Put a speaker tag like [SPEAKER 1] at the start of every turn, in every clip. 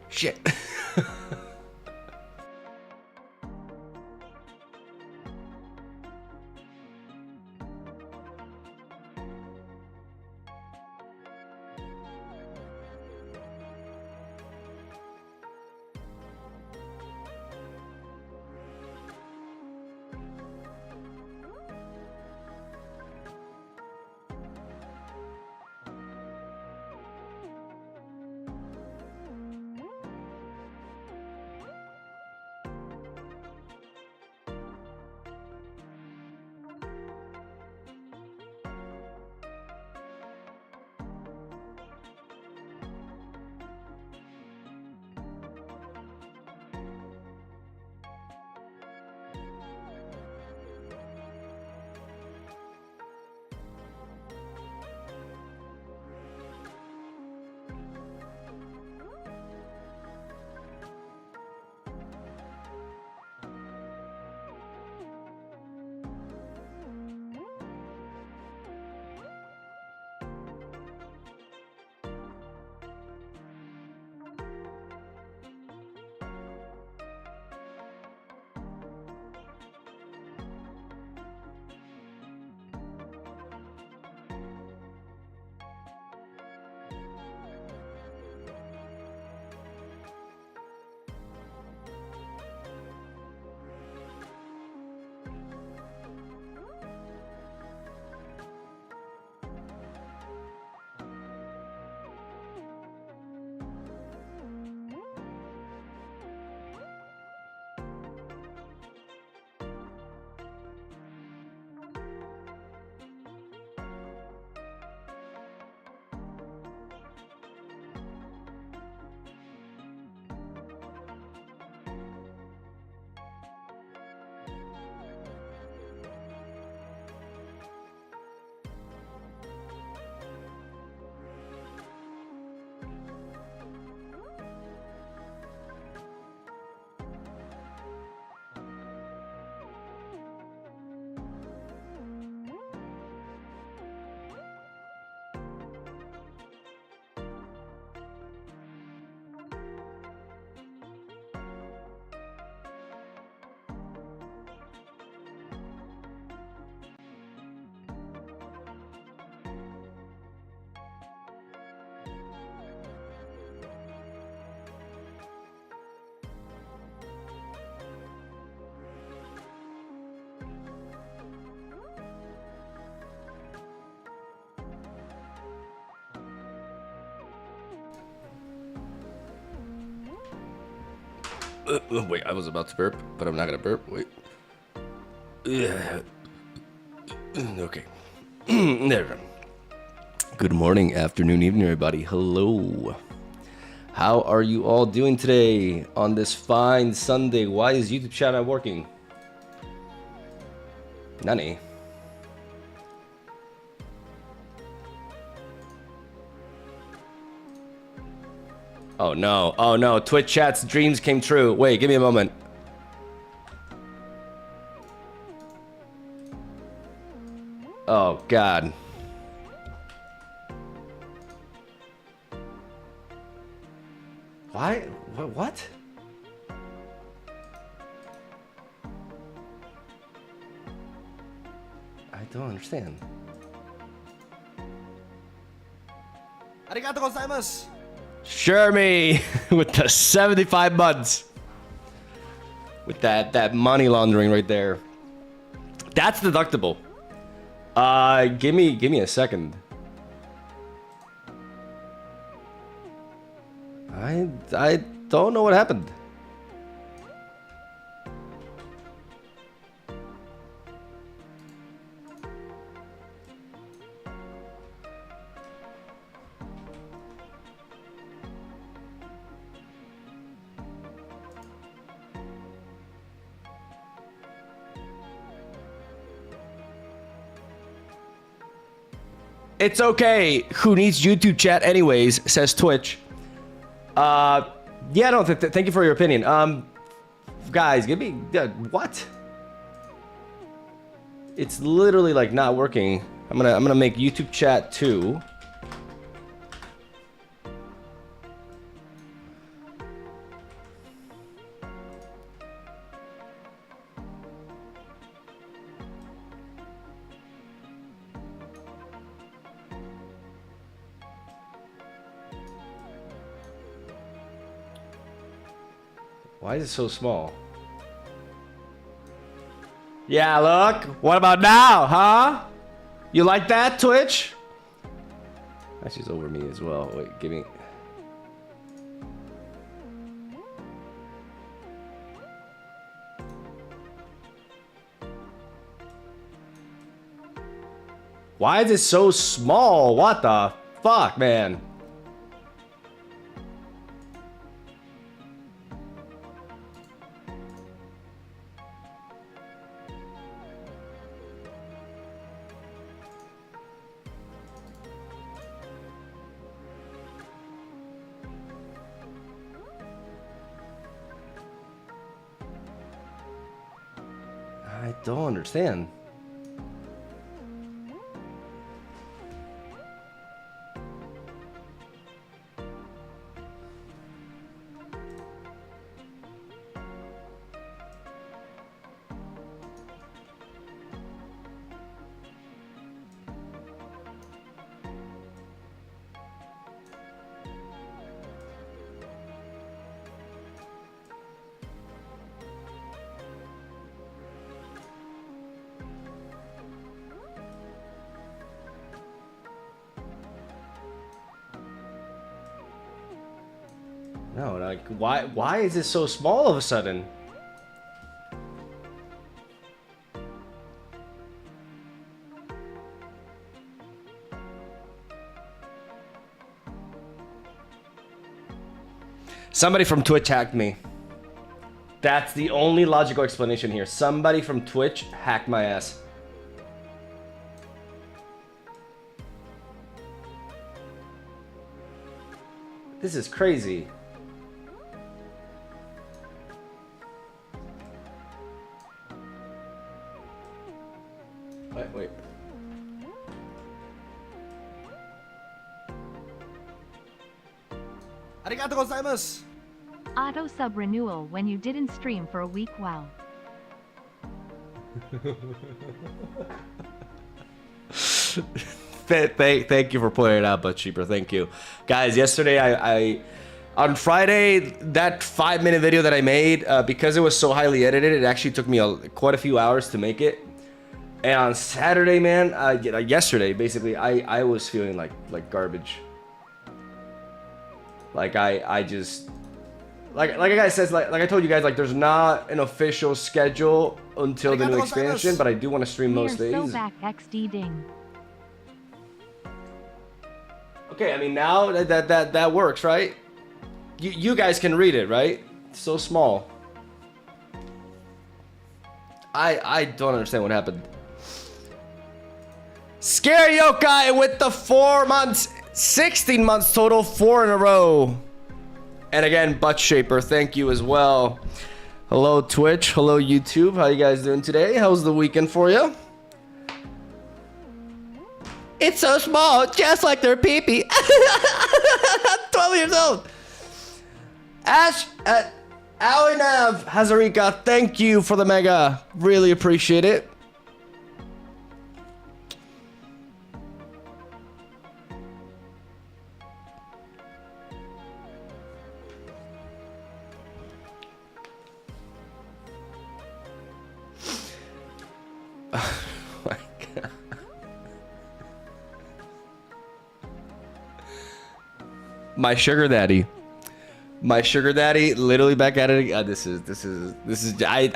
[SPEAKER 1] Shit. Wait, I was about to burp, but I'm not gonna burp. Wait. Okay. There we go. Good morning, afternoon, evening, everybody. Hello. How are you all doing today on this fine Sunday? Why is YouTube chat not working? Nani? Oh no, oh no, Twitch chat's dreams came true. Wait, give me a moment. Oh God. Why? What? I don't understand.
[SPEAKER 2] Arigato gozaimasu.
[SPEAKER 1] Sure me with the 75 months. With that money laundering right there. That's deductible. Give me a second. I don't know what happened. It's okay. Who needs YouTube chat anyways, says Twitch. Yeah, no, thank you for your opinion. Guys, give me what? It's literally like not working. I'm gonna make YouTube chat too. Why is it so small? Yeah, look. What about now, huh? You like that, Twitch? Actually, it's over me as well. Wait, give me... Why is it so small? What the fuck, man? I don't understand. No, like, why is it so small all of a sudden? Somebody from Twitch hacked me. That's the only logical explanation here. Somebody from Twitch hacked my ass. This is crazy. Wait.
[SPEAKER 2] Arigatou gozaimasu.
[SPEAKER 3] Auto sub renewal when you didn't stream for a week. Wow.
[SPEAKER 1] Thank you for pointing it out, buttshaper. Thank you, guys. Yesterday, I on Friday, that 5-minute video that I made, because it was so highly edited, it actually took me quite a few hours to make it. And on Saturday, man, yesterday, basically, I was feeling like garbage. Like I just like a guy says, like I told you guys, like there's not an official schedule until the new expansion, but I do want to stream most days.
[SPEAKER 3] So back XD ding.
[SPEAKER 1] Okay, I mean now that works, right? You guys can read it, right? It's so small. I don't understand what happened. Scary Yokai with the 4 months, 16 months total, 4 in a row. And again, buttshaper, thank you as well. Hello Twitch, hello YouTube. How you guys doing today? How's the weekend for you? It's so small, just like their pee-pee. 12 years old. Ash, Alinav Hazarika, thank you for the mega. Really appreciate it. Oh my God. My sugar daddy. My sugar daddy, literally back at it again. This is I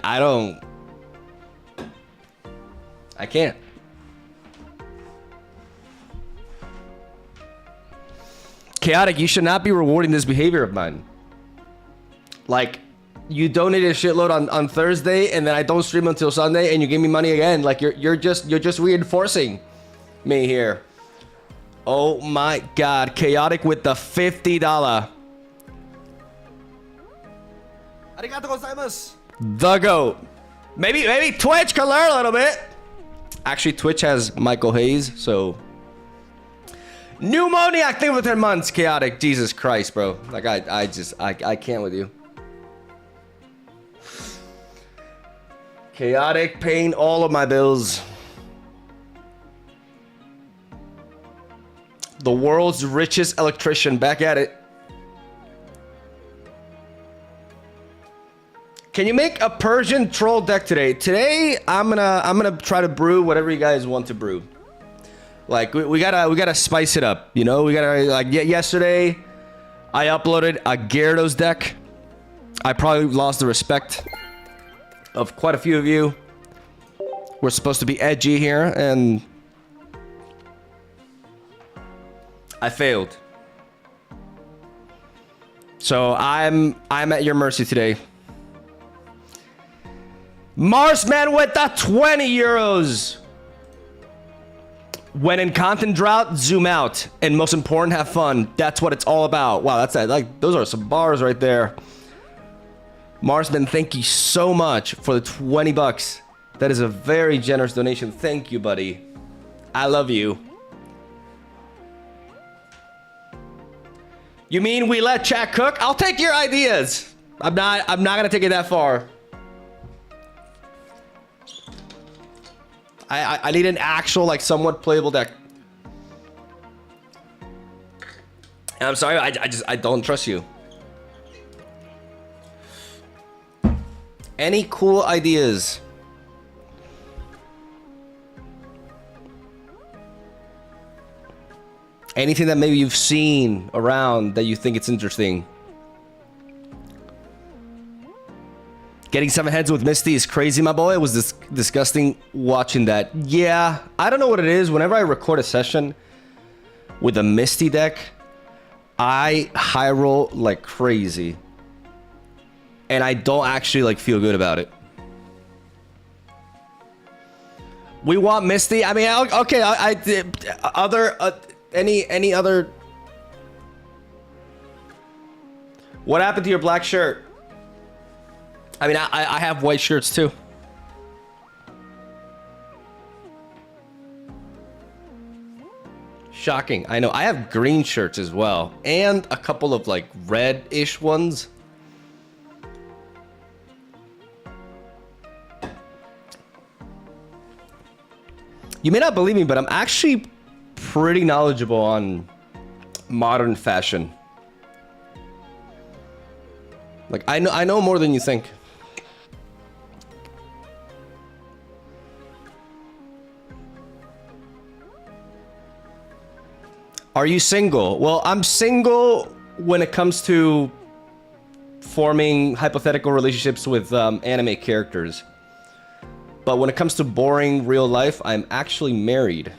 [SPEAKER 1] can't. Chaotic, you should not be rewarding this behavior of mine. Like, you donated a shitload on Thursday, and then I don't stream until Sunday, and you give me money again. Like you're just reinforcing me here. Oh my God, Chaotic with the $50.
[SPEAKER 2] Arigatou gozaimasu.
[SPEAKER 1] The GOAT. Maybe Twitch can learn a little bit. Actually, Twitch has Michael Hayes, so. Pneumoniac thing for 10 months, Chaotic. Jesus Christ, bro. Like I can't with you. Chaotic paying all of my bills. The world's richest electrician back at it. Can you make a Persian troll deck today? Today, I'm gonna try to brew whatever you guys want to brew. Like we gotta spice it up, you know. We gotta like yesterday, I uploaded a Gyarados deck. I probably lost the respect of quite a few of you. We're supposed to be edgy here, and I failed. So I'm at your mercy today. Marsman with the 20 euros. When in content drought, zoom out, and most important, have fun. That's what it's all about. Wow, that's like those are some bars right there. Marsman, thank you so much for the 20 bucks. That is a very generous donation. Thank you, buddy. I love you. You mean we let chat cook? I'll take your ideas. I'm not gonna take it that far. I need an actual, like, somewhat playable deck. And I'm sorry, I don't trust you. Any cool ideas? Anything that maybe you've seen around that you think it's interesting? Getting 7 heads with Misty is crazy, my boy. It was disgusting watching that. Yeah, I don't know what it is. Whenever I record a session with a Misty deck, I high roll like crazy. And I don't actually like feel good about it. We want Misty. I mean, okay. Any other? What happened to your black shirt? I mean, I have white shirts too. Shocking. I know. I have green shirts as well, and a couple of like red-ish ones. You may not believe me, but I'm actually pretty knowledgeable on modern fashion. Like I know more than you think. Are you single? Well, I'm single when it comes to forming hypothetical relationships with anime characters. But when it comes to boring real life, I'm actually married.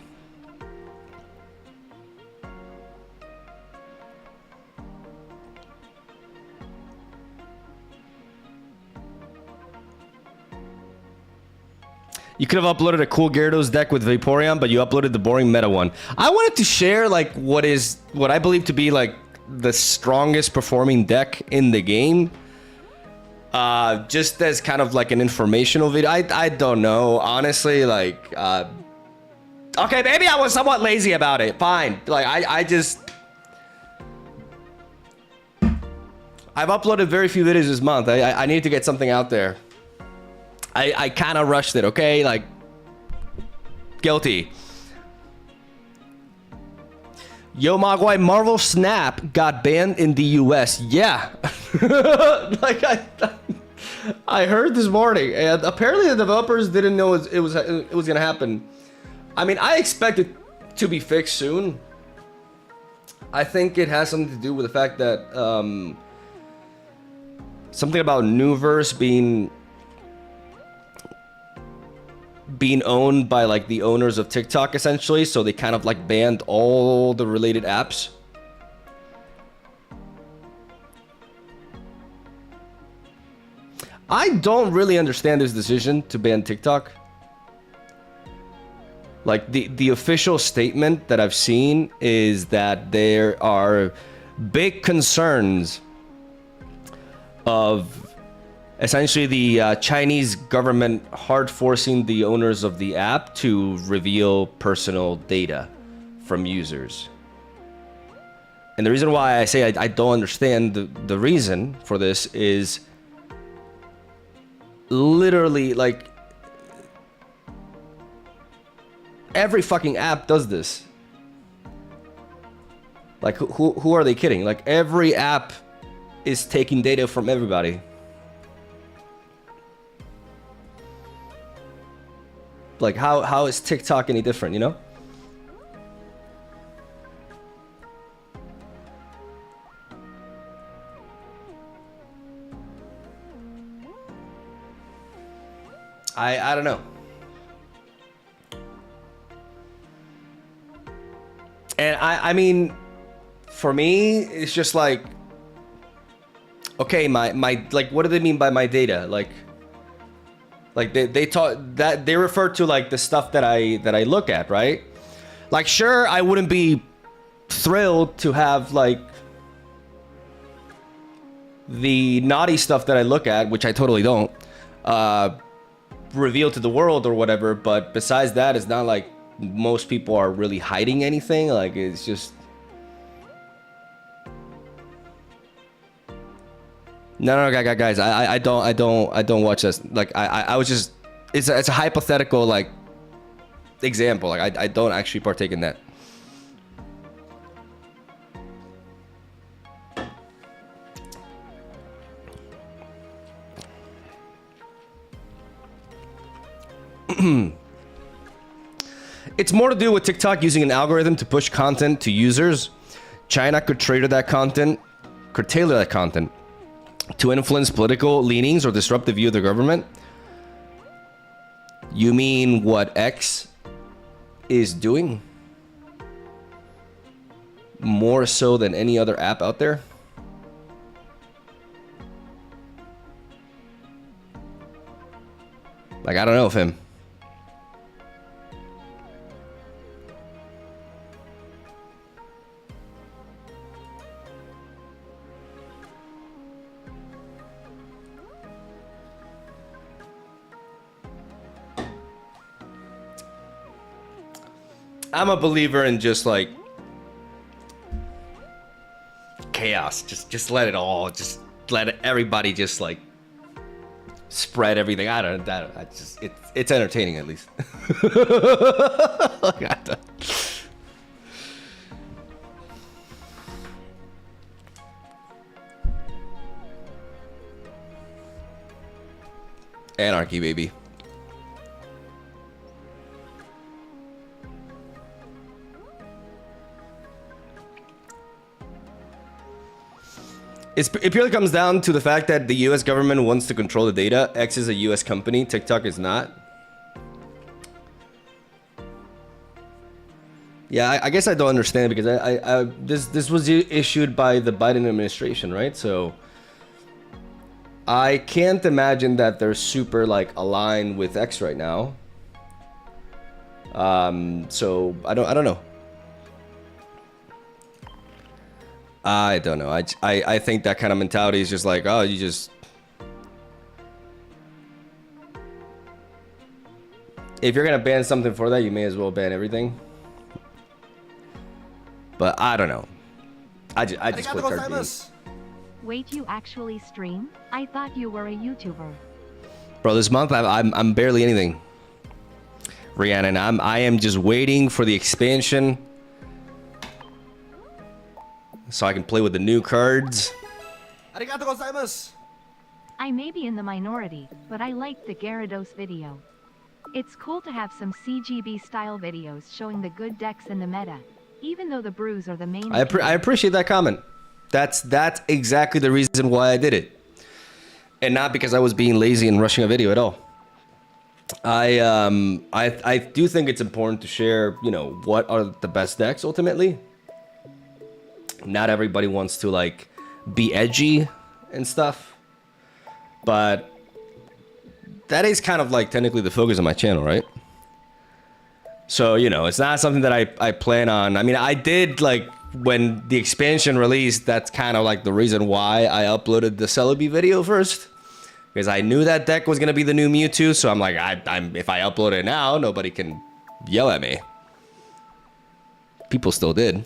[SPEAKER 1] You could have uploaded a cool Gyarados deck with Vaporeon, but you uploaded the boring meta one. I wanted to share like what I believe to be like the strongest performing deck in the game. Just as kind of like an informational video. I don't know, honestly, like okay, maybe I was somewhat lazy about it. Fine. Like I've uploaded very few videos this month. I need to get something out there. I kind of rushed it, okay? Like, guilty. Yo, Mogwai, Marvel Snap got banned in the US. Yeah. Like, I heard this morning, and apparently the developers didn't know it was gonna happen. I mean, I expect it to be fixed soon. I think it has something to do with the fact that, something about Newverse being owned by like the owners of TikTok essentially, so they kind of like banned all the related apps. I don't really understand this decision to ban TikTok. Like the official statement that I've seen is that there are big concerns of essentially the Chinese government hard forcing the owners of the app to reveal personal data from users. And the reason why I say I don't understand the reason for this is literally like every fucking app does this. Like who are they kidding? Like every app is taking data from everybody. Like, how is TikTok any different, you know? I don't know. And I mean, for me, it's just like, okay, my like, what do they mean by my data? Like they talk that they refer to like the stuff that I look at, right? Like, sure, I wouldn't be thrilled to have like the naughty stuff that I look at, which I totally don't, revealed to the world or whatever, but besides that, it's not like most people are really hiding anything. Like, it's just no, guys, I don't watch this. Like, I was just, it's a hypothetical like example. Like, I don't actually partake in that. It's more to do with TikTok using an algorithm to push content to users. China could curtail that content to influence political leanings or disrupt the view of the government. You mean what X is doing? More so than any other app out there? Like, I don't know of him. I'm a believer in just like chaos. Just let it all. Just let everybody just like spread everything. I just it's entertaining at least. Anarchy, baby. It purely comes down to the fact that the US government wants to control the data. X is a US company, TikTok is not. Yeah, I guess I don't understand because this was issued by the Biden administration, right? So I can't imagine that they're super like aligned with X right now. So I don't know. I don't know. I think that kind of mentality is just like, oh, you just, if you're gonna ban something for that, you may as well ban everything. But I don't know. I just click card games.
[SPEAKER 3] Wait, you actually stream? I thought you were a YouTuber.
[SPEAKER 1] Bro, this month I'm barely anything. Rhiannon, I am just waiting for the expansion so I can play with the new cards.
[SPEAKER 2] Arigatou gozaimasu.
[SPEAKER 3] I may be in the minority, but I liked the Gyarados video. It's cool to have some CGB style videos showing the good decks in the meta, even though the Brews are the main.
[SPEAKER 1] I appreciate that comment. That's exactly the reason why I did it, and not because I was being lazy and rushing a video at all. I do think it's important to share, you know, what are the best decks ultimately. Not everybody wants to like be edgy and stuff, but that is kind of like technically the focus of my channel, right? So, you know, it's not something that I plan on. I mean, I did like when the expansion released, that's kind of like the reason why I uploaded the Celebi video first, because I knew that deck was gonna be the new Mewtwo. So I'm like, if I upload it now, nobody can yell at me. People still did.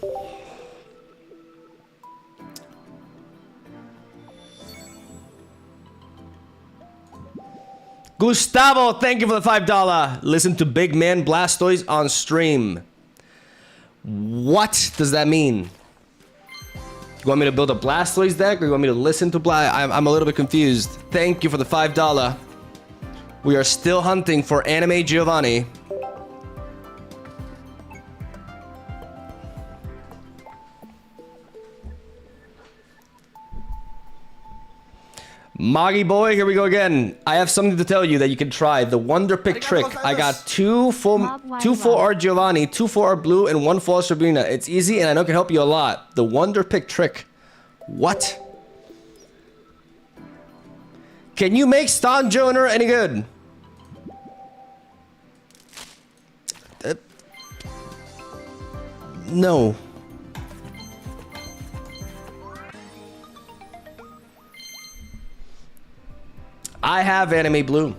[SPEAKER 1] Gustavo, thank you for the $5. Listen to Big Man Blastoise on stream. What does that mean? You want me to build a Blastoise deck, or you want me to listen to I'm a little bit confused. Thank you for the $5. We are still hunting for Anime Giovanni. Moggy boy, here we go again. I have something to tell you that you can try. The Wonder Pick trick. I got two full art Giovanni, 2 full art blue, and 1 full art Sabrina. It's easy, and I know it can help you a lot. The Wonder Pick trick. What? Can you make Stan Joner any good? No. I have Anime Blue.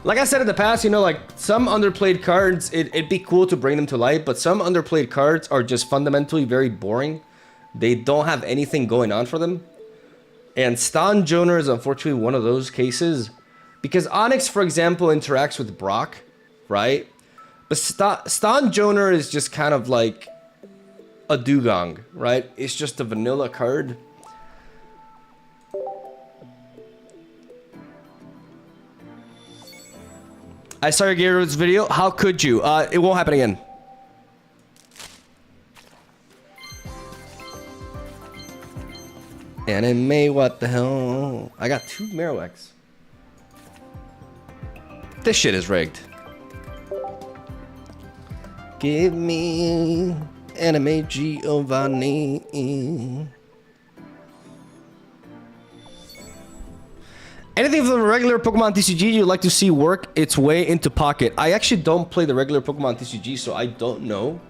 [SPEAKER 1] Like I said in the past, you know, like some underplayed cards, it'd be cool to bring them to light, but some underplayed cards are just fundamentally very boring. They don't have anything going on for them. And Stan Joner is unfortunately one of those cases. Because Onyx, for example, interacts with Brock, right? But Stan Joner is just kind of like a dugong, right? It's just a vanilla card. I saw your Gyarados video. How could you? It won't happen again. Anime, what the hell? I got 2 Marowaks. This shit is rigged. Give me Anime Giovanni. Anything from the regular Pokemon TCG you'd like to see work its way into Pocket? I actually don't play the regular Pokemon TCG, so I don't know.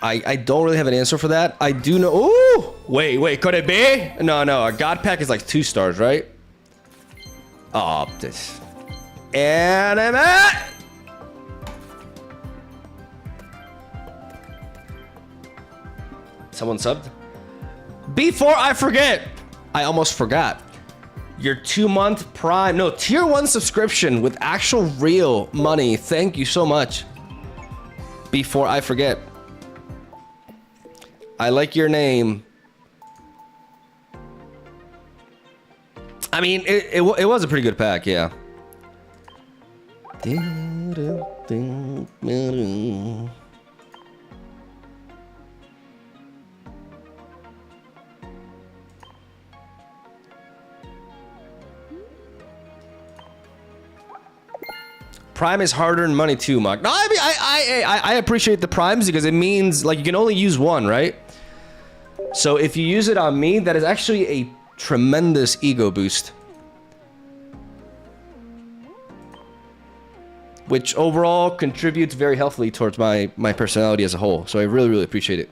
[SPEAKER 1] I don't really have an answer for that. I do know. Ooh! Wait, could it be? No, a God Pack is like 2 stars, right? Oh, this. Anime! Someone subbed? Before I forget, I almost forgot. Your 2-month Prime, no, tier 1 subscription with actual real money. Thank you so much. Before I forget. I like your name. I mean, it was a pretty good pack, yeah. Prime is hard-earned money too, Mark. No, I mean, I appreciate the primes because it means like you can only use one, right? So if you use it on me, that is actually a tremendous ego boost. Which overall contributes very healthily towards my personality as a whole. So I really, really appreciate it.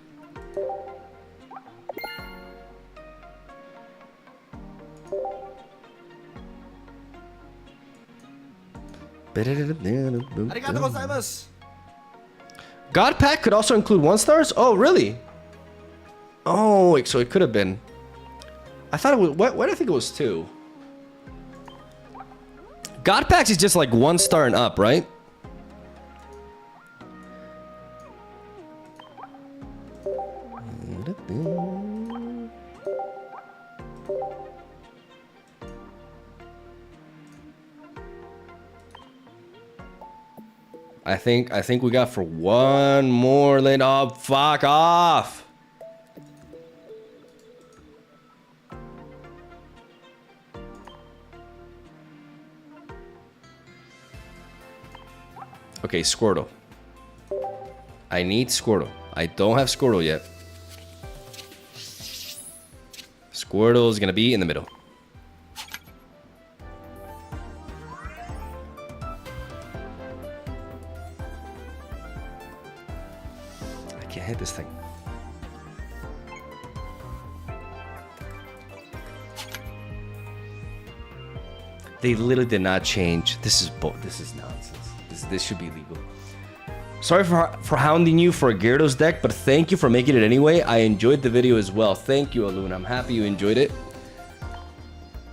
[SPEAKER 2] Arigatou gozaimasu.
[SPEAKER 1] God Pack could also include 1 stars? Oh, really? Oh, wait, so it could have been. I thought it was. What do I think it was 2? God Packs is just like 1 star and up, right? I think we got for 1 more lane. Oh, fuck off. Okay, Squirtle. I need Squirtle. I don't have Squirtle yet. Squirtle is gonna be in the middle. I can't hit this thing. They literally did not change. This is nonsense. This should be legal. Sorry for hounding you for a Gyarados deck, but thank you for making it anyway. I enjoyed the video as well. Thank you, Alun. I'm happy you enjoyed it.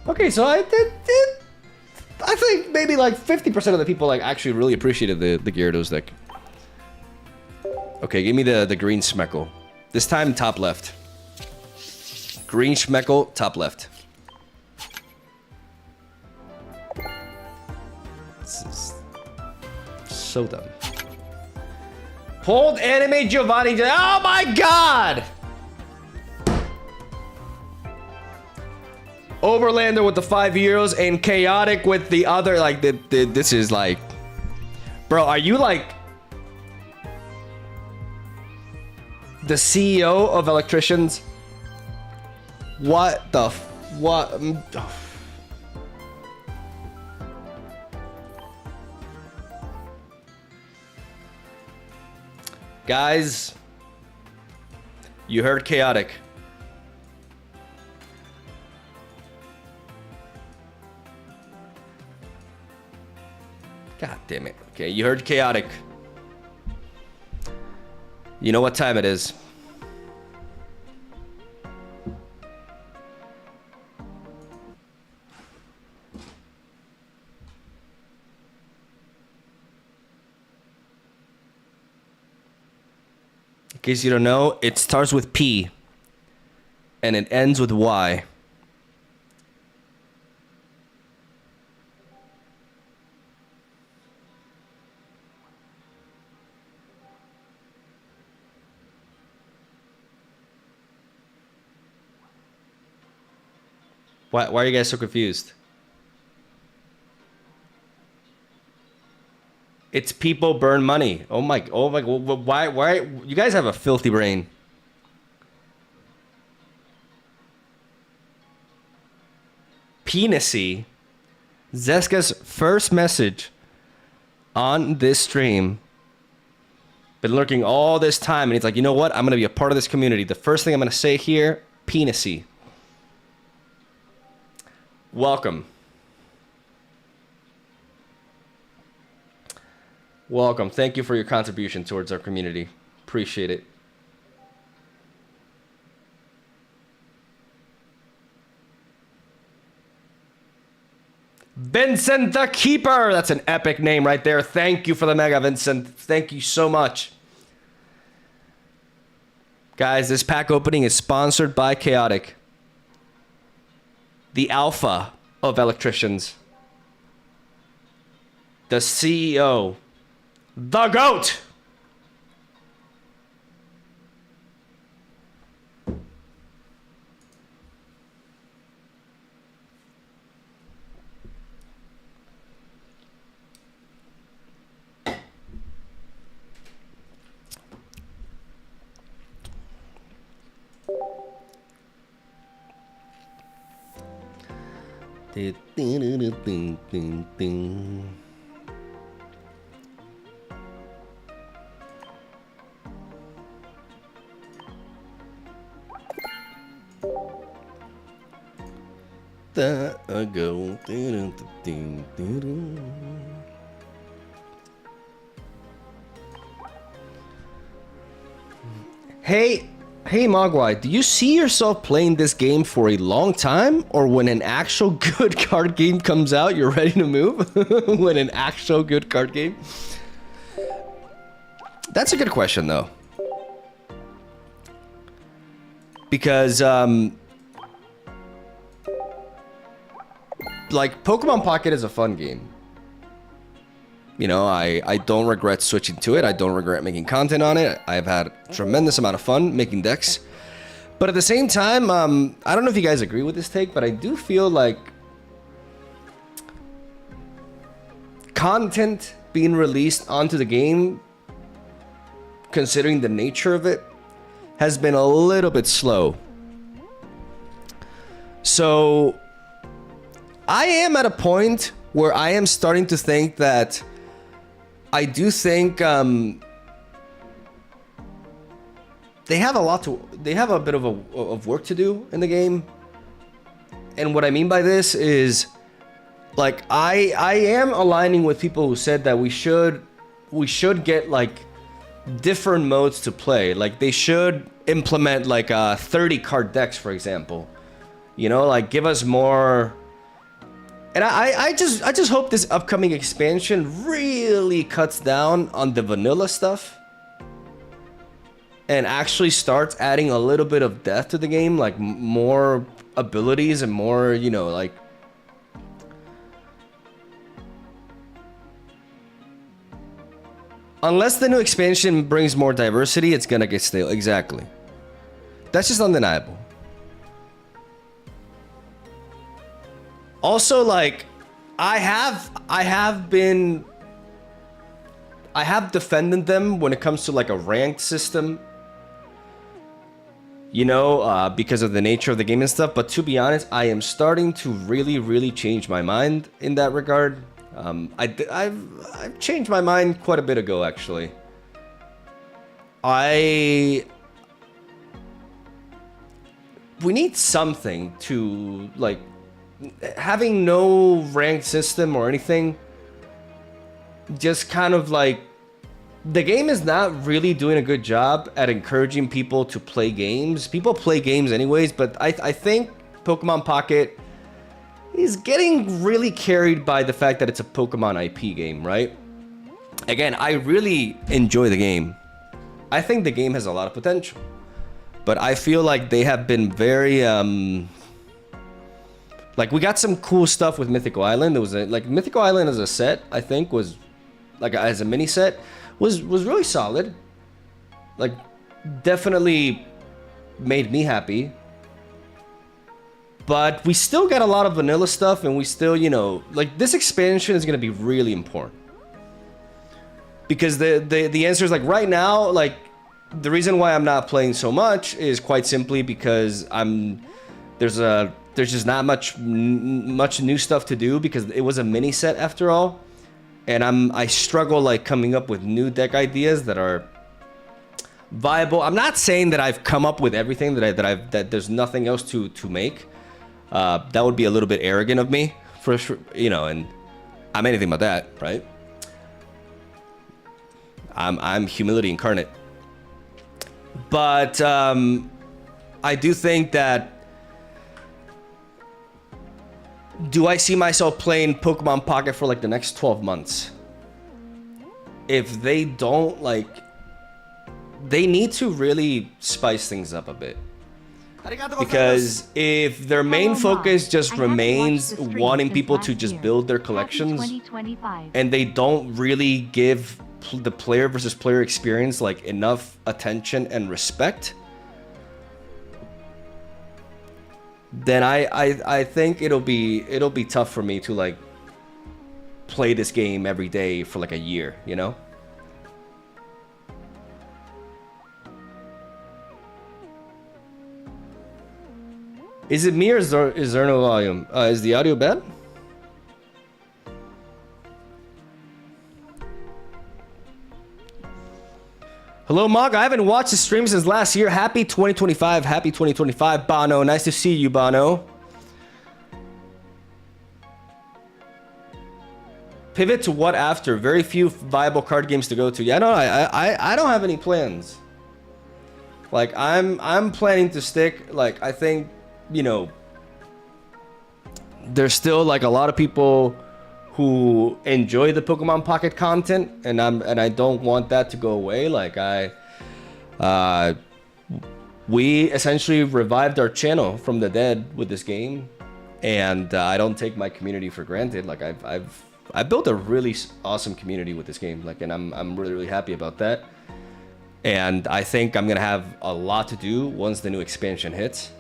[SPEAKER 1] Okay, so I think maybe like 50% of the people like actually really appreciated the Gyarados deck. Okay, give me the green Schmeckle. This time top left. Green Schmeckle, top left. This is so dumb. Hold anime Giovanni. Oh my god! Overlander with the 5 euros and Chaotic with the other. Like, this is like... Bro, are you like... the CEO of electricians? What the... what... Guys, you heard Chaotic. God damn it. Okay, you heard Chaotic. You know what time it is. In case you don't know, it starts with P and it ends with Y. Why are you guys so confused? It's people burn money. Oh my, why, you guys have a filthy brain. Penisy, Zeska's first message on this stream. Been lurking all this time and he's like, you know what? I'm gonna be a part of this community. The first thing I'm gonna say here, Penisy. Welcome. Welcome. Thank you for your contribution towards our community. Appreciate it. Vincent the Keeper. That's an epic name right there. Thank you for the mega, Vincent. Thank you so much. Guys, this pack opening is sponsored by Chaotic, the alpha of electricians, the CEO, the GOAT. Hey Mogwai, do you see yourself playing this game for a long time? Or when an actual good card game comes out, you're ready to move? When an actual good card game? That's a good question though. Because, like, Pokemon Pocket is a fun game. You know, I don't regret switching to it. I don't regret making content on it. I've had a tremendous amount of fun making decks. But at the same time, I don't know if you guys agree with this take, but I do feel like content being released onto the game, considering the nature of it, has been a little bit slow. So I am at a point where I am starting to think that I do think they have a bit of work to do in the game. And what I mean by this is, like, I am aligning with people who said that we should get like different modes to play. Like, they should implement like 30 card decks, for example. You know, like, give us more. And I just hope this upcoming expansion really cuts down on the vanilla stuff and actually starts adding a little bit of depth to the game, like more abilities and more, you know, like, Unless the new expansion brings more diversity, it's gonna get stale. Exactly. That's just undeniable. Also, like, I have defended them when it comes to like a ranked system, you know, because of the nature of the game and stuff. But to be honest, I am starting to really change my mind in that regard. I've changed my mind quite a bit ago, actually. We need something to, like, having no ranked system or anything. Just kind of like, the game is not really doing a good job at encouraging people to play games. People play games anyways, but I think Pokemon Pocket is getting really carried by the fact that it's a Pokemon IP game, right? Again, I really enjoy the game. I think the game has a lot of potential, but I feel like they have been very like, we got some cool stuff with Mythical Island. There was like Mythical Island as a set, I think, was like as a mini set was really solid. Like, definitely made me happy. But we still got a lot of vanilla stuff, and we still, you know, like, this expansion is going to be really important. Because the answer is, like, right now, like, the reason why I'm not playing so much is quite simply because there's just not much new stuff to do, because it was a mini set after all. And I struggle, like, coming up with new deck ideas that are viable. I'm not saying that I've come up with everything that there's nothing else to make. That would be a little bit arrogant of me, for sure, you know, and I'm anything but that, right? I'm humility incarnate. But I do think that, do I see myself playing Pokemon Pocket for like the next 12 months? If they don't, like, they need to really spice things up a bit. Because if their main focus just remains wanting people to just build their collections, and they don't really give the player versus player experience like enough attention and respect, then I think it'll be tough for me to, like, play this game every day for like a year, you know? Is it me, or is there no volume? Is the audio bad? Hello, Mog. I haven't watched the stream since last year. Happy 2025. Happy 2025, Bono. Nice to see you, Bono. Pivot to what after? Very few viable card games to go to. Yeah, no, I don't have any plans. Like, I'm planning to stick. Like, I think, you know, there's still like a lot of people who enjoy the Pokemon Pocket content, and I don't want that to go away. Like, we essentially revived our channel from the dead with this game, and I don't take my community for granted. Like, I built a really awesome community with this game. Like, and I'm really happy about that. And I think I'm gonna have a lot to do once the new expansion hits.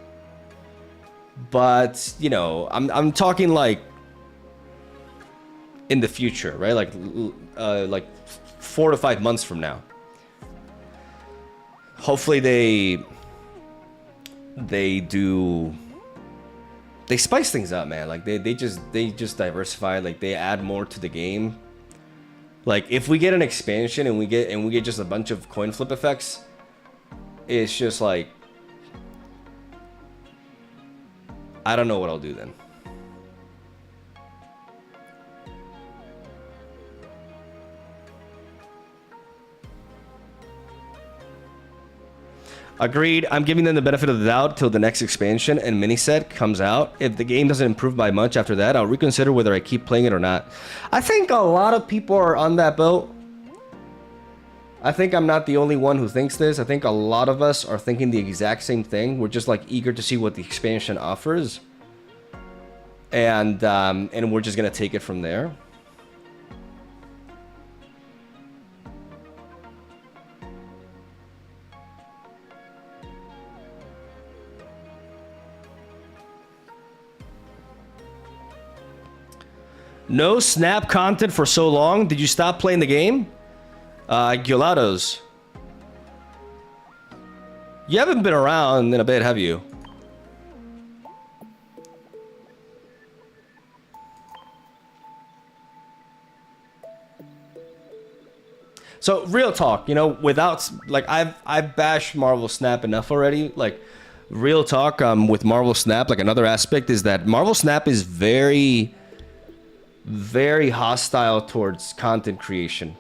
[SPEAKER 1] But, you know, I'm talking like in the future, right? Like 4 to 5 months from now. Hopefully they spice things up, man. Like they just diversify. Like, they add more to the game. Like, if we get an expansion and we get just a bunch of coin flip effects, it's just like, I don't know what I'll do then. Agreed. I'm giving them the benefit of the doubt till the next expansion and mini set comes out. If the game doesn't improve by much after that, I'll reconsider whether I keep playing it or not. I think a lot of people are on that boat. I think I'm not the only one who thinks this. I think a lot of us are thinking the exact same thing. We're just, like, eager to see what the expansion offers. And we're just gonna take it from there. No Snap content for so long. Did you stop playing the game? Gyarados. You haven't been around in a bit, have you? So real talk, you know, without like I've bashed Marvel Snap enough already. Like real talk, with Marvel Snap, like another aspect is that Marvel Snap is very, very hostile towards content creation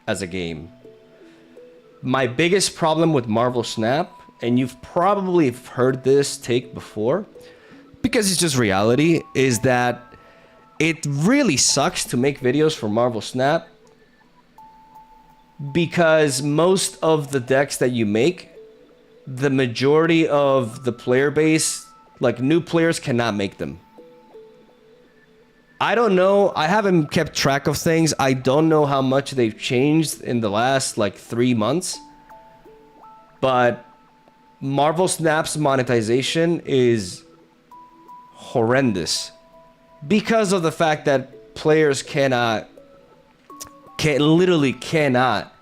[SPEAKER 1] as a game. My biggest problem with Marvel Snap, and you've probably heard this take before, because it's just reality, is that it really sucks to make videos for Marvel Snap. Because most of the decks that you make, the majority of the player base, like new players cannot make them. I don't know. I haven't kept track of things. I don't know how much they've changed in the last like 3 months. But Marvel Snap's monetization is horrendous. Because of the fact that players literally cannot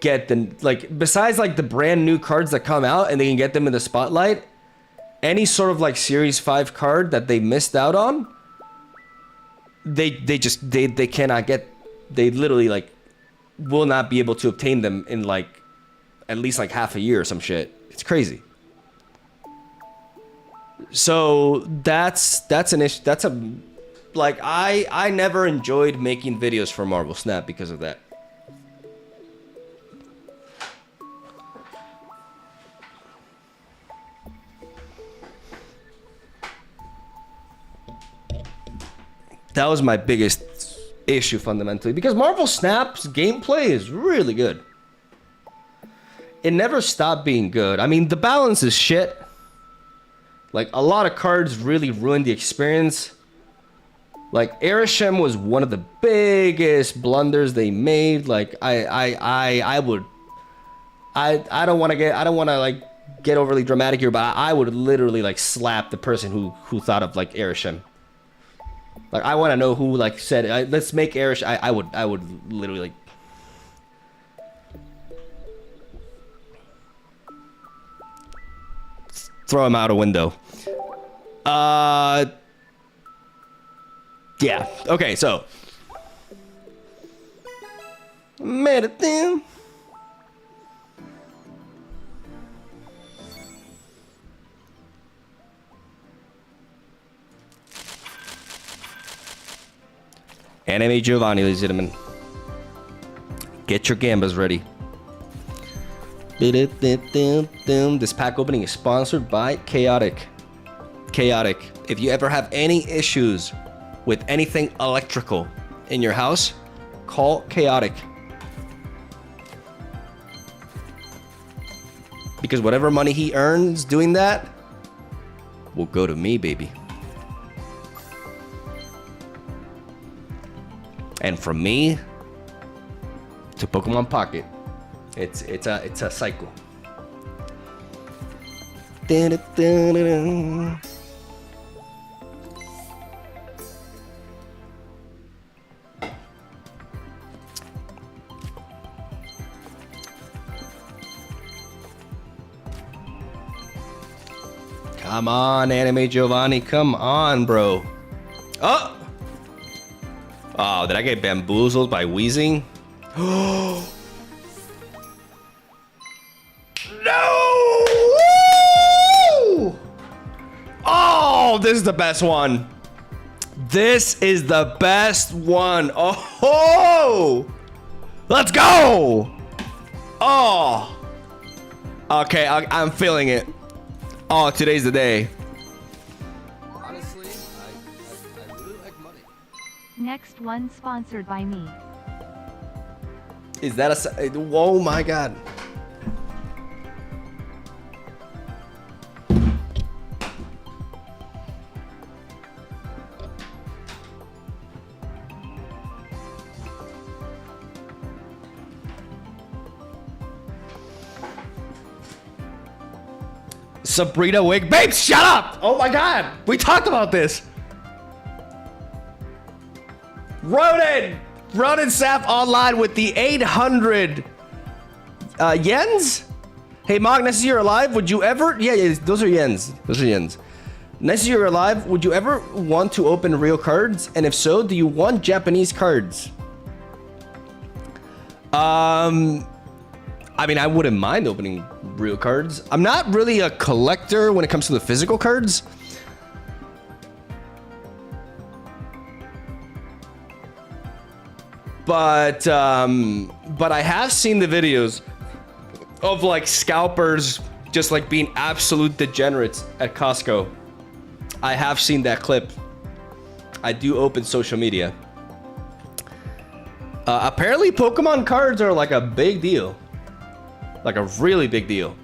[SPEAKER 1] get the, like, besides like the brand new cards that come out and they can get them in the spotlight, any sort of like series 5 card that they missed out on, they cannot get, they literally like will not be able to obtain them in like at least like half a year or some shit. It's crazy. So that's an issue. That's a, like, I never enjoyed making videos for Marvel Snap because of that. That was my biggest issue fundamentally, because Marvel Snap's gameplay is really good. It never stopped being good. I mean, the balance is shit. Like, a lot of cards really ruined the experience. Like, Arishem was one of the biggest blunders they made. Like, I don't want to like get overly dramatic here, but I would literally like slap the person who thought of like Arishem. Like, I want to know who like said, let's make Arish. I would literally like. Throw him out a window. Yeah. Okay, so. Medicine. Anime Giovanni, ladies and gentlemen. Get your Gambas ready. This pack opening is sponsored by Chaotic. Chaotic. If you ever have any issues with anything electrical in your house, call Chaotic. Because whatever money he earns doing that will go to me, baby. And from me to Pokemon Pocket, it's a cycle. Come on, Anime Giovanni, come on, bro. Oh! Oh, did I get bamboozled by wheezing? No! Woo! Oh, this is the best one. This is the best one. Oh! Let's go! Oh! Okay, I'm feeling it. Oh, today's the day.
[SPEAKER 2] Honestly, I really like money.
[SPEAKER 3] Next one sponsored by me.
[SPEAKER 1] Is that a... Oh my god. Sabrina Wig. Babe, shut up! Oh my god! We talked about this! Ronan Sap online with the 800 yens. Hey, Mog, nice to see you're alive. Would you ever? Yeah, those are yens. Those are yens. Nice to see you're alive. Would you ever want to open real cards? And if so, do you want Japanese cards? I mean, I wouldn't mind opening real cards. I'm not really a collector when it comes to the physical cards. But I have seen the videos of like scalpers just like being absolute degenerates at Costco. I have seen that clip. I do open social media. Apparently Pokemon cards are like a big deal. Like a really big deal.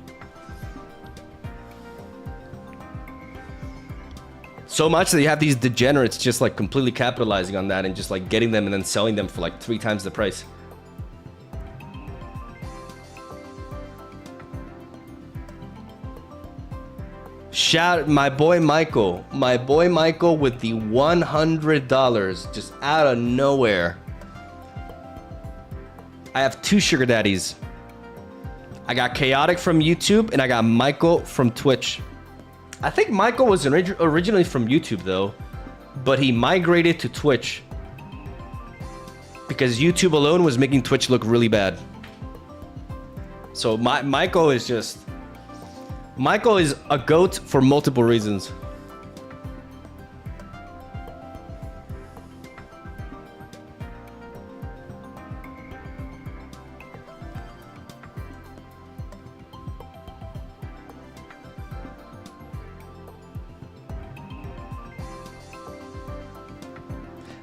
[SPEAKER 1] So much that you have these degenerates just like completely capitalizing on that and just like getting them and then selling them for like 3 times the price. Shout my boy Michael with the $100 just out of nowhere. I have 2 sugar daddies. I got Chaotic from YouTube and I got Michael from Twitch. I think Michael was originally from YouTube though, but he migrated to Twitch because YouTube alone was making Twitch look really bad. So Michael is a goat for multiple reasons.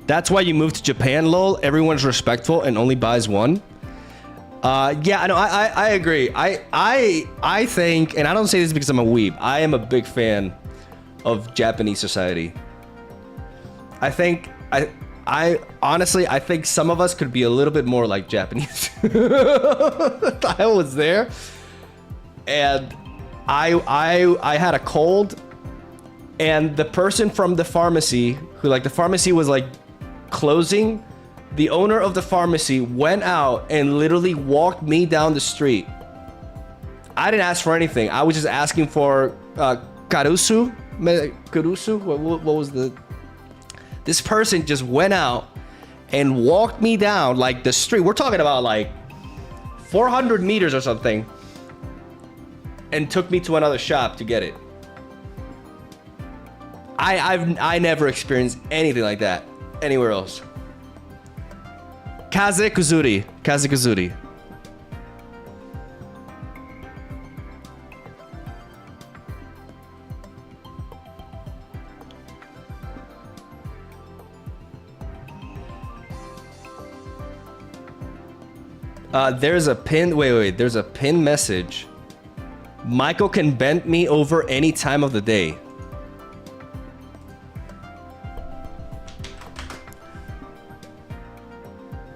[SPEAKER 1] That's why you moved to Japan, lol. Everyone's respectful and only buys one. Yeah, no, I agree. I think, and I don't say this because I'm a weeb, I am a big fan of Japanese society. I think, I honestly, I think some of us could be a little bit more like Japanese. I was there, and I had a cold, and the person from the pharmacy, who like the pharmacy was like closing, the owner of the pharmacy went out and literally walked me down the street. I didn't ask for anything. I was just asking for karusu. What was the? This person just went out and walked me down like the street. We're talking about like 400 meters or something, and took me to another shop to get it. I never experienced anything like that anywhere else. Kazekuzuri. There's a pin. Wait. There's a pin message. Michael can bend me over any time of the day.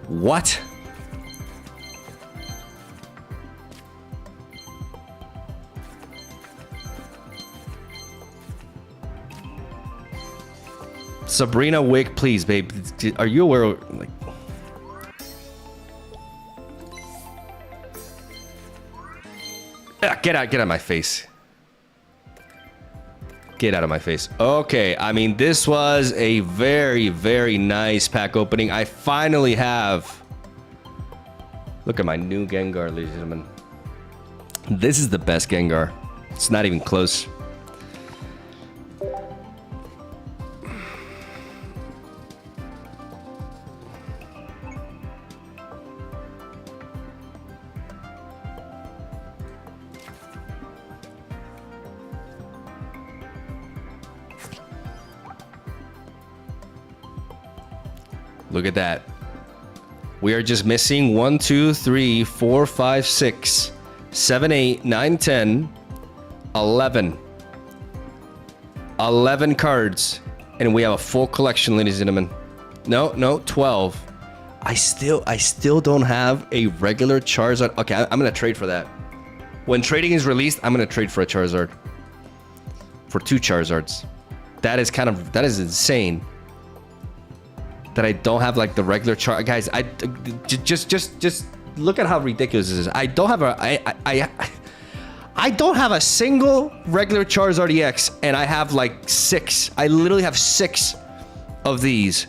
[SPEAKER 1] What? Sabrina Wick, please, babe. Are you aware of, like... Get out of my face. Get out of my face. Okay, I mean, this was a very, very nice pack opening. I finally have... Look at my new Gengar, ladies and gentlemen. This is the best Gengar. It's not even close. Look at that. We are just missing 1, 2, 3, 4, 5, 6, 7, 8, 9, 10, 11. 11 cards. And we have a full collection, ladies and gentlemen. No, 12. I still don't have a regular Charizard. Okay, I'm gonna trade for that. When trading is released, I'm gonna trade for a Charizard. For 2 Charizards. That is insane. that I don't have like the regular chart. Guys, just look at how ridiculous this is. I don't have a I don't have a single regular Charizard EX, and I have like 6. I literally have 6 of these.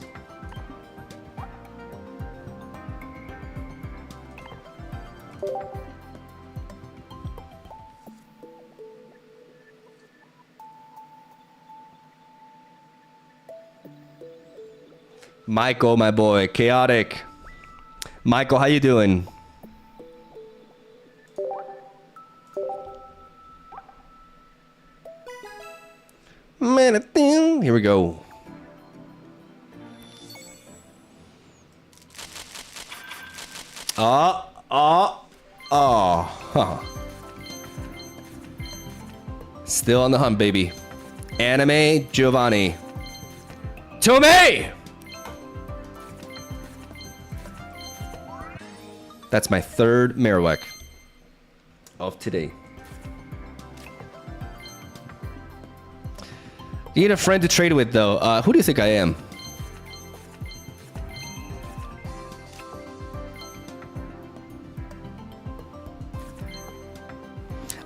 [SPEAKER 1] Michael, my boy, chaotic. Michael, how you doing? Here we go. Huh. Still on the hunt, baby. Anime Giovanni. To me! That's my 3rd Marowak of today. You need a friend to trade with, though. Who do you think I am?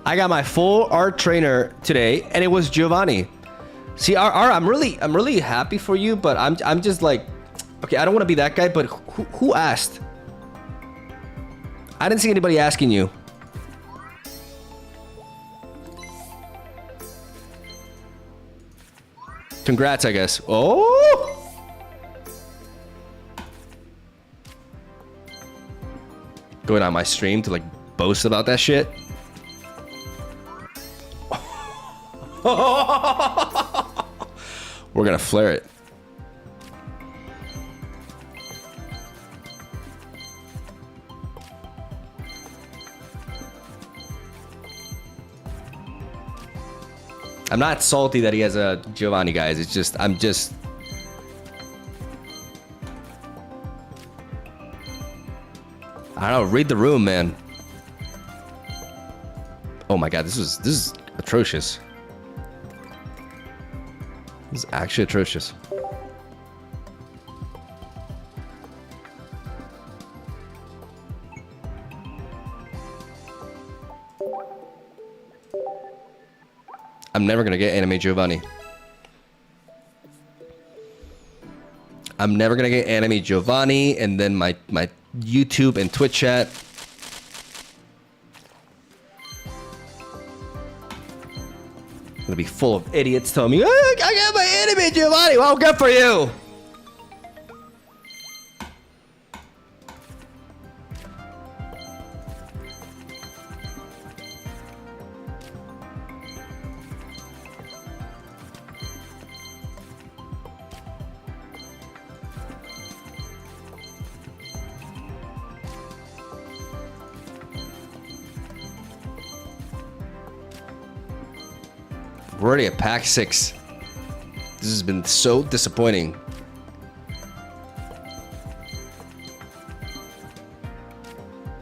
[SPEAKER 1] I got my full art trainer today, and it was Giovanni. See, I'm really happy for you, but I'm just like, okay, I don't want to be that guy, but who asked? I didn't see anybody asking you. Congrats, I guess. Oh! Going on my stream to like boast about that shit. We're gonna flare it. I'm not salty that he has a Giovanni, guys. It's just, I don't know, read the room, man. Oh my god, this is atrocious. This is actually atrocious. I'm never gonna get Anime Giovanni. I'm never gonna get Anime Giovanni, and then my YouTube and Twitch chat. Gonna be full of idiots telling me, oh, I got my Anime Giovanni. Well, good for you. We're already at pack 6. This has been so disappointing.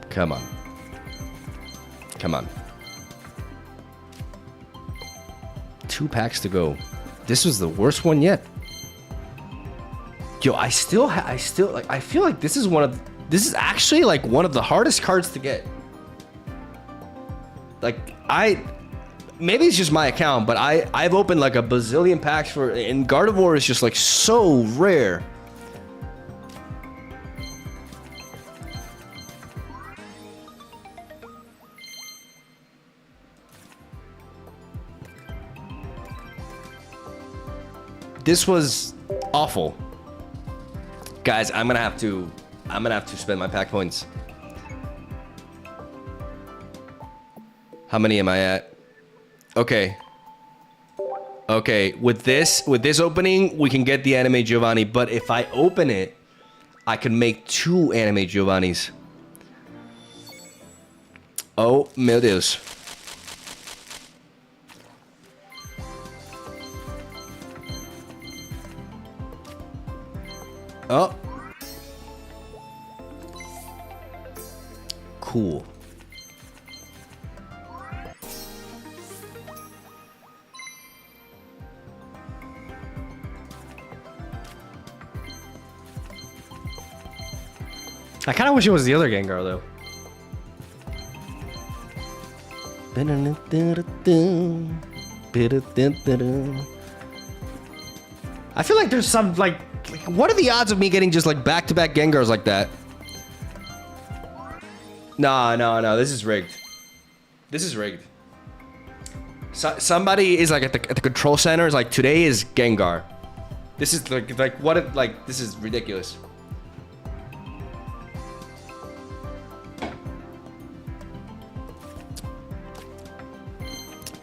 [SPEAKER 1] Come on. Come on. 2 packs to go. This was the worst one yet. Yo, I still like, I feel like this is actually like one of the hardest cards to get. Like, maybe it's just my account, but I've opened like a bazillion packs for, and Gardevoir is just like so rare. This was awful. Guys, I'm gonna have to spend my pack points. How many am I at? Okay. Okay, with this opening, we can get the Anime Giovanni, but if I open it, I can make 2 Anime Giovannis. Oh, meu Deus. Oh. Cool.
[SPEAKER 4] I kind of wish it was the other Gengar though.
[SPEAKER 1] I feel like there's some like what are the odds of me getting just like back-to-back Gengars like that? No, this is rigged. This is rigged. Somebody is like at the control center is like today is Gengar. This is like what if like this is ridiculous.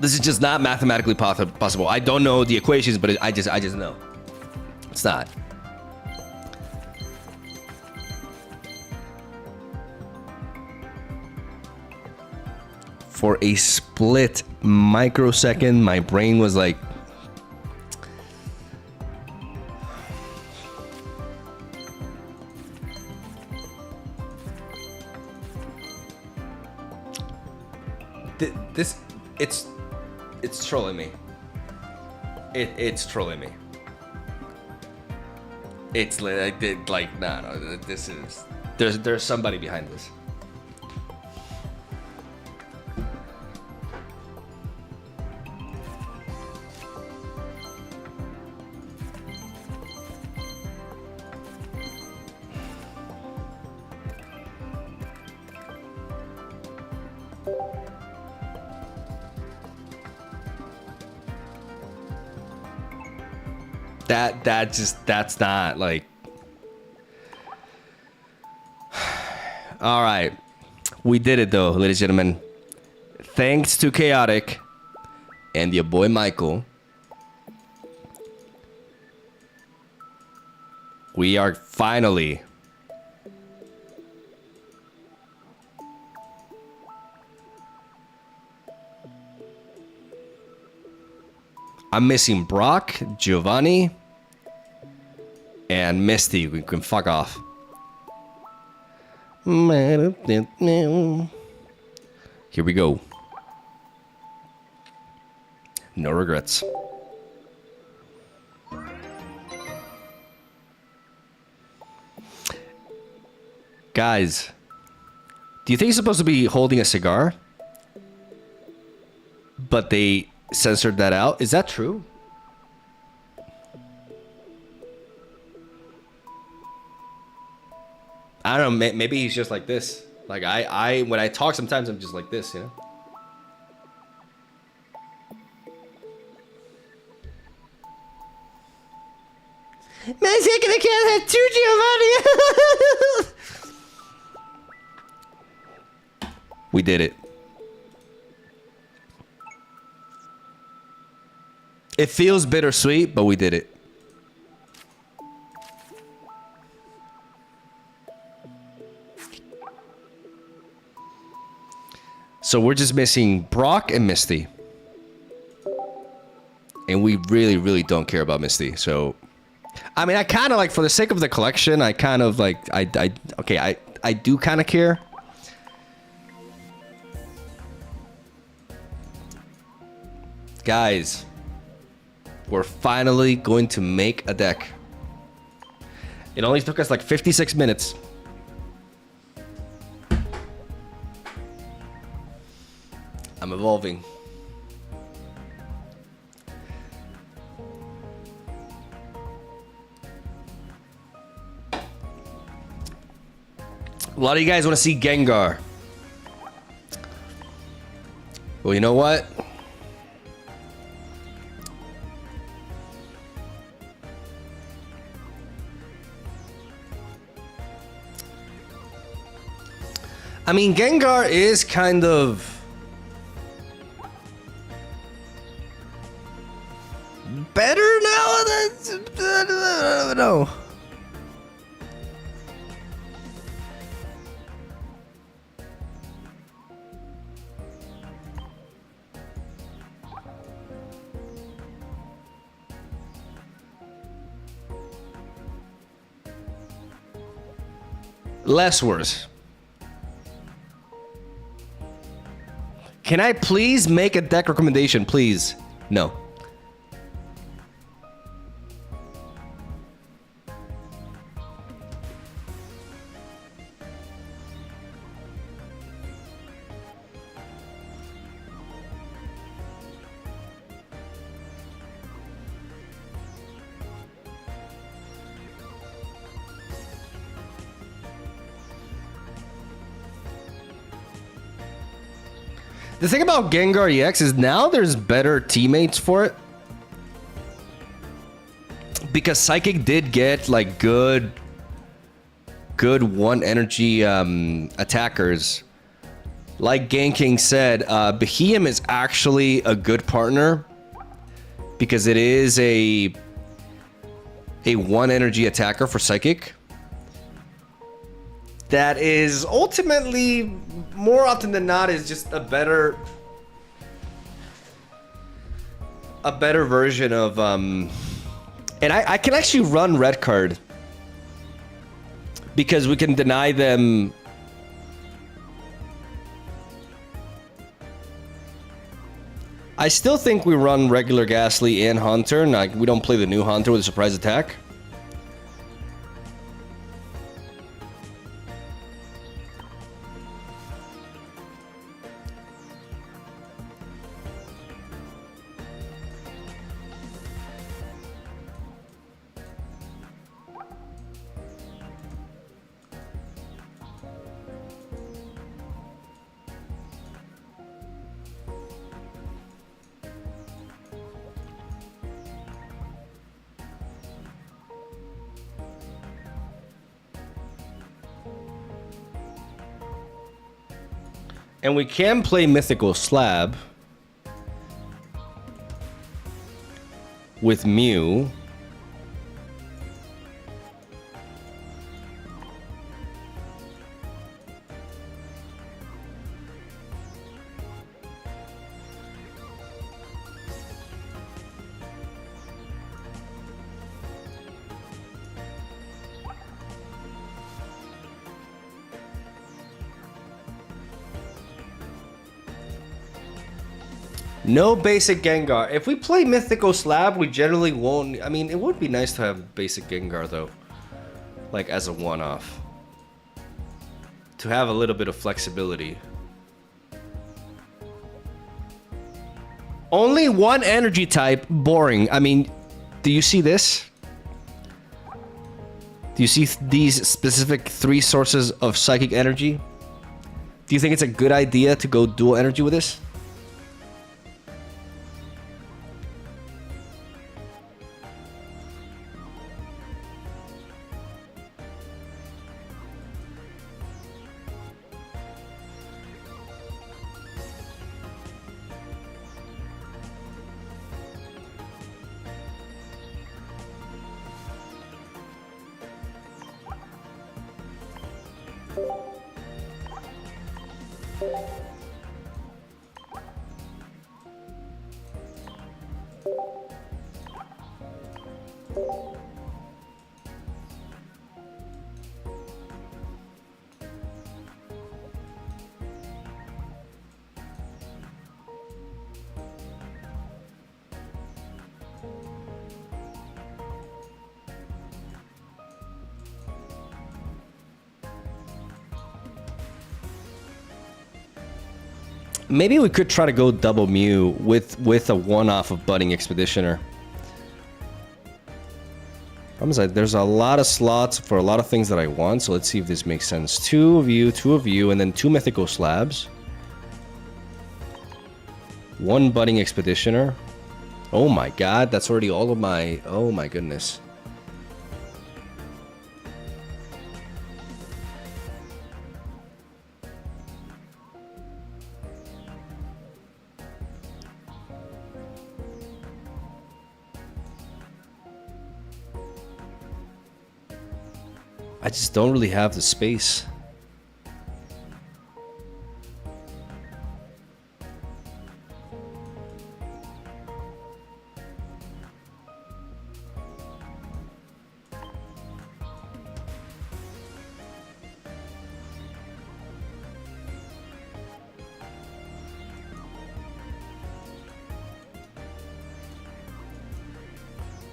[SPEAKER 1] This is just not mathematically possible. I don't know the equations, but I just know it's not. For a split microsecond, my brain was like, it's trolling me. It's trolling me. It's like no, this is there's somebody behind this. That's not like. All right, we did it though, ladies and gentlemen. Thanks to Chaotic and your boy Michael, we are finally I'm missing Brock, Giovanni, and Misty. We can fuck off. Here we go. No regrets. Guys, do you think he's supposed to be holding a cigar? But they censored that out. Is that true? I don't know. Maybe he's just like this. Like I when I talk, sometimes I'm just like this, you know. Man, taking the cat had two Giovanni. We did it. It feels bittersweet, but we did it. So we're just missing Brock and Misty. And we really, really don't care about Misty. So, I mean, I kind of like, for the sake of the collection, I kind of like, I do kind of care. Guys, we're finally going to make a deck. It only took us like 56 minutes. I'm evolving. A lot of you guys want to see Gengar. Well, you know what? I mean, Gengar is kind of better now than I don't know. Less worse. Can I please make a deck recommendation, please? No. The thing about Gengar EX is now there's better teammates for it. Because Psychic did get like good one energy attackers. Like Ganking said, Behemoth is actually a good partner because it is a one energy attacker for Psychic. That is ultimately, more often than not, is just a better version of and I can actually run red card because we can deny them. I still think we run regular Ghastly and Haunter. Like, we don't play the new Haunter with a surprise attack. And we can play Mythical Slab with Mew. No basic Gengar. If we play Mythical Slab, we generally won't. I mean, it would be nice to have basic Gengar, though. Like, as a one-off. To have a little bit of flexibility. Only one energy type. Boring. I mean, do you see this? Do you see these specific 3 sources of psychic energy? Do you think it's a good idea to go dual energy with this? Maybe we could try to go double Mew with a one-off of Budding Expeditioner. Problem is that there's a lot of slots for a lot of things that I want, so let's see if this makes sense. 2 of you, and then 2 Mythical Slabs. 1 Budding Expeditioner. Oh my god, that's already all of my... Oh my goodness. I just don't really have the space.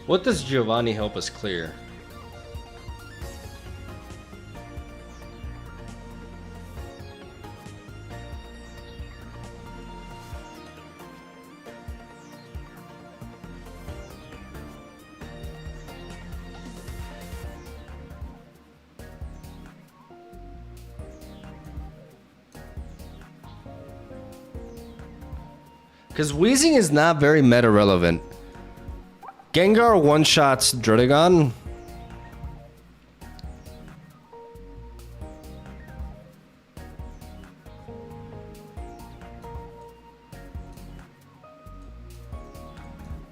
[SPEAKER 1] What does Giovanni help us clear? Because Wheezing is not very meta relevant. Gengar one-shots Druddigon.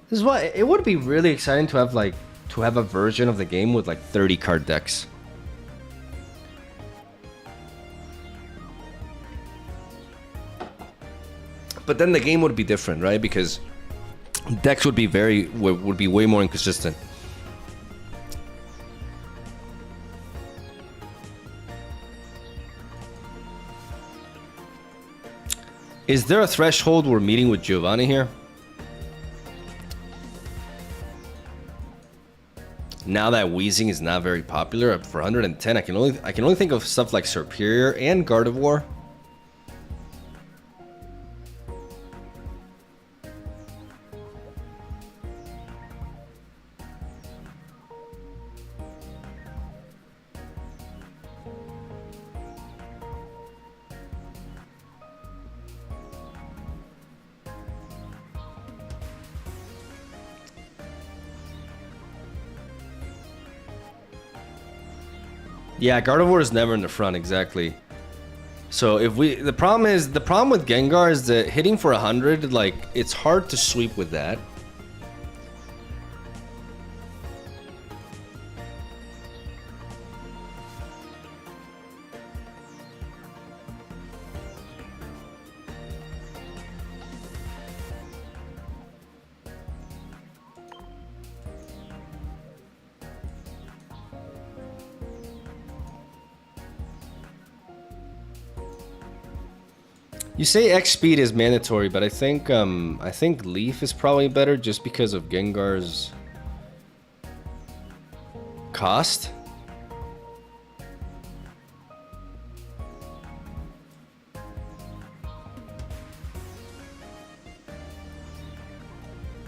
[SPEAKER 1] This is why it would be really exciting to have a version of the game with like 30 card decks. But then the game would be different, right? Because decks would be way more inconsistent. Is there a threshold we're meeting with Giovanni here? Now that Wheezing is not very popular for 110, I can only think of stuff like Superior and Gardevoir. Yeah, Gardevoir is never in the front, exactly. So if the problem with Gengar is that hitting for 100, like, it's hard to sweep with that. You say X speed is mandatory, but I think Leaf is probably better just because of Gengar's cost.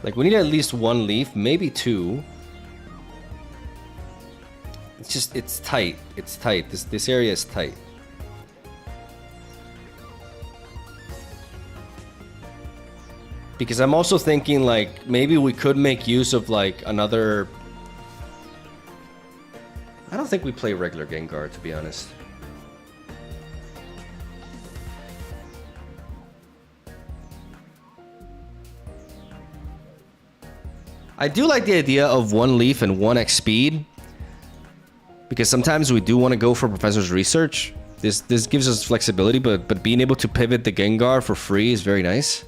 [SPEAKER 1] Like, we need at least one Leaf, maybe two. It's tight. It's tight. This area is tight. Because I'm also thinking, like, maybe we could make use of, like, another... I don't think we play regular Gengar, to be honest. I do like the idea of one Leaf and one X speed. Because sometimes we do want to go for Professor's Research. This gives us flexibility, but being able to pivot the Gengar for free is very nice.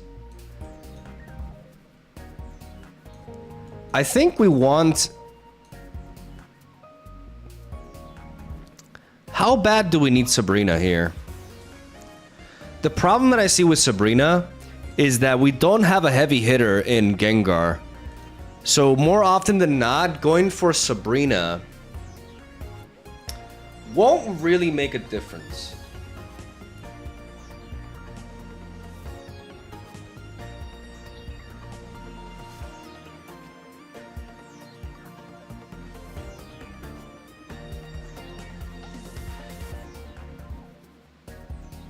[SPEAKER 1] I think we want... How bad do we need Sabrina here? The problem that I see with Sabrina is that we don't have a heavy hitter in Gengar. So more often than not, going for Sabrina won't really make a difference.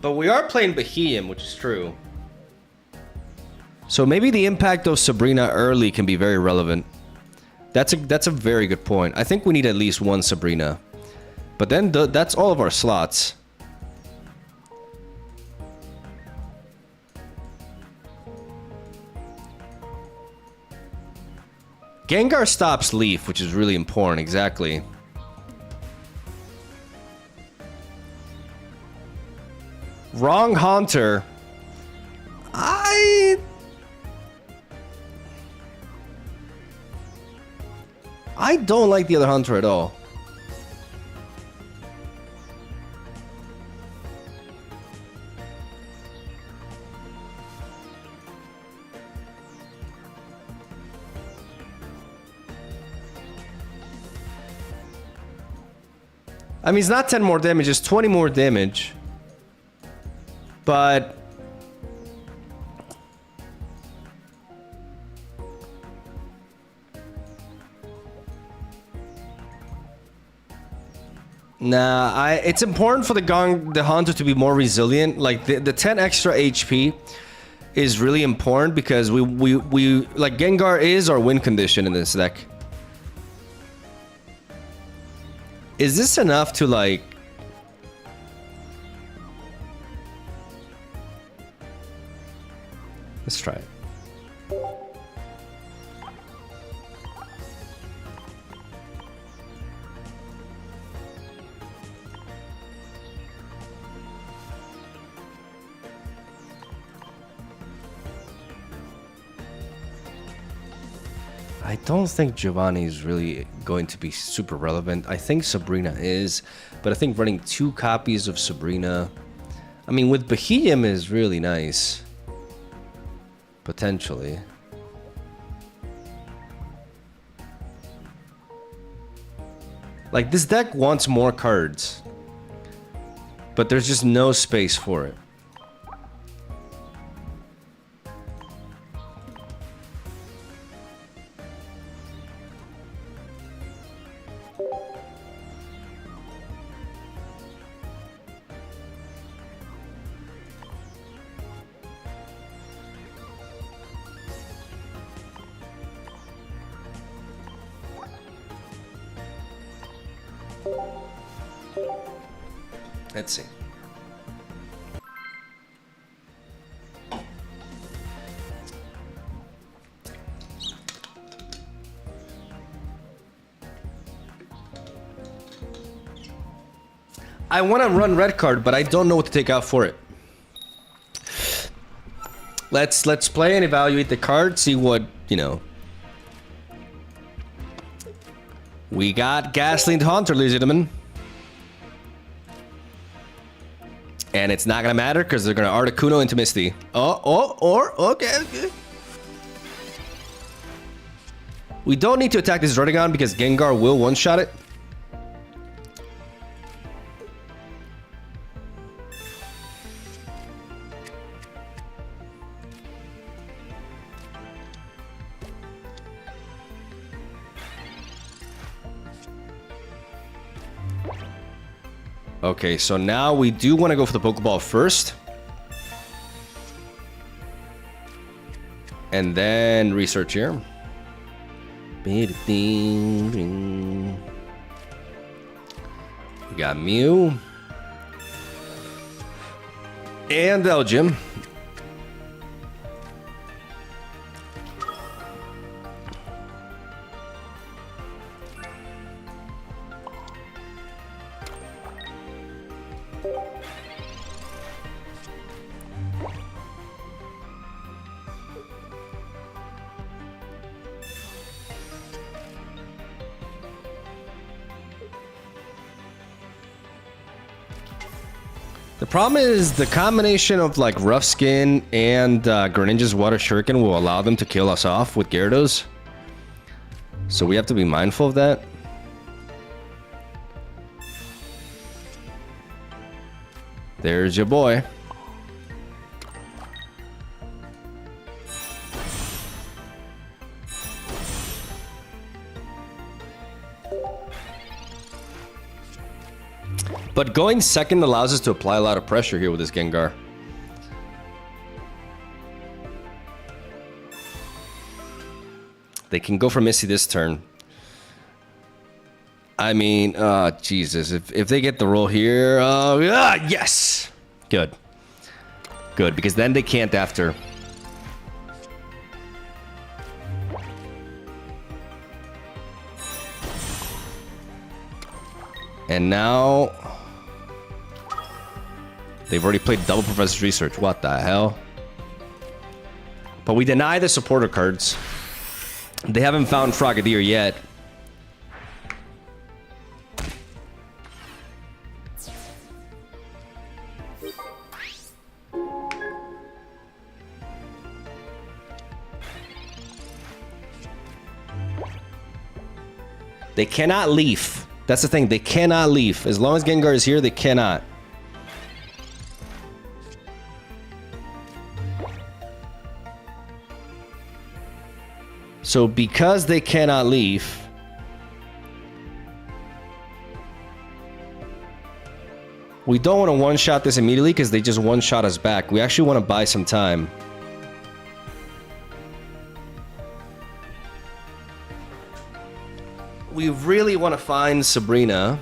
[SPEAKER 1] But we are playing Beheeyem, which is true. So maybe the impact of Sabrina early can be very relevant. That's a very good point. I think we need at least one Sabrina. But then that's all of our slots. Gengar stops Leaf, which is really important, exactly. Wrong Haunter. I don't like the other Haunter at all. I mean, it's not 10 more damage, it's 20 more damage. But nah, it's important for the Haunter to be more resilient. Like the 10 extra HP is really important because we like Gengar is our win condition in this deck. Is this enough to like... Let's try it. I don't think Giovanni is really going to be super relevant. I think Sabrina is, but I think running 2 copies of Sabrina, I mean, with Beheeyem is really nice. Potentially. Like, this deck wants more cards, but there's just no space for it. Let's see. I want to run red card, but I don't know what to take out for it. Let's play and evaluate the card, see what, you know. We got Gasoline Haunter, ladies and gentlemen. And it's not gonna matter because they're gonna Articuno into Misty. Okay. We don't need to attack this Porygon because Gengar will one-shot it. Okay, so now we do want to go for the Pokeball first. And then research here. We got Mew. And Elgin. The problem is the combination of like Rough Skin and Greninja's Water Shuriken will allow them to kill us off with Gyarados. So we have to be mindful of that. There's your boy. But going second allows us to apply a lot of pressure here with this Gengar. They can go for Misty this turn. I mean, Jesus. If they get the roll here... yes! Good. Good, because then they can't after. And now... They've already played double Professor's Research. What the hell? But we deny the supporter cards. They haven't found Frogadier yet. They cannot leave. That's the thing. They cannot leave. As long as Gengar is here, they cannot. So because they cannot leave, we don't want to one-shot this immediately because they just one-shot us back. We actually want to buy some time. we really want to find Sabrina.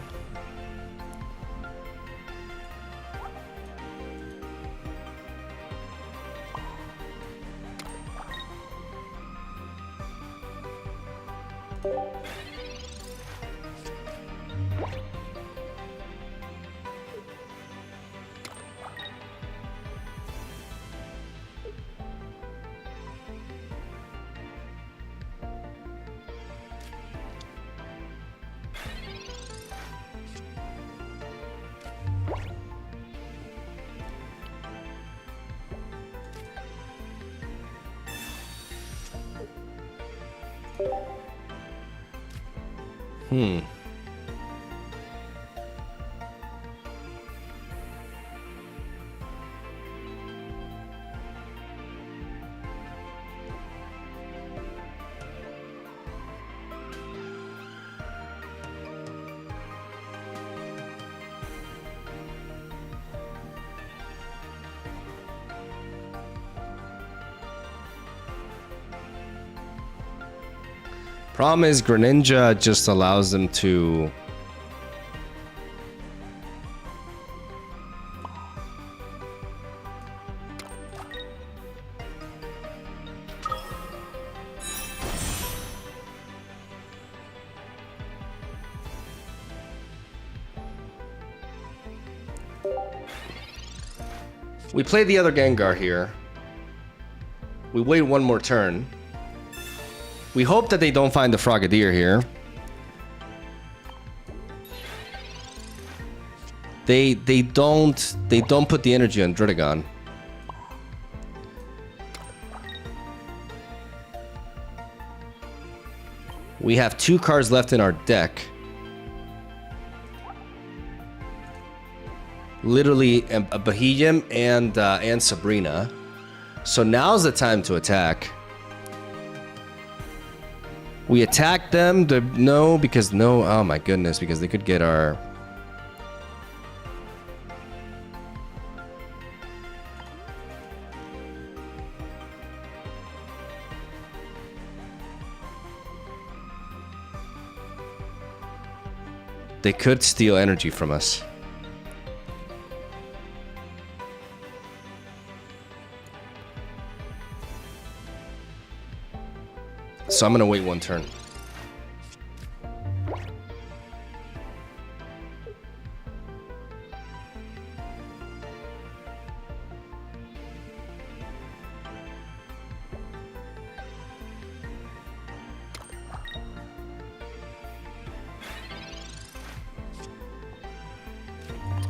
[SPEAKER 1] Problem is, Greninja just allows them to... We play the other Gengar here. We wait one more turn. We hope that they don't find the Frogadier here. They don't put the energy on Druddigon. We have 2 cards left in our deck. Literally a Beheeyem and Sabrina. So now's the time to attack. We attack them. No, because no. Oh my goodness, because they could get our. They could steal energy from us. So I'm gonna wait one turn.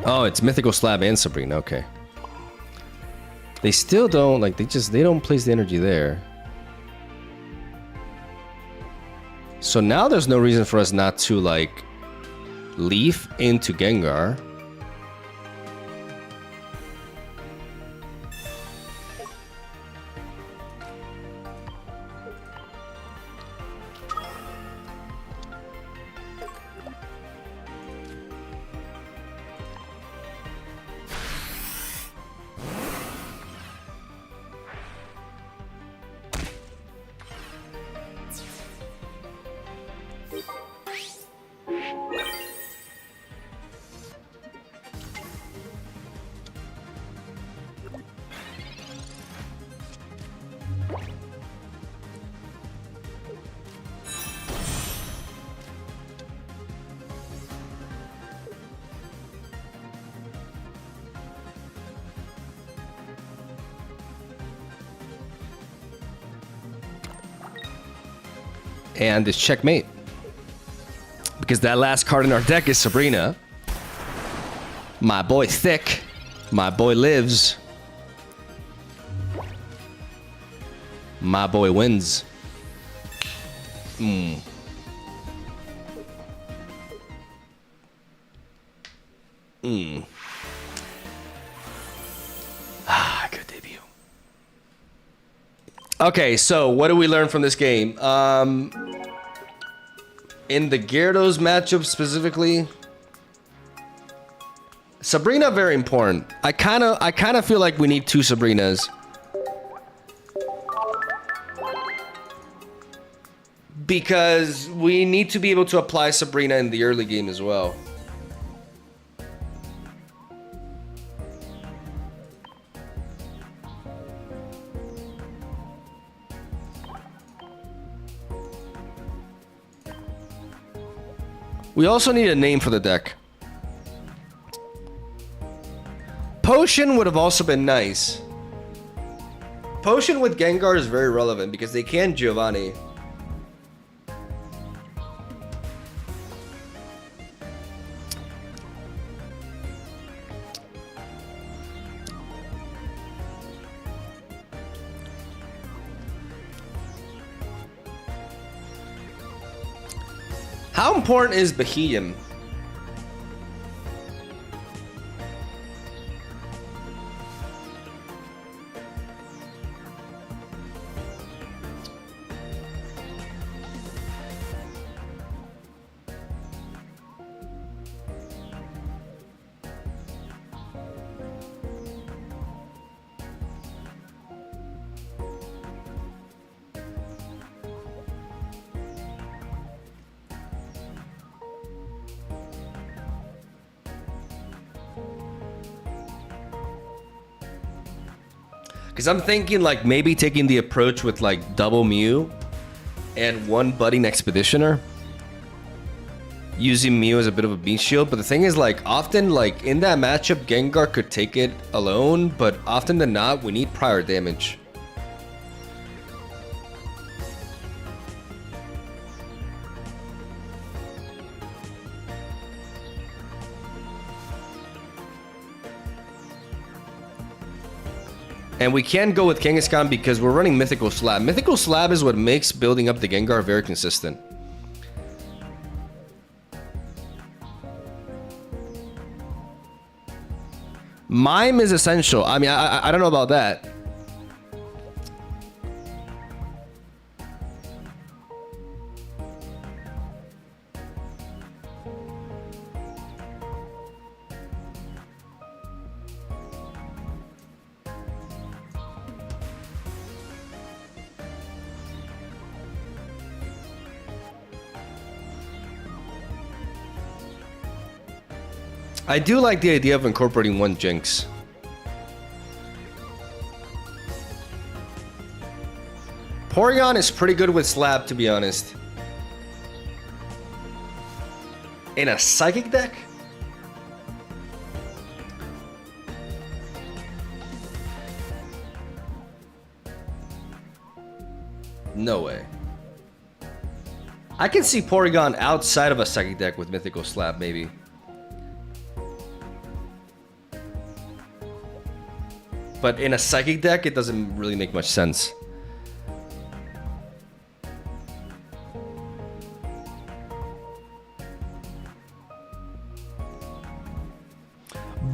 [SPEAKER 1] Oh, it's Mythical Slab and Sabrina, okay. They still don't, like, they don't place the energy there. So now there's no reason for us not to, like, leaf into Gengar. And it's checkmate. Because that last card in our deck is Sabrina. My boy Thick. My boy lives. My boy wins. Good debut. Okay, so what do we learn from this game? In the Gyarados matchup specifically, Sabrina very important. I kind of feel like we need 2 Sabrinas. because we need to be able to apply Sabrina in the early game as well. We also need a name for the deck. Potion would have also been nice. Potion with Gengar is very relevant because they can Giovanni. How important is Beheeyem? Because I'm thinking like maybe taking the approach with like double Mew and one budding Expeditioner. Using Mew as a bit of a beast shield. But the thing is like often like in that matchup Gengar could take it alone. But often than not we need prior damage. And we can go with Kangaskhan because we're running Mythical Slab. Mythical Slab is what makes building up the Gengar very consistent. Mime is essential. I mean, I don't know about that. I do like the idea of incorporating one Jinx. Porygon is pretty good with Slab, to be honest. In a Psychic deck? No way. I can see Porygon outside of a Psychic deck with Mythical Slab, maybe. But in a Psychic deck, it doesn't really make much sense.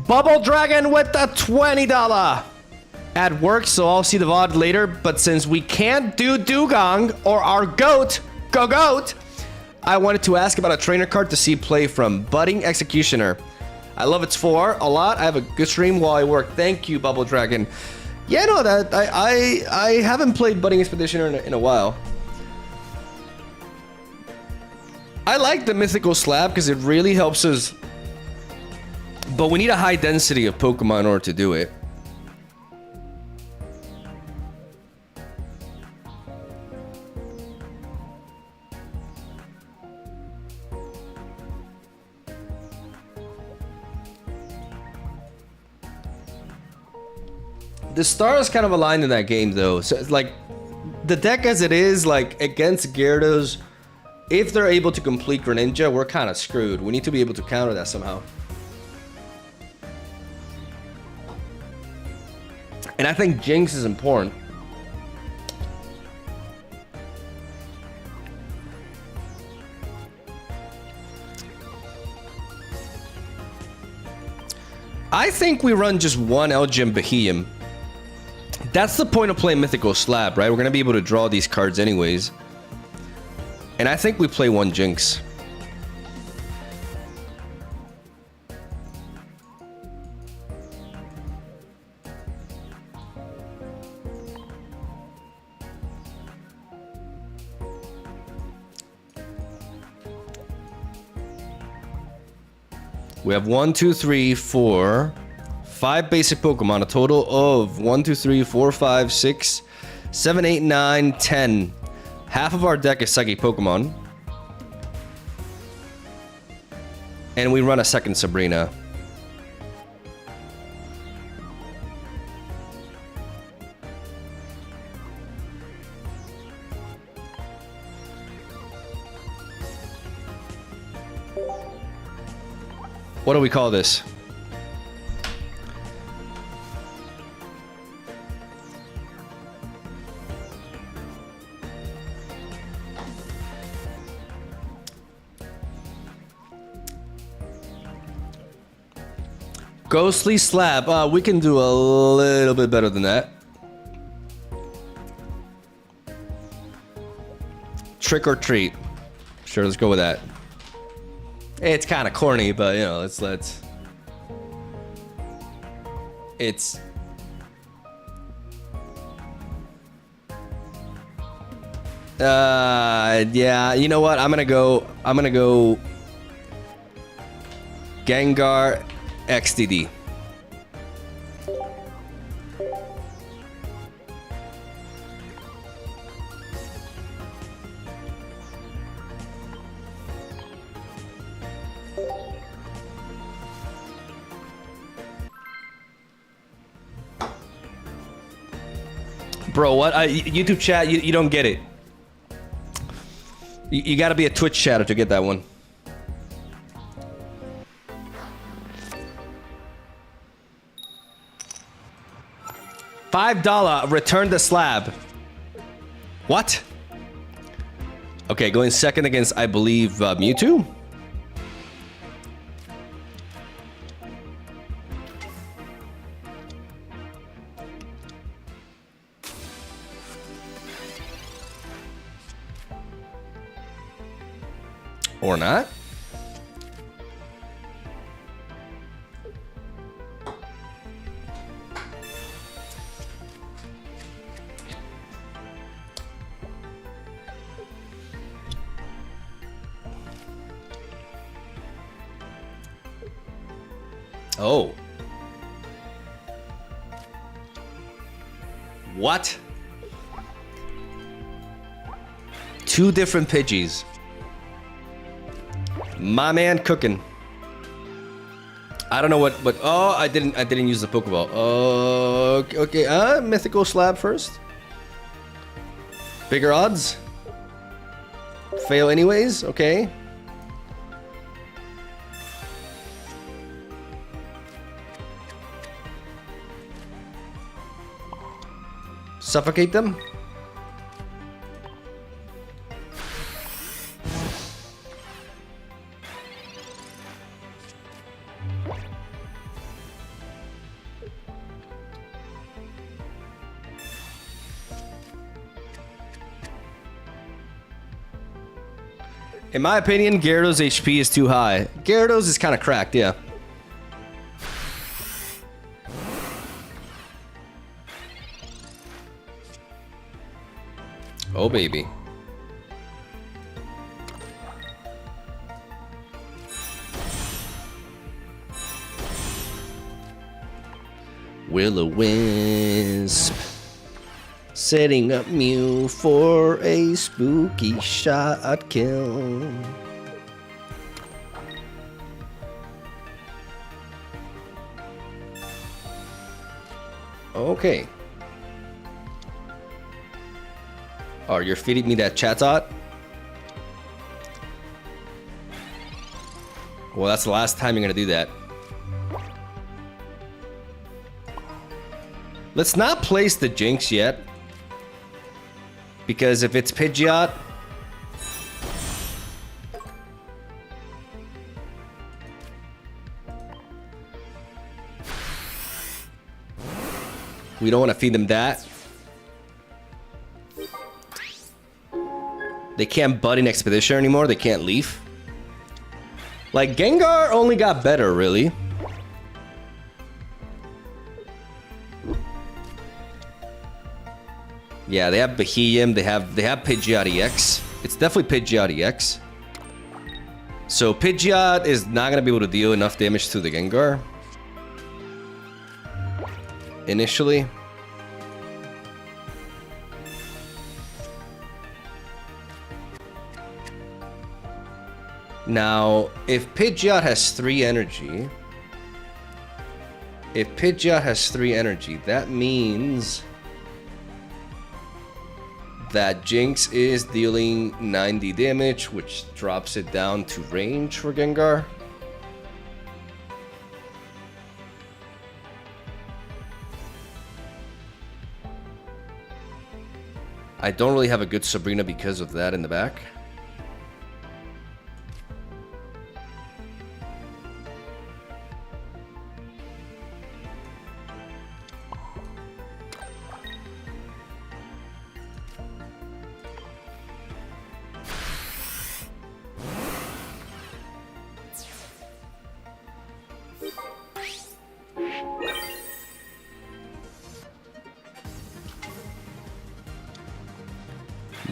[SPEAKER 1] Bubble Dragon with the $20 at work, so I'll see the VOD later. But since we can't do Dugong or our GOAT, Goat, I wanted to ask about a trainer card to see play from Budding Executioner. I love its 4 a lot. I have a good stream while I work. Thank you, Bubble Dragon. Yeah, no, that I haven't played Budding Expeditioner in a while. I like the Mythical Slab because it really helps us. But we need a high density of Pokemon in order to do it. The stars kind of aligned in that game though. So it's like the deck as it is, like against Gyarados, if they're able to complete Greninja, we're kind of screwed. We need to be able to counter that somehow. And I think Jinx is important. I think we run just one Elgin Beheeyem. That's the point of playing Mythical Slab, right? We're going to be able to draw these cards anyways. And I think we play one Jinx. We have 1, 2, 3, 4, 5 basic Pokemon. A total of 1, 2, 3, 4, 5, 6, 7, 8, 9, 10. Half of our deck is Psychic Pokemon. And we run a second Sabrina. What do we call this? Ghostly Slab. We can do a little bit better than that. Trick or Treat. Sure, let's go with that. It's kind of corny, but you know, let's. It's. Yeah. You know what? I'm gonna go. Gengar XDD. Bro, what? YouTube chat, you don't get it. You gotta be a Twitch chatter to get that one. $5, return the slab. What? Okay, going second against, I believe, Mewtwo? Or not? Oh. What? Two different Pidgeys. My man cooking. I don't know what oh, I didn't use the Pokeball. Okay, mythical slab first. Bigger odds. Fail anyways, okay. Suffocate them. In my opinion, Gyarados' HP is too high. Gyarados is kind of cracked, yeah. Oh, baby. Will-o-wisp. Setting up Mew for a spooky shot kill. Okay. Oh, you're feeding me that Chatot? Well, that's the last time you're gonna do that. Let's not place the Jinx yet. Because if it's Pidgeot... we don't want to feed them that. They can't Budding Expedition anymore. They can't Leaf. Like, Gengar only got better, really. Yeah, they have Beheeyem, they have Pidgeot EX. It's definitely Pidgeot EX. So Pidgeot is not going to be able to deal enough damage to the Gengar. Initially. Now, if Pidgeot has 3 energy... If Pidgeot has 3 energy, that means... that Jinx is dealing 90 damage, which drops it down to range for Gengar. I don't really have a good Sabrina because of that in the back.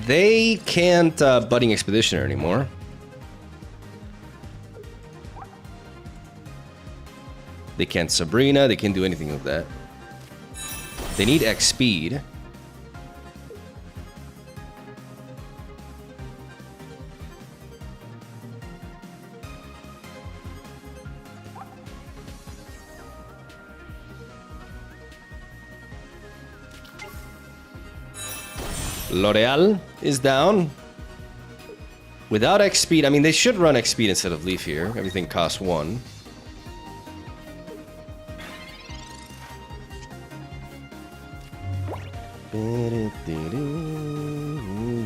[SPEAKER 1] They can't Budding Expeditioner anymore. They can't Sabrina, they can't do anything with that. They need X speed. L'Oreal is down. Without X speed, I mean, they should run X speed instead of Leaf here. Everything costs 1.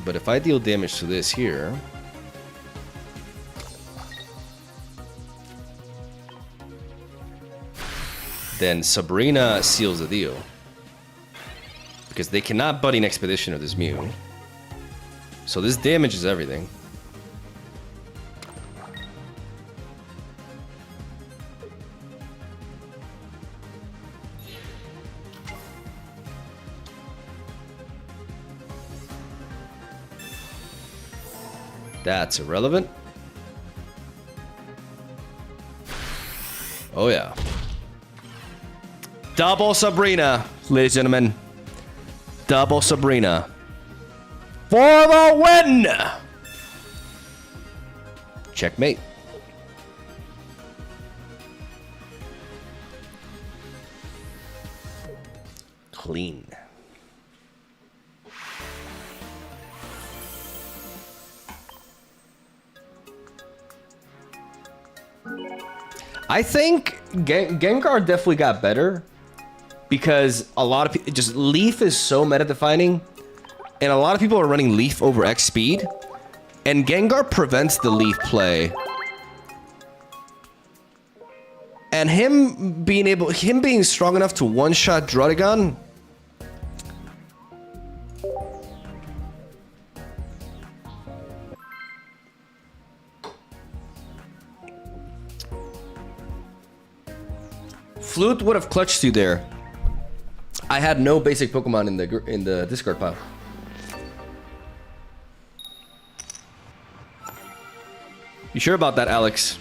[SPEAKER 1] But if I deal damage to this here, then Sabrina seals the deal. Because they cannot Budding Expedition of this Mew. So this damages everything. That's irrelevant. Oh yeah. Double Sabrina, ladies and gentlemen. Double Sabrina. For the win! Checkmate. Clean. I think Gengar definitely got better because a lot of people just Leaf is so meta defining, and a lot of people are running Leaf over X speed, and Gengar prevents the Leaf play. And him being strong enough to one-shot Druddigon. Flute would have clutched you there. I had no basic Pokemon in the discard pile. You sure about that, Alex?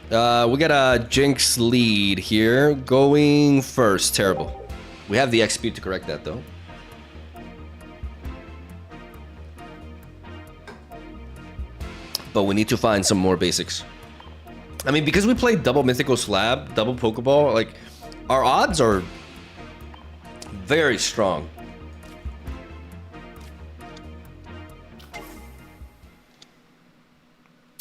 [SPEAKER 1] We got a Jinx lead here. Going first. Terrible. We have the XP to correct that, though. But we need to find some more basics. I mean, because we played double Mythical Slab, double Pokeball, like, our odds are very strong.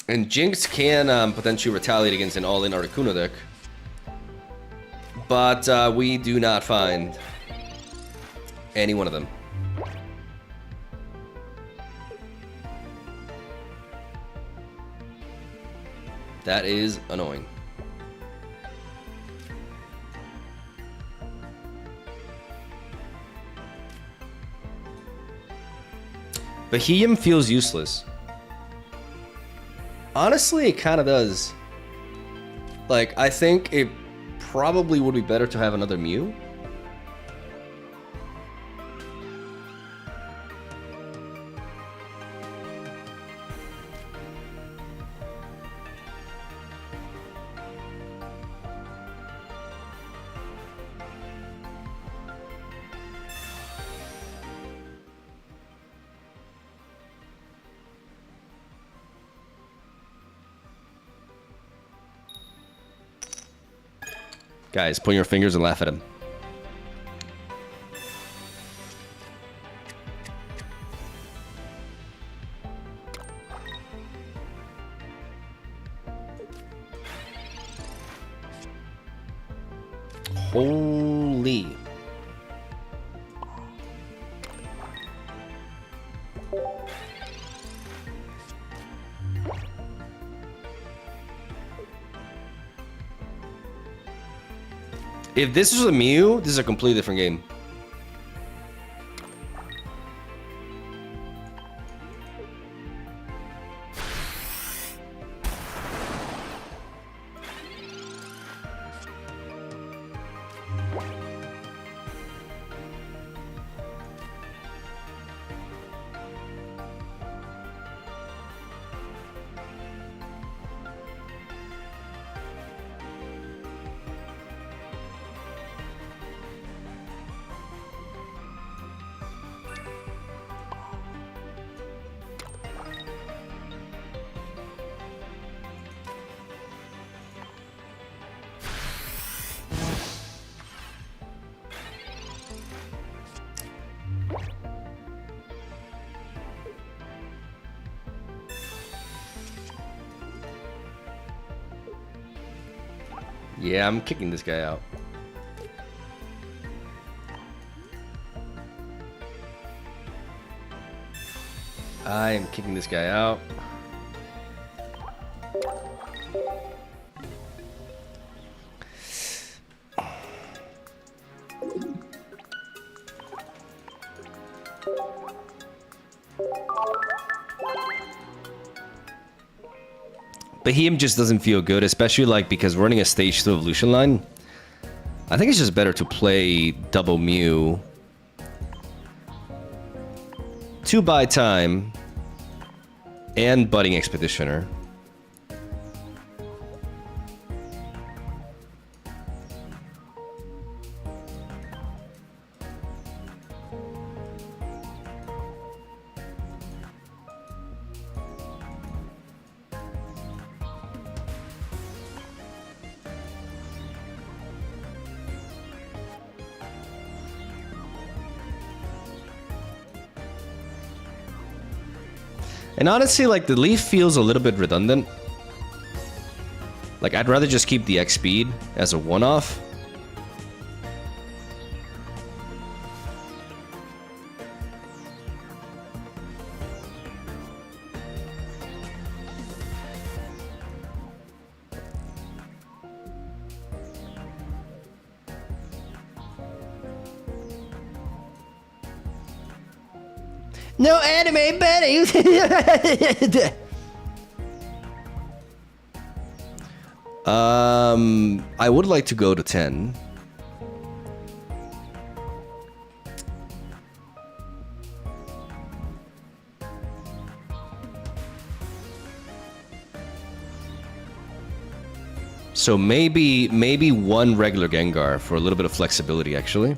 [SPEAKER 1] And Jinx can potentially retaliate against an all-in Articuno deck. But we do not find any one of them. That is annoying. Beheeyem feels useless. Honestly, it kind of does. Like, I think it probably would be better to have another Mew. Guys, point your fingers and laugh at him. Holy. If this was a Mew, this is a completely different game. Yeah, I'm kicking this guy out. I am kicking this guy out. Behem just doesn't feel good, especially like because running a stage 2 evolution line. I think it's just better to play double Mew. 2 buy time and Budding Expeditioner. And honestly, like, the leaf feels a little bit redundant. Like, I'd rather just keep the X speed as a one-off. No anime Betty. I would like to go to 10. So maybe one regular Gengar for a little bit of flexibility, actually.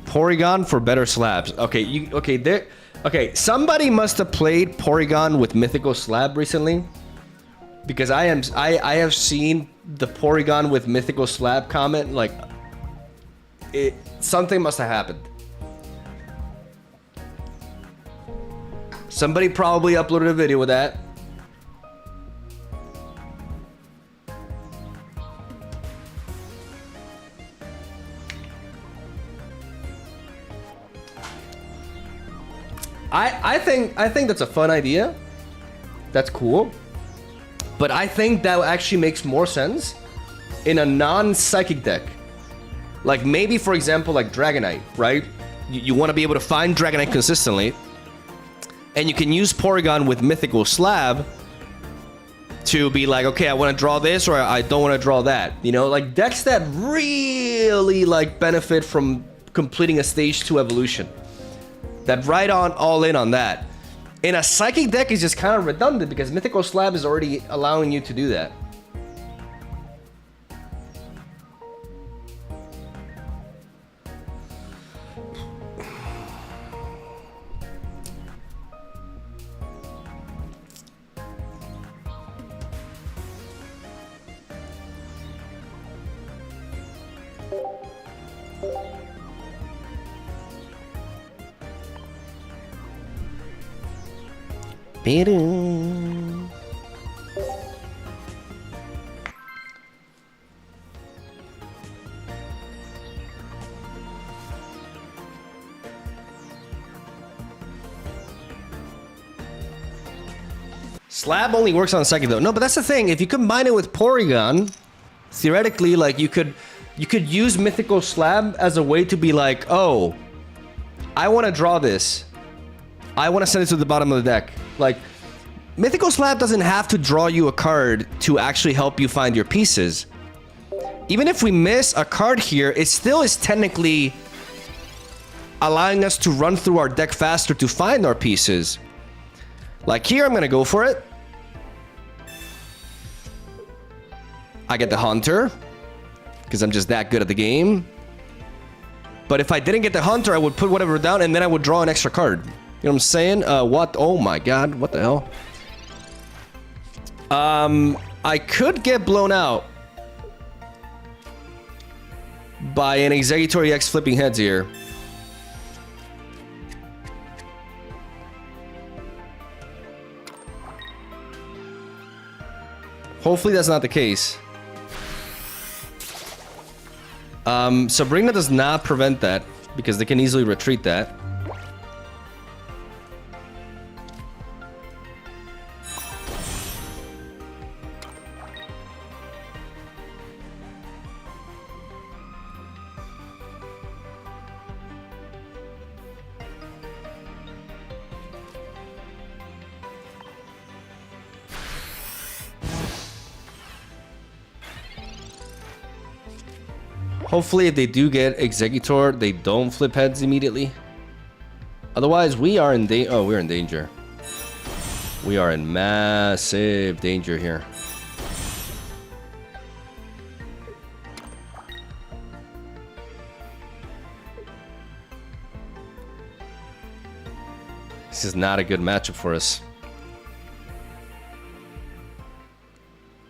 [SPEAKER 1] Porygon for better slabs. Okay, somebody must have played Porygon with Mythical Slab recently, because I have seen the Porygon with Mythical Slab comment. Like, something must have happened. Somebody probably uploaded a video with that. I think that's a fun idea. That's cool. But I think that actually makes more sense in a non-psychic deck. Like, maybe, for example, like Dragonite, right? You want to be able to find Dragonite consistently. And you can use Porygon with Mythical Slab to be like, okay, I want to draw this, or I don't want to draw that. You know, like decks that really like benefit from completing a stage 2 evolution. That right on all in on that. In a Psychic deck, it's just kind of redundant because Mythical Slab is already allowing you to do that. Slab only works on Psychic though. No, but that's the thing. If you combine it with Porygon, theoretically, like you could use Mythical Slab as a way to be like, oh, I want to draw this. I want to send it to the bottom of the deck. Like, Mythical Slab doesn't have to draw you a card to actually help you find your pieces. Even if we miss a card here, it still is technically allowing us to run through our deck faster to find our pieces. Like here, I'm gonna go for it. I get the Hunter, because I'm just that good at the game. But if I didn't get the Hunter, I would put whatever down, and then I would draw an extra card. You know what I'm saying? What? Oh my god, what the hell? I could get blown out by an Exeggutor EX flipping heads here. Hopefully that's not the case. Sabrina does not prevent that because they can easily retreat that. Hopefully, if they do get Exeggutor, they don't flip heads immediately. Otherwise, we are in danger. Oh, we're in danger. We are in massive danger here. This is not a good matchup for us.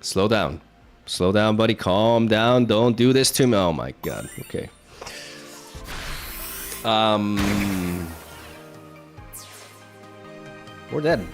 [SPEAKER 1] Slow down. Slow down, buddy. Calm down. Don't do this to me. Oh my god. Okay. We're dead.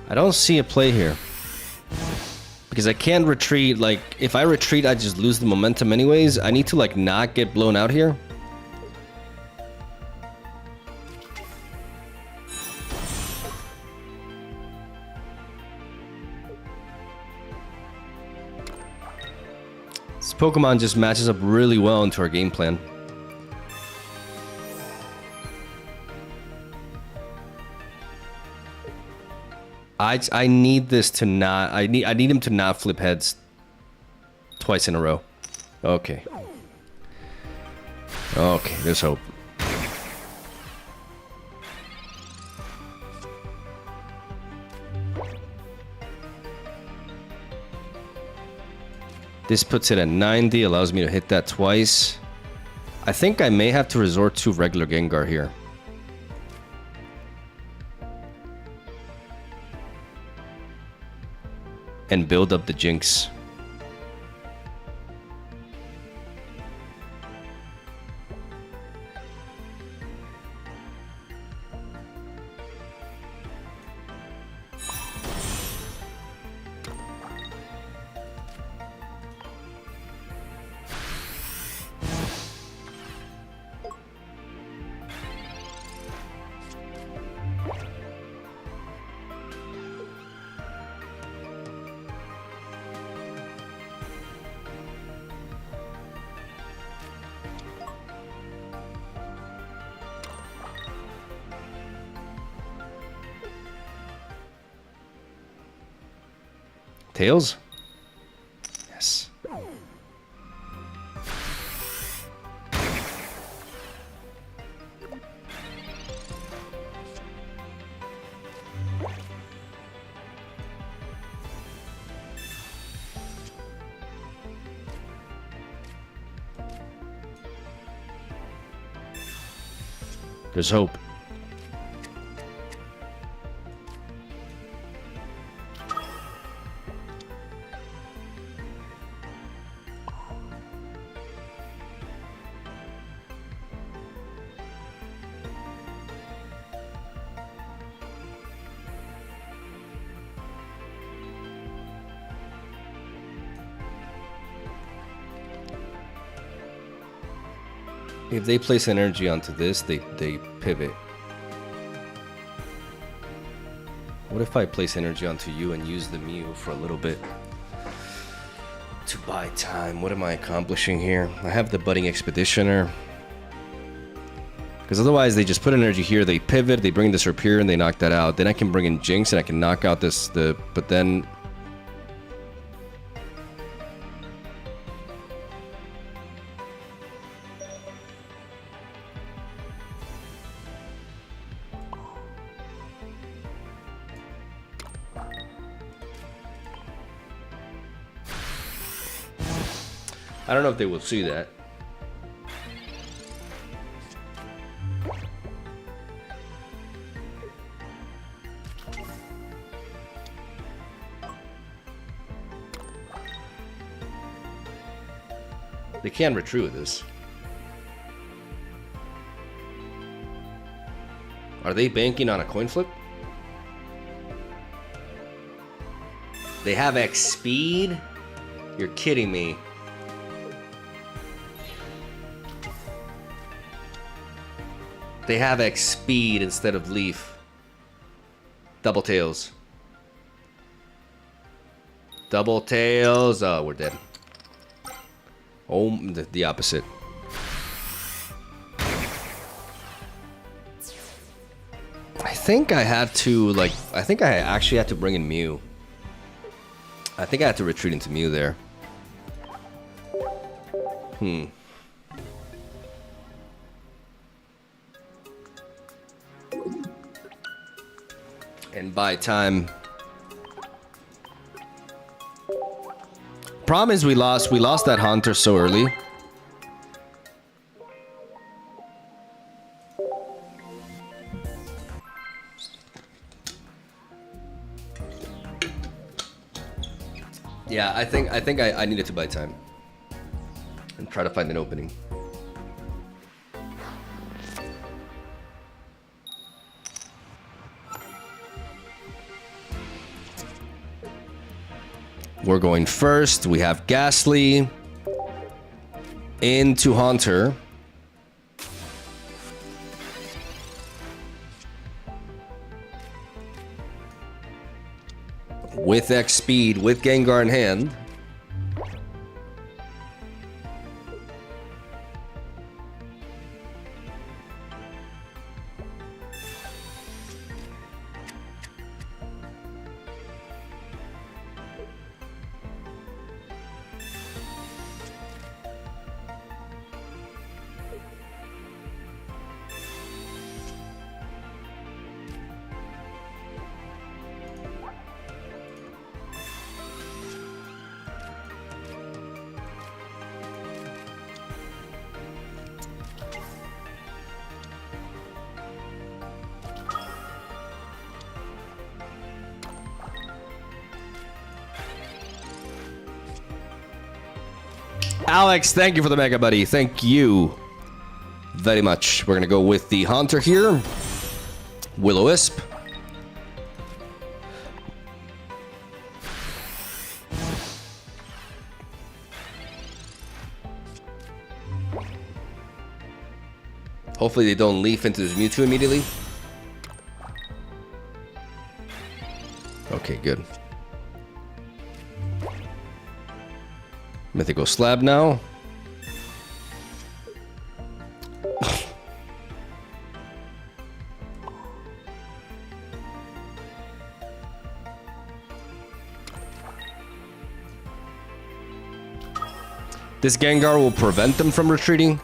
[SPEAKER 1] I don't see a play here. Because I can't retreat. Like, if I retreat, I just lose the momentum anyways. I need to, like, not get blown out here. This Pokemon just matches up really well into our game plan. I need this to not. I need him to not flip heads twice in a row. Okay. Okay, there's hope. This puts it at 90, allows me to hit that twice. I think I may have to resort to regular Gengar here. And build up the Jinx. Tails? Yes. There's hope. If they place energy onto this, they pivot. What if I place energy onto you and use the Mew for a little bit? To buy time. What am I accomplishing here? I have the Budding Expeditioner. Because otherwise they just put energy here, they pivot, they bring this up here, and they knock that out. Then I can bring in Jinx and I can knock out this, but then... I don't know if they will see that. They can retreat with this. Are they banking on a coin flip? They have X speed? You're kidding me. They have X speed instead of Leaf. Double tails. Double tails. Oh, we're dead. Oh, the opposite. I think I had to, like, I think I actually had to bring in Mew. I think I had to retreat into Mew there. And buy time. Problem is we lost that Haunter so early. Yeah, I think I needed to buy time and try to find an opening. We're going first. We have Ghastly into Haunter. With X speed, with Gengar in hand. Alex, thank you for the mega buddy. Thank you very much. We're gonna go with the Haunter here. Will-O-Wisp. Hopefully they don't leaf into this Mewtwo immediately. Okay, good. Mythical Slab now. This Gengar will prevent them from retreating.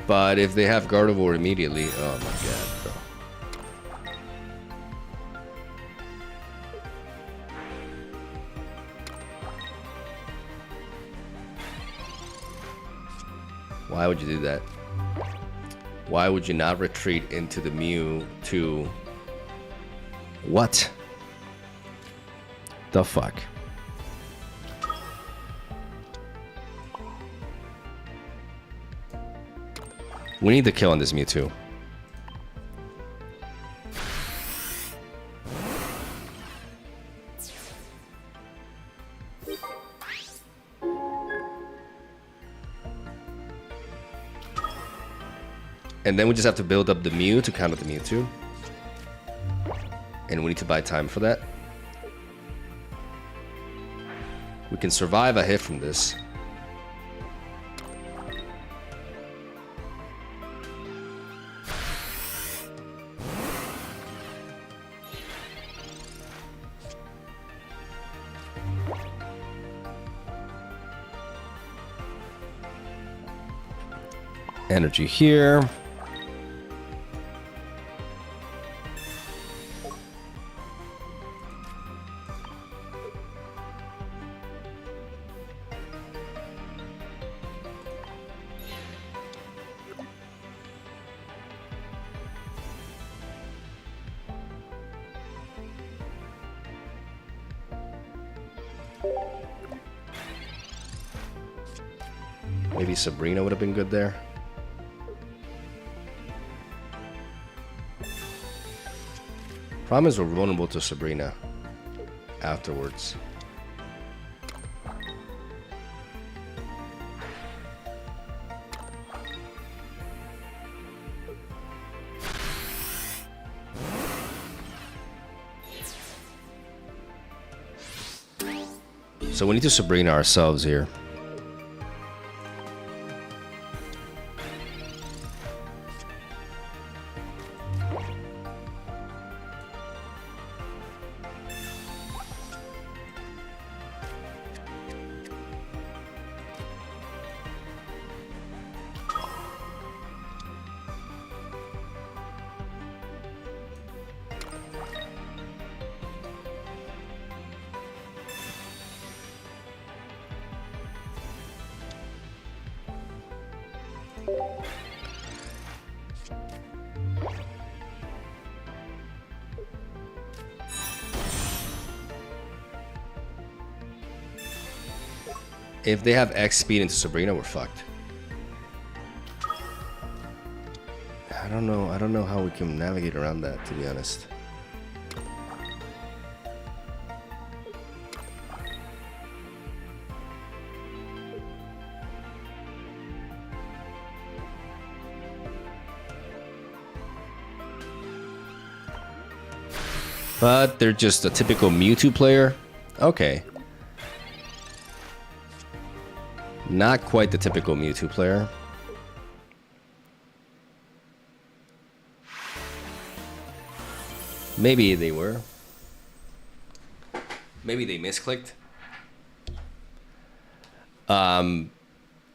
[SPEAKER 1] But if they have Gardevoir immediately, oh my god, bro. Why would you do that? Why would you not retreat into the Mewtwo? What? The fuck? We need the kill on this Mewtwo. And then we just have to build up the Mew to counter the Mewtwo. And we need to buy time for that. We can survive a hit from this. Energy here. Maybe Sabrina would have been good there. Problem is we're vulnerable to Sabrina afterwards. So we need to Sabrina ourselves here. If they have X speed into Sabrina, we're fucked. I don't know how we can navigate around that, to be honest. But they're just a typical Mewtwo player. Okay. Not quite the typical Mewtwo player. Maybe they were. Maybe they misclicked.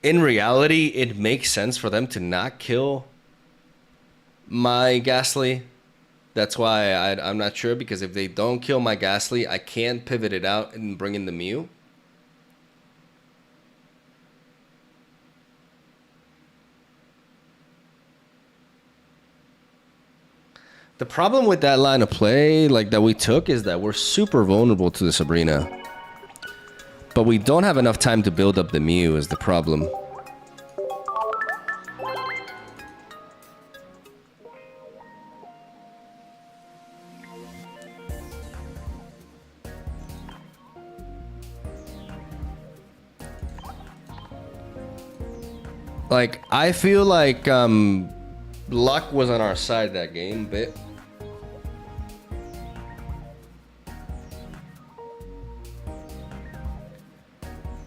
[SPEAKER 1] In reality, it makes sense for them to not kill my Ghastly. That's why I'm not sure, because if they don't kill my Ghastly, I can't pivot it out and bring in the Mew. The problem with that line of play, like that we took, is that we're super vulnerable to the Sabrina. But we don't have enough time to build up the Mew is the problem. Like, I feel like luck was on our side that game, but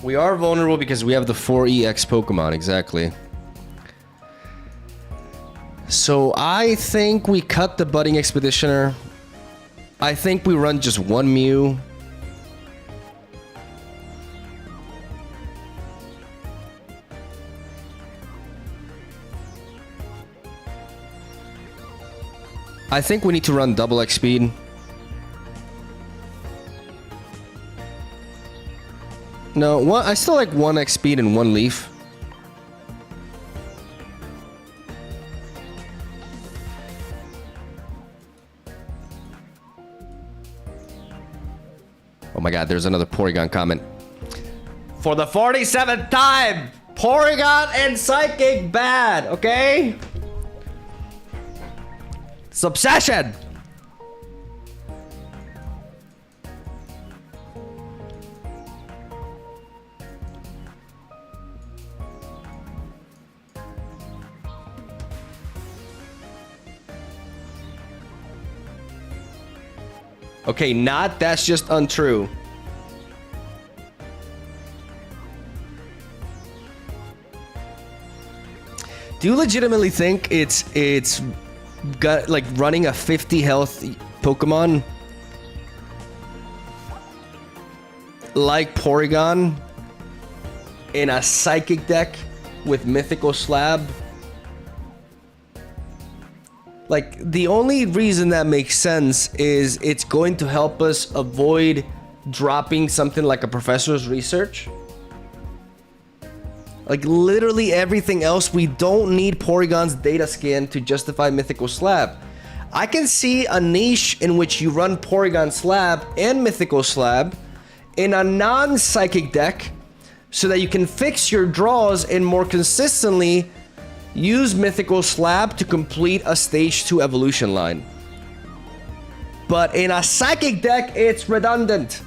[SPEAKER 1] we are vulnerable because we have the 4 EX Pokemon, exactly. So I think we cut the Budding Expeditioner. I think we run just one Mew. I think we need to run double X speed. No, I still like 1x speed and 1 leaf. Oh my god, there's another Porygon comment. For the 47th time! Porygon and Psychic bad, okay? It's obsession! Okay, that's just untrue. Do you legitimately think it's got like running a 50 health Pokemon like Porygon in a Psychic deck with Mythical Slab? Like, the only reason that makes sense is it's going to help us avoid dropping something like a Professor's Research. Like, literally everything else, we don't need Porygon's data scan to justify Mythical Slab. I can see a niche in which you run Porygon Slab and Mythical Slab in a non-Psychic deck so that you can fix your draws and more consistently use Mythical Slab to complete a Stage 2 evolution line. But in a Psychic deck, it's redundant.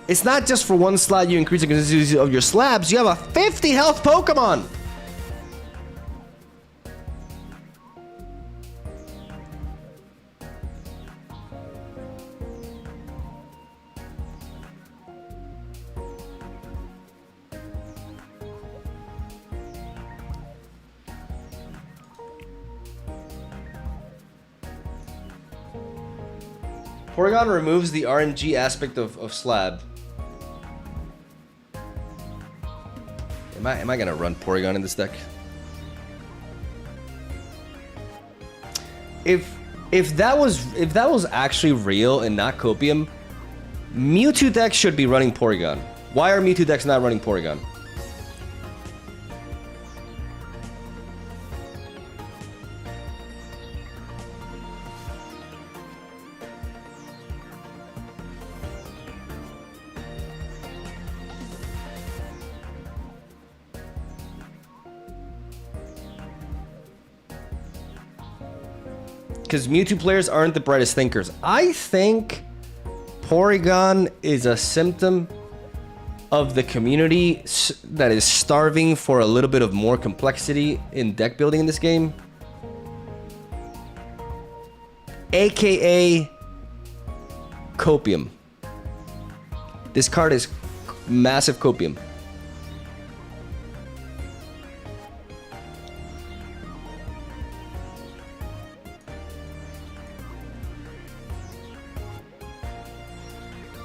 [SPEAKER 1] It's not just for one slot you increase the consistency of your slabs, you have a 50 health Pokemon! Porygon removes the RNG aspect of Slab. Am I gonna run Porygon in this deck? If that was actually real and not copium, Mewtwo decks should be running Porygon. Why are Mewtwo decks not running Porygon? Because Mewtwo players aren't the brightest thinkers. I think Porygon is a symptom of the community that is starving for a little bit of more complexity in deck building in this game. AKA copium. This card is massive copium.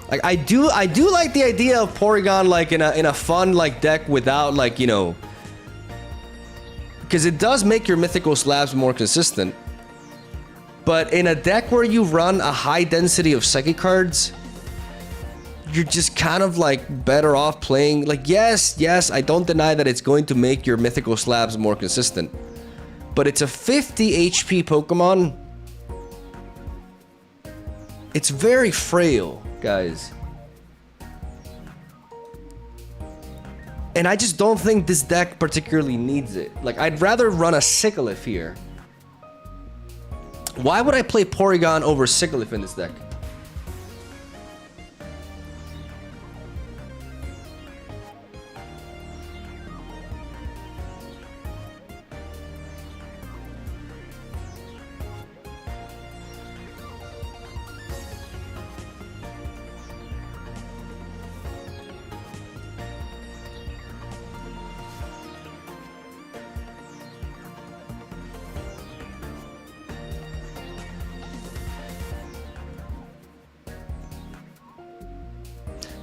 [SPEAKER 1] Like I do like the idea of Porygon like in a fun like deck without like, you know, because it does make your Mythical Slabs more consistent. But in a deck where you run a high density of Psychic cards, you're just kind of like better off playing like yes, I don't deny that it's going to make your Mythical Slabs more consistent. But it's a 50 HP Pokemon. It's very frail, guys. And I just don't think this deck particularly needs it. Like, I'd rather run a Sigilyph here. Why would I play Porygon over Sigilyph in this deck?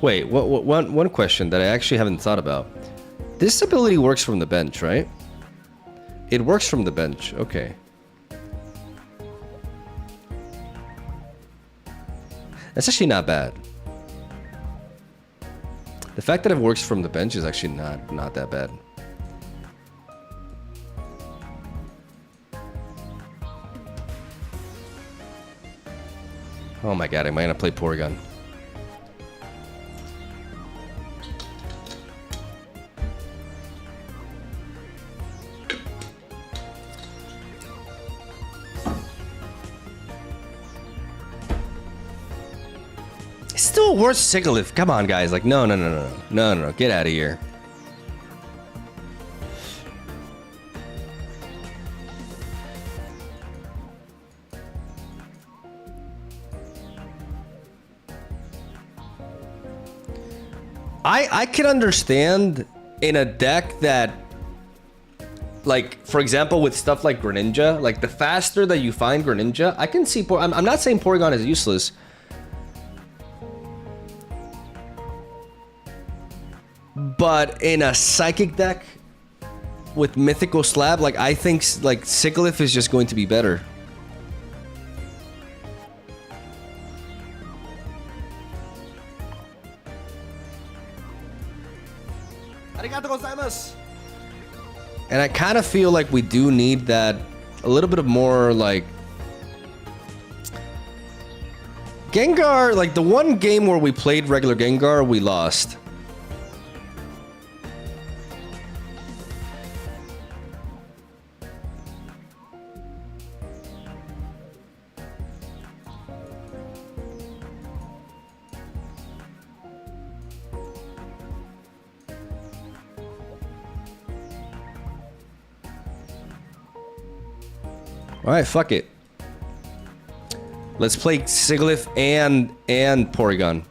[SPEAKER 1] Wait, one question that I actually haven't thought about. This ability works from the bench, right? It works from the bench. Okay. That's actually not bad. The fact that it works from the bench is actually not that bad. Oh my god, am I gonna play Porygon? It's still worse Sigilyph. Come on, guys. Like, no. Get out of here. I can understand in a deck that, like, for example, with stuff like Greninja, like, the faster that you find Greninja, I can see... I'm not saying Porygon is useless. But in a Psychic deck with Mythical Slab, like, I think, like, Sigilyph is just going to be better. And I kind of feel like we do need that, a little bit of more, like... Gengar, like, the one game where we played regular Gengar, we lost. Alright, fuck it. Let's play Sigilyph and Porygon.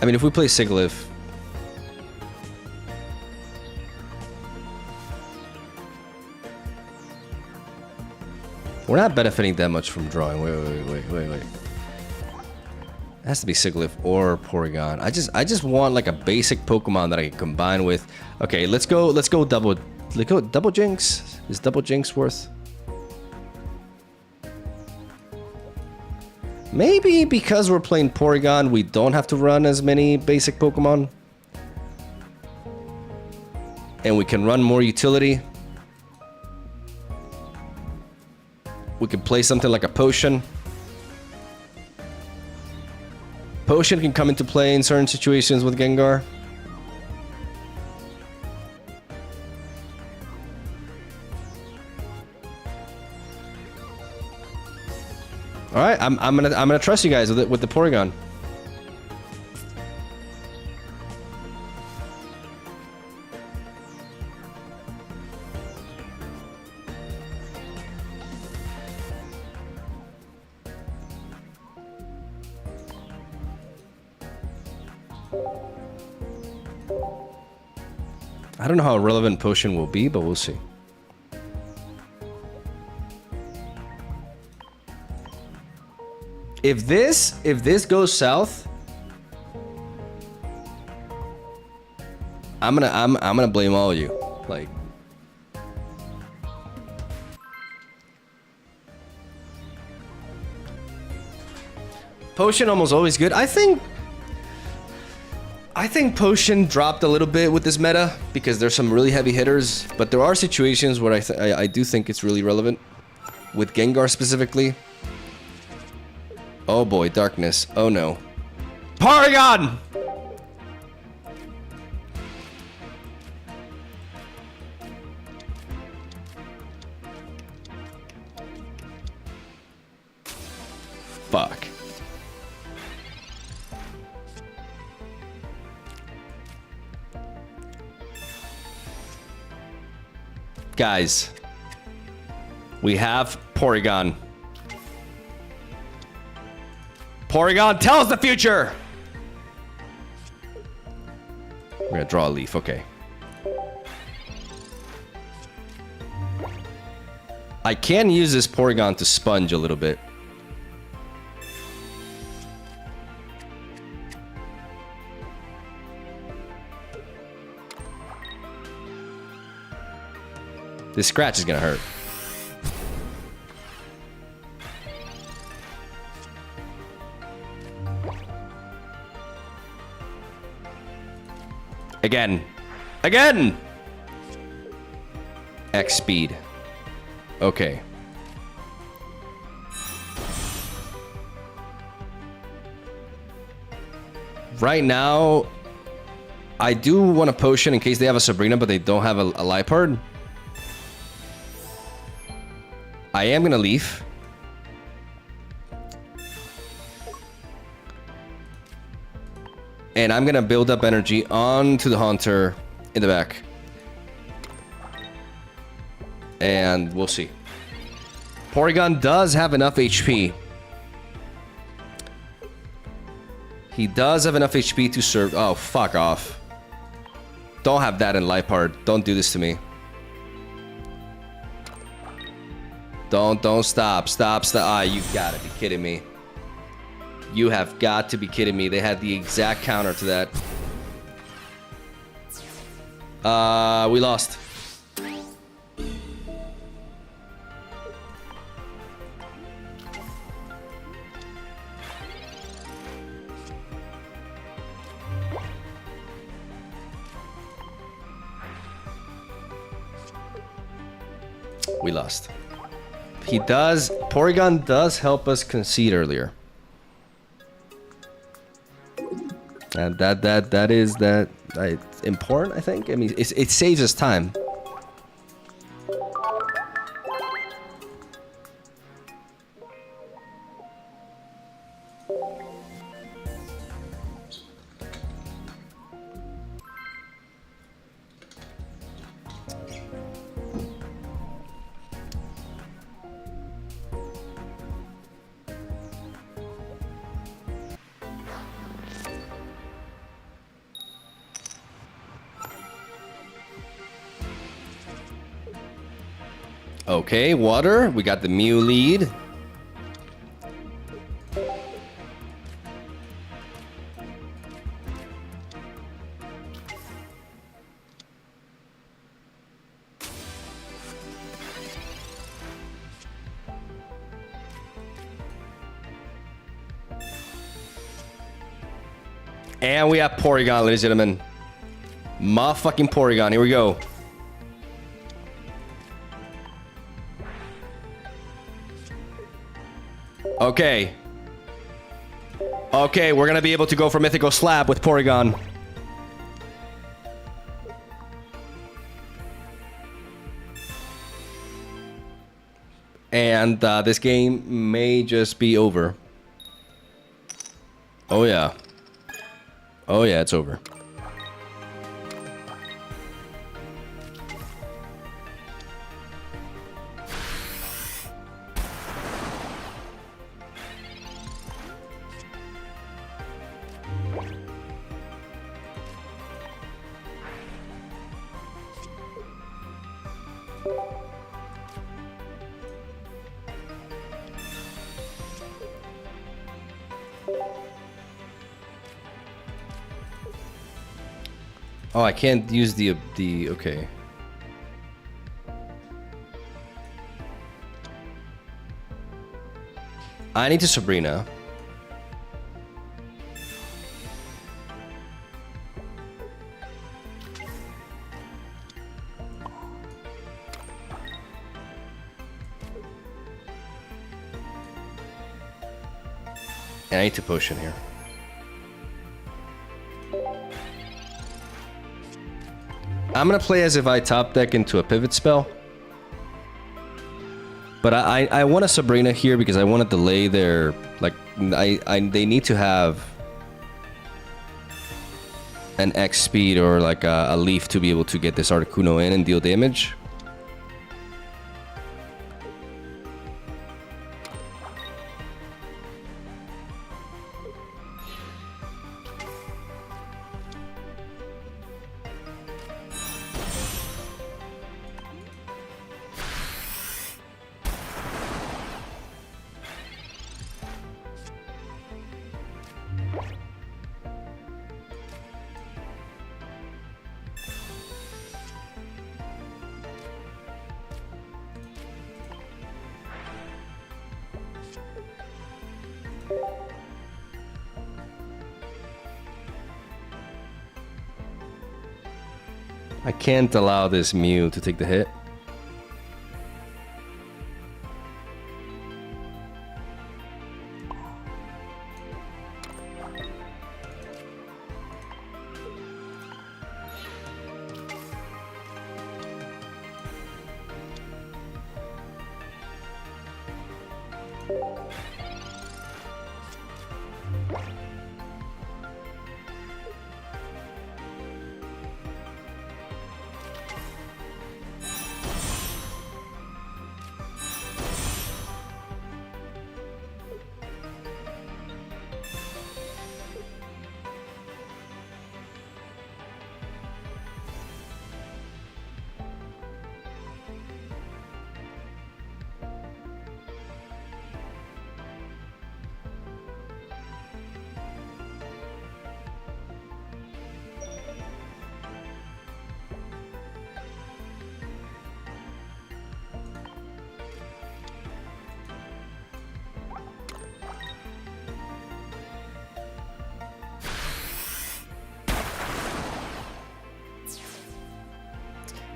[SPEAKER 1] I mean, if we play Sigilyph... We're not benefiting that much from drawing. Wait. It has to be Sigilyph or Porygon. I just want like a basic Pokemon that I can combine with. Okay, let's go double Jinx. Is double Jinx worth? Maybe because we're playing Porygon, we don't have to run as many basic Pokemon. And we can run more utility. We could play something like a Potion. Potion can come into play in certain situations with Gengar. All right, I'm gonna trust you guys with the Porygon. I don't know how relevant Potion will be, but we'll see. If this goes south, I'm gonna blame all of you. Like, Potion almost always good. I think Potion dropped a little bit with this meta because there's some really heavy hitters, but there are situations where I do think it's really relevant with Gengar specifically. Oh boy, darkness. Oh no. Porygon! Fuck. Guys, we have Porygon. Porygon, tell us the future! We're gonna draw a leaf, okay. I can use this Porygon to sponge a little bit. This scratch is gonna hurt. Again. Again! X speed. Okay. Right now, I do want a potion in case they have a Sabrina, but they don't have a Liepard. I am gonna leaf. And I'm gonna build up energy onto the Haunter in the back. And we'll see. Porygon does have enough HP. He does have enough HP to serve. Oh, fuck off. Don't have that in Liepard. Don't do this to me. Don't stop. Stop. Ah, you gotta be kidding me. You have got to be kidding me. They had the exact counter to that. We lost. We lost. Porygon does help us concede earlier. And that is important, I think. I mean, it saves us time. Okay, water. We got the Mew lead. And we have Porygon, ladies and gentlemen. Motherfucking Porygon. Here we go. Okay. Okay, we're gonna be able to go for Mythical Slap with Porygon. And this game may just be over. Oh yeah. Oh yeah, it's over. Oh, I can't use the okay. I need to Sabrina. And I need to potion here. I'm gonna play as if I top deck into a pivot spell. But I want a Sabrina here because I want to delay their... Like, they need to have an X speed or like a leaf to be able to get this Articuno in and deal damage. I can't allow this Mew to take the hit.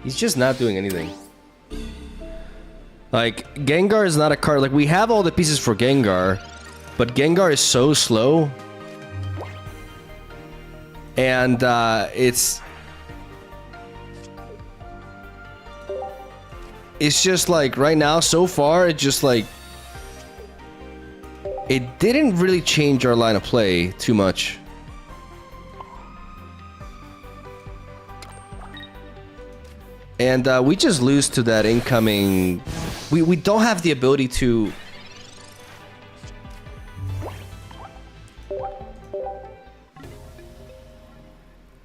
[SPEAKER 1] He's just not doing anything. Like, Gengar is not a card. Like, we have all the pieces for Gengar, but Gengar is so slow. And, it's just like, right now, so far, it just like... It didn't really change our line of play too much. And we just lose to that incoming... We don't have the ability to...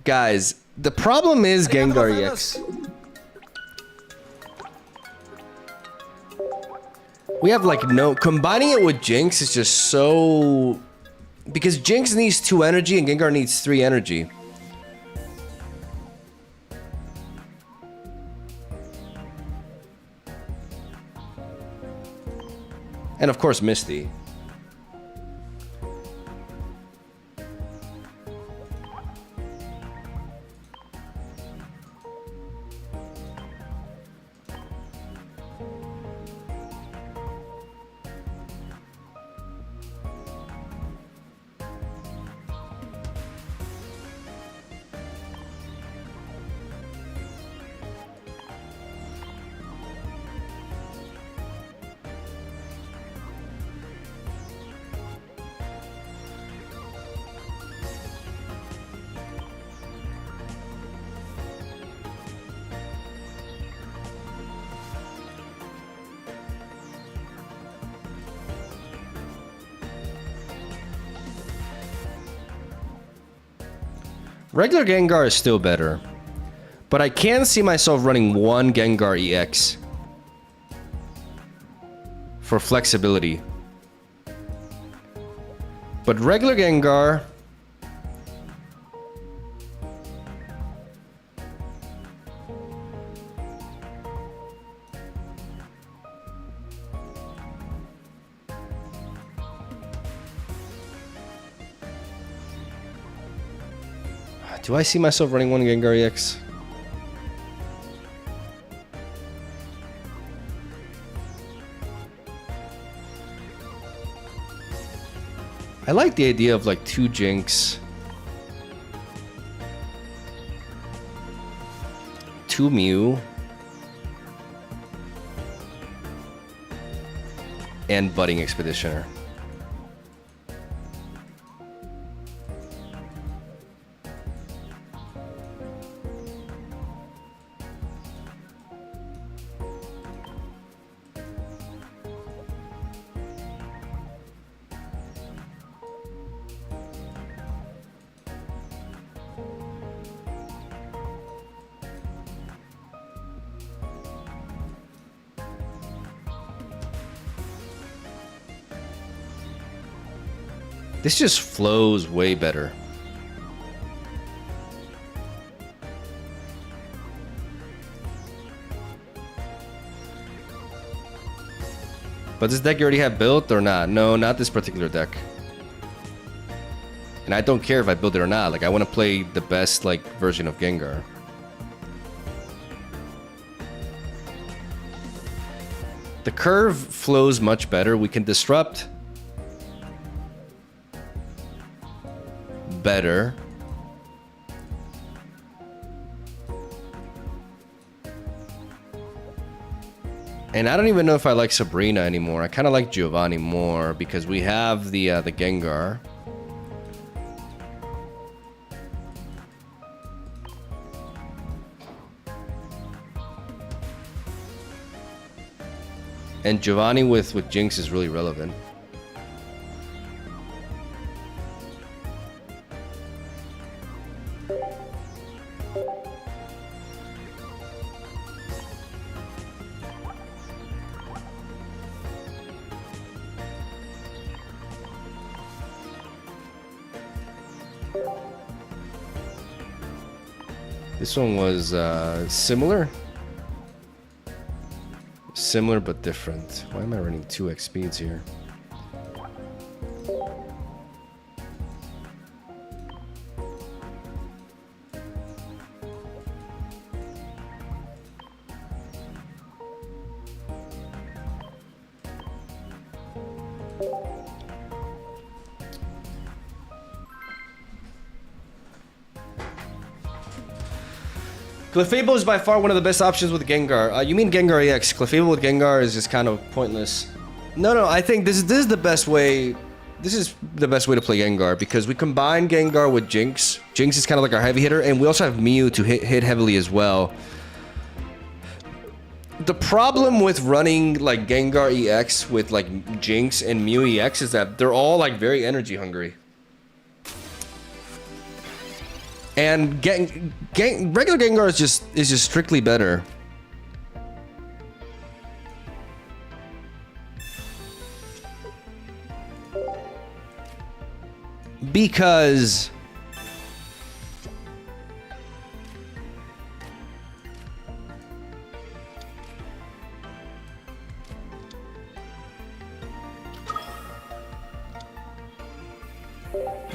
[SPEAKER 1] Guys, the problem is Gengar EX. We have like no... Combining it with Jinx is just so... Because Jinx needs 2 energy and Gengar needs 3 energy. And of course, Misty. Regular Gengar is still better, but I can see myself running 1 Gengar EX for flexibility. But regular Gengar... Do I see myself running 1 Gengar EX? I like the idea of like 2 Jinx, 2 Mew, and Budding Expeditioner. This just flows way better. But this deck you already have built or not? No, not this particular deck. And I don't care if I build it or not. Like, I want to play the best, like, version of Gengar. The curve flows much better. We can disrupt better. And I don't even know if I like Sabrina anymore. I kind of like Giovanni more because we have the Gengar. And Giovanni with Jinx is really relevant. This one was similar. Similar but different. Why am I running 2x speeds here? Clefable is by far one of the best options with Gengar. You mean Gengar EX. Clefable with Gengar is just kind of pointless. No, I think this is the best way. This is the best way to play Gengar because we combine Gengar with Jinx. Jinx is kind of like our heavy hitter, and we also have Mew to hit heavily as well. The problem with running like Gengar EX with like Jinx and Mew EX is that they're all like very energy hungry. And regular Gengar is just strictly better. Because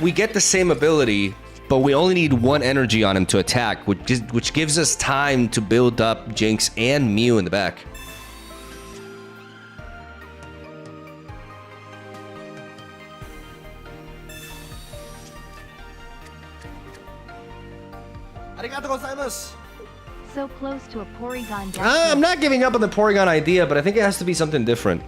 [SPEAKER 1] we get the same ability, but we only need one energy on him to attack, which gives us time to build up Jinx and Mew in the back.
[SPEAKER 2] Arigatou gozaimasu.
[SPEAKER 3] So close to a Porygon.
[SPEAKER 1] I'm not giving up on the Porygon idea, but I think it has to be something different.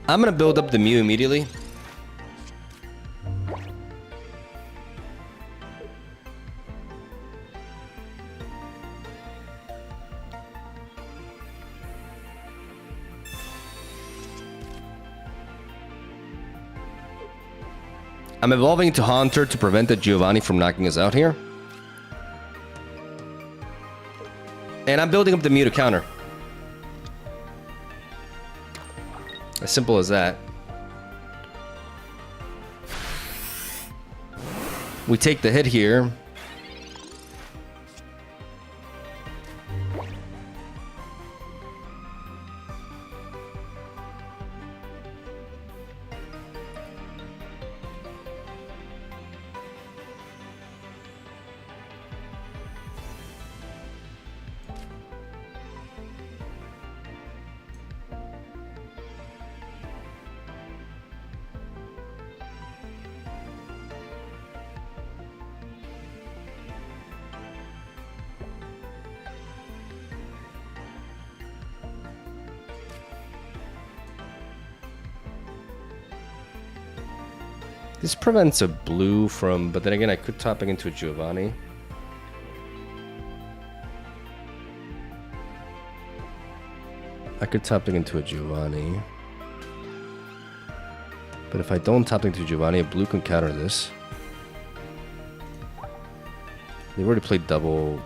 [SPEAKER 1] I'm gonna build up the Mew immediately. I'm evolving into Haunter to prevent the Giovanni from knocking us out here. And I'm building up the Mew to counter. As simple as that. We take the hit here. This prevents a blue from, but then again, I could top it into a Giovanni. I could top it into a Giovanni. But if I don't top it into Giovanni, a blue can counter this. They've already played double.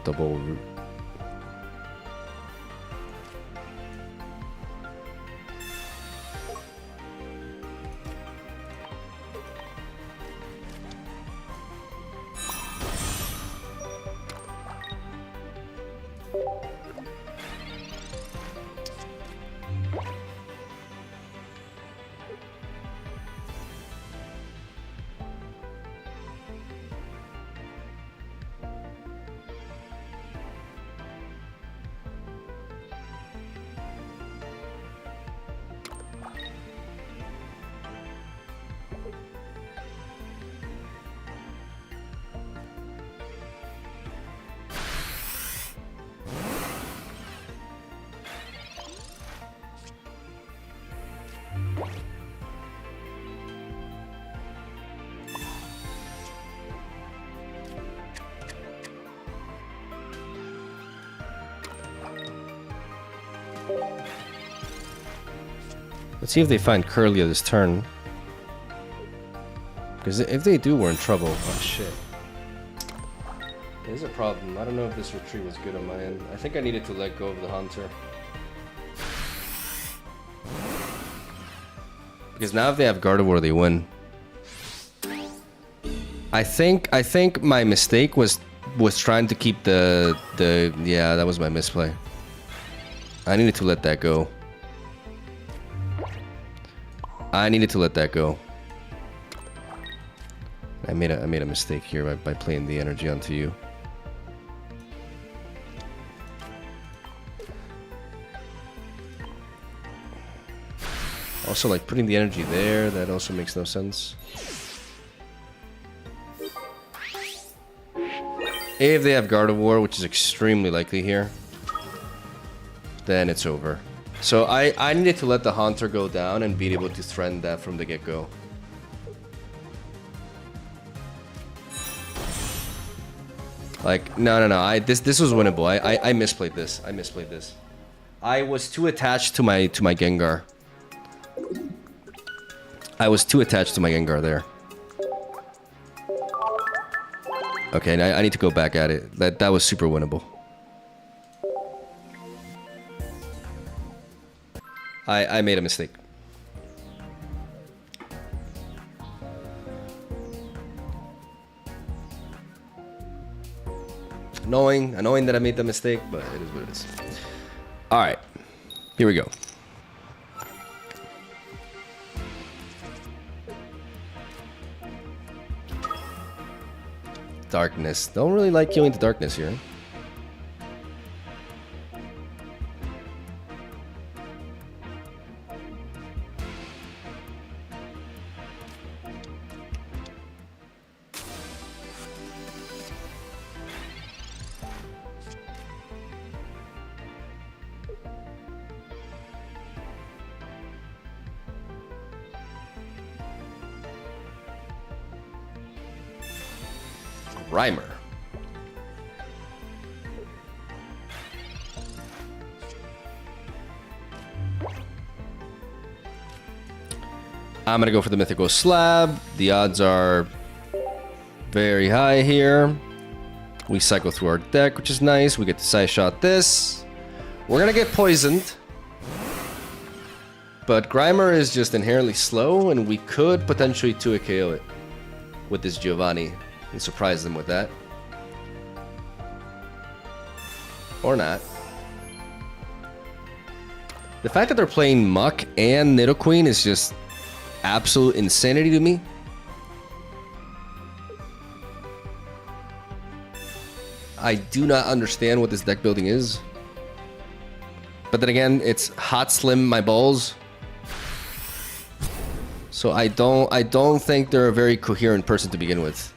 [SPEAKER 1] Let's see if they find Curlia this turn. Because if they do, we're in trouble. Oh shit. There's a problem. I don't know if this retreat was good on my end. I think I needed to let go of the Hunter. Because now if they have Gardevoir, they win. I think my mistake was trying to keep the yeah, that was my misplay. I needed to let that go. I needed to let that go. I made a mistake here by playing the energy onto you. Also, like putting the energy there, that also makes no sense. If they have Gardevoir, which is extremely likely here, then it's over. So I needed to let the Haunter go down and be able to threaten that from the get-go. Like, no. This was winnable. I misplayed this. I was too attached to my Gengar. I was too attached to my Gengar there. Okay, I need to go back at it. That was super winnable. I made a mistake. Annoying that I made the mistake, but it is what it is. Alright, here we go. Darkness. Don't really like killing the darkness here. Rhymer. I'm gonna go for the Mythical Slab. The odds are very high here. We cycle through our deck, which is nice. We get to side shot this. We're gonna get poisoned. But Grimer is just inherently slow, and we could potentially 2 KO it with this Giovanni. And surprise them with that. Or not. The fact that they're playing Muck and Nidoqueen is just absolute insanity to me. I do not understand what this deck building is. But then again, it's hot slim my balls. So I don't think they're a very coherent person to begin with.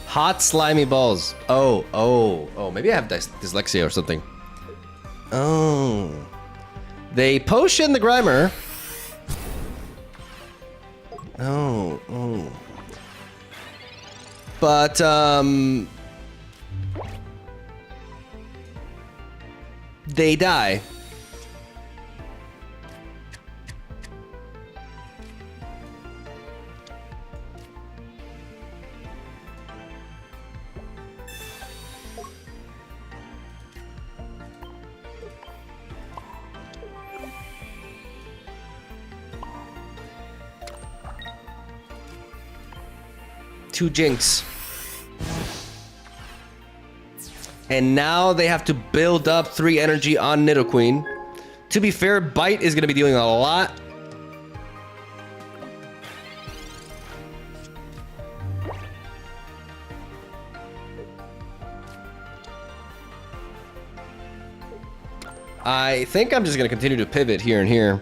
[SPEAKER 1] Hot slimy balls. Oh. Maybe I have dyslexia or something. Oh. They potion the Grimer. Oh. But, they die. Two Jinx. And now they have to build up 3 energy on Nidoqueen. To be fair, Bite is going to be dealing a lot. I think I'm just going to continue to pivot here and here.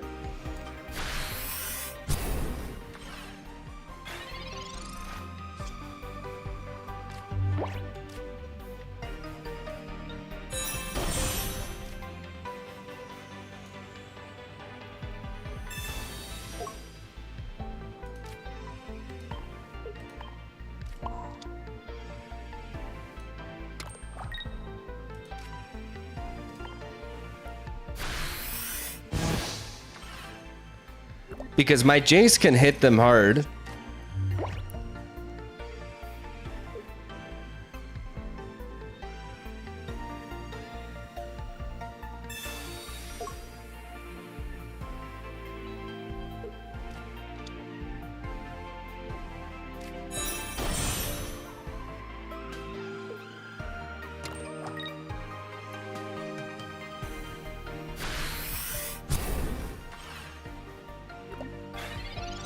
[SPEAKER 1] Because my Jace can hit them hard.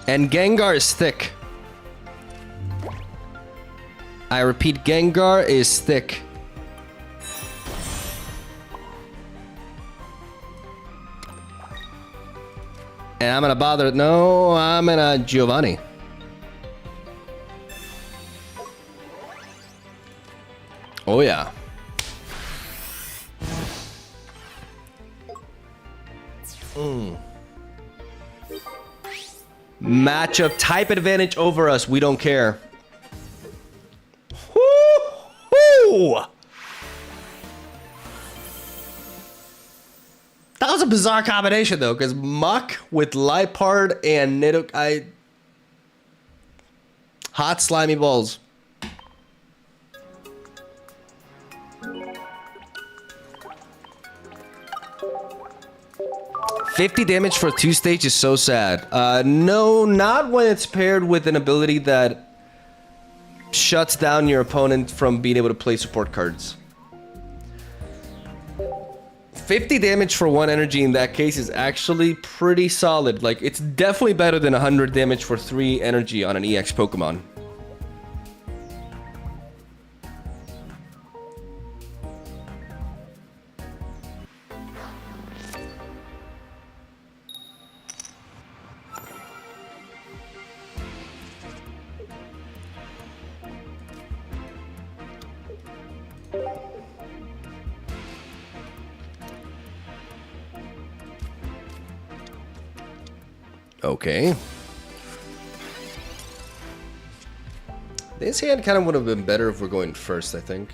[SPEAKER 1] And Gengar is thick. I repeat, Gengar is thick. And I'm gonna bother. No, I'm gonna Giovanni. Oh, yeah. Matchup type advantage over us. We don't care. Woo-hoo! That was a bizarre combination, though, because Muck with Liepard and Nidoqueen. Hot slimy balls. $50 damage for 2 stage is so sad. No, not when it's paired with an ability that shuts down your opponent from being able to play support cards. 50 damage for 1 energy in that case is actually pretty solid. Like, it's definitely better than 100 damage for 3 energy on an EX Pokemon. Okay. This hand kind of would have been better if we're going first, I think.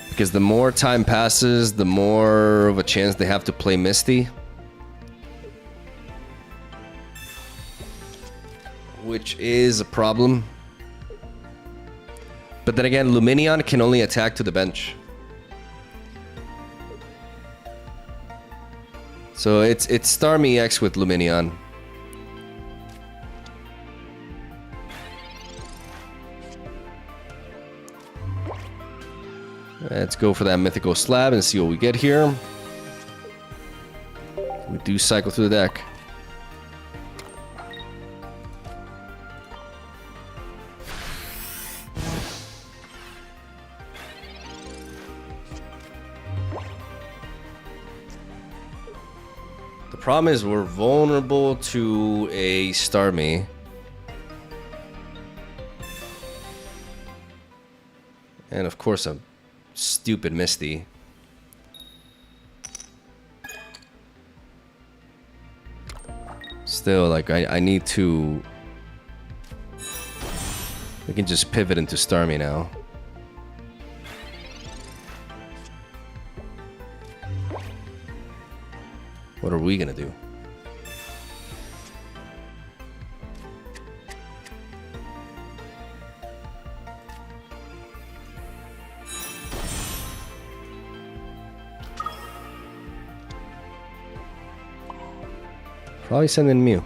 [SPEAKER 1] Because the more time passes, the more of a chance they have to play Misty. Which is a problem. But then again, Lumineon can only attack to the bench. So it's Starmie X with Lumineon. Let's go for that mythical slab and see what we get here. We do cycle through the deck. The problem is we're vulnerable to a Starmie. And of course a stupid Misty. Still, like, I need to... We can just pivot into Starmie now. What are we gonna do? Probably send in Mew.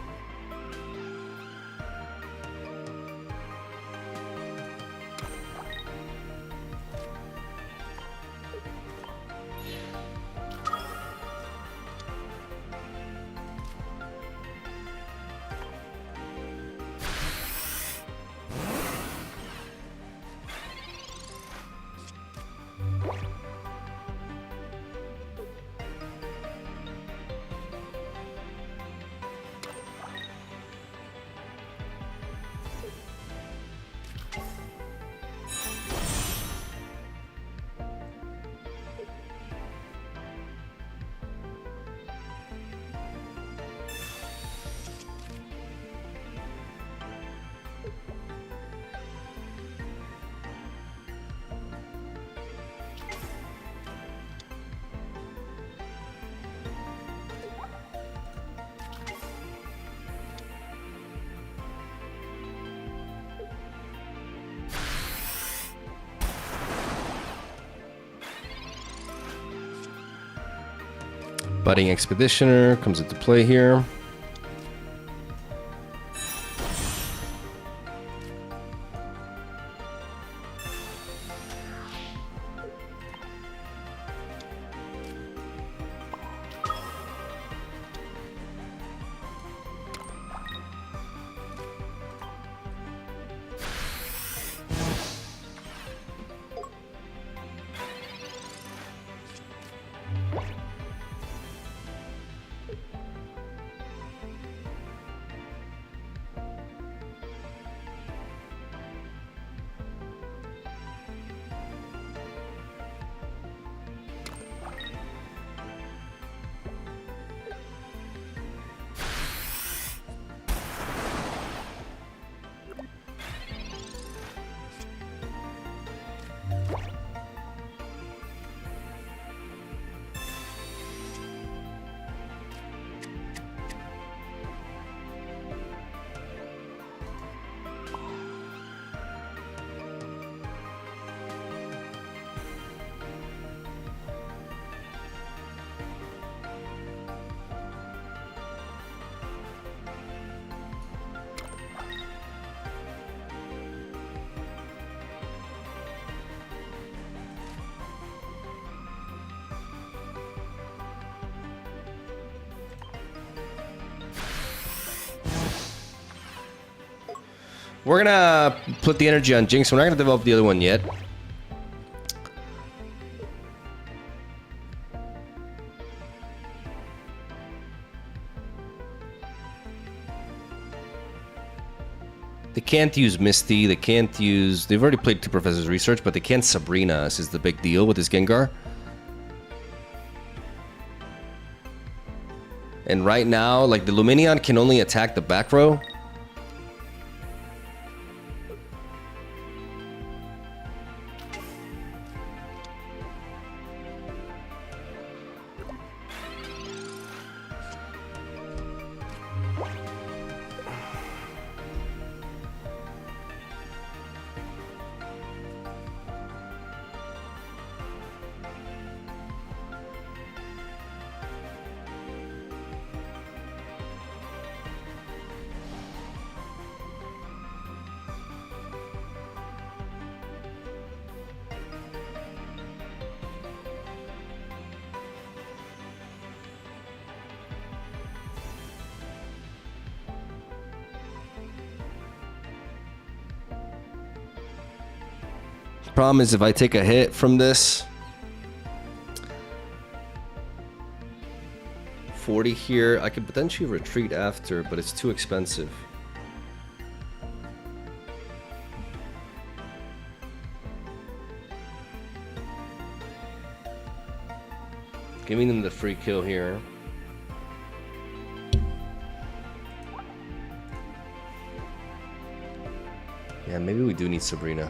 [SPEAKER 1] Budding Expeditioner comes into play here. We're gonna put the energy on Jinx. We're not gonna develop the other one yet. They can't use Misty. They can't use... They've already played two Professor's Research, but they can't Sabrina us is the big deal with this Gengar. And right now, like, the Lumineon can only attack the back row. Problem is, if I take a hit from this 40 here, I could potentially retreat after, but it's too expensive. Giving them the free kill here. Yeah, maybe we do need Sabrina.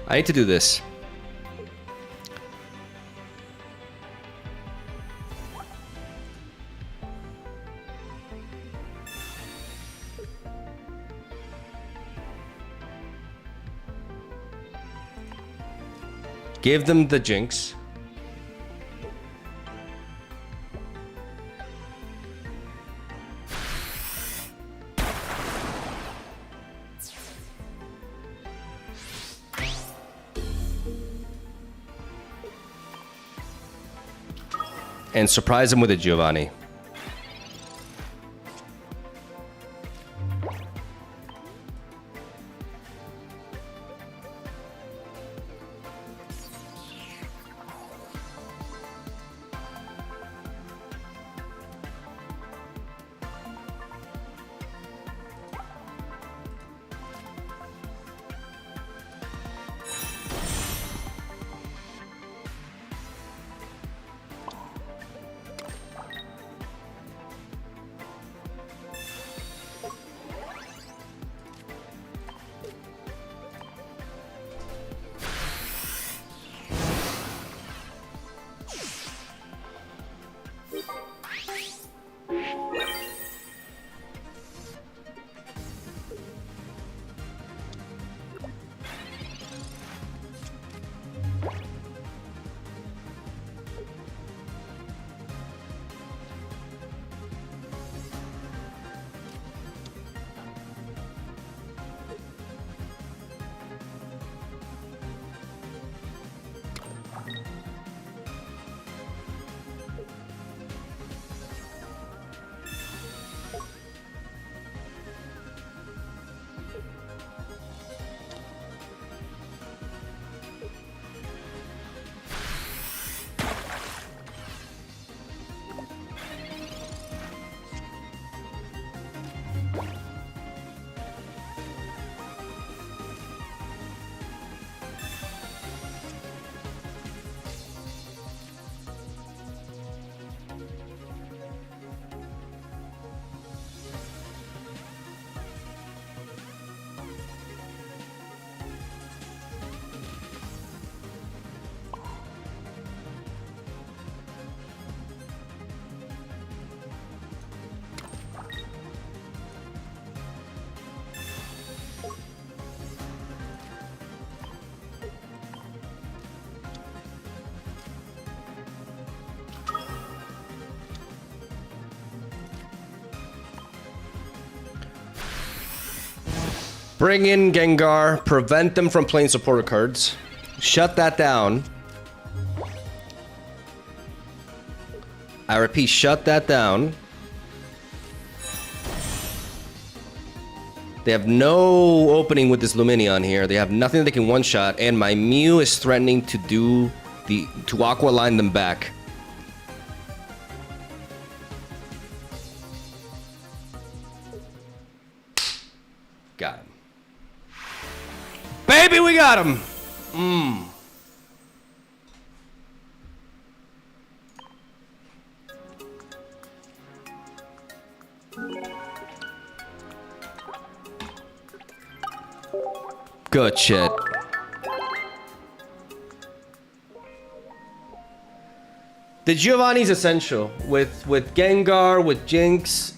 [SPEAKER 1] I need to do this. Give them the Jinx. And surprise him with a Giovanni. Bring in Gengar, prevent them from playing supporter cards. Shut that down. I repeat, shut that down. They have no opening with this Lumineon here. They have nothing that they can one-shot, and my Mew is threatening to to Aqua Line them back. Got him. Baby, we got him! Good shit. The Giovanni's essential with Gengar, with Jinx,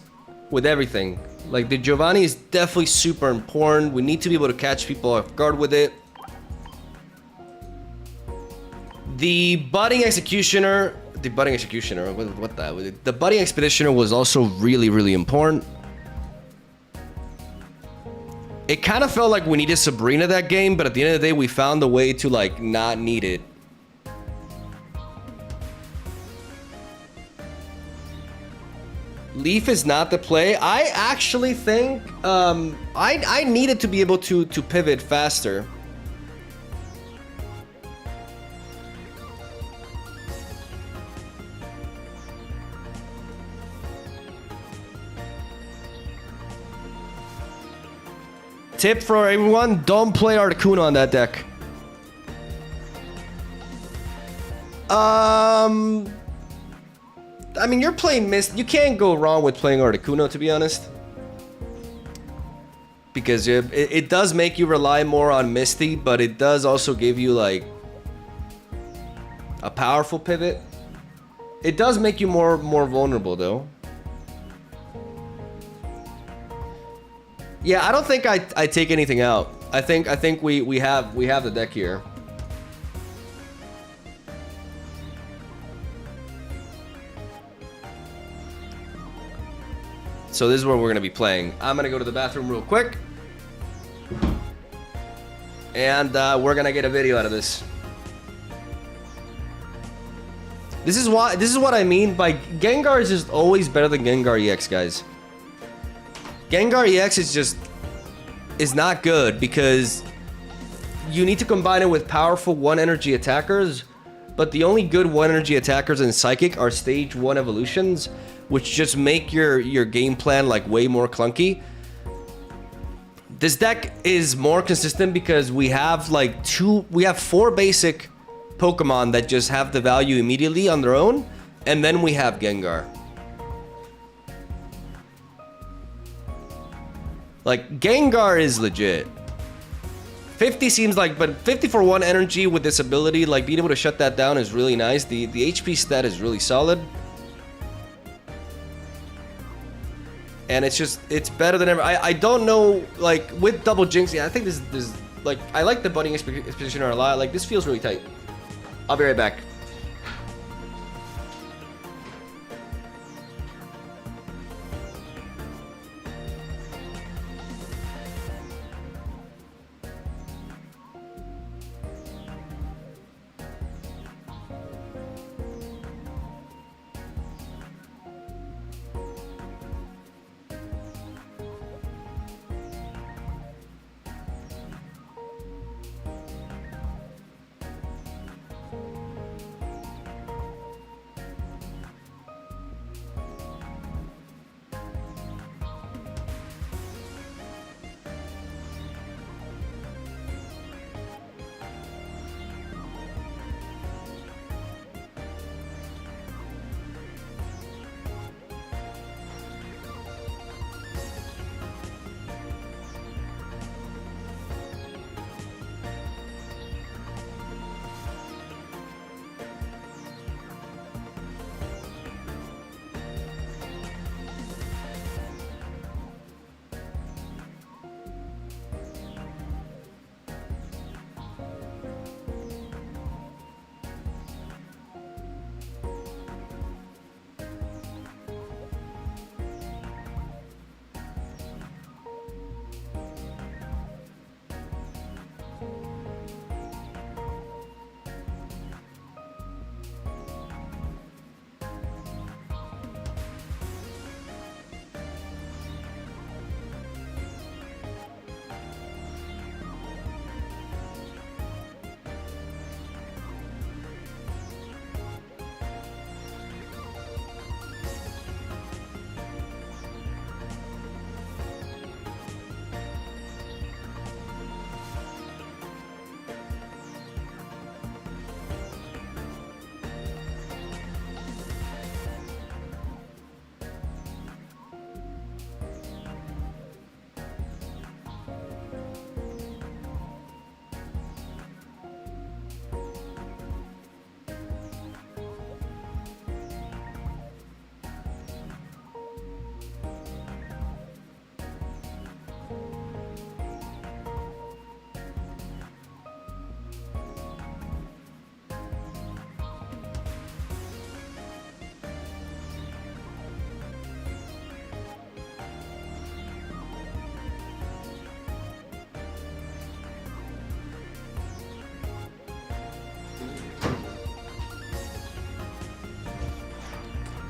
[SPEAKER 1] with everything. Like, the Giovanni is definitely super important. We need to be able to catch people off guard with it. The budding executioner, the budding expeditioner was also really, really important. It kind of felt like we needed Sabrina that game, but at the end of the day, we found a way to, like, not need it. Leaf is not the play. I actually think I needed to be able to pivot faster. Tip for everyone, don't play Articuno on that deck. I mean, you're playing Mist. You can't go wrong with playing Articuno, to be honest. Because it does make you rely more on Misty, but it does also give you, like, a powerful pivot. It does make you more vulnerable, though. Yeah, I don't think I take anything out. I think we have the deck here. So this is where we're going to be playing. I'm going to go to the bathroom real quick. And we're going to get a video out of this. This is what I mean by Gengar is just always better than Gengar EX, guys. Gengar EX is not good because you need to combine it with powerful 1 energy attackers, but the only good 1 energy attackers in Psychic are stage 1 evolutions, which just make your game plan like way more clunky. This deck is more consistent because we have like 4 basic Pokemon that just have the value immediately on their own, and then we have Gengar. Like, Gengar is legit. 50 seems like, but 50 for 1 energy with this ability, like being able to shut that down is really nice. The HP stat is really solid. And it's better than ever. I don't know, like, with double jinx, yeah, I think this like, I like the Budding Expositioner a lot. Like, this feels really tight. I'll be right back.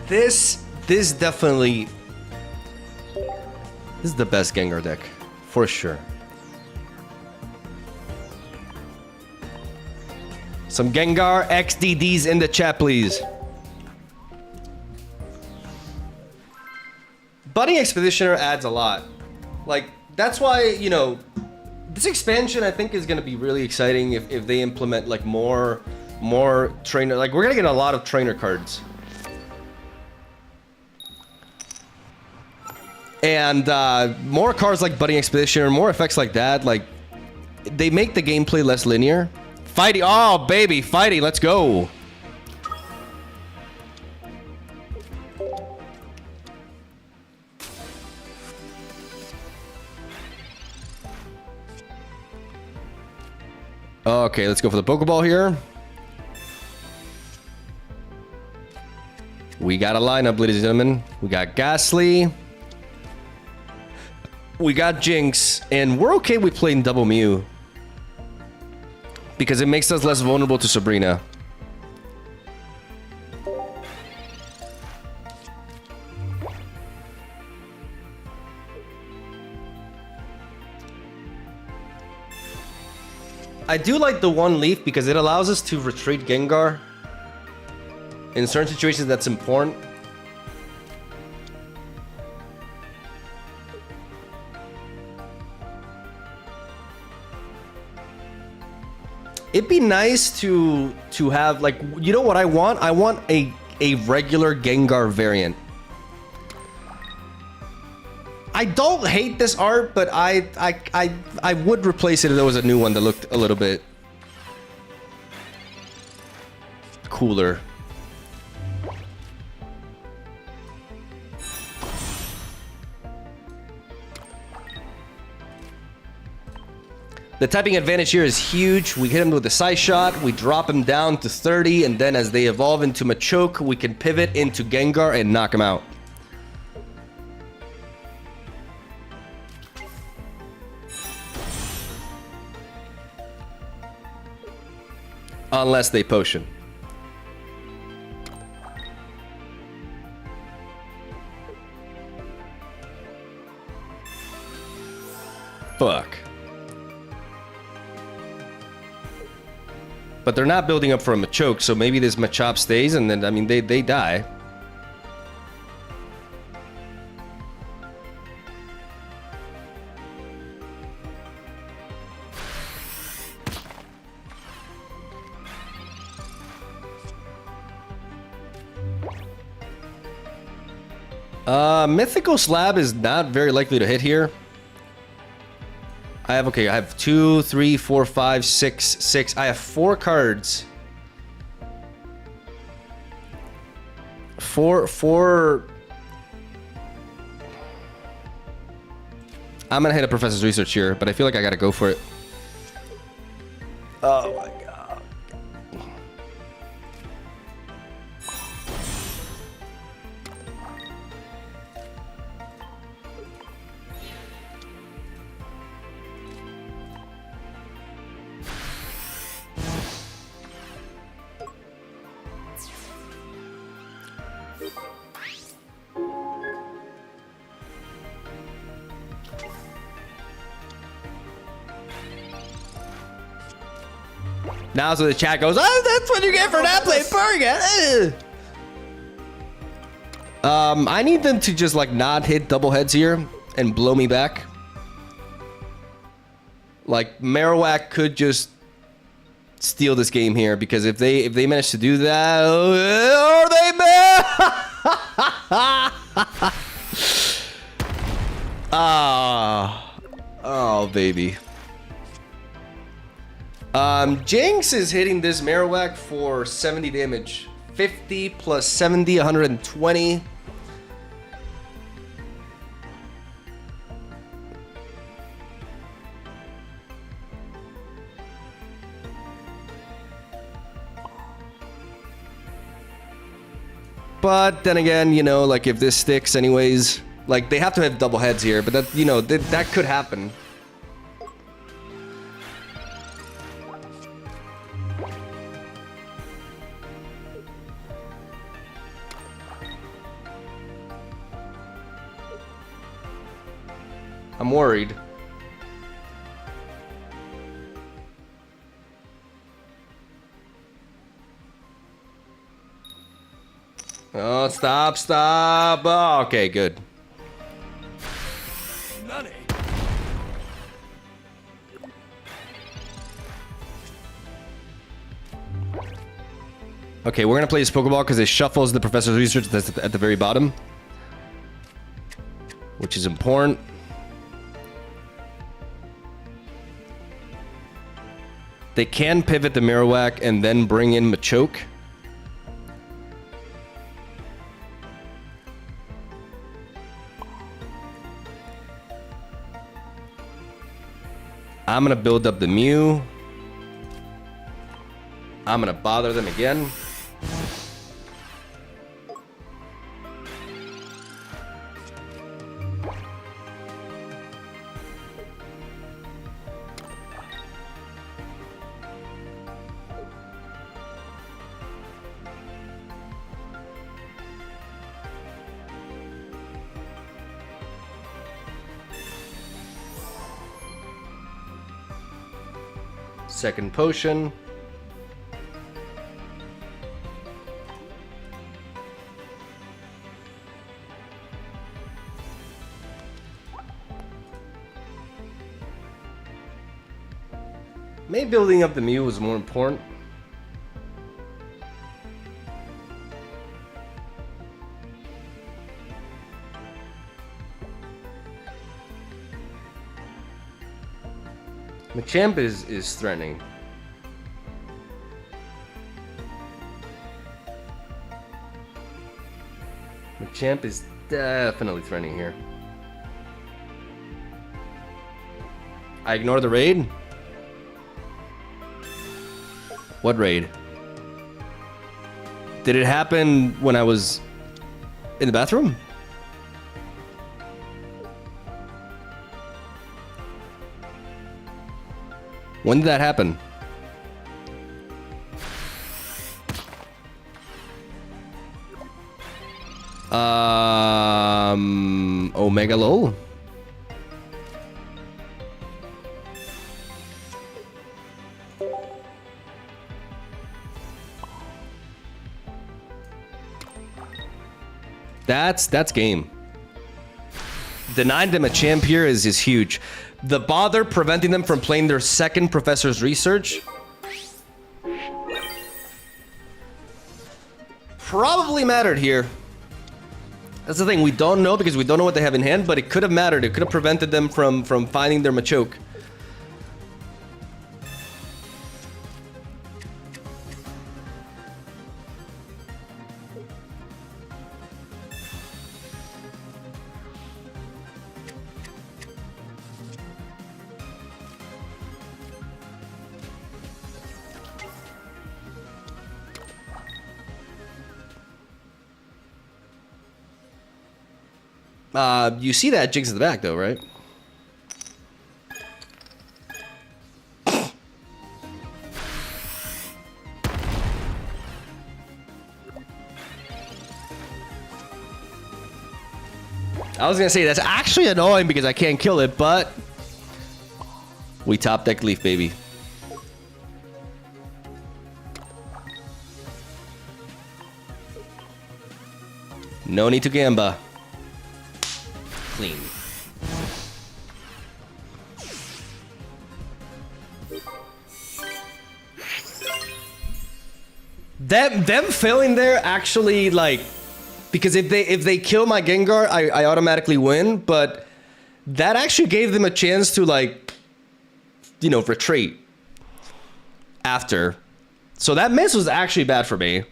[SPEAKER 1] This definitely... This is the best Gengar deck, for sure. Some Gengar XDDs in the chat, please. Budding Expeditioner adds a lot. Like, that's why, you know, this expansion I think is going to be really exciting if they implement, like, more trainer... Like, we're going to get a lot of trainer cards. And more cards like Budding Expeditioner, more effects like that, like, they make the gameplay less linear. Fighting, oh baby, fighting, let's go. Okay, let's go for the Pokeball here. We got a lineup, ladies and gentlemen. We got Ghastly. We got Jinx, and we're okay with playing double Mew. Because it makes us less vulnerable to Sabrina. I do like the one leaf because it allows us to retreat Gengar. In certain situations, that's important. It'd be nice to have, like, you know what I want? I want a regular Gengar variant. I don't hate this art, but I would replace it if there was a new one that looked a little bit cooler. The typing advantage here is huge. We hit him with a side shot, we drop him down to 30, and then as they evolve into Machoke, we can pivot into Gengar and knock him out. Unless they potion. Fuck. But they're not building up for a Machoke, so maybe this Machop stays, and then, I mean, they die. Mythical Slab is not very likely to hit here. I have 2, 3, 4, 5, 6, 6. I have 4 cards. Four. I'm gonna hit a Professor's Research here, but I feel like I gotta go for it. Oh my god. Now so the chat goes, oh, that's what you get for not playing Porygon. I need them to just like not hit double heads here and blow me back. Like Marowak could just steal this game here because if they manage to do that, or they oh baby. Jinx is hitting this Marowak for 70 damage. 50 plus 70, 120. But then again, you know, like if this sticks anyways, like they have to have double heads here, but that, you know, that could happen. I'm worried. Oh, stop. Oh, okay, good. Okay, we're gonna play this Pokeball because it shuffles the Professor's Research that's at the very bottom, which is important. They can pivot the Marowak and then bring in Machoke. I'm gonna build up the Mew. I'm gonna bother them again. Second potion. Maybe building up the Mew was more important. Machamp is threatening. Machamp is definitely threatening here. I ignore the raid? What raid? Did it happen when I was in the bathroom? When did that happen? Omega LOL? That's game. Denying them a champ here is huge. The bother preventing them from playing their second Professor's Research probably mattered here. That's the thing, we don't know because we don't know what they have in hand, but it could have mattered. It could have prevented them from finding their Machoke. You see that Jinx at the back, though, right? I was gonna say, that's actually annoying because I can't kill it, but we top deck Leaf, baby. No need to Gamba. Clean. Them failing there actually, like, because if they kill my Gengar, I automatically win, but that actually gave them a chance to, like, you know, retreat after. So that miss was actually bad for me.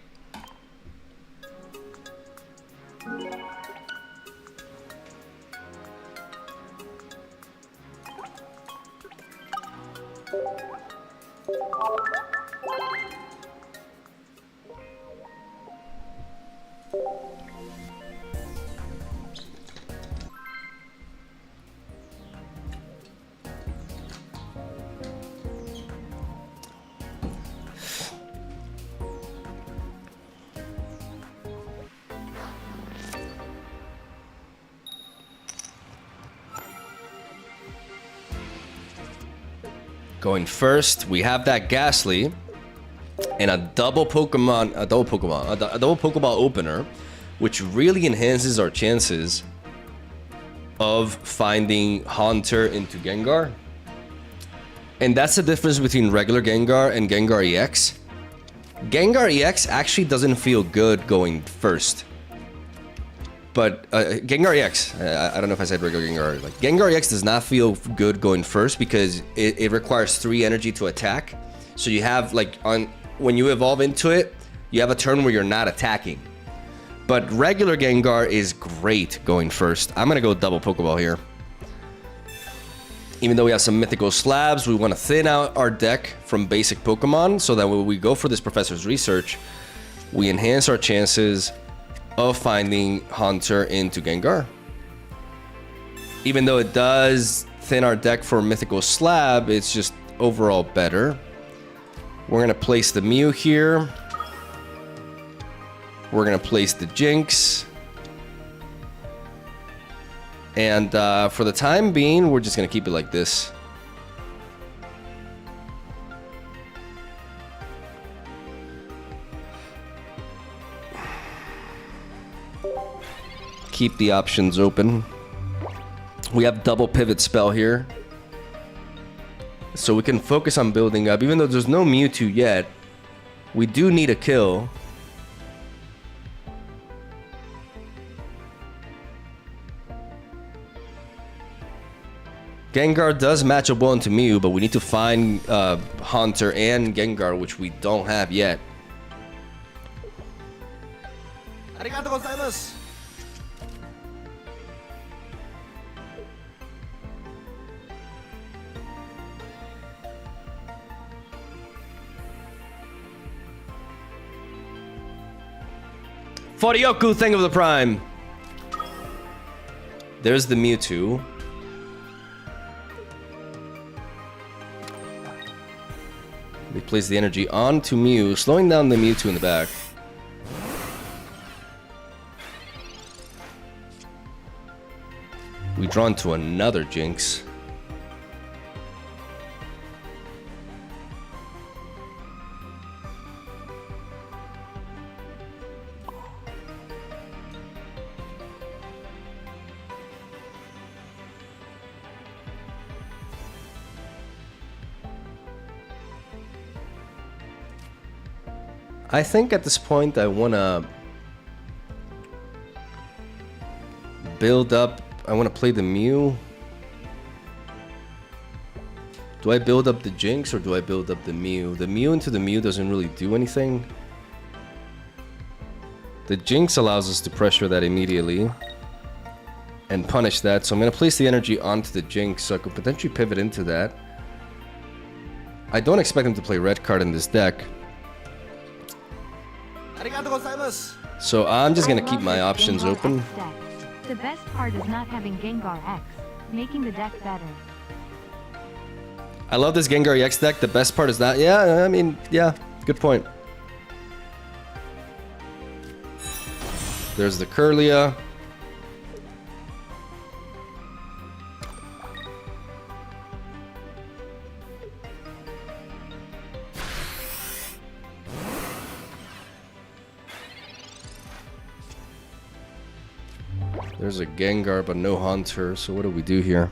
[SPEAKER 1] Going first, we have that Ghastly and a double Pokeball opener, which really enhances our chances of finding Haunter into Gengar. And that's the difference between regular Gengar and Gengar EX. Gengar EX actually doesn't feel good going first. But Gengar EX, I don't know if I said regular Gengar. Like, Gengar EX does not feel good going first because it requires 3 energy to attack. So you have, like, when you evolve into it, you have a turn where you're not attacking. But regular Gengar is great going first. I'm going to go double Pokeball here. Even though we have some mythical slabs, we want to thin out our deck from basic Pokemon so that when we go for this Professor's Research, we enhance our chances of finding Haunter into Gengar. Even though it does thin our deck for mythical slab, it's just overall better. We're gonna place the Mew here. We're gonna place the Jinx. And for the time being, we're just gonna keep it like this. keep the options open. We have double pivot spell here. So we can focus on building up. Even though there's no Mewtwo yet, we do need a kill. Gengar does match up well into Mew, but we need to find Haunter and Gengar, which we don't have yet.
[SPEAKER 2] Arigatou gozaimasu.
[SPEAKER 1] Forioku, Thing of the Prime. There's the Mewtwo. We place the energy onto Mew, slowing down the Mewtwo in the back. We draw into another Jinx. I think at this point I want to build up. I want to play the Mew. Do I build up the Jinx or do I build up the Mew? The Mew into the Mew doesn't really do anything. The Jinx allows us to pressure that immediately and punish that. So I'm going to place the energy onto the Jinx so I could potentially pivot into that. I don't expect him to play red card in this deck. So I'm just going to keep my options open.
[SPEAKER 3] The best part is not having Gengar X, making the deck better.
[SPEAKER 1] I love this Gengar EX deck. The best part is that. Yeah, I mean, yeah, good point. There's the Curlia. There's a Gengar, but no Haunter. So what do we do here?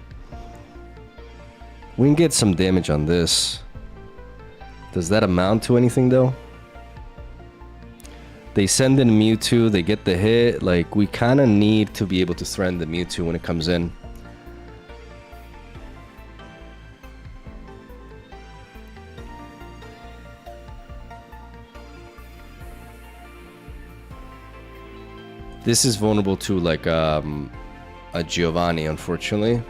[SPEAKER 1] We can get some damage on this. Does that amount to anything, though? They send in Mewtwo, they get the hit. Like, we kind of need to be able to threaten the Mewtwo when it comes in. This is vulnerable to, like, a Giovanni, unfortunately.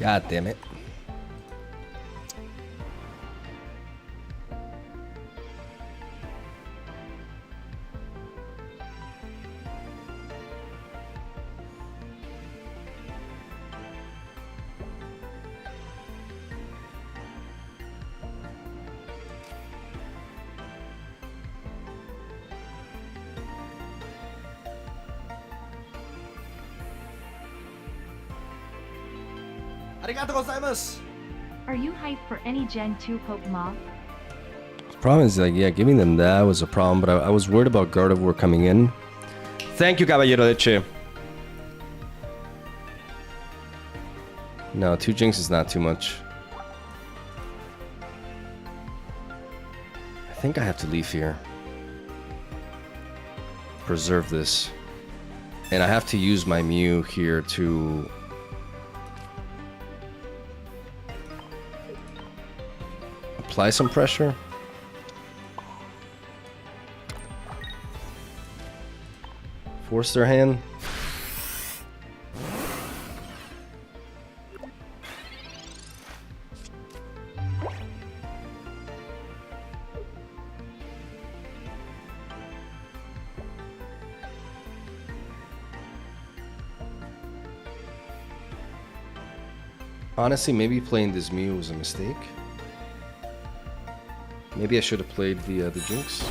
[SPEAKER 1] God damn it.
[SPEAKER 2] Arigatou gozaimasu.
[SPEAKER 3] Are you hyped for any Gen 2 Pokemon?
[SPEAKER 1] The problem is, like, yeah, giving them that was a problem, but I was worried about Gardevoir coming in. Thank you, Caballero Leche. No, 2 Jinx is not too much. I think I have to leave here. Preserve this. And I have to use my Mew here to... apply some pressure. Force their hand. Honestly, maybe playing this Mew was a mistake. Maybe I should have played the Jinx.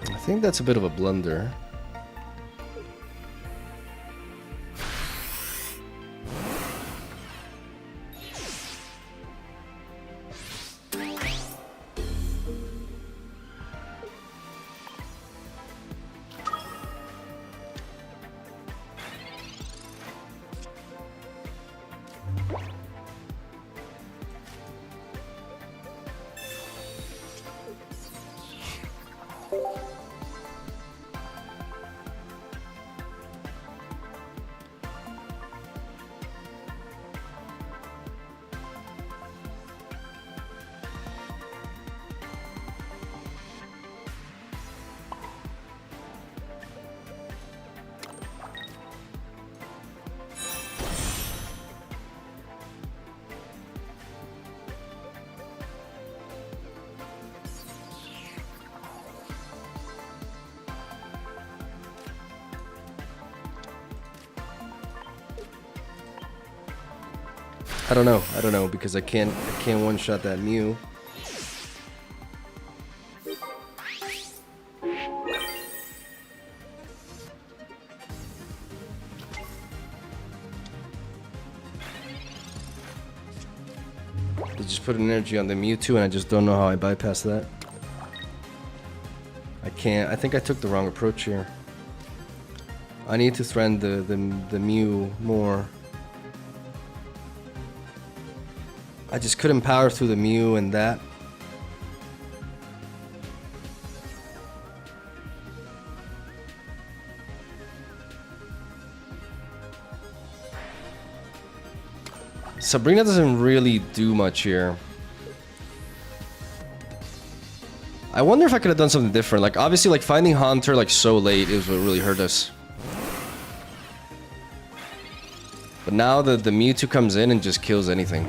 [SPEAKER 1] I think that's a bit of a blunder. I don't know because I can't one-shot that Mew. They just put an energy on the Mewtwo and I just don't know how I bypass that. I can't. I think I took the wrong approach here. I need to threaten the Mew more. I just couldn't power through the Mew and that. Sabrina doesn't really do much here. I wonder if I could have done something different. Like, obviously, like, finding Haunter, like, so late is what really hurt us. But now the Mewtwo comes in and just kills anything.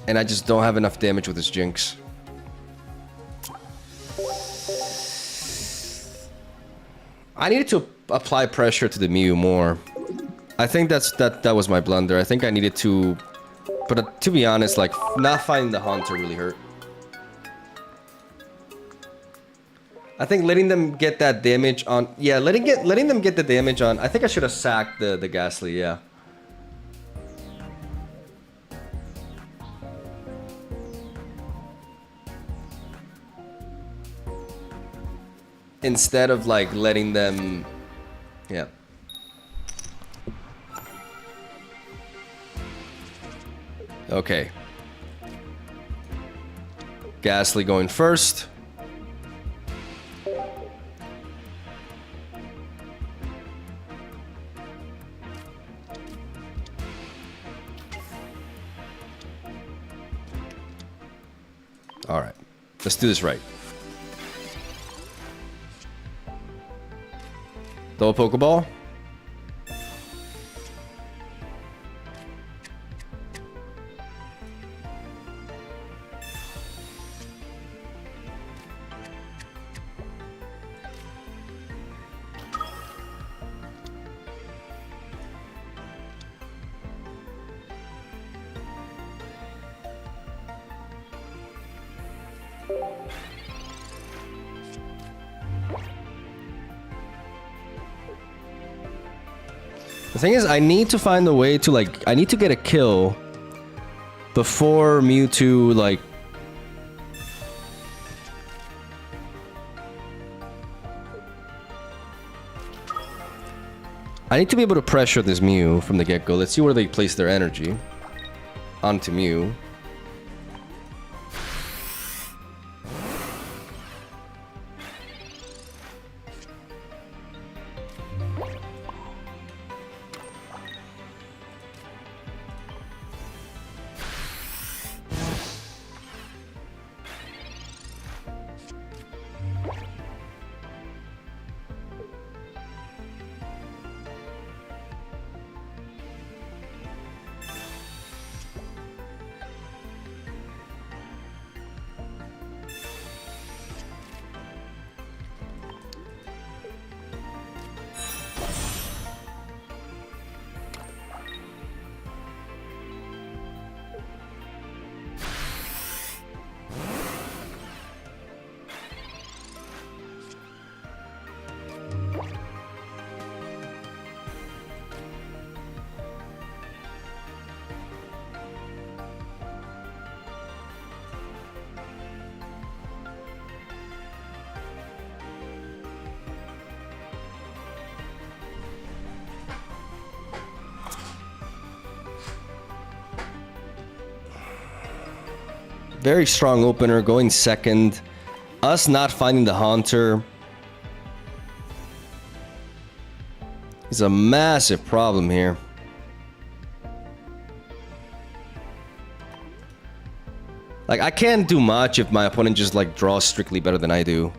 [SPEAKER 1] And I just don't have enough damage with this Jinx. I needed to apply pressure to the Mew more. I think that was my blunder. I think I needed to... But to be honest, like, not finding the Haunter really hurt. I think letting them get that damage on... Yeah, letting them get the damage on... I think I should have sacked the Ghastly, yeah. Instead of, like, letting them... Yeah. Okay. Ghastly going first. All right. Let's do this right. Throw a Pokeball. The thing is, I need to find a way to, like, I need to get a kill before Mewtwo, like... I need to be able to pressure this Mew from the get-go. Let's see where they place their energy. Onto Mew. Very strong opener, going second. Us not finding the Haunter is a massive problem here. Like, I can't do much if my opponent just, like, draws strictly better than I do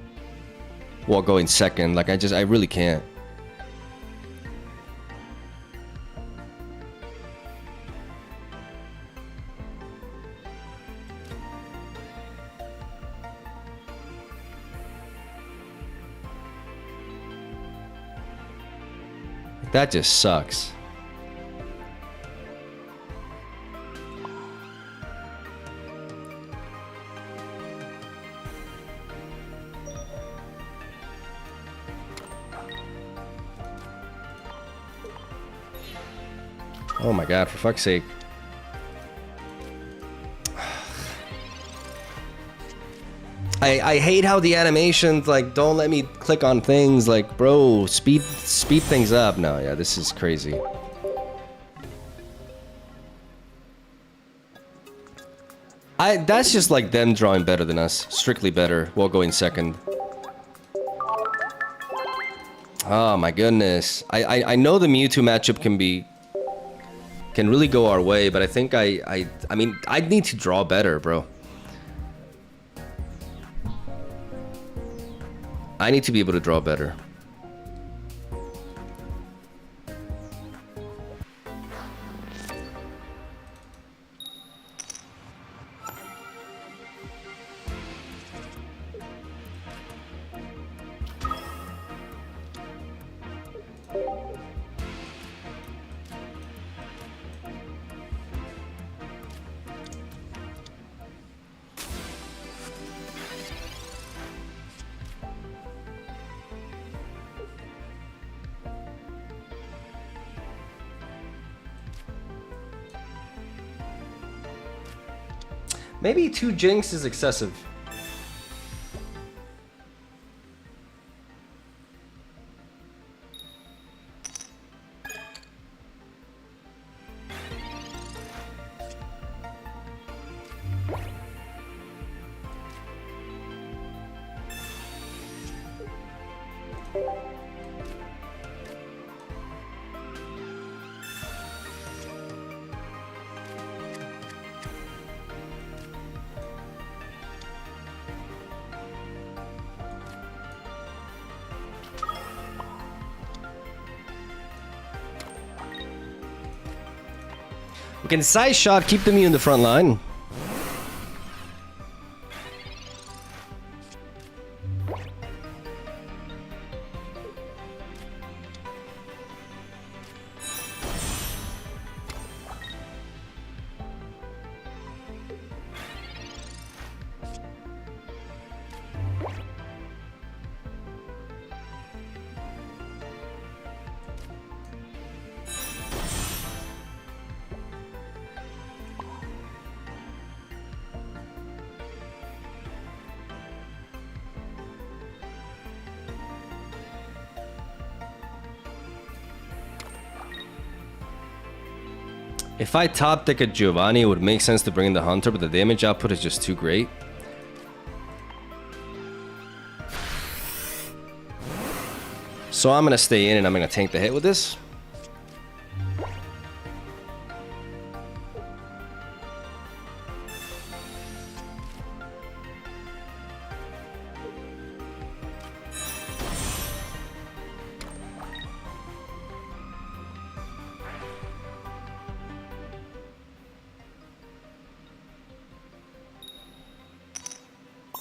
[SPEAKER 1] while going second. Like, I really can't. That just sucks. Oh my god, for fuck's sake. I hate how the animations like don't let me click on things. Like, bro, speed things up. No, yeah, this is crazy. That's just like them drawing better than us. Strictly better while going second. Oh my goodness. I know the Mewtwo matchup can really go our way, but I think I mean I need to draw better, bro. I need to be able to draw better. Maybe 2 Jinx is excessive. We can size shot, keep the Mew in the front line. If I top deck a Giovanni, it would make sense to bring in the Hunter, but the damage output is just too great. So I'm gonna stay in and I'm gonna tank the hit with this.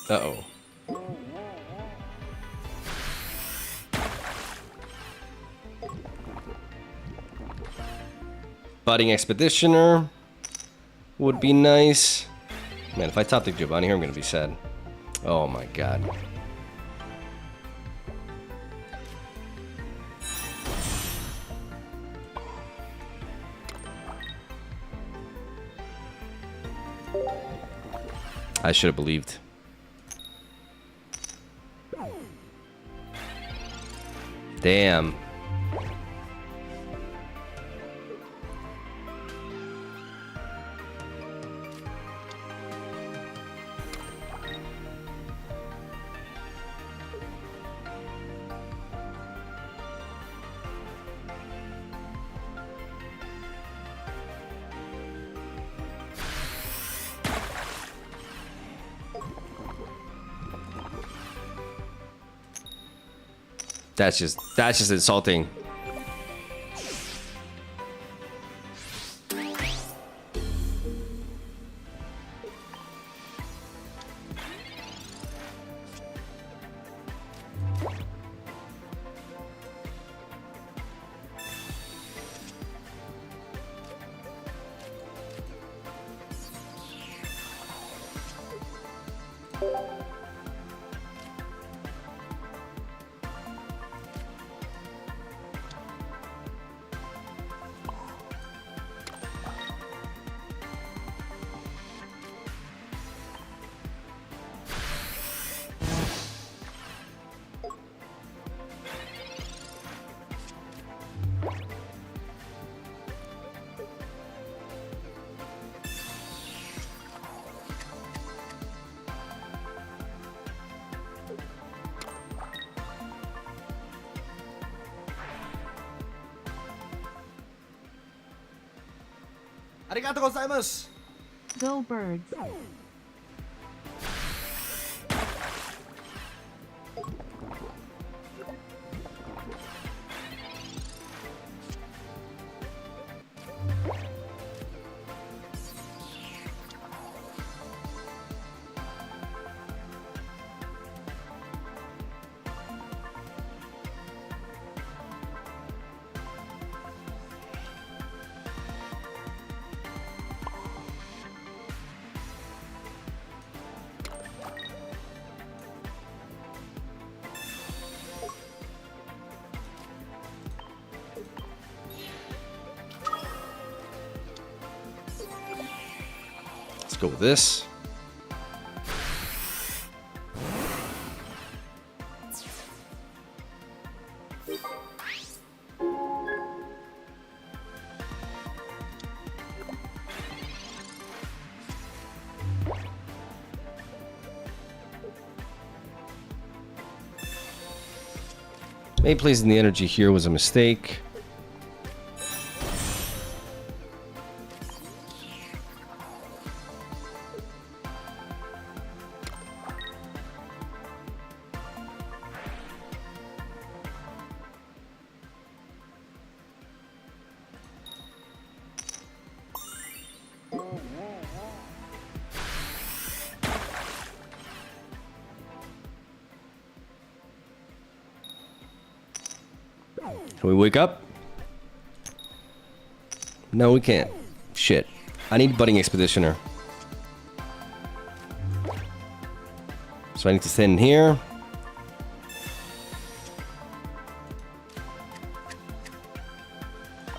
[SPEAKER 1] Uh-oh. Budding Expeditioner would be nice. Man, if I top the Giovanni here, I'm gonna be sad. Oh my god. I should have believed. Damn. That's just insulting.
[SPEAKER 2] Arigatou gozaimasu.
[SPEAKER 3] Go birds.
[SPEAKER 1] Let's go with this. Maybe placing the energy here was a mistake. Can we wake up? No, we can't. Shit. I need Budding Expeditioner. So I need to stand in here.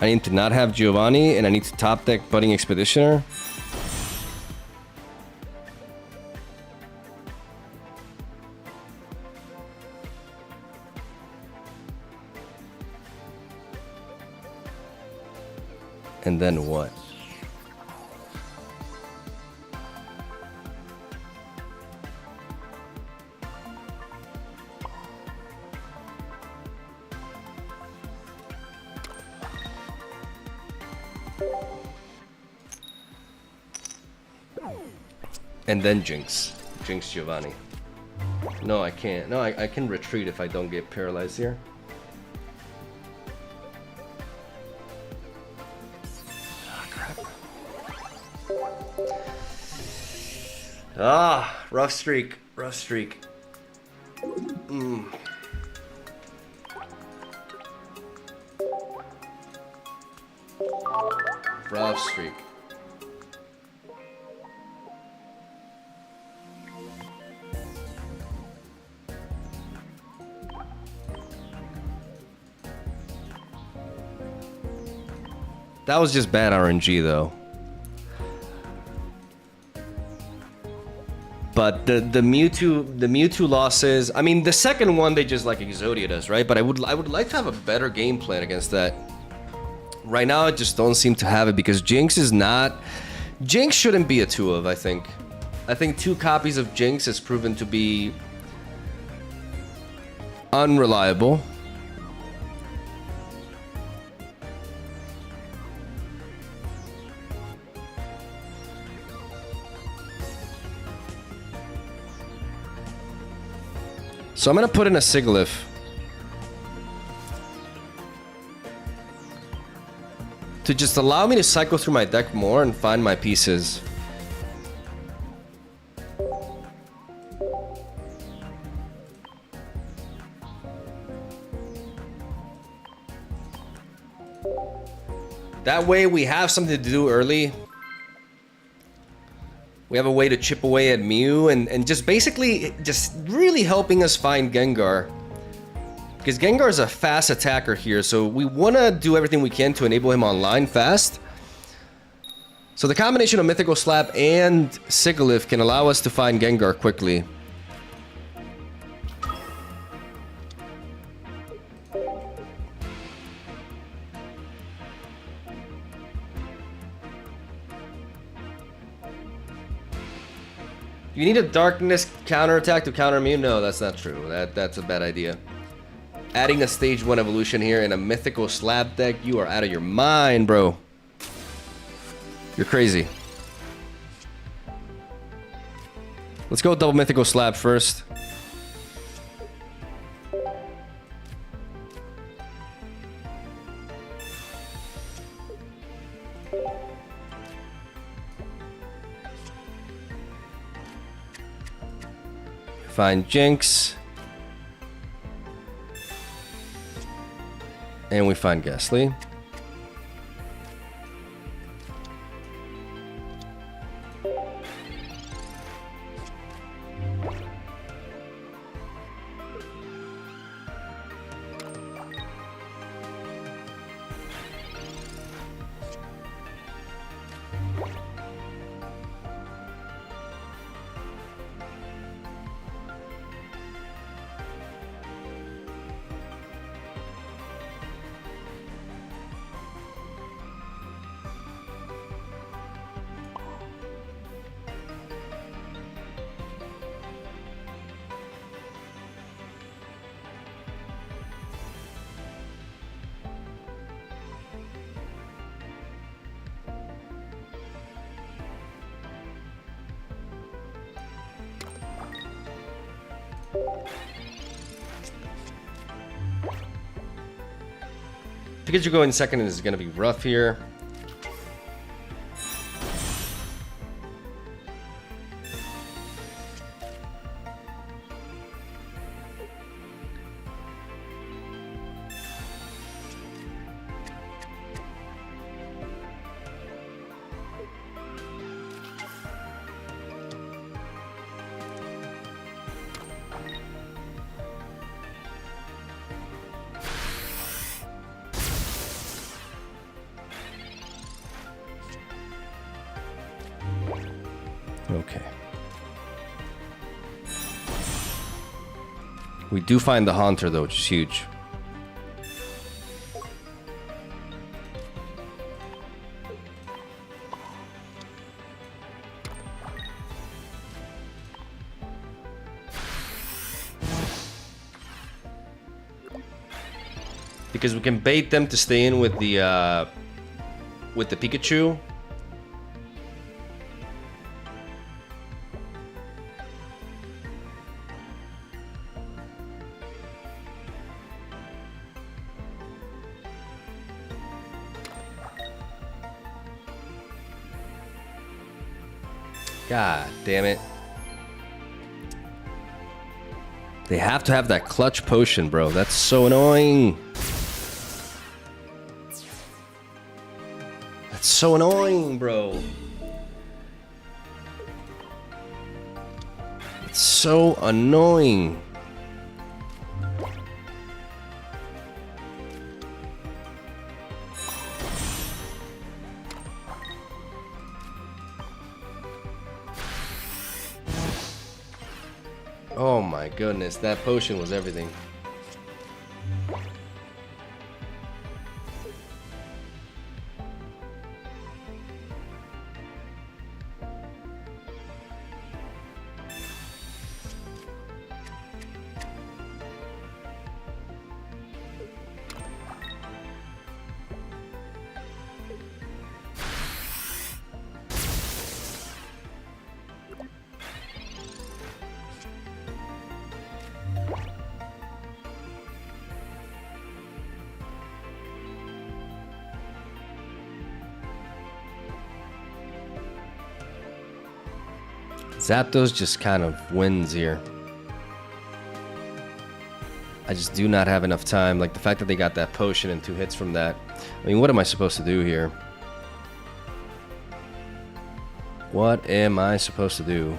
[SPEAKER 1] I need to not have Giovanni, and I need to top deck Budding Expeditioner. And then what? And then Jinx. Jinx Giovanni. No, I can't. No, I can retreat if I don't get paralyzed here. Ah, rough streak. Rough streak. Rough streak. That was just bad RNG though. But the Mewtwo losses, I mean the second one they just like Exodia us, right? But I would like to have a better game plan against that. Right now I just don't seem to have it because Jinx shouldn't be a 2 of, I think. I think 2 copies of Jinx has proven to be unreliable. So I'm gonna put in a Sigilyph. To just allow me to cycle through my deck more and find my pieces. That way we have something to do early. We have a way to chip away at Mew and just basically just really helping us find Gengar. Because Gengar is a fast attacker here, so we want to do everything we can to enable him online fast. So the combination of Mythical Slap and Sigilyph can allow us to find Gengar quickly. You need a Darkness counterattack to counter Mew? No, that's not true. That's a bad idea. Adding a stage 1 evolution here in a Mythical Slap deck, you are out of your mind, bro. You're crazy. Let's go with double mythical slab first. Find Jinx. And we find Ghastly. Pidgeot going second is going to be rough here. Okay. We do find the Haunter though, which is huge. Because we can bait them to stay in with the Pikachu. God damn it. They have to have that clutch potion, bro. That's so annoying. That's so annoying, bro. It's so annoying. Oh my goodness, that potion was everything. Zapdos just kind of wins here. I just do not have enough time. Like the fact that they got that potion and 2 hits from that. I mean, what am I supposed to do here? What am I supposed to do?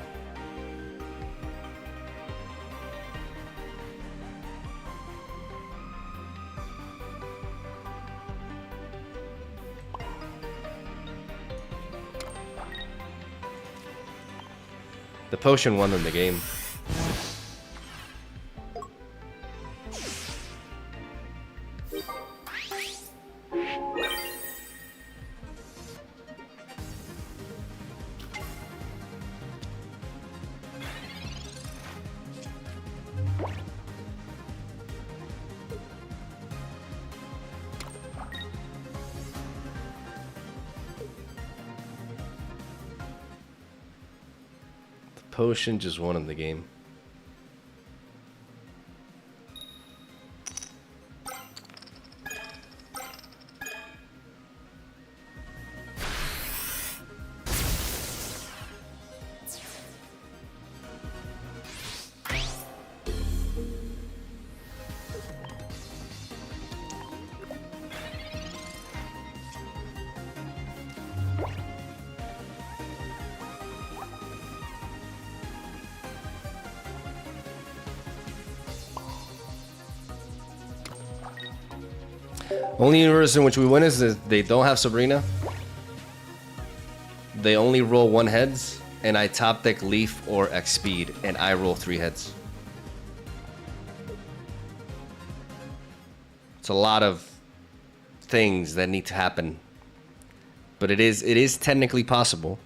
[SPEAKER 1] The potion won them the game. potion, just one in the game. Only universe in which we win is that they don't have Sabrina. They only roll 1 heads, and I top deck Leaf or X speed, and I roll 3 heads. It's a lot of things that need to happen, but it is technically possible.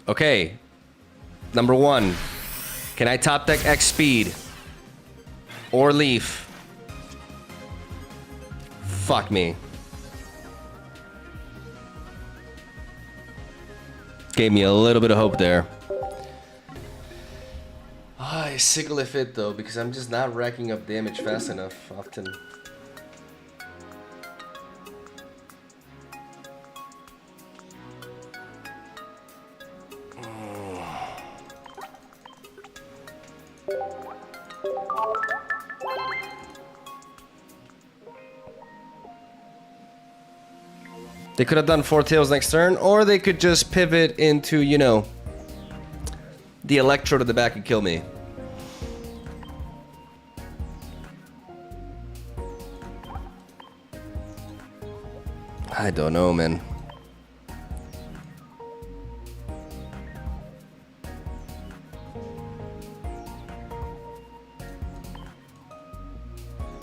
[SPEAKER 1] Okay, number 1, can I top deck X speed? Or Leaf? Fuck me. Gave me a little bit of hope there. I Sigilyph it though, because I'm just not racking up damage fast enough often. They could have done 4 tails next turn, or they could just pivot into, you know, the Electrode at the back and kill me. I don't know, man.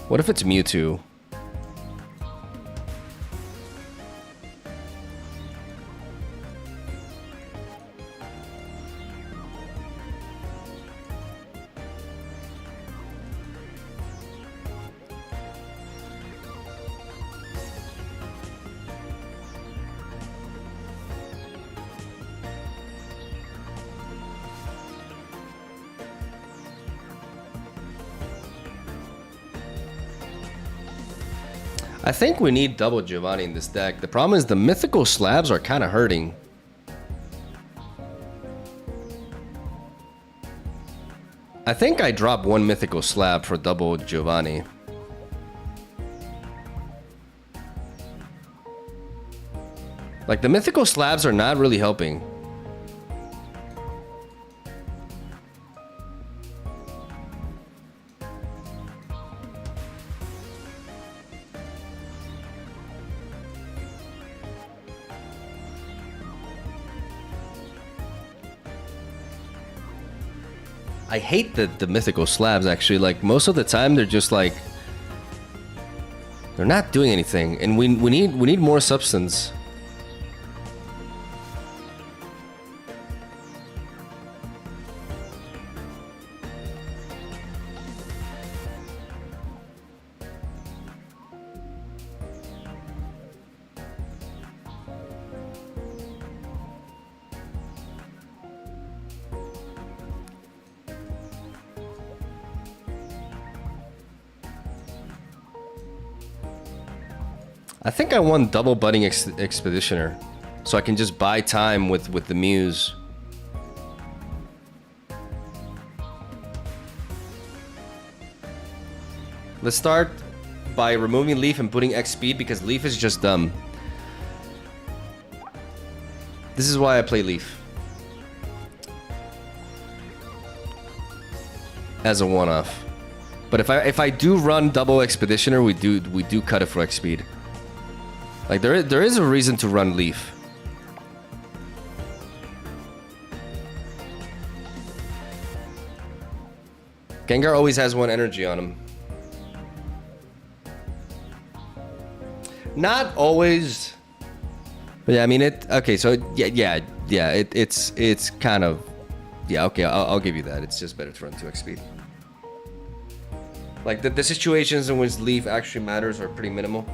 [SPEAKER 1] What if it's Mewtwo? I think we need double Giovanni in this deck. The problem is the mythical slabs are kind of hurting. I think I dropped 1 mythical slab for double Giovanni. Like, the mythical slabs are not really helping. I hate the mythical slabs, actually. Like, most of the time they're just like, they're not doing anything, and we need more substance. I think I want double budding expeditioner, so I can just buy time with the Muse. Let's start by removing Leaf and putting X speed, because Leaf is just dumb. This is why I play Leaf as a one-off. But if I do run double expeditioner, we do cut it for X speed. Like, there is a reason to run Leaf. Gengar always has 1 energy on him. Not always. But yeah, I mean it. Okay, so yeah. It's kind of, yeah. Okay, I'll give you that. It's just better to run 2x speed. Like, the situations in which Leaf actually matters are pretty minimal.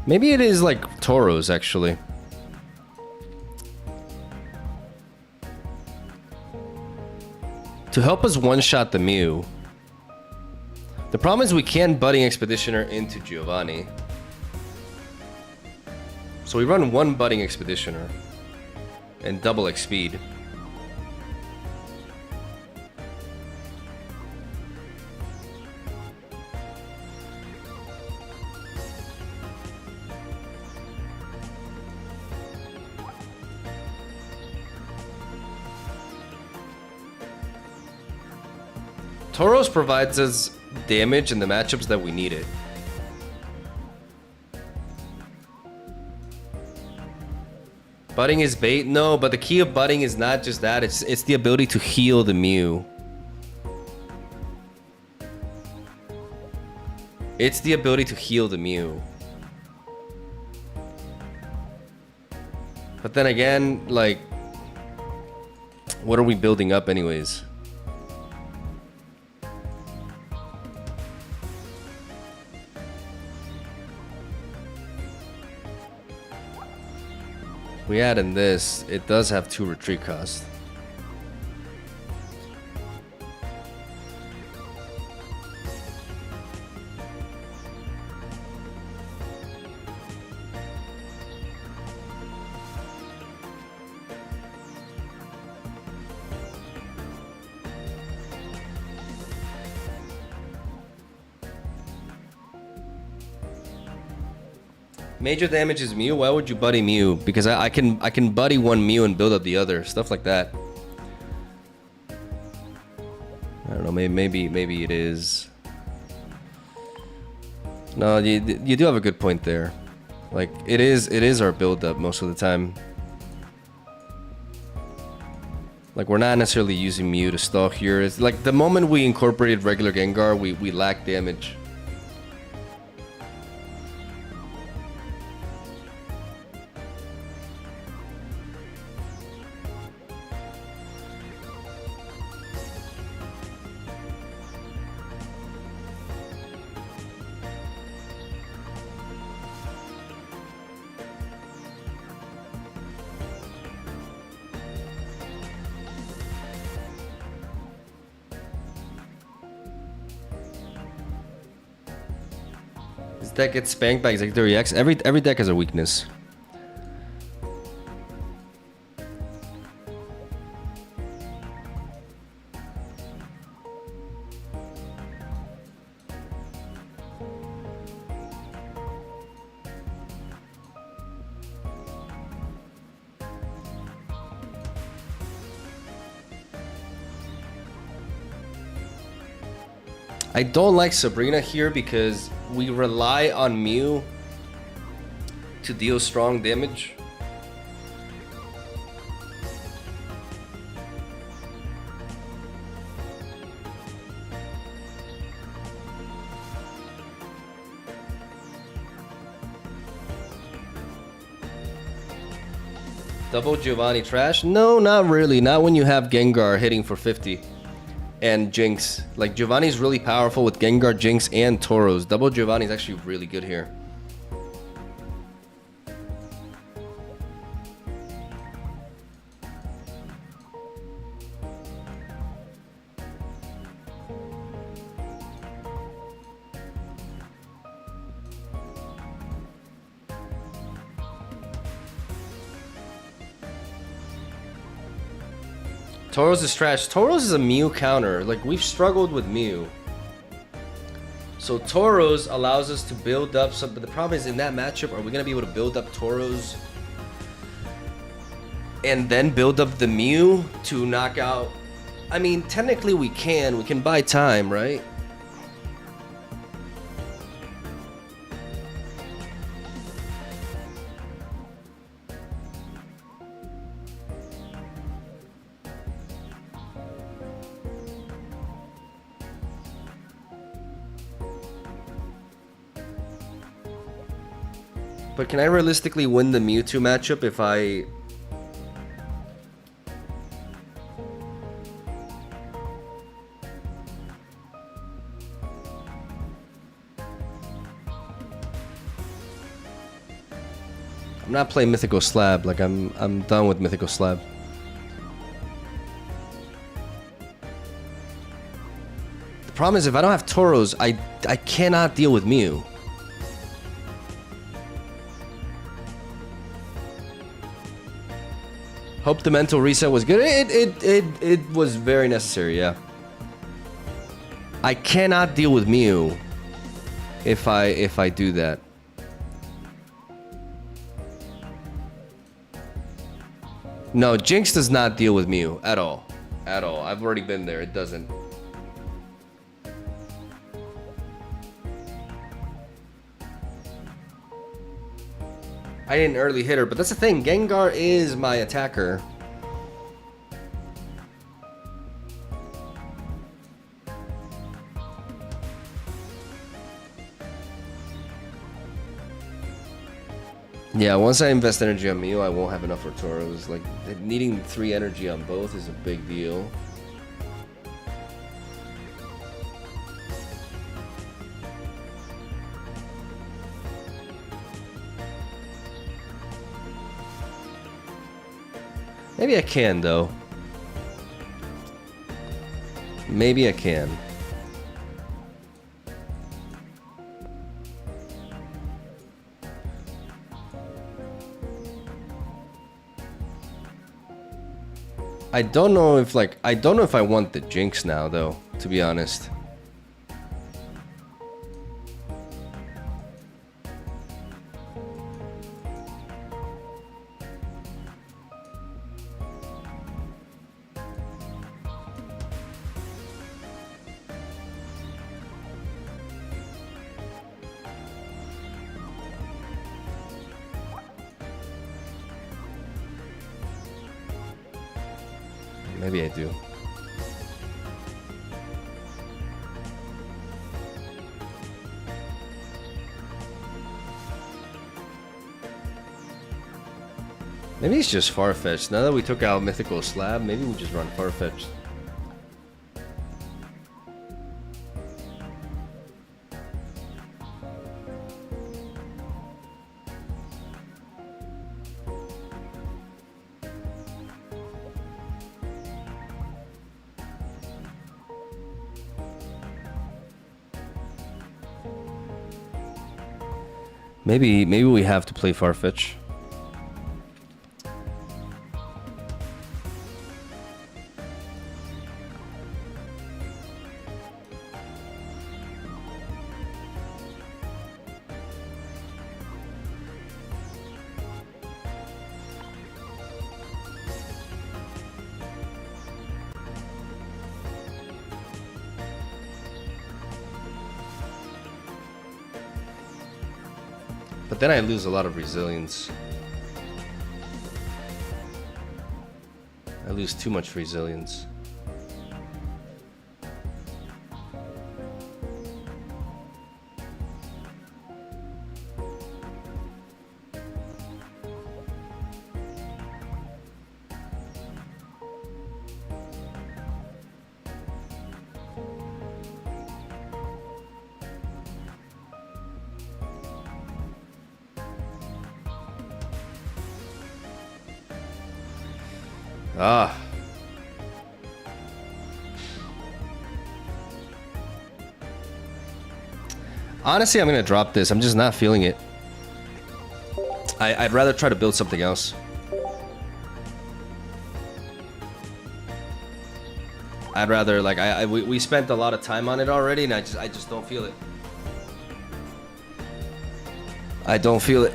[SPEAKER 1] Maybe it is like Tauros, actually. To help us one-shot the Mew. The problem is we can't Budding Expeditioner into Giovanni. So we run one Budding Expeditioner and double X speed. Tauros provides us damage in the matchups that we need it. Budding is bait? No, but the key of Budding is not just that, it's the ability to heal the Mew. It's the ability to heal the Mew. But then again, like, what are we building up anyways? We add in this, it does have 2 retreat costs. Major damage is Mew. Why would you buddy Mew? Because I can buddy one Mew and build up the other. Stuff like that. I don't know. Maybe it is. No, you do have a good point there. Like it is our build up most of the time. Like we're not necessarily using Mew to stall here. It's like the moment we incorporated regular Gengar, we lack damage. This deck gets spanked by Exeggutor EX. Every deck has a weakness. I don't like Sabrina here because we rely on Mew to deal strong damage. Double Giovanni trash? No, not really. Not when you have Gengar hitting for 50. And Jinx. Like Giovanni's really powerful with Gengar, Jinx, and Tauros. Double Giovanni's actually really good here. Tauros is trash. Tauros is a Mew counter. Like, we've struggled with Mew. So Tauros allows us to build up some, but the problem is in that matchup, are we going to be able to build up Tauros and then build up the Mew to knock out? I mean, technically we can buy time, right? But can I realistically win the Mewtwo matchup if I... I'm not playing Mythical Slab. Like I'm done with Mythical Slab. The problem is if I don't have Tauros, I cannot deal with Mew. Hope the mental reset was good. It was very necessary, yeah. I cannot deal with Mew if I do that. No, Jinx does not deal with Mew at all. At all. I've already been there. It doesn't. I didn't early hit her, but that's the thing. Gengar is my attacker. Yeah, once I invest energy on Mew, I won't have enough for Tauros. Like, needing 3 energy on both is a big deal. Maybe I can, though. Maybe I can. I don't know if I want the Jinx now, though, to be honest. Maybe I do. Maybe it's just far-fetched. Now that we took out Mythical Slab, maybe we just run far-fetched. Maybe we have to play Farfetch. But then I lose a lot of resilience. I lose too much resilience. Ah. Honestly, I'm gonna drop this. I'm just not feeling it. I'd rather try to build something else. I'd rather, like, we spent a lot of time on it already, and I just don't feel it. I don't feel it.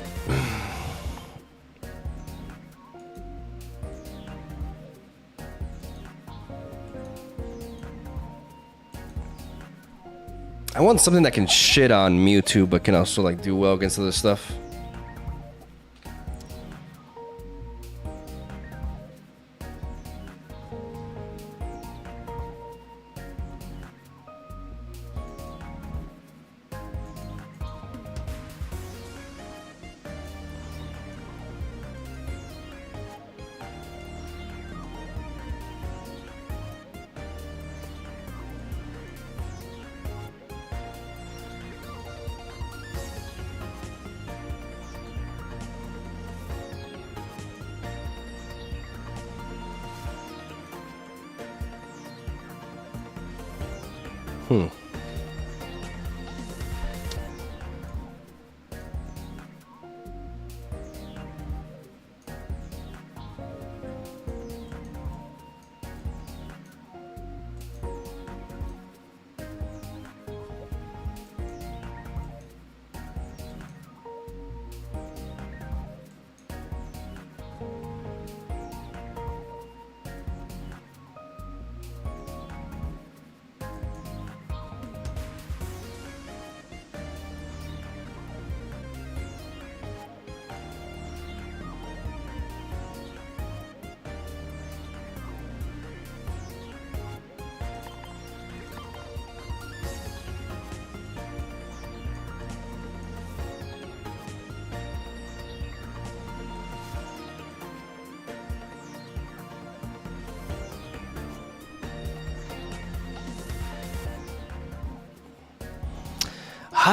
[SPEAKER 1] I want something that can shit on Mewtwo, but can also, like, do well against other stuff.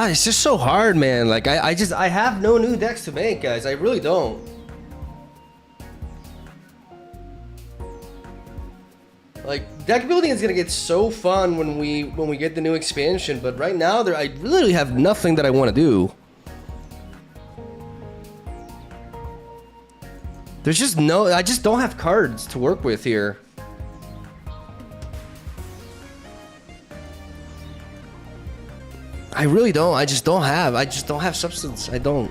[SPEAKER 1] It's just so hard, man. Like I have no new decks to make, guys. I really don't. Like deck building is gonna get so fun when we get the new expansion, but right now I literally have nothing that I want to do. There's just I just don't have cards to work with here. I really don't. I just don't have substance. I don't.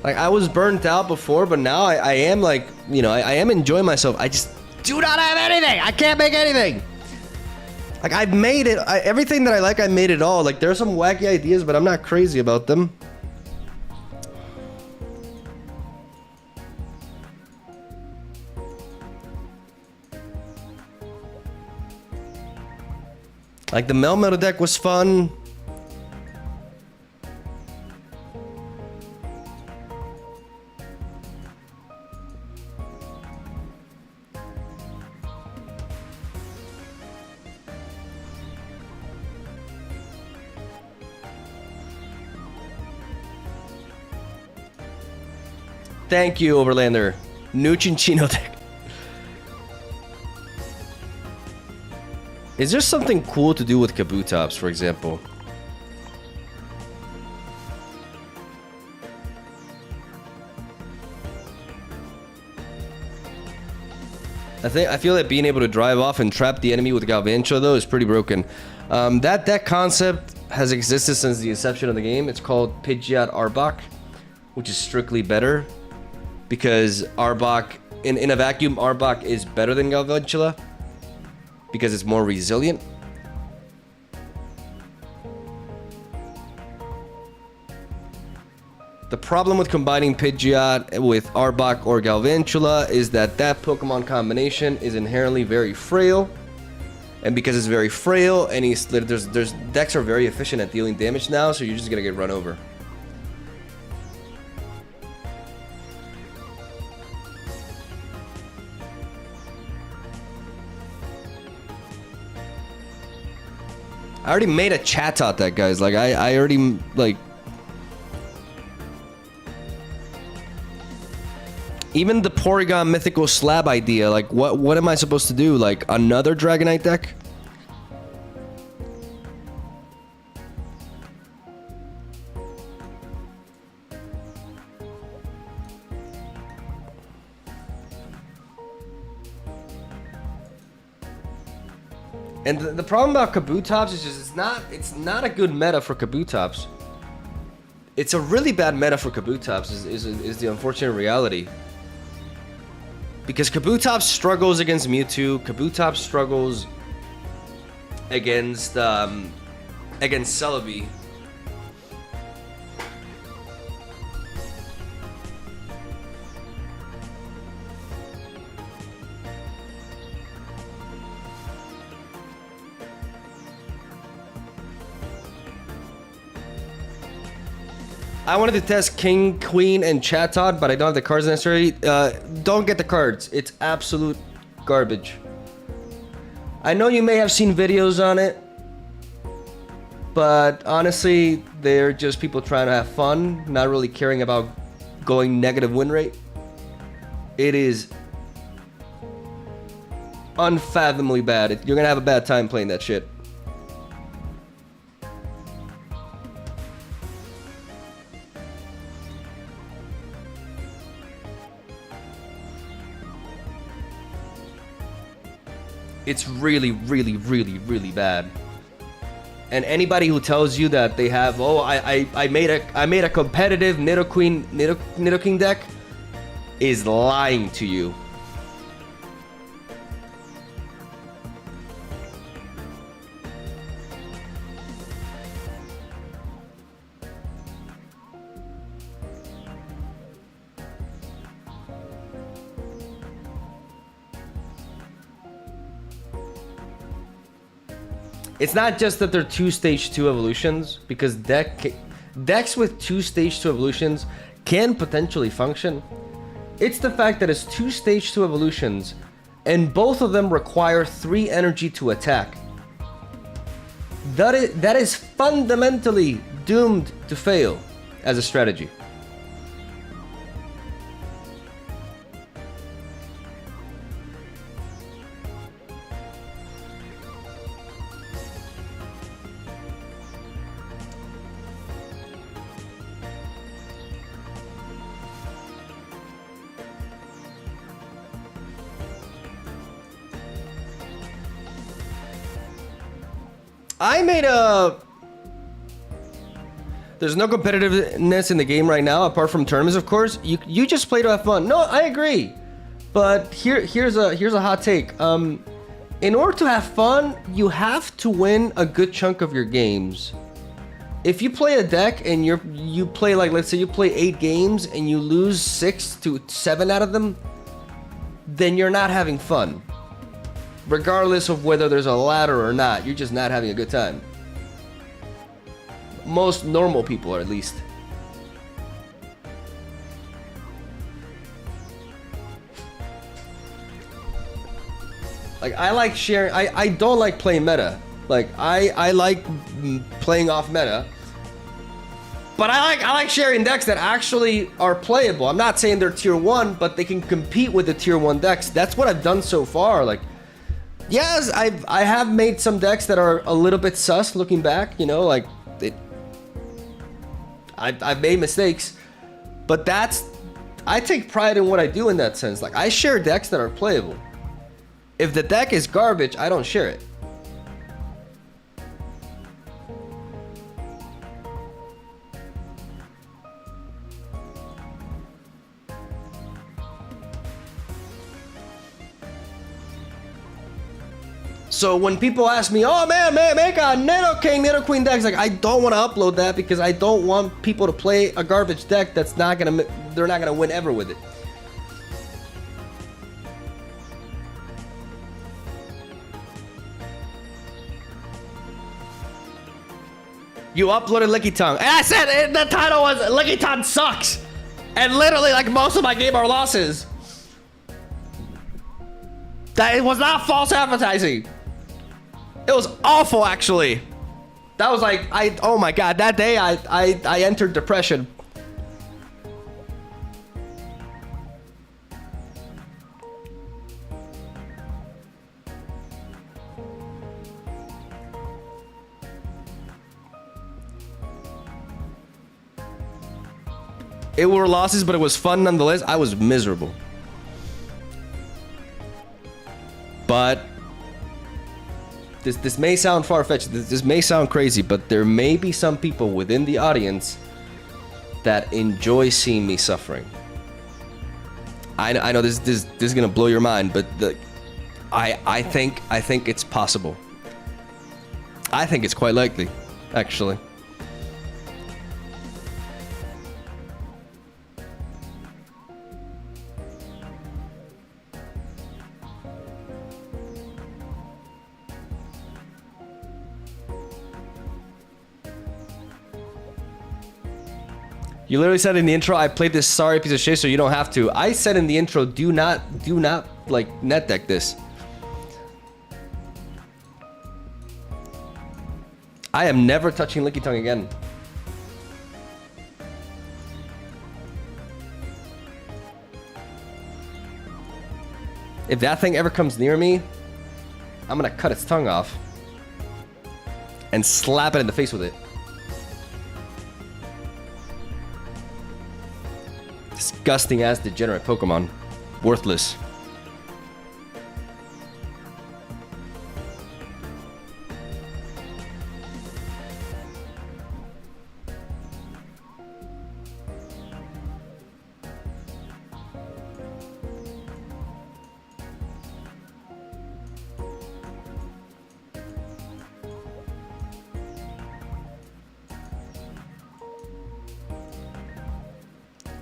[SPEAKER 1] Like I was burnt out before, but now I am like, you know, I am enjoying myself. I just do not have anything. I can't make anything. Like I've made it. Everything that I like, I made it all. Like there are some wacky ideas, but I'm not crazy about them. Like the Melmetal deck was fun. Thank you, Overlander. New Chinchino deck. Is there something cool to do with Kabutops, for example? I feel that being able to drive off and trap the enemy with Galvantula though is pretty broken. That concept has existed since the inception of the game. It's called Pidgeot Arbok, which is strictly better because Arbok in a vacuum Arbok is better than Galvantula because it's more resilient. The problem with combining Pidgeot with Arbok or Galvantula is that Pokemon combination is inherently very frail. And because it's very frail, and there's decks are very efficient at dealing damage now, so you're just gonna get run over. I already made a Chatot deck, guys. Like I already like. Even the Porygon Mythical Slab idea, like what am I supposed to do? Like another Dragonite deck? And the problem about Kabutops is just it's not a good meta for Kabutops. It's a really bad meta for Kabutops is the unfortunate reality. Because Kabutops struggles against Mewtwo, Kabutops struggles against Celebi. I wanted to test King, Queen, and Chatot, but I don't have the cards necessarily. Don't get the cards. It's absolute garbage. I know you may have seen videos on it, but honestly, they're just people trying to have fun, not really caring about going negative win rate. It is unfathomably bad. You're gonna have a bad time playing that shit. It's really, really, really, really bad. And anybody who tells you that they have, oh, I made a competitive Nidoqueen deck is lying to you. It's not just that they're 2 stage 2 evolutions, because decks with 2 stage 2 evolutions can potentially function. It's the fact that it's 2 stage 2 evolutions and both of them require 3 energy to attack. That is fundamentally doomed to fail as a strategy. I made a... There's no competitiveness in the game right now, apart from tournaments, of course. You just play to have fun. No, I agree. But here's a hot take. In order to have fun, you have to win a good chunk of your games. If you play a deck and you play, like, let's say you play 8 games and you lose 6 to 7 out of them, then you're not having fun. Regardless of whether there's a ladder or not, you're just not having a good time. Most normal people are, at least. Like, I like sharing. I don't like playing meta. Like, I like playing off meta. But I like sharing decks that actually are playable. I'm not saying they're tier 1, but they can compete with the tier 1 decks. That's what I've done so far. Like, yes, I have made some decks that are a little bit sus looking back, you know, like I've made mistakes, but I take pride in what I do in that sense. Like, I share decks that are playable. If the deck is garbage, I don't share it. So when people ask me, oh man, make a Nidoqueen decks, like, I don't want to upload that because I don't want people to play a garbage deck they're not gonna win ever with it. You uploaded Lickitung, and I said the title was Lickitung sucks, and literally, like, most of my game are losses. That it was not false advertising. It was awful, actually. That was like, oh my god, that day I entered depression. It were losses, but it was fun nonetheless. I was miserable. But this may sound far-fetched, this may sound crazy, but there may be some people within the audience that enjoy seeing me suffering. I know this is gonna blow your mind, but I think it's possible. I think it's quite likely, actually. You literally said in the intro, I played this sorry piece of shit, so you don't have to. I said in the intro, do not like net deck this. I am never touching Lickitung again. If that thing ever comes near me, I'm gonna cut its tongue off and slap it in the face with it. Disgusting ass degenerate Pokemon. Worthless.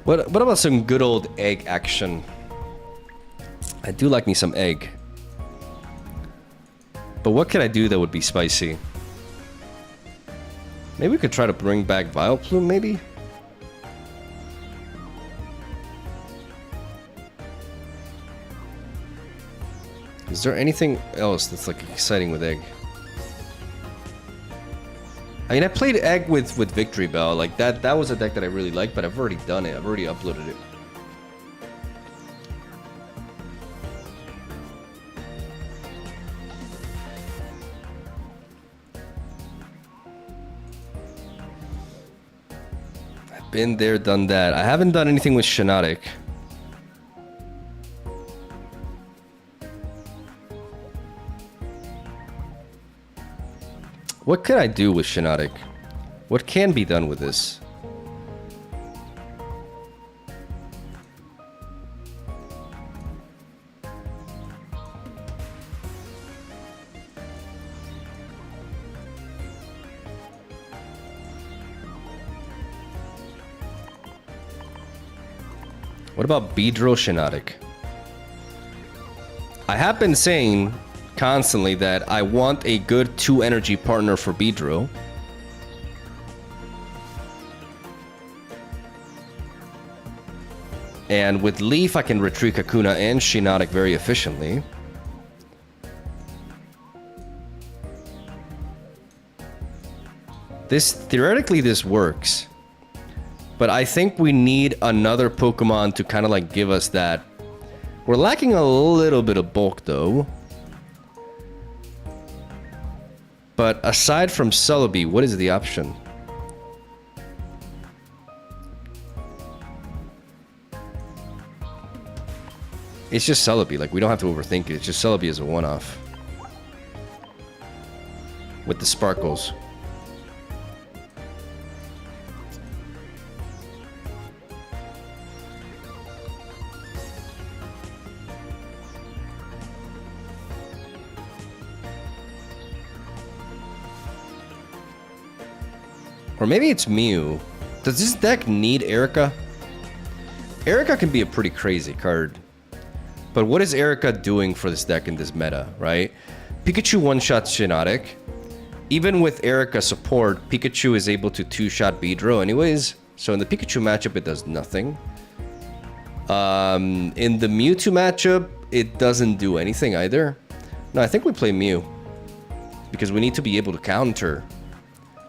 [SPEAKER 1] What about some good old egg action? I do like me some egg. But what can I do that would be spicy? Maybe we could try to bring back Vileplume, maybe? Is there anything else that's like exciting with egg? I mean, I played Egg with Victory Bell. Like, that was a deck that I really liked, but I've already done it. I've already uploaded it. I've been there, done that. I haven't done anything with Shiinotic. What could I do with Shiinotic? What can be done with this? What about Beedrill Shiinotic? I have been saying constantly that I want a good 2-energy partner for Beedrill. And with Leaf, I can retreat Kakuna and Shiinotic very efficiently. Theoretically, this works. But I think we need another Pokemon to kind of like give us that. We're lacking a little bit of bulk though. But aside from Celebi, what is the option? It's just Celebi, like we don't have to overthink it. It's just Celebi as a one-off. With the sparkles. Or maybe it's Mew. Does this deck need Erica? Erica can be a pretty crazy card. But what is Erica doing for this deck in this meta, right? Pikachu one-shots Shiinotic. Even with Erica support, Pikachu is able to two-shot Beedrill anyways. So in the Pikachu matchup, it does nothing. In the Mewtwo matchup, it doesn't do anything either. No, I think we play Mew. Because we need to be able to counter.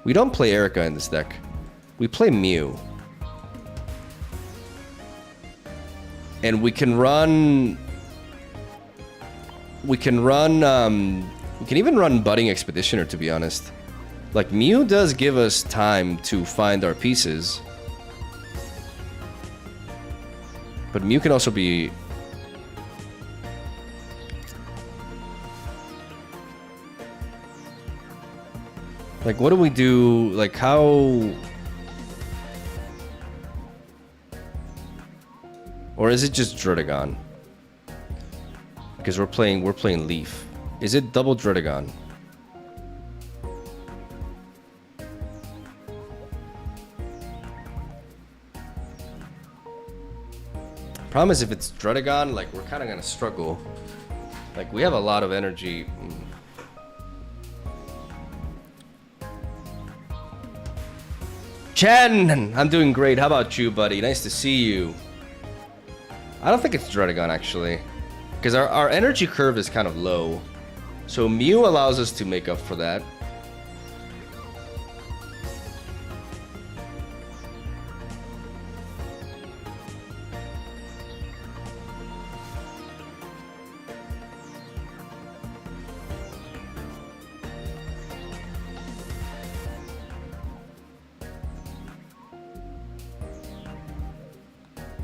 [SPEAKER 1] We don't play Erica in this deck. We play Mew. And we can run... We can even run Budding Expeditioner, to be honest. Like, Mew does give us time to find our pieces. But Mew can also be... Like, what do we do? Like, how... Or is it just Druddigon? Because we're playing Leaf. Is it double Druddigon? Problem is, if it's Druddigon, like, we're kind of gonna struggle. Like, we have a lot of energy. Chen! I'm doing great. How about you, buddy? Nice to see you. I don't think it's Druddigon, actually. Because our energy curve is kind of low. So Mew allows us to make up for that.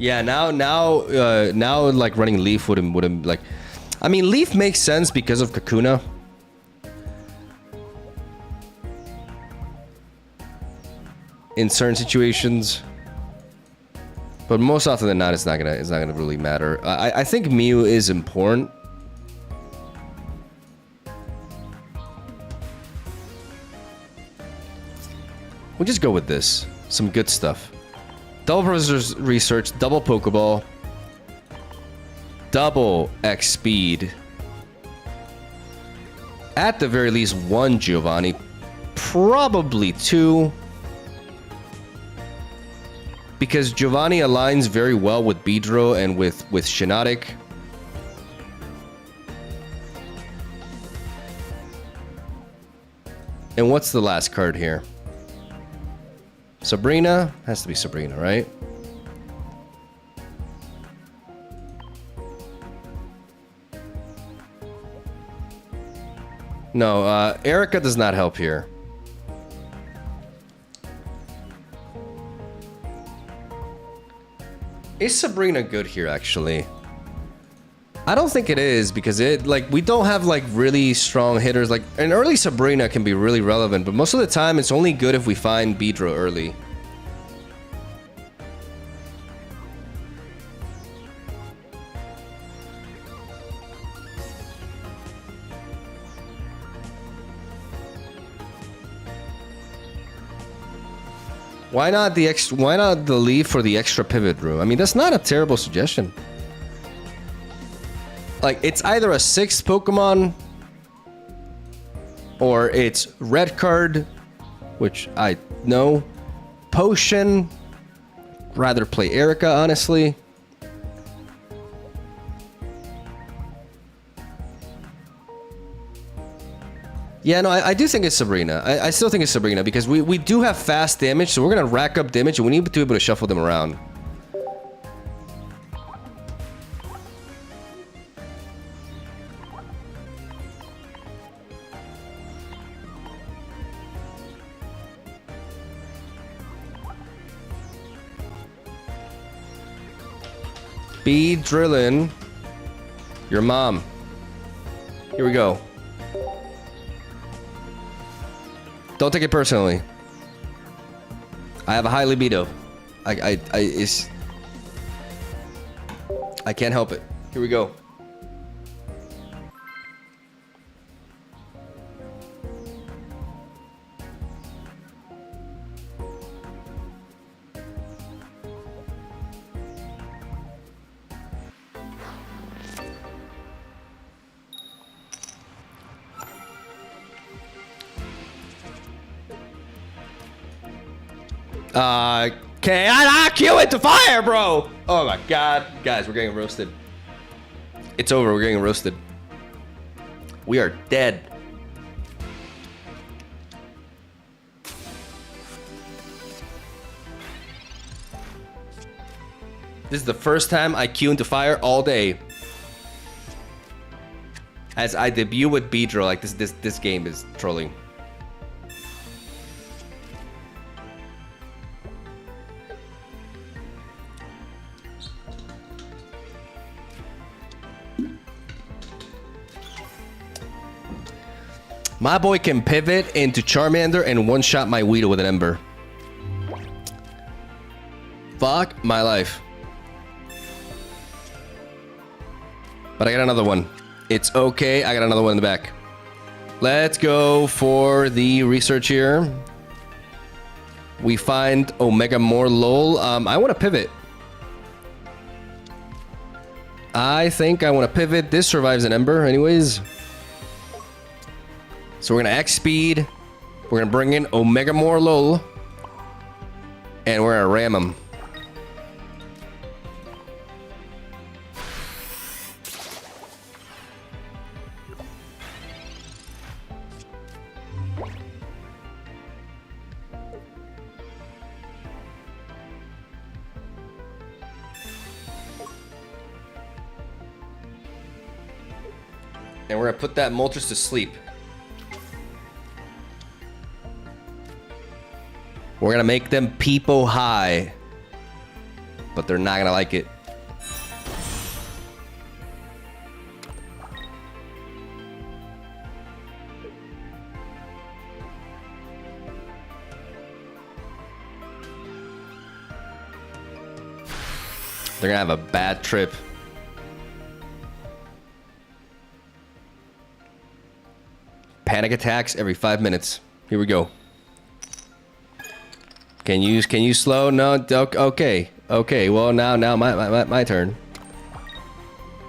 [SPEAKER 1] Yeah, now, like running Leaf wouldn't like. I mean, Leaf makes sense because of Kakuna. In certain situations, but most often than not, it's not gonna really matter. I think Mew is important. We'll just go with this. Some good stuff. Double Professor's Research, double Pokeball, double X Speed. At the very least, one Giovanni, probably two. Because Giovanni aligns very well with Beedrill and with Shiinotic. And what's the last card here? Sabrina? Has to be Sabrina, right? No, Erica does not help here. Is Sabrina good here, actually? I don't think it is, because we don't have, like, really strong hitters. Like, an early Sabrina can be really relevant, but most of the time, it's only good if we find Beedrill early. Why not the Leaf for the extra pivot room? I mean, that's not a terrible suggestion. Like, it's either a 6th Pokemon or it's red card, which I know. Potion. Rather play Erica, honestly. Yeah, no, I do think it's Sabrina. I still think it's Sabrina because we do have fast damage, so we're going to rack up damage and we need to be able to shuffle them around. Beedrillin' your mom. Here we go. Don't take it personally. I have a high libido. I can't help it. Here we go. Okay, I cue it to fire, bro. Oh my god, guys, we're getting roasted. It's over. We're getting roasted. We are dead. This is the first time I cue into fire all day. As I debut with Beedrill, like this game is trolling. My boy can pivot into Charmander and one-shot my Weedle with an Ember. Fuck my life. But I got another one. It's okay. I got another one in the back. Let's go for the research here. We find Omega More lol. I want to pivot. I think I want to pivot. This survives an Ember anyways. So we're going to X speed. We're going to bring in Omega More lol. And we're going to ram him. And we're going to put that Moltres to sleep. We're going to make them peepo high. but they're not gonna like it. They're gonna have a bad trip. Panic attacks every 5 minutes. Here we go. Can you slow? No. Okay. Okay. Well, now my turn.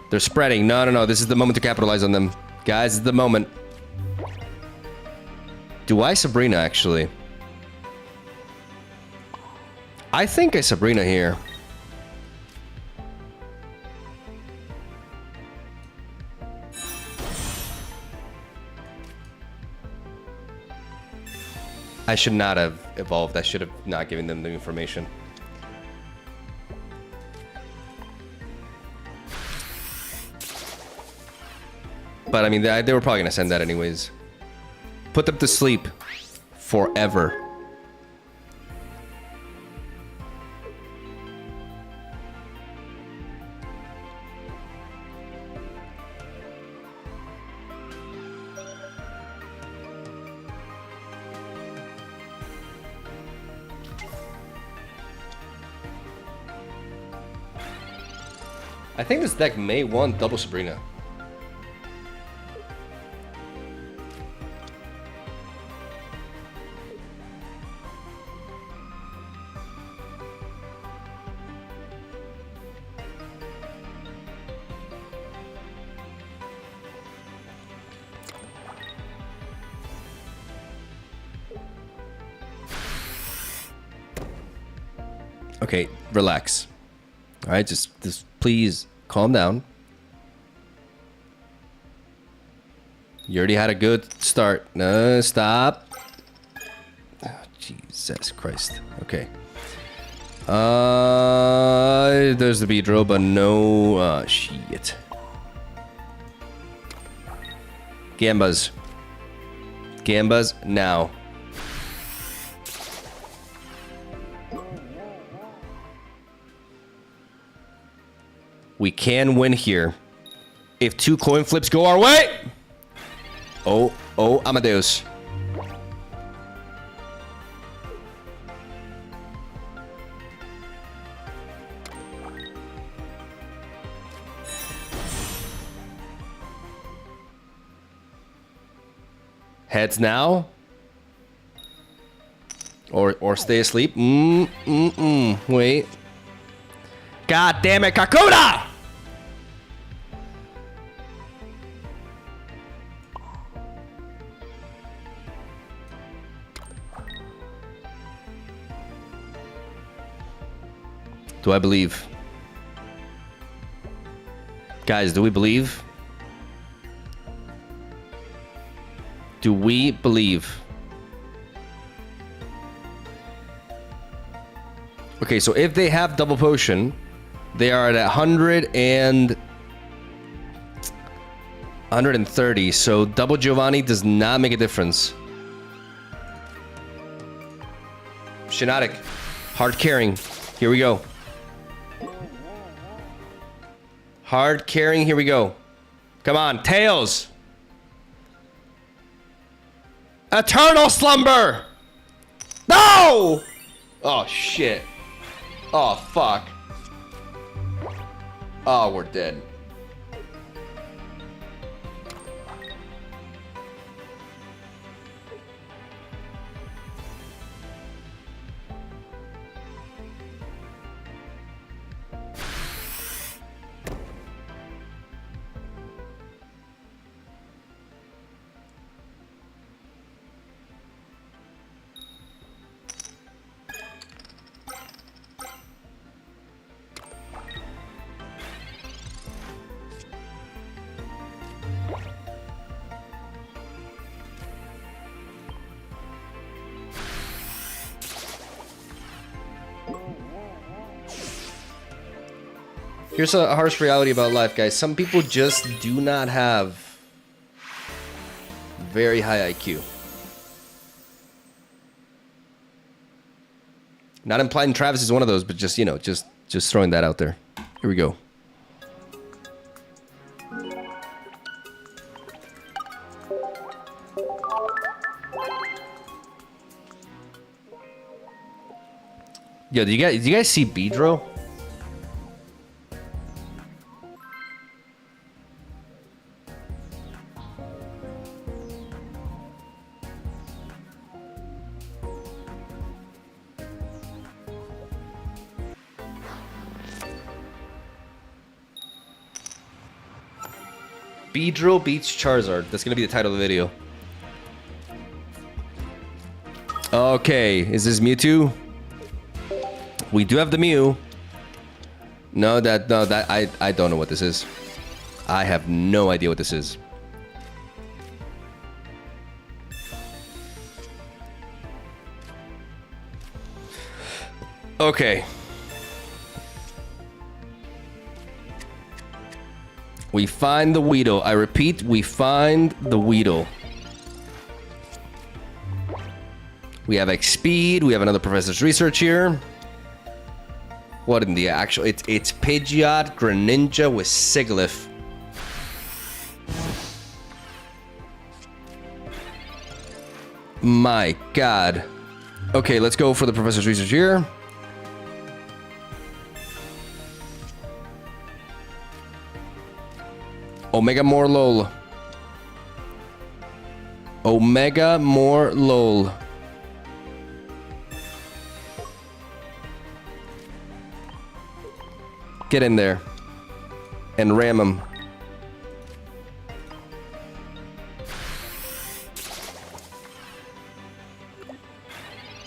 [SPEAKER 1] They're spreading. No. This is the moment to capitalize on them, guys. This is the moment. Do I Sabrina actually? I think I Sabrina here. I should not have evolved. I should have not given them the information. But I mean, they were probably gonna send that anyways. Put them to sleep forever. I think this deck may want double Sabrina. Okay, relax. All right, just please calm down. You already had a good start. No, stop. Oh, Jesus Christ. Okay. There's the Beedrill, but no. Shit. Gambas now. We can win here if 2 coin flips go our way. Oh, Amadeus. Heads now. Or stay asleep. Wait. God damn it, Kakuda! Do I believe? Guys, do we believe? Do we believe? Okay, so if they have double potion, they are at 130, so double Giovanni does not make a difference. Shinotic, hard carrying, here we go. Hard carrying, here we go. Come on, Tails. Eternal slumber. No! Oh, shit. Oh, fuck. Oh, we're dead. Here's a harsh reality about life, guys. Some people just do not have very high IQ. Not implying Travis is one of those, but just, you know, just Just throwing that out there. Here we go. Yo, do you guys see Beedrill? Beedrill beats Charizard. That's gonna be the title of the video. Okay, is this Mewtwo? We do have the Mew. No, I don't know what this is. I have no idea what this is. Okay. We find the Weedle. I repeat, we find the Weedle. We have X Speed. We have another Professor's Research here. What in the actual... It's Pidgeot, Greninja with Sigilyph. My God. Okay, let's go for the Professor's Research here. Omega more lol. Omega more lol. Get in there and ram him.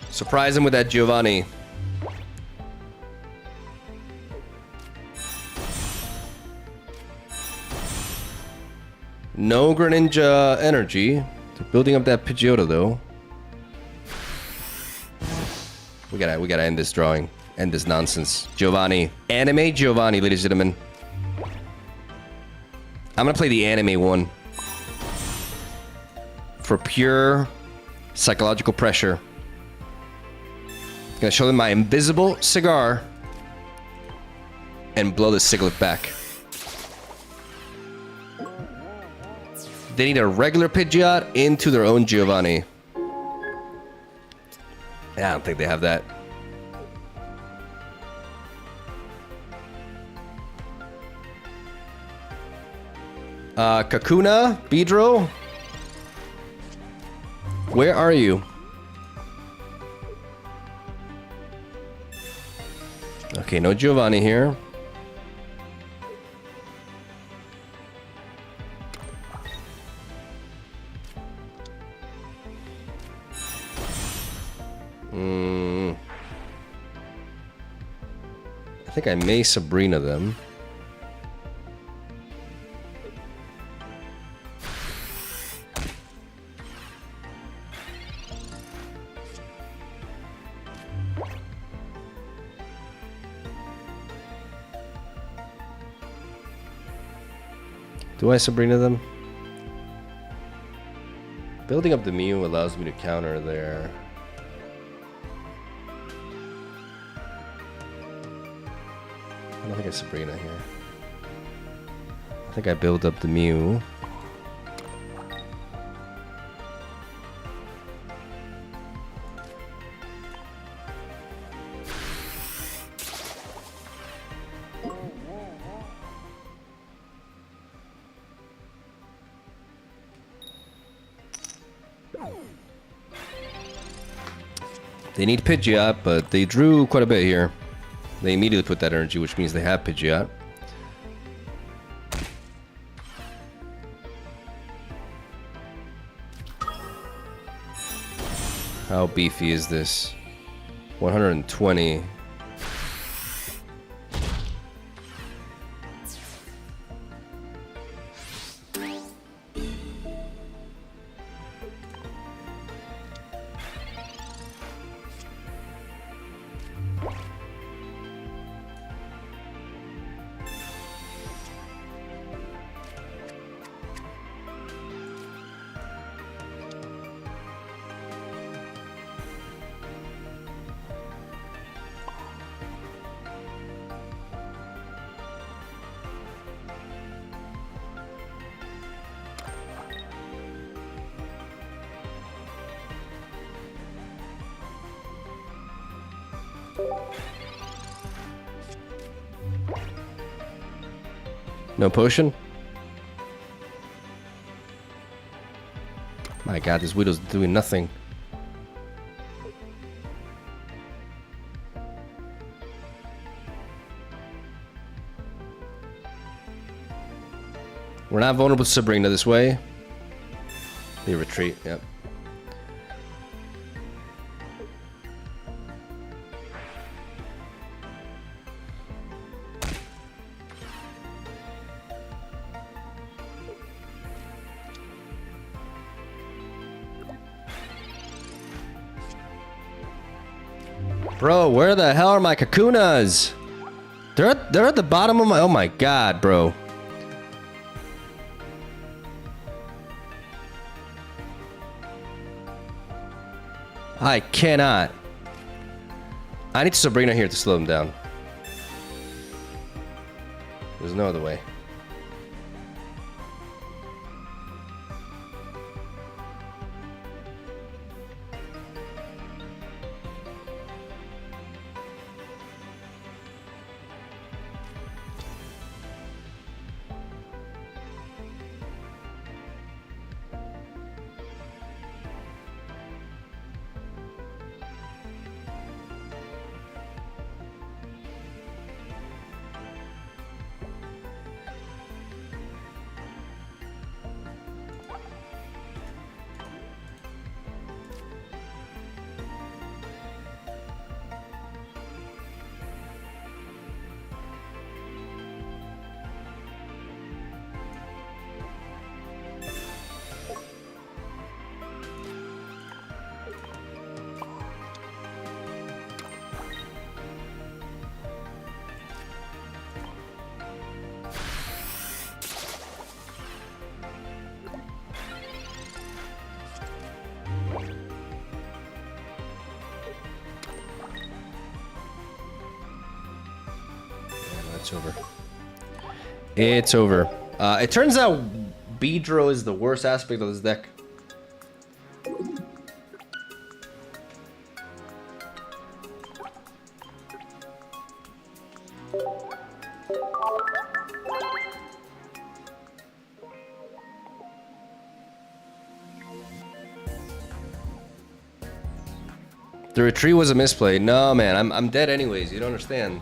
[SPEAKER 1] Surprise him with that Giovanni. No Greninja energy. They're building up that Pidgeot though. We gotta end this drawing. End this nonsense. Giovanni. Anime Giovanni, ladies and gentlemen. I'm gonna play the anime one. For pure psychological pressure. Gonna show them my invisible cigar. And blow the Sigilyph back. They need a regular Pidgeot into their own Giovanni. I don't think they have that. Kakuna, Beedrill. Where are you? Okay, no Giovanni here. I think I may Sabrina them. Do I Sabrina them? Building up the Mew allows me to counter there. I don't think it's Sabrina here. I think I build up the Mew. They need Pidgeot, but they drew quite a bit here. They immediately put that energy, which means they have Pidgeot. How beefy is this? 120. No potion? My god, this Widow's doing nothing. We're not vulnerable to Sabrina this way. They retreat, yep. Bro, where the hell are my Kakunas? They're at the bottom of my... Oh my god, bro. I cannot. I need Sabrina here to slow them down. There's no other way. It's over. It's over. It turns out Beedrill is the worst aspect of this deck. The retreat was a misplay. No, man, I'm dead anyways. You don't understand.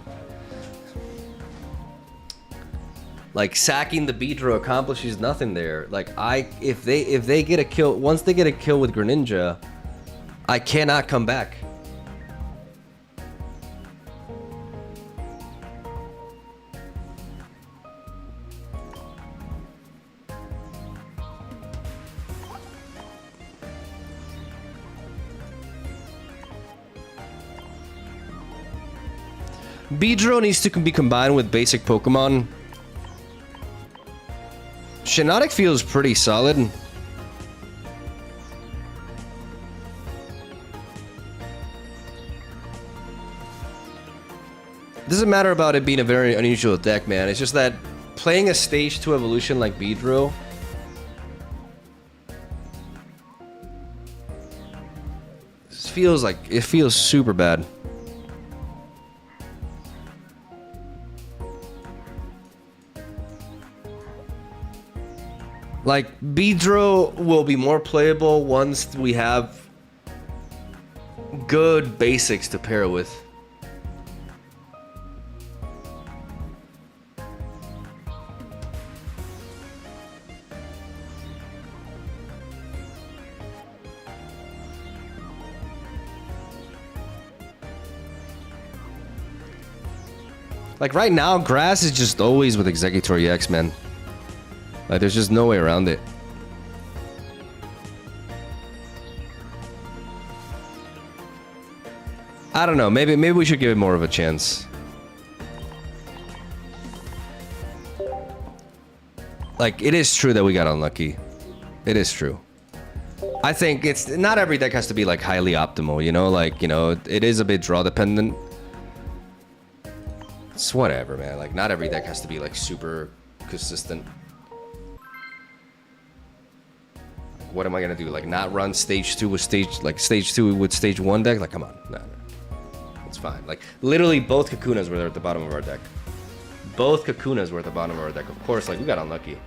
[SPEAKER 1] Like, sacking the Beedrill accomplishes nothing there. Like, if they get a kill, once they get a kill with Greninja, I cannot come back. Beedrill needs to be combined with basic Pokemon. Shiinotic feels pretty solid. Doesn't matter about it being a very unusual deck, man. It's just that playing a stage 2 evolution like Beedrill feels super bad. Like, Beedrill will be more playable once we have good basics to pair with. Like, right now, grass is just always with Exeggutor EX, man. Like, there's just no way around it. I don't know. Maybe we should give it more of a chance. Like, it is true that we got unlucky. It is true. I think it's not every deck has to be like highly optimal, you know? Like, you know, it is a bit draw dependent. It's whatever, man. Like, not every deck has to be like super consistent. What am I gonna do? Like, not run stage 2 with stage 2 with stage 1 deck? Like, come on. No. It's fine. Like, literally both Kakunas were there at the bottom of our deck. Both Kakunas were at the bottom of our deck. Of course, like, we got unlucky.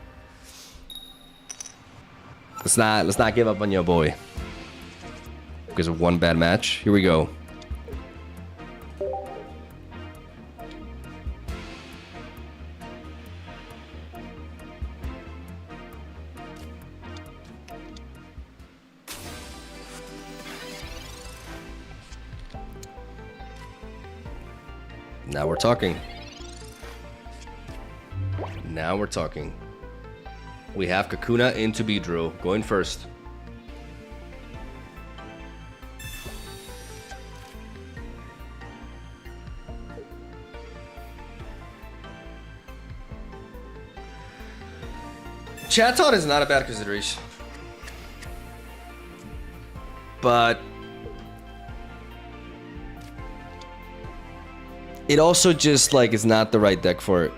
[SPEAKER 1] Let's not give up on your boy. Because of one bad match. Here we go. Now we're talking. Now we're talking. We have Kakuna into Beedrill, going first. Chatot is not a bad consideration. But it also just like is not the right deck for it.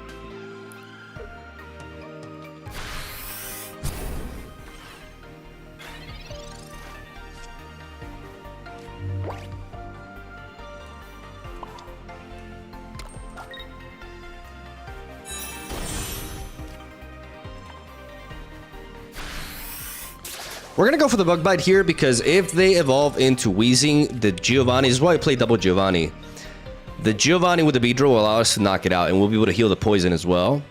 [SPEAKER 1] We're gonna go for the Bug Bite here because if they evolve into Wheezing, the Giovanni, this is why I play double Giovanni. The Giovanni with the Beedrill will allow us to knock it out, and we'll be able to heal the poison as well.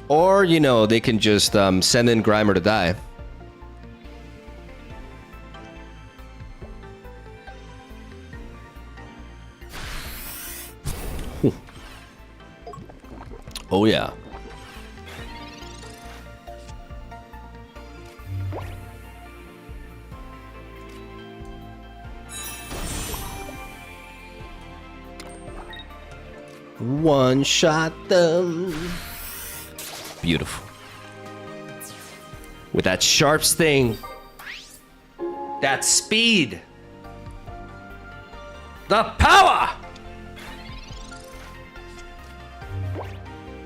[SPEAKER 1] Or, you know, they can just send in Grimer to die. Oh yeah. One shot them. Beautiful. With that sharp sting. That speed. The power.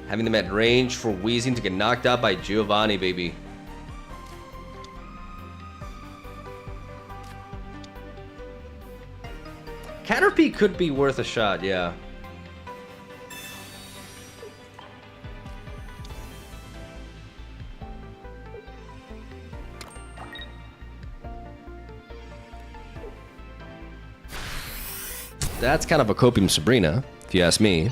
[SPEAKER 1] Having them at range for Wheezing to get knocked out by Giovanni, baby. Caterpie could be worth a shot, yeah. That's kind of a Copium Sabrina, if you ask me.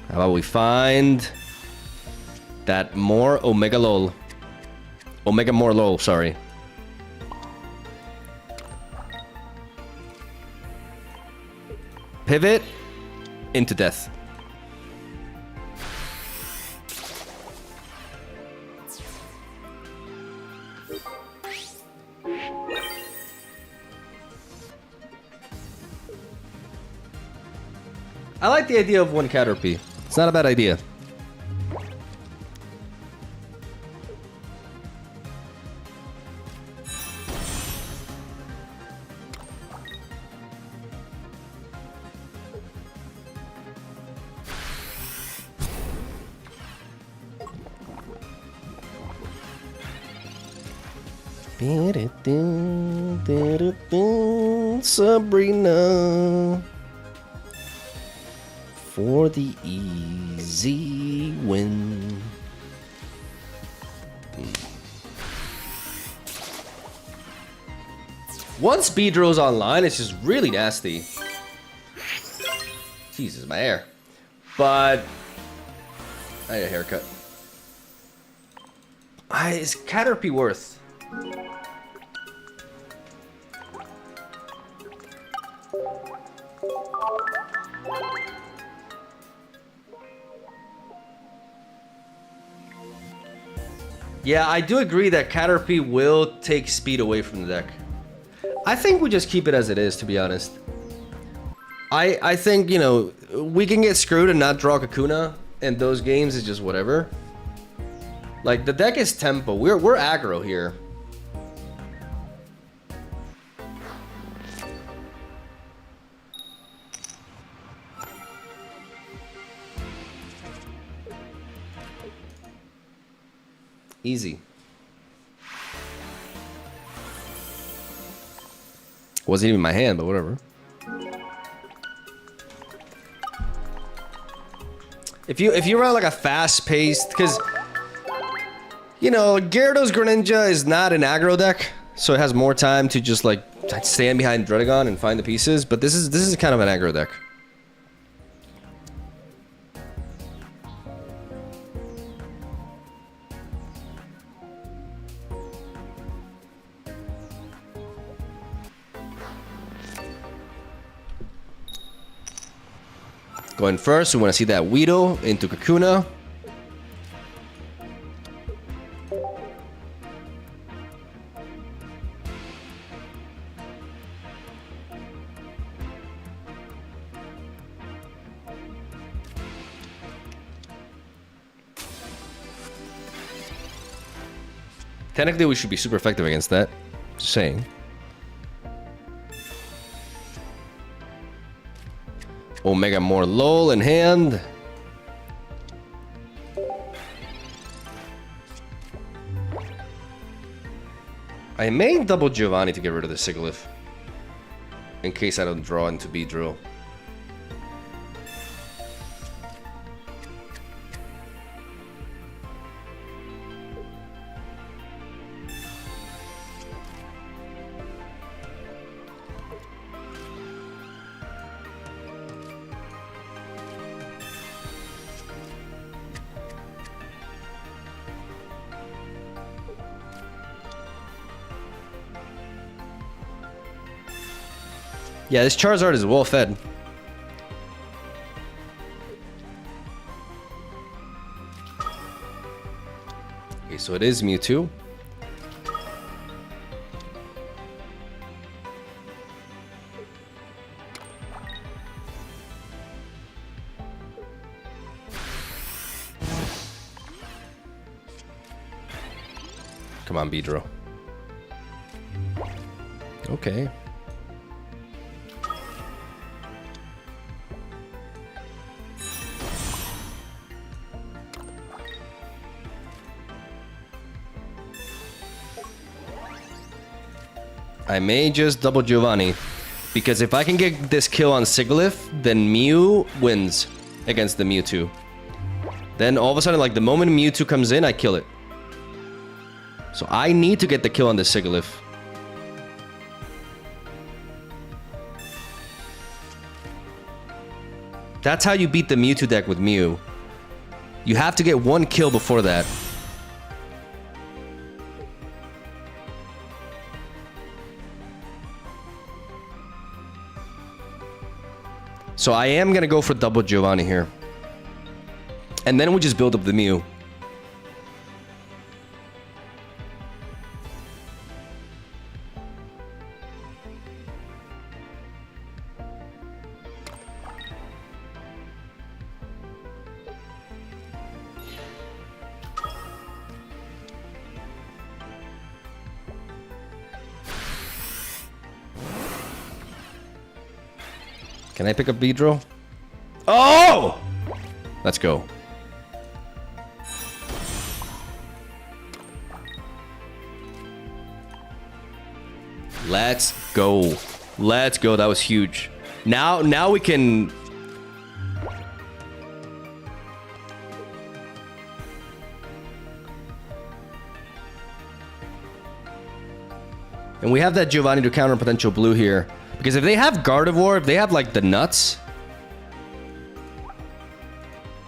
[SPEAKER 1] How about we find that more Omega LOL. Omega more LOL, sorry. Pivot into death. I like the idea of one Caterpie. It's not a bad idea. Sabrina. For the easy win. Once Beedrill's online, it's just really nasty. Jesus, my hair. But I need a haircut. Is Caterpie worth? Yeah, I do agree that Caterpie will take speed away from the deck. I think we just keep it as it is, to be honest. I think, you know, we can get screwed and not draw Kakuna, and those games is just whatever. Like, the deck is tempo. We're aggro here. Easy. Wasn't even in my hand, but whatever. If you run like a fast-paced, because you know Gyarados Greninja is not an aggro deck, so it has more time to just like stand behind Druddigon and find the pieces. But this is kind of an aggro deck. Going first, we want to see that Weedle into Kakuna. Technically, we should be super effective against that. Just saying. Omega more lol in hand. I may double Giovanni to get rid of the Sigilyph. In case I don't draw into Beedrill. Yeah, this Charizard is well fed. Okay, so it is Mewtwo. Come on, Beedrill. Okay. I may just double Giovanni, because if I can get this kill on Sigilyph, then Mew wins against the Mewtwo. Then all of a sudden, like the moment Mewtwo comes in, I kill it. So I need to get the kill on the Sigilyph. That's how you beat the Mewtwo deck with Mew. You have to get one kill before that. So I am going to go for double Giovanni here. And then we just build up the Mew. Can I pick up Beedrill? Oh! Let's go. Let's go. Let's go. That was huge. Now we can... And we have that Giovanni to counter potential blue here. Because if they have Gardevoir, if they have like the nuts,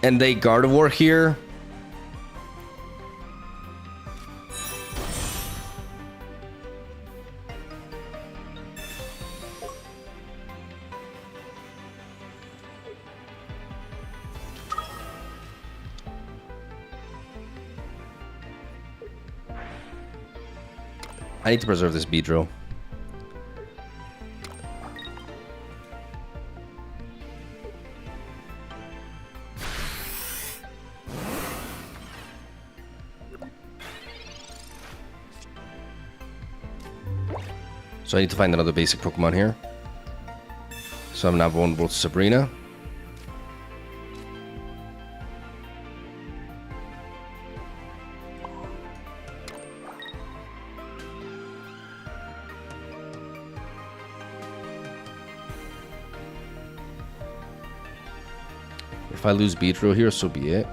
[SPEAKER 1] and they Gardevoir here, I need to preserve this Beedrill. So I need to find another basic Pokemon here. So I'm now vulnerable to Sabrina. If I lose Beedrill here, so be it.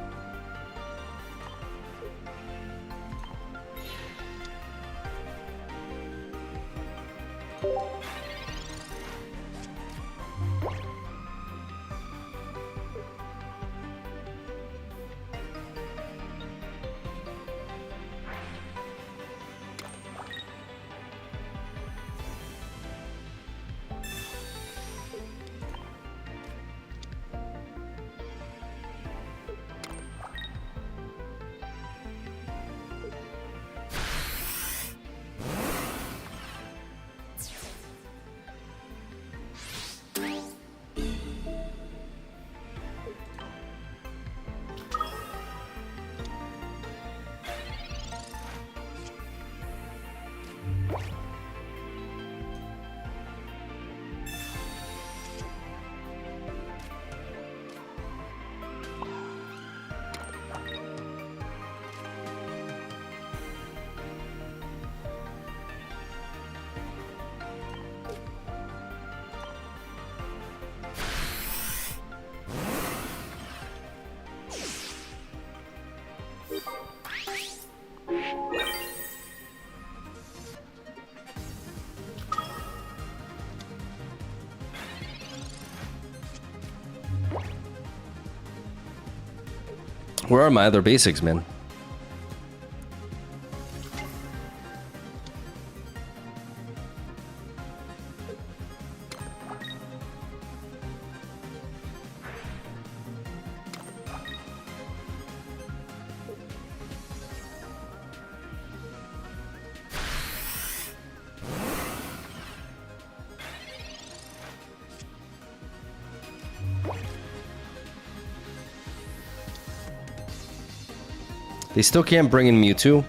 [SPEAKER 1] Where are my other basics, man? They still can't bring in Mewtwo.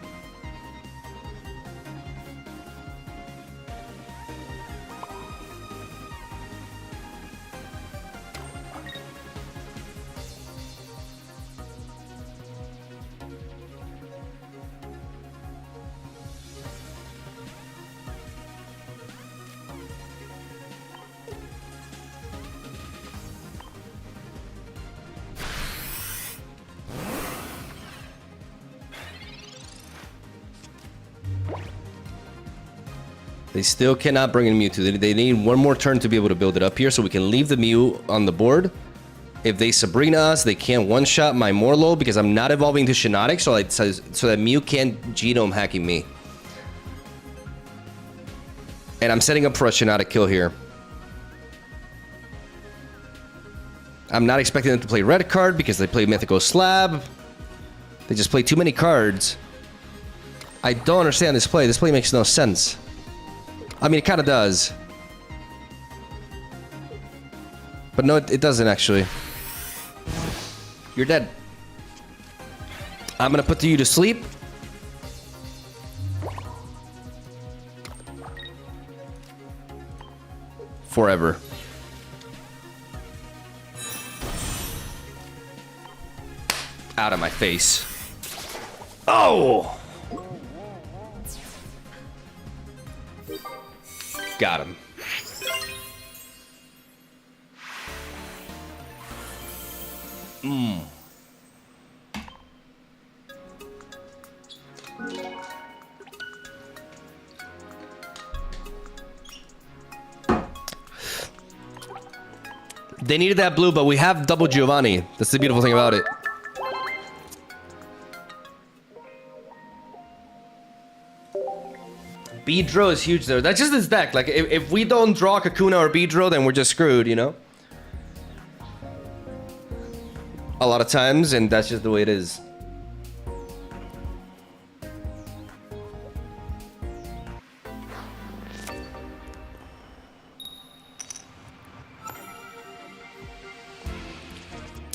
[SPEAKER 1] They still cannot bring in Mewtwo. They need one more turn to be able to build it up here so we can leave the Mew on the board. If they Sabrina us, they can't one-shot my Morlo because I'm not evolving to Shiinotic, so that Mew can't genome hacking me. And I'm setting up for a Shiinotic kill here. I'm not expecting them to play red card because they play Mythical Slab. They just play too many cards. I don't understand this play. This play makes no sense. I mean, it kind of does. But no, it doesn't actually. You're dead. I'm gonna put you to sleep. Forever. Out of my face. Oh! Got him. They needed that blue, but we have double Giovanni. That's the beautiful thing about it. Beedrill is huge there. That's just his deck. Like, if we don't draw Kakuna or Beedrill, then we're just screwed, you know? A lot of times, and that's just the way it is.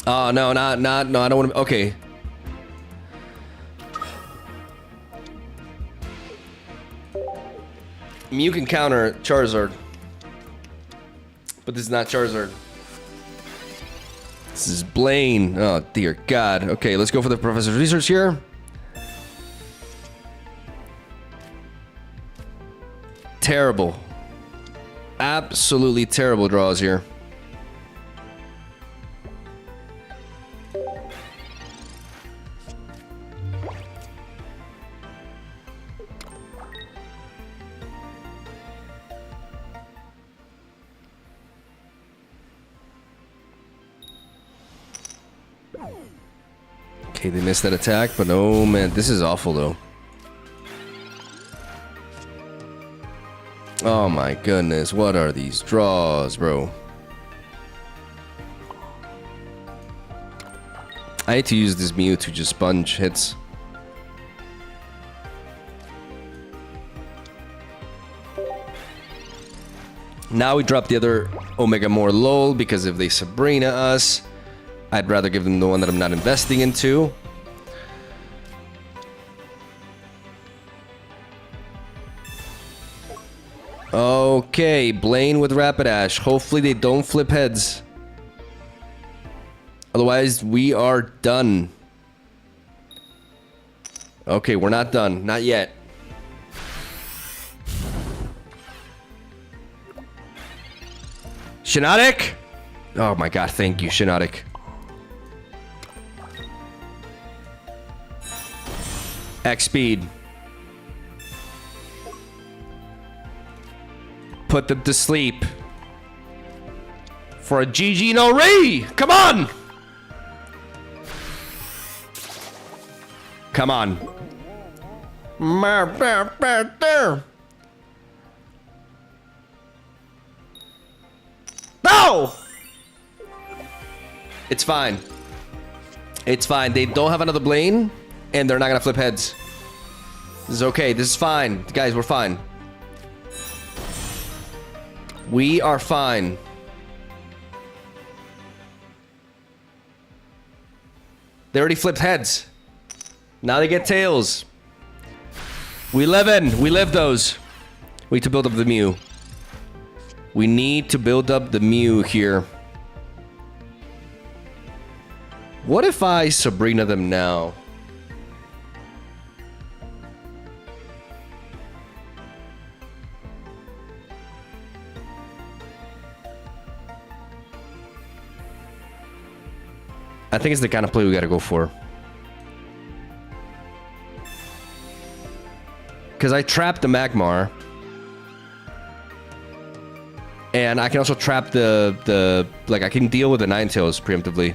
[SPEAKER 1] Oh, no, no, I don't want to... Okay. Mew can counter Charizard. But this is not Charizard. This is Blaine. Oh, dear God. Okay, let's go for the Professor's Research here. Terrible. Absolutely terrible draws here. Okay, they missed that attack, but oh man, this is awful though. Oh my goodness, what are these draws, bro? I hate to use this Mewtwo to just sponge hits. Now we drop the other Omega more lol, because if they Sabrina us, I'd rather give them the one that I'm not investing into. Okay, Blaine with Rapidash. Hopefully they don't flip heads. Otherwise, we are done. Okay, we're not done. Not yet. Shiinotic? Oh my god, thank you, Shiinotic. X speed. Put them to sleep. For a GG no Re! Come on! Come on. No! It's fine. It's fine. They don't have another Blaine, and they're not gonna flip heads. This is okay. This is fine. Guys, we're fine. We are fine. They already flipped heads. Now they get tails. We live those. We need to build up the Mew. We need to build up the Mew here. What if I Sabrina them now? I think it's the kind of play we gotta go for. Because I trapped the Magmar. And I can also trap the like, I can deal with the Ninetales preemptively.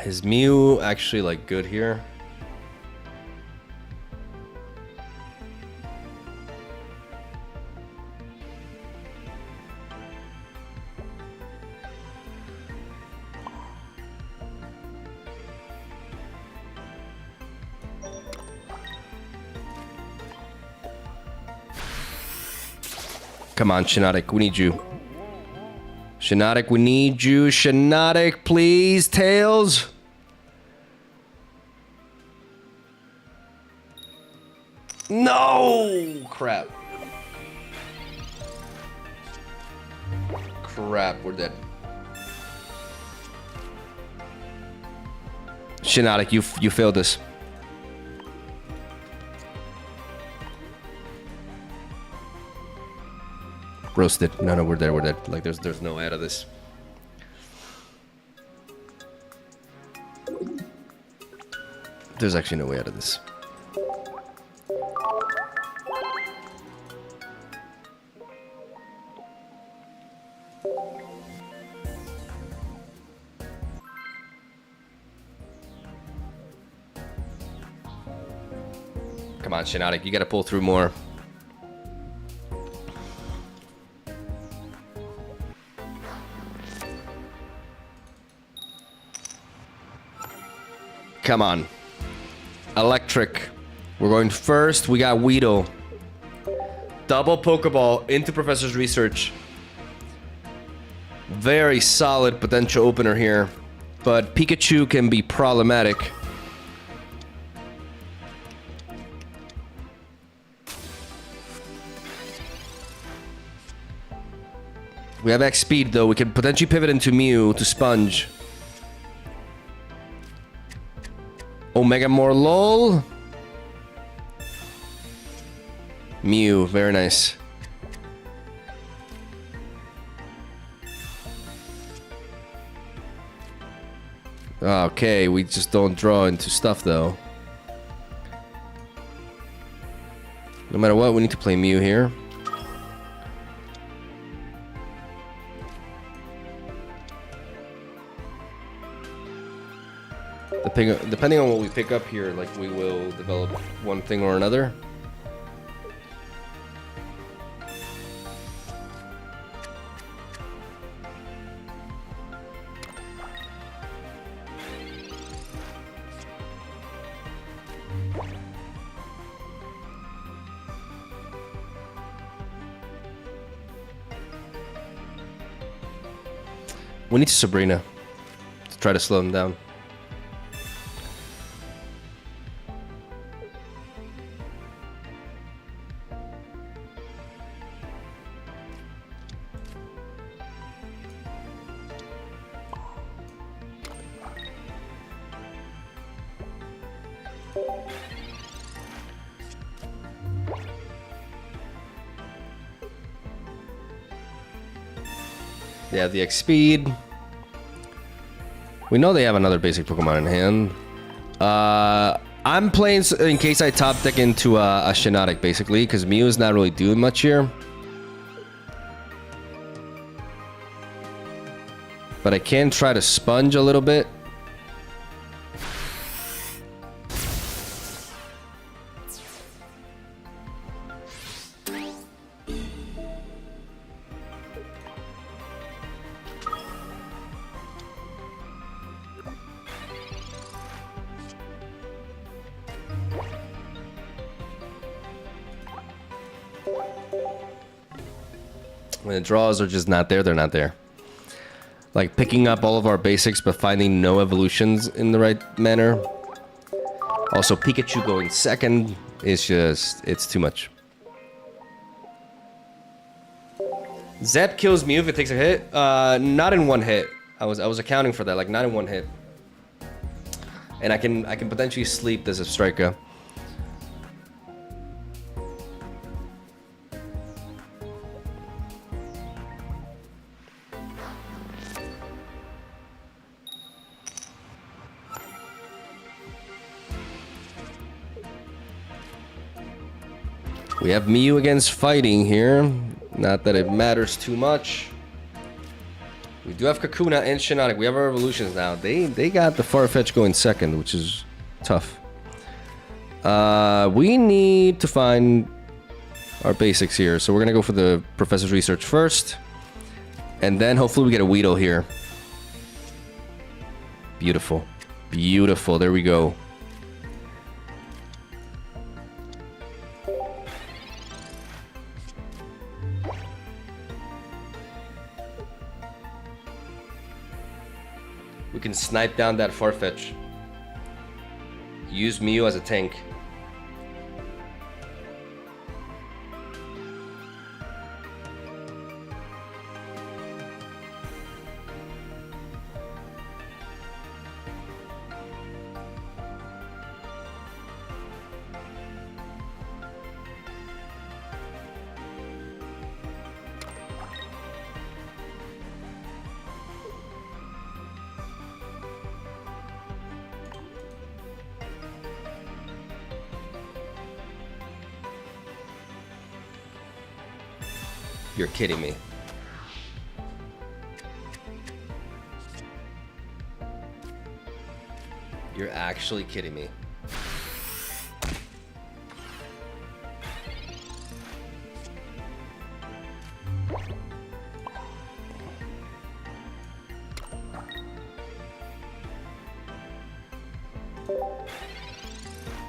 [SPEAKER 1] Is Mew actually like good here? Come on, Shiinotic, we need you. Shiinotic, we need you. Shiinotic, please. Tails. No! Crap. Crap, we're dead. Shiinotic, you failed this. Roasted. No, we're dead, we're dead. Like, there's no way out of this. There's actually no way out of this. Come on, Shiinotic, you gotta pull through more. Come on. Electric. We're going first. We got Weedle. Double Pokeball into Professor's Research. Very solid potential opener here. But Pikachu can be problematic. We have X speed though. We could potentially pivot into Mew to sponge. Omega more lol. Mew, very nice. Okay, we just don't draw into stuff though. No matter what, we need to play Mew here. Depending on what we pick up here, like we will develop one thing or another. We need Sabrina to try to slow them down. They have the X speed. We know they have another basic Pokemon in hand. I'm playing in case I top deck into a Shiinotic, basically, because Mew is not really doing much here. But I can try to sponge a little bit. When the draws are just not there, they're not there. Like picking up all of our basics but finding no evolutions in the right manner. Also, Pikachu going second is just, it's too much. Zep kills Mew if it takes a hit. Not in one hit. I was accounting for that, like not in one hit. And I can potentially sleep this Striker. We have Mew against fighting here. Not that it matters too much. We do have Kakuna and Shiinotic. We have our evolutions now. They got the Farfetch going second, which is tough. We need to find our basics here. So we're going to go for the Professor's Research first. And then hopefully we get a Weedle here. Beautiful. Beautiful. There we go. We can snipe down that Farfetch. Use Mew as a tank. You're kidding me. You're actually kidding me.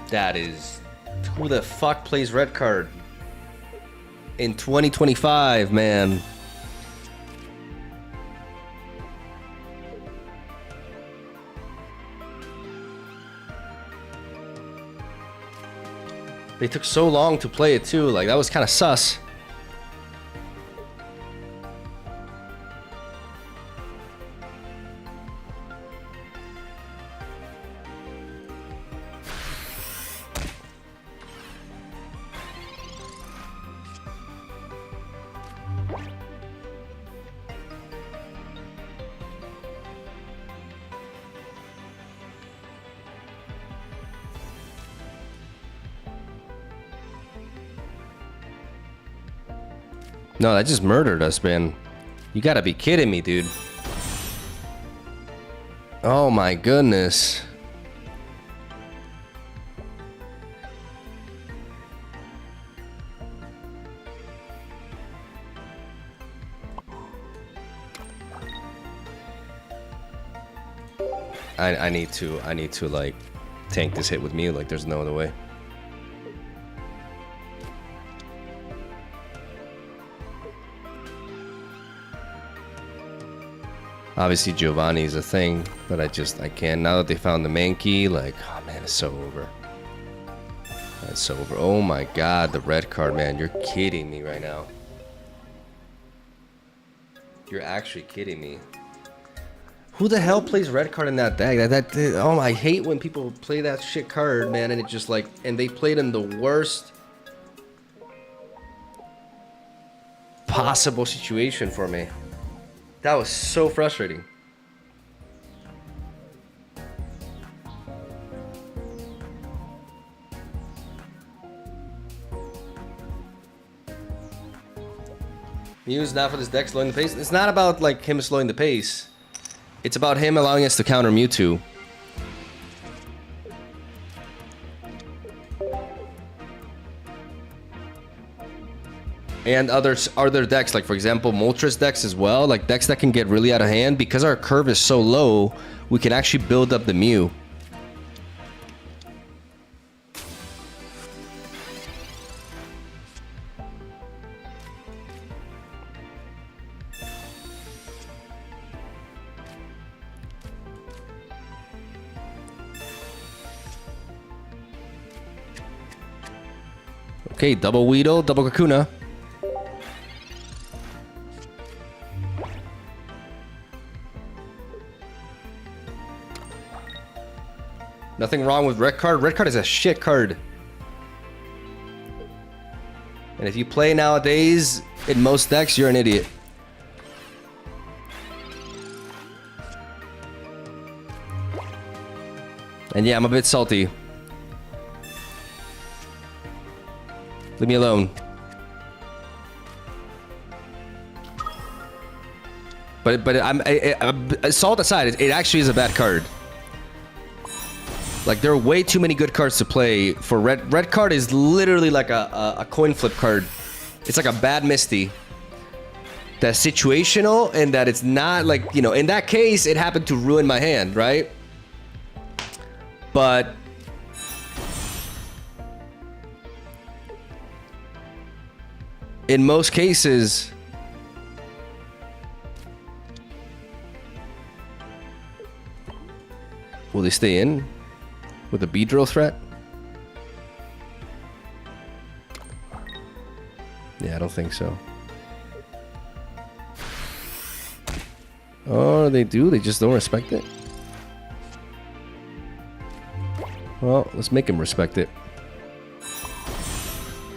[SPEAKER 1] That is... Who the fuck plays red card? In 2025, man. They took so long to play it too, like that was kind of sus. No, that just murdered us, man. You gotta be kidding me, dude. Oh my goodness. I need to like tank this hit with Mew, like there's no other way. Obviously Giovanni's a thing, but I can't. Now that they found the main key, like, oh man, it's so over. It's so over. Oh my god, the red card, man. You're kidding me right now. You're actually kidding me. Who the hell plays red card in that deck? Oh, I hate when people play that shit card, man, and it just like, and they played in the worst possible situation for me. That was so frustrating. Mew's not for this deck slowing the pace. It's not about like him slowing the pace. It's about him allowing us to counter Mewtwo. And other decks, like for example, Moltres decks as well, like decks that can get really out of hand. Because our curve is so low, we can actually build up the Mew. Okay, double Weedle, double Kakuna. Nothing wrong with red card. Red card is a shit card. And if you play nowadays in most decks, you're an idiot. And yeah, I'm a bit salty. Leave me alone. But salt aside, it actually is a bad card. Like there are way too many good cards to play for red. Red card is literally like a coin flip card. It's like a bad Misty. That's situational and that it's not like, you know, in that case, it happened to ruin my hand, right? But in most cases, will they stay in with a Beedrill threat? Yeah, I don't think so. Oh, they do? They just don't respect it? Well, let's make him respect it.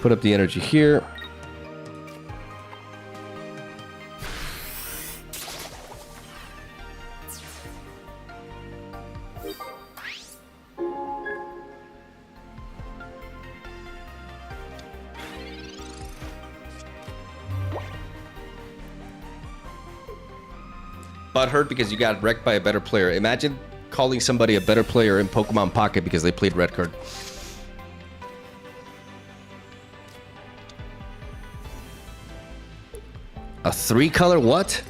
[SPEAKER 1] Put up the energy here. But hurt because you got wrecked by a better player. Imagine calling somebody a better player in Pokemon Pocket because they played red card. A 3-color what?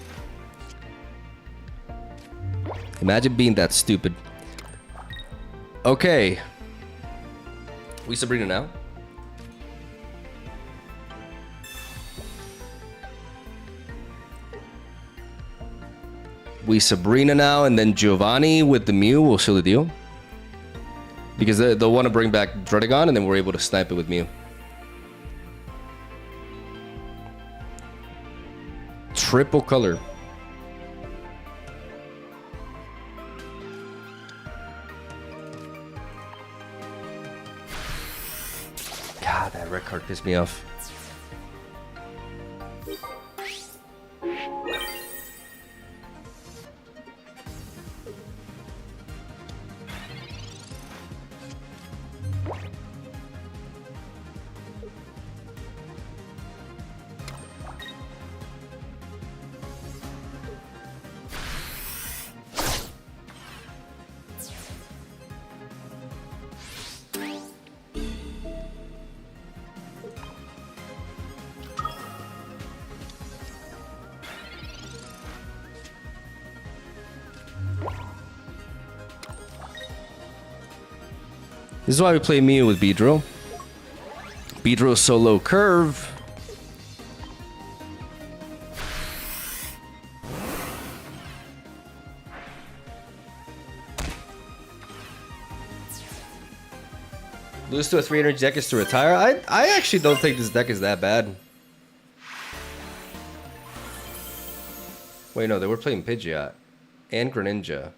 [SPEAKER 1] Imagine being that stupid. Okay. We Sabrina now. We Sabrina now, and then Giovanni with the Mew will seal the deal. Because they'll want to bring back Dracnard, and then we're able to snipe it with Mew. Triple color. God, that red card pissed me off. This is why we play Mew with Beedrill. Beedrill so low curve. Lose to a 3 energy deck is to retire. I actually don't think this deck is that bad. Wait, no, they were playing Pidgeot and Greninja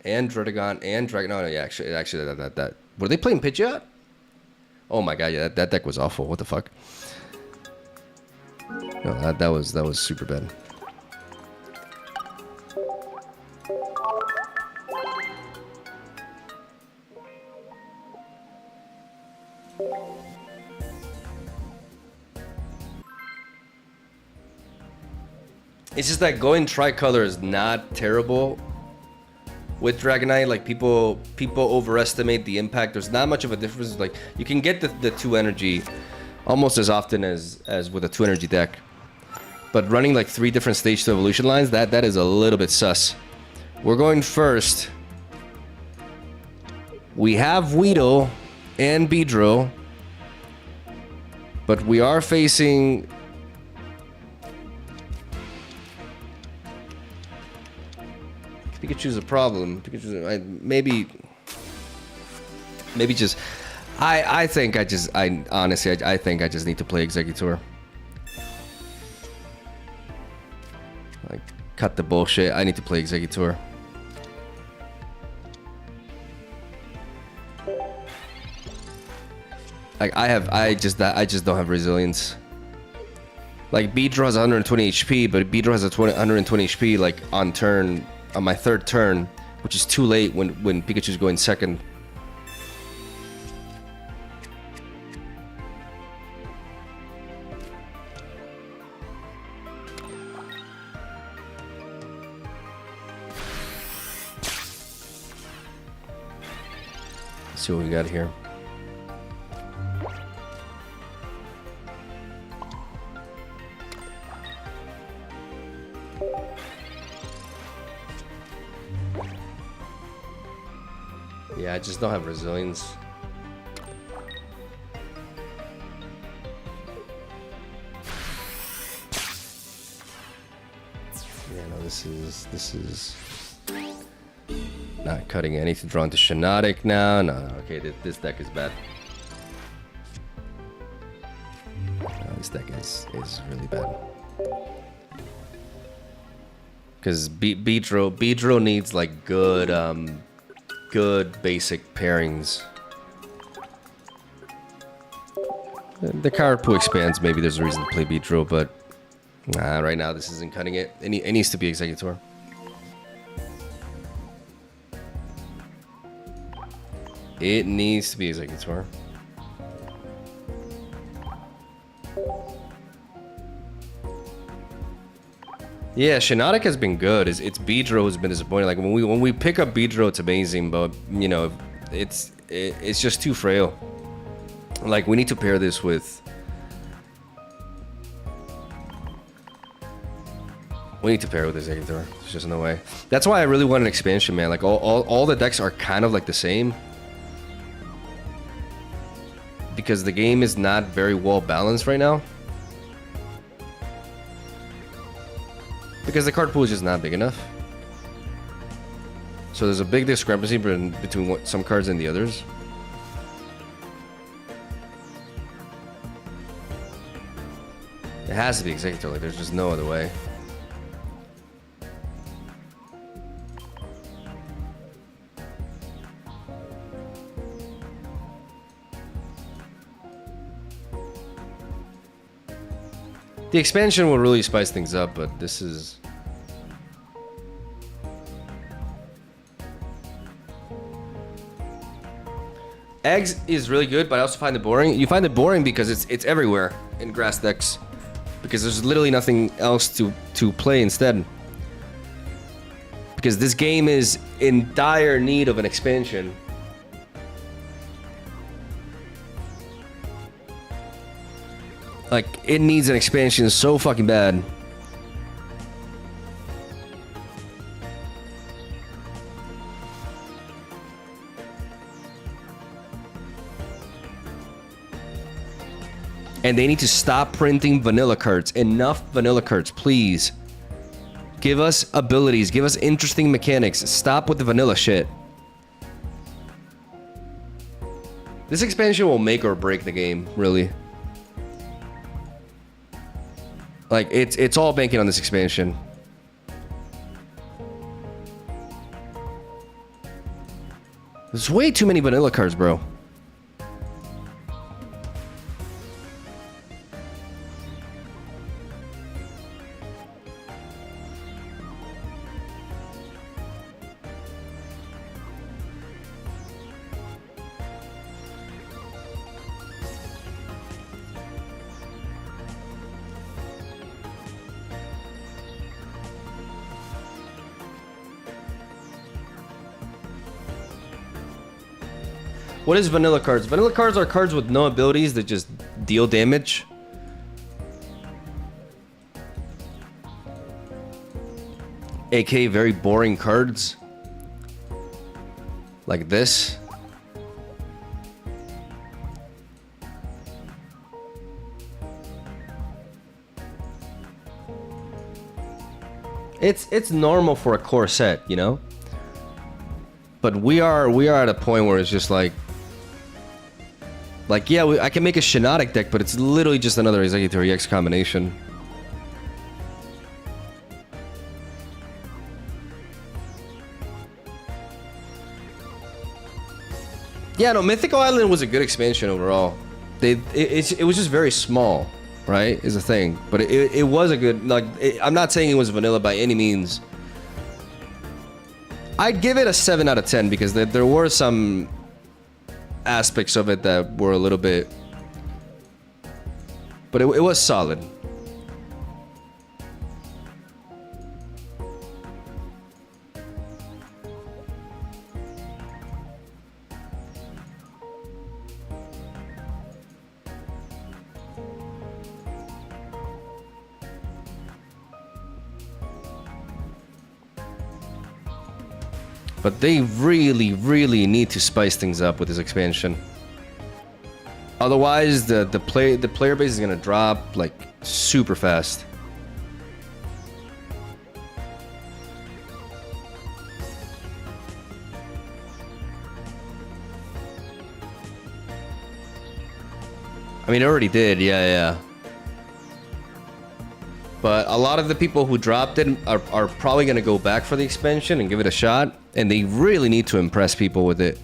[SPEAKER 1] and Druddigon and Dragon. No, yeah, actually, that. Were they playing Pidgeot? Oh my god, yeah, that deck was awful. What the fuck? No, that was super bad. It's just that going tricolor is not terrible with Dragonite. Like people overestimate the impact. There's not much of a difference. Like you can get the 2 energy almost as often as with a 2 energy deck. But running like 3 different stage 2 evolution lines, that is a little bit sus. We're going first. We have Weedle and Beedrill, but we are facing Pikachu's a problem. Pikachu's maybe just I think I just need to play Exeggutor. Like cut the bullshit. I need to play Exeggutor. Like I just don't have resilience. Like Beedrill has 120 HP, but Beedrill has 120 HP like on turn. On my 3rd turn, which is too late when Pikachu's going 2nd. Let's see what we got here. Yeah, I just don't have resilience. Yeah, no, this is not cutting anything. Drawn to Shiinotic now. No, okay, this deck is bad. No, this deck is really bad. Because Beedrill needs like good basic pairings. The card pool expands. Maybe there's a reason to play Beedrill, but nah, right now this isn't cutting it. It needs to be Exeggutor. It needs to be Exeggutor. Yeah, Shiinotic has been good. It's Beedrill who's been disappointing. Like when we pick up Beedrill, it's amazing, but you know, it's just too frail. Like we need to pair this with. We need to pair with Exeggutor. There's just no way. That's why I really want an expansion, man. Like all the decks are kind of like the same. Because the game is not very well balanced right now. Because the card pool is just not big enough. So there's a big discrepancy between some cards and the others. It has to be Exeggutor, like there's just no other way. The expansion will really spice things up, but this is... Eggs is really good, but I also find it boring. You find it boring because it's everywhere in grass decks. Because there's literally nothing else to play instead. Because this game is in dire need of an expansion. Like, it needs an expansion so fucking bad. And they need to stop printing vanilla cards. Enough vanilla cards, please. Give us abilities. Give us interesting mechanics. Stop with the vanilla shit. This expansion will make or break the game, really. Like, it's all banking on this expansion. There's way too many vanilla cards, bro. What is vanilla cards? Vanilla cards are cards with no abilities that just deal damage. AKA very boring cards. Like this. It's normal for a core set, you know? But we are at a point where it's just like yeah, I can make a Shinotic deck, but it's literally just another Exeggutor EX combination. Yeah, no, Mythical Island was a good expansion overall. It was just very small, right? Is the thing, but it was a good, like, I'm not saying it was vanilla by any means. I'd give it a 7 out of 10 because there were some aspects of it that were a little bit, but it was solid. But they really, really need to spice things up with this expansion. Otherwise, the player base is gonna drop like super fast. I mean, it already did, yeah. But a lot of the people who dropped it are probably gonna go back for the expansion and give it a shot. And they really need to impress people with it.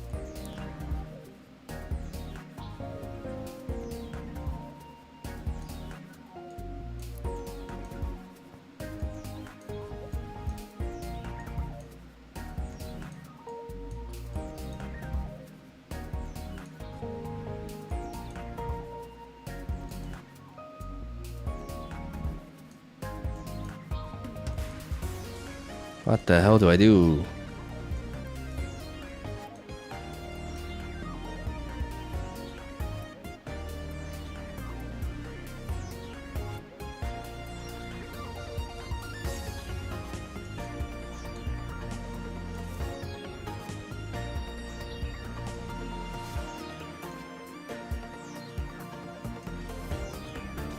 [SPEAKER 1] What the hell do I do?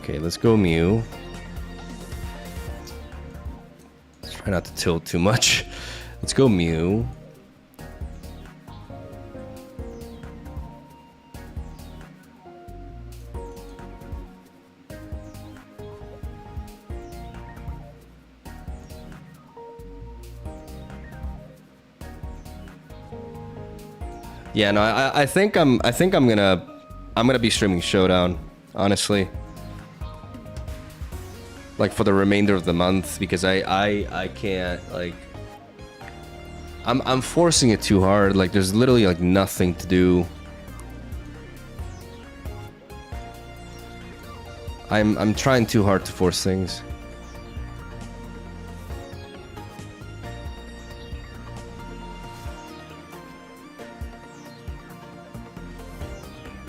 [SPEAKER 1] Okay, let's go Mew. Let's try not to tilt too much. Let's go Mew. Yeah, no, I think I'm gonna be streaming Showdown, honestly. Like for the remainder of the month, because I can't, like, I'm forcing it too hard. Like there's literally like nothing to do. I'm trying too hard to force things.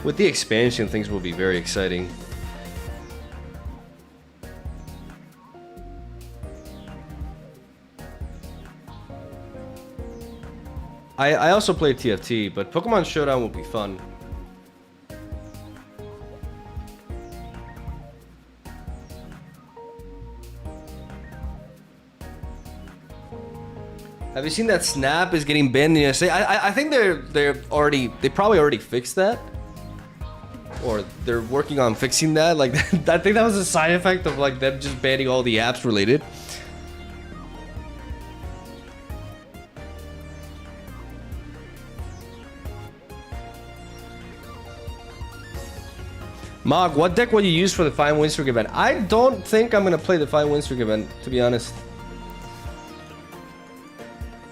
[SPEAKER 1] With the expansion, things will be very exciting. I also played TFT, but Pokemon Showdown will be fun. Have you seen that Snap is getting banned in the USA? I think they probably already fixed that, or they're working on fixing that. Like I think that was a side effect of like them just banning all the apps related. Mog, what deck will you use for the Fine Win Streak event? I don't think I'm gonna play the Fine Win Streak event, to be honest.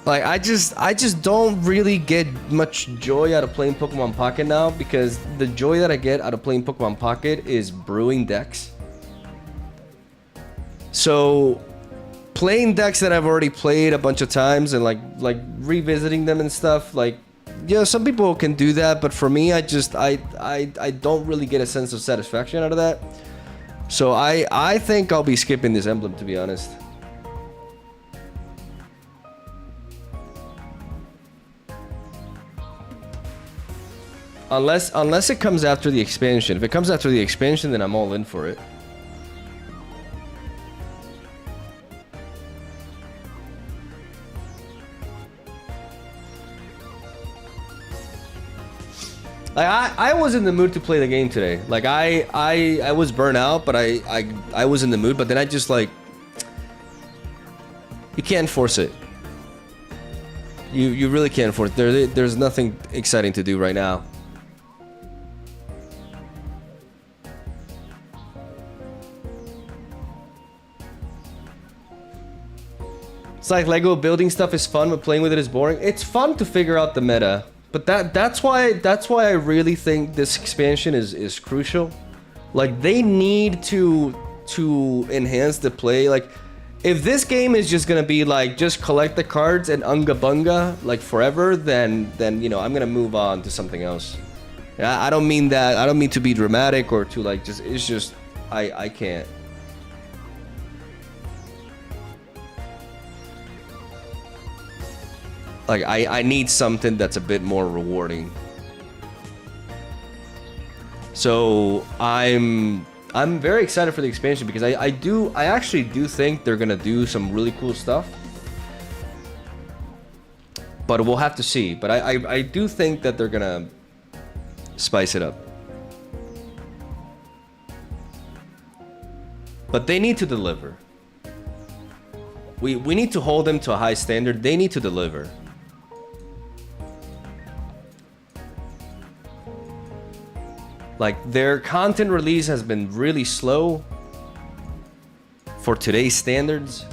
[SPEAKER 1] Like, I just don't really get much joy out of playing Pokemon Pocket now, because the joy that I get out of playing Pokemon Pocket is brewing decks. So, playing decks that I've already played a bunch of times and like revisiting them and stuff, like, yeah, some people can do that, but for me, I don't really get a sense of satisfaction out of that. So I think I'll be skipping this emblem, to be honest. Unless it comes after the expansion. If it comes after the expansion, then I'm all in for it. Like I was in the mood to play the game today. Like I was burnt out, but I was in the mood, but then I just like, you can't force it. You really can't force it. There's nothing exciting to do right now. It's like Lego building stuff is fun, but playing with it is boring. It's fun to figure out the meta. But that's why I really think this expansion is crucial. Like they need to enhance the play. Like if this game is just gonna be like just collect the cards and unga bunga like forever, then you know I'm gonna move on to something else. I don't mean that. I don't mean to be dramatic or to like just. It's just I can't. Like I need something that's a bit more rewarding. So I'm very excited for the expansion because I actually do think they're gonna do some really cool stuff. But we'll have to see. But I do think that they're gonna spice it up. But they need to deliver. We need to hold them to a high standard. They need to deliver. Like, their content release has been really slow for today's standards.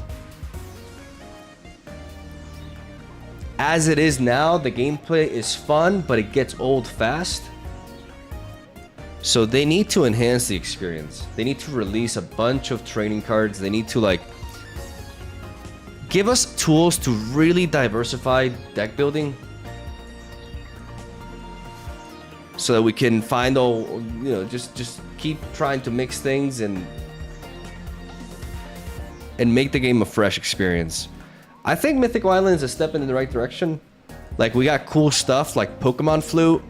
[SPEAKER 1] As it is now, the gameplay is fun, but it gets old fast. So they need to enhance the experience. They need to release a bunch of training cards. They need to, like, give us tools to really diversify deck building. So that we can find all, you know, just keep trying to mix things and make the game a fresh experience. I think Mythical Island is a step in the right direction. Like, we got cool stuff like Pokemon Flute,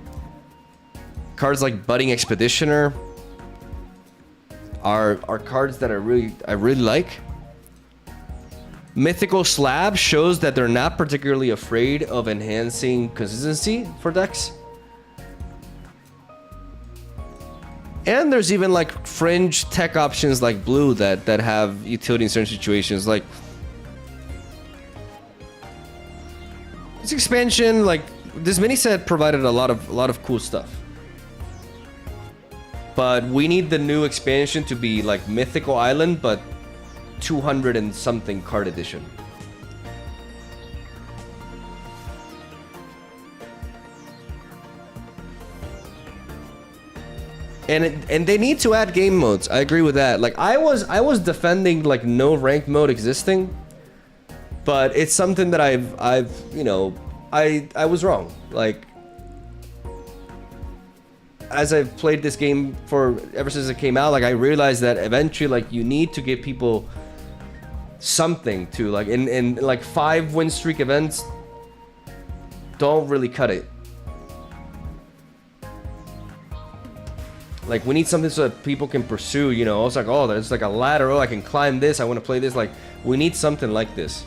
[SPEAKER 1] cards like Budding Expeditioner are cards that I really like. Mythical Slab shows that they're not particularly afraid of enhancing consistency for decks. And there's even like fringe tech options like Blue that have utility in certain situations. Like this expansion, like this mini set provided a lot of cool stuff. But we need the new expansion to be like Mythical Island, but 200 and something card edition. And they need to add game modes. I agree with that. Like I was defending like no ranked mode existing, but it's something that I've you know, I was wrong. Like as I've played this game for ever since it came out, like I realized that eventually like you need to give people something to like in like 5 win streak events don't really cut it. Like, we need something so that people can pursue, you know. It's like, oh, there's like a ladder. Oh, I can climb this. I want to play this. Like, we need something like this.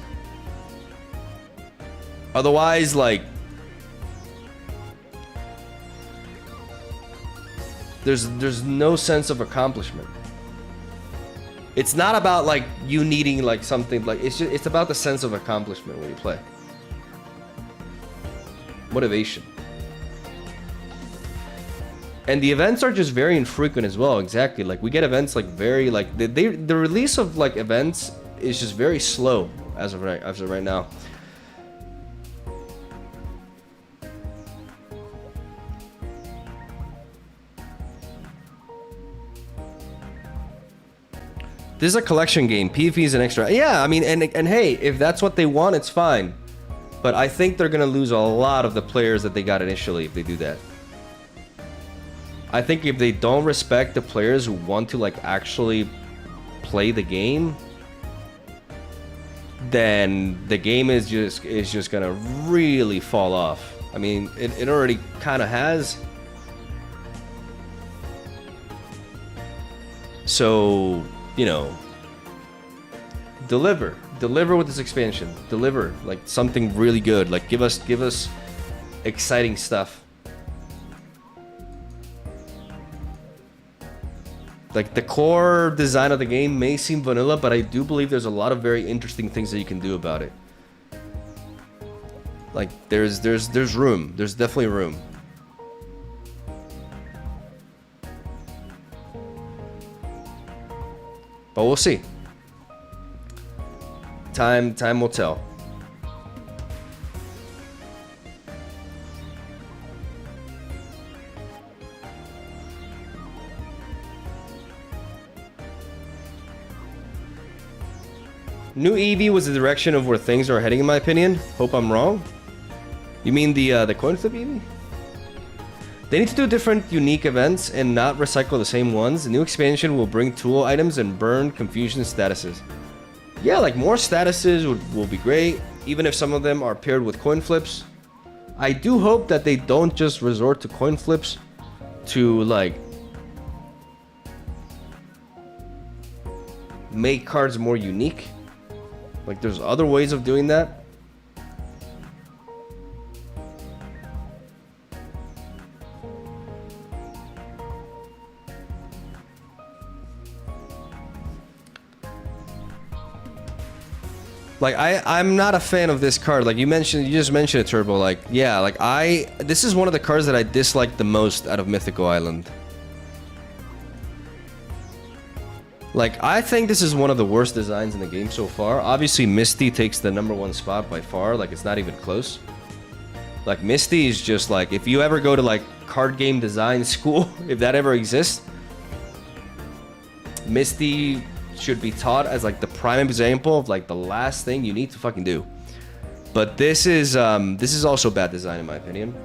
[SPEAKER 1] Otherwise, like, there's no sense of accomplishment. It's not about like you needing like something, like it's about the sense of accomplishment when you play. Motivation. And the events are just very infrequent as well. Exactly, like we get events like very like the release of like events is just very slow as of right now. This is a collection game. PvP is an extra. Yeah, I mean, and hey, if that's what they want, it's fine. But I think they're gonna lose a lot of the players that they got initially if they do that. I think if they don't respect the players who want to like actually play the game, then the game is just gonna really fall off. I mean, it already kind of has. So, you know, deliver with this expansion. Deliver like something really good. Like give us exciting stuff. Like the core design of the game may seem vanilla, but I do believe there's a lot of very interesting things that you can do about it. Like there's room. There's definitely room. But we'll see. Time will tell. New Eevee was the direction of where things are heading, in my opinion. Hope I'm wrong. You mean the coin flip Eevee? They need to do different, unique events and not recycle the same ones. The new expansion will bring tool items and burn confusion statuses. Yeah, like more statuses will be great, even if some of them are paired with coin flips. I do hope that they don't just resort to coin flips to like make cards more unique. Like there's other ways of doing that. Like I'm not a fan of this card. Like you just mentioned it, Turbo. Like yeah, like this is one of the cards that I dislike the most out of Mythical Island. Like I think this is one of the worst designs in the game so far. Obviously Misty takes the #1 spot by far. Like it's not even close. Like Misty is just like, if you ever go to like card game design school, if that ever exists, Misty should be taught as like the prime example of like the last thing you need to fucking do. But this is also bad design in my opinion.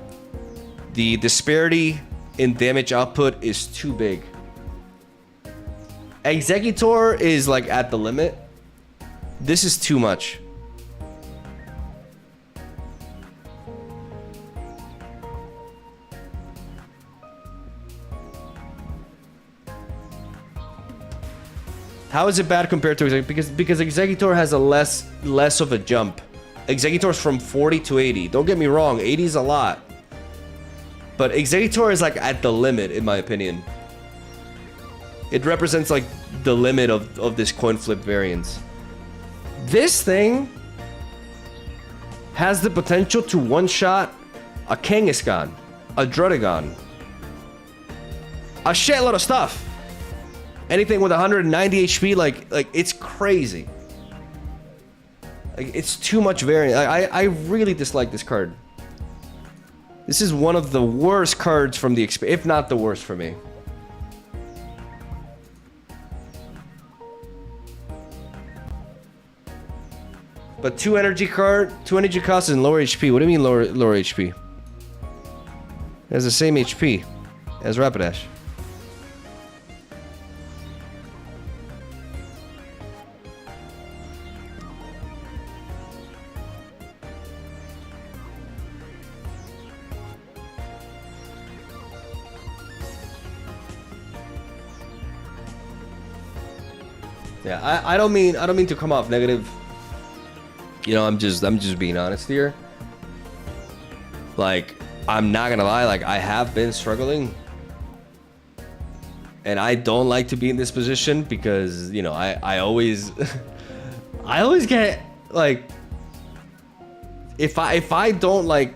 [SPEAKER 1] The disparity in damage output is too big. Exeggutor is like at the limit. This is too much. How is it bad compared to Exeggutor? Because Exeggutor has a less of a jump. Exeggutor's from 40 to 80. Don't get me wrong, 80 is a lot. But Exeggutor is like at the limit in my opinion. It represents like the limit of this coin flip variance. This thing has the potential to one-shot a Kangaskhan, a Druddigon, a shitload of stuff. Anything with 190 HP, like it's crazy. Like it's too much variance. I really dislike this card. This is one of the worst cards from the exp, if not the worst for me. But 2 energy cost and lower HP. What do you mean lower HP? It has the same HP as Rapidash. Yeah, I don't mean to come off negative. You know, I'm just being honest here. Like, I'm not gonna lie, like I have been struggling. And I don't like to be in this position because, you know, I always I always get like if I don't like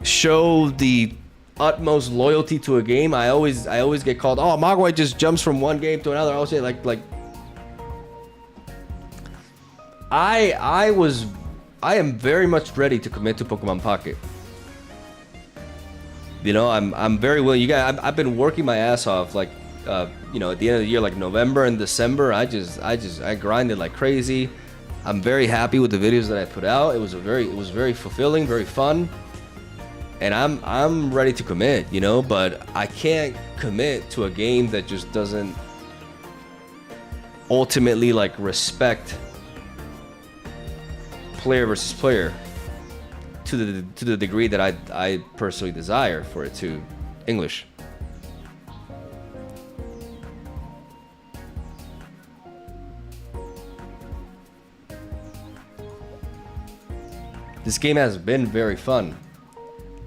[SPEAKER 1] show the utmost loyalty to a game, I always get called, oh, Mogwai just jumps from one game to another. I always say like I am very much ready to commit to Pokemon Pocket. You know, I'm very willing. You guys, I've been working my ass off. Like, you know, at the end of the year, like November and December, I grinded like crazy. I'm very happy with the videos that I put out. It was very fulfilling, very fun, and I'm ready to commit. You know, but I can't commit to a game that just doesn't ultimately like respect player versus player to the degree that I personally desire for it to. English. This game has been very fun,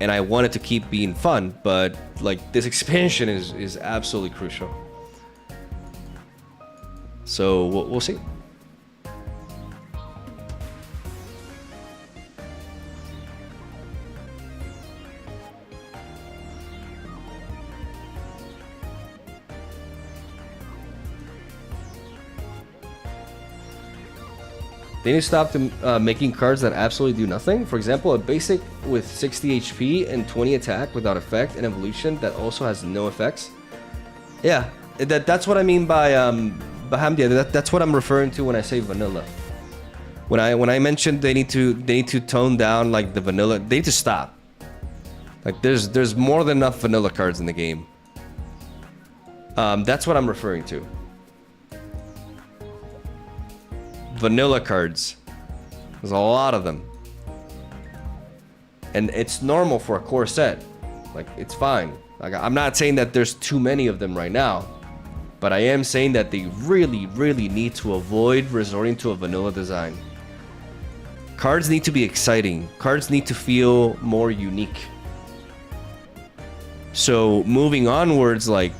[SPEAKER 1] and I want it to keep being fun, but like this expansion is absolutely crucial. So we'll see. They need to stop making cards that absolutely do nothing. For example, a basic with 60 HP and 20 attack without effect, and evolution that also has no effects. Yeah, that's what I mean by Bahamdia. That's what I'm referring to when I say vanilla. When I mentioned they need to tone down like the vanilla, they need to stop. Like there's more than enough vanilla cards in the game. That's what I'm referring to. Vanilla cards. There's a lot of them. And it's normal for a core set. Like, it's fine. Like, I'm not saying that there's too many of them right now, but I am saying that they really, really need to avoid resorting to a vanilla design. Cards need to be exciting. Cards need to feel more unique. So, moving onwards, like,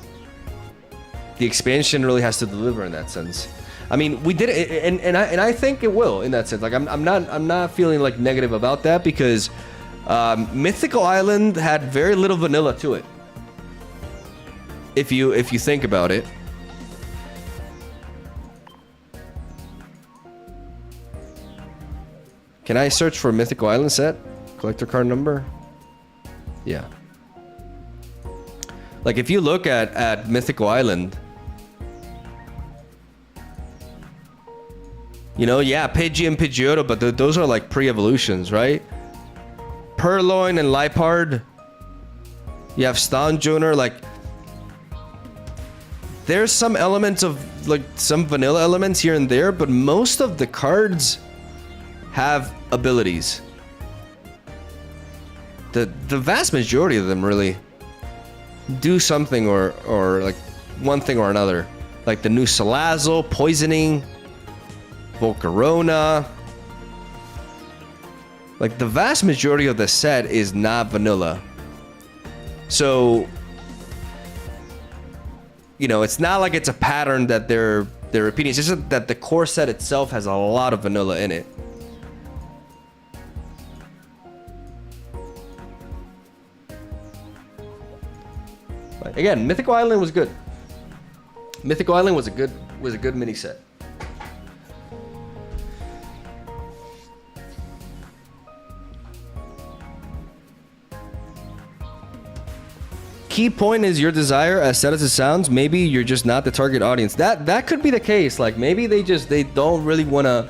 [SPEAKER 1] the expansion really has to deliver in that sense. I mean, we did it, and I think it will in that sense. Like, I'm not feeling like negative about that because Mythical Island had very little vanilla to it. If you think about it. Can I search for Mythical Island set? Collector card number? Yeah. Like, if you look at Mythical Island, you know, yeah, Pidgey and Pidgeot, but those are like pre-evolutions, right? Purloin and Liepard. You have Stonjourner, like... There's some elements of, like, some vanilla elements here and there, but most of the cards have abilities. The vast majority of them really do something or like one thing or another. Like the new Salazzle, Poisoning, Volcarona. Like the vast majority of the set is not vanilla. So, you know, it's not like it's a pattern that they're repeating. It's just that the core set itself has a lot of vanilla in it. But again, Mythical Island was good. Mythical Island was a good mini set. Key point is your desire, as sad as it sounds. Maybe you're just not the target audience. That could be the case. Like maybe they don't really want to,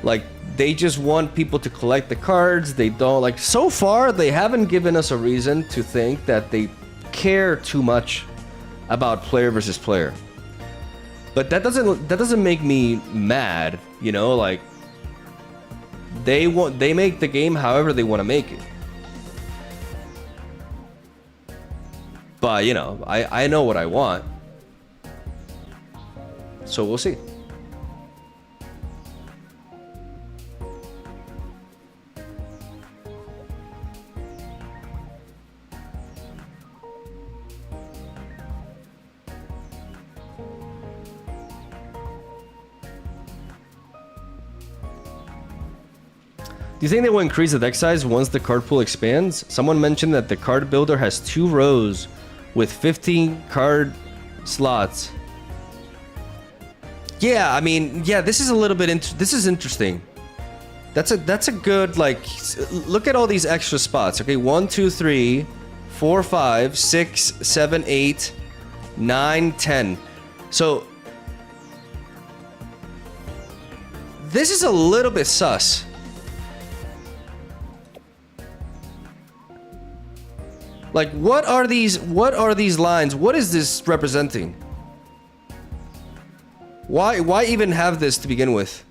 [SPEAKER 1] like they just want people to collect the cards. They don't like, so far they haven't given us a reason to think that they care too much about player versus player. But that doesn't make me mad, you know, like they make the game however they want to make it. But, you know, I know what I want. So we'll see. Do you think they will increase the deck size once the card pool expands? Someone mentioned that the card builder has 2 rows with 15 card slots. Yeah, I mean, yeah, this is a little bit this is interesting. That's a good, like, look at all these extra spots. Okay, 1, 2, 3, 4, 5, 6, 7, 8, 9, 10. So this is a little bit sus. Like, what are these lines? What is this representing? Why even have this to begin with?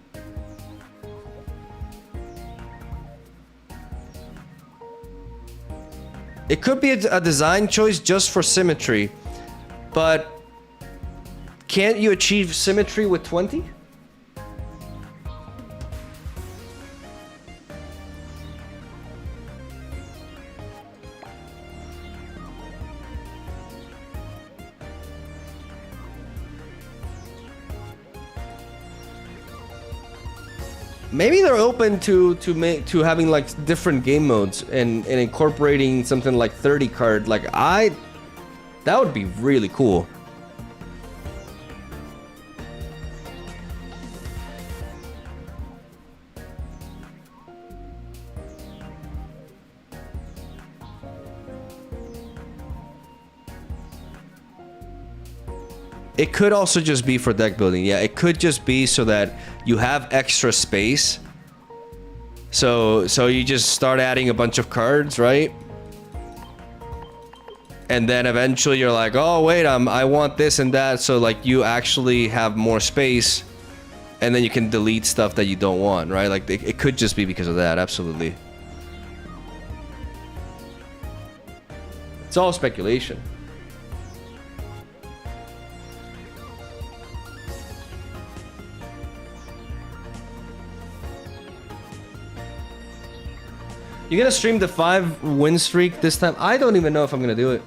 [SPEAKER 1] It could be a design choice just for symmetry, but can't you achieve symmetry with 20? Maybe they're open to having like different game modes and incorporating something like 30 card. Like that would be really cool. It could also just be for deck building. Yeah, it could just be so that you have extra space. So you just start adding a bunch of cards, right? And then eventually you're like, oh wait, I want this and that. So like you actually have more space, and then you can delete stuff that you don't want, right? Like it could just be because of that. Absolutely. It's all speculation. You're gonna stream the 5 win streak this time? I don't even know if I'm gonna do it.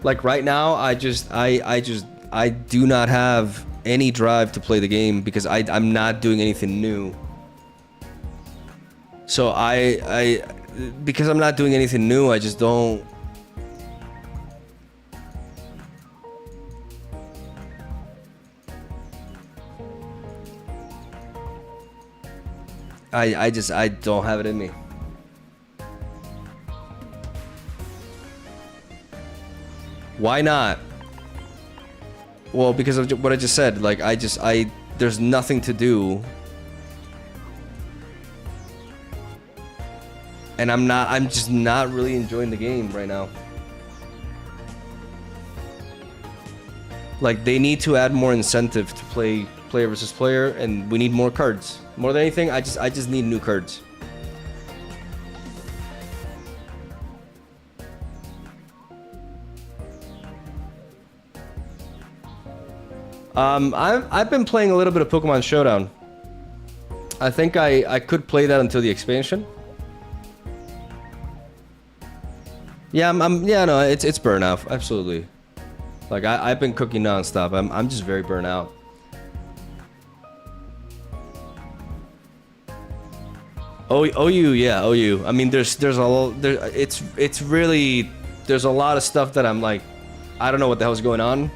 [SPEAKER 1] Like right now, I do not have any drive to play the game because I'm not doing anything new. So because I'm not doing anything new, I just don't. I don't have it in me. Why not? Well, because of what I just said. Like there's nothing to do. And I'm just not really enjoying the game right now. Like they need to add more incentive to play player versus player, and we need more cards. More than anything, I just need new cards. I've been playing a little bit of Pokemon Showdown. I think I could play that until the expansion. Yeah, no, it's burnout, absolutely. Like I've been cooking nonstop. I'm just very burnt out. OU, yeah, OU. I mean, there's a lot. It's really, there's a lot of stuff that I'm like, I don't know what the hell's going on,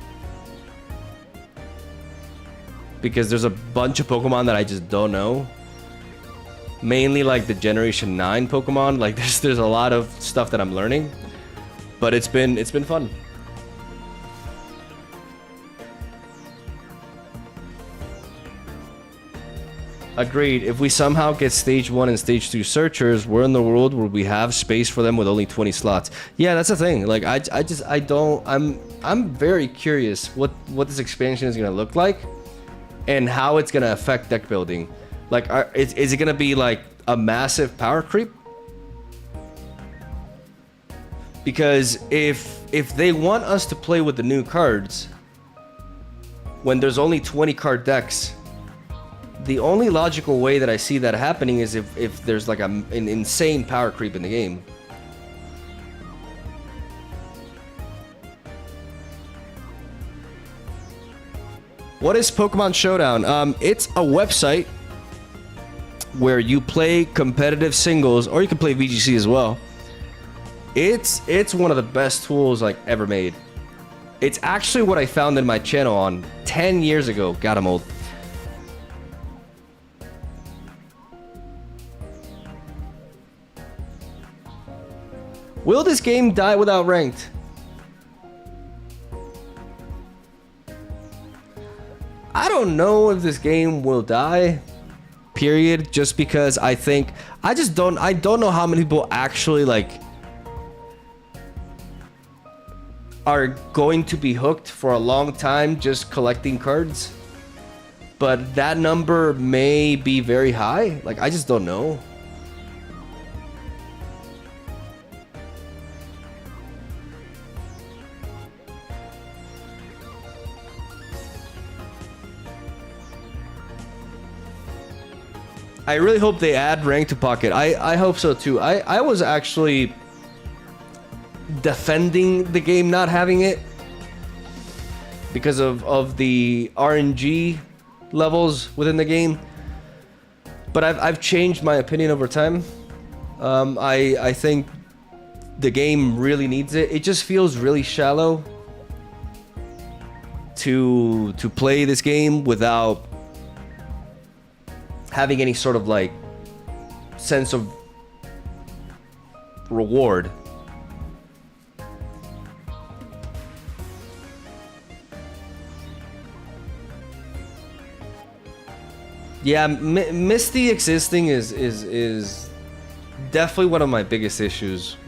[SPEAKER 1] because there's a bunch of Pokemon that I just don't know. Mainly like the Generation 9 Pokemon. Like there's a lot of stuff that I'm learning, but it's been fun. Agreed. If we somehow get stage 1 and stage 2 searchers, we're in the world where we have space for them with only 20 slots. Yeah, that's the thing. Like I'm very curious what this expansion is gonna look like, and how it's gonna affect deck building. Like, is it gonna be like a massive power creep? Because if they want us to play with the new cards when there's only 20 card decks, the only logical way that I see that happening is if there's like an insane power creep in the game. What is Pokemon Showdown? It's a website where you play competitive singles, or you can play VGC as well. It's one of the best tools like ever made. It's actually what I found in my channel on 10 years ago. God, I'm old. Will this game die without ranked? I don't know if this game will die, period, just because I don't know how many people actually like are going to be hooked for a long time just collecting cards. But that number may be very high. Like, I just don't know. I really hope they add rank to Pocket. I hope so too. I was actually defending the game not having it because of the RNG levels within the game. But I've changed my opinion over time. I think the game really needs it. It just feels really shallow to play this game without having any sort of like sense of reward. Yeah, Misty existing is definitely one of my biggest issues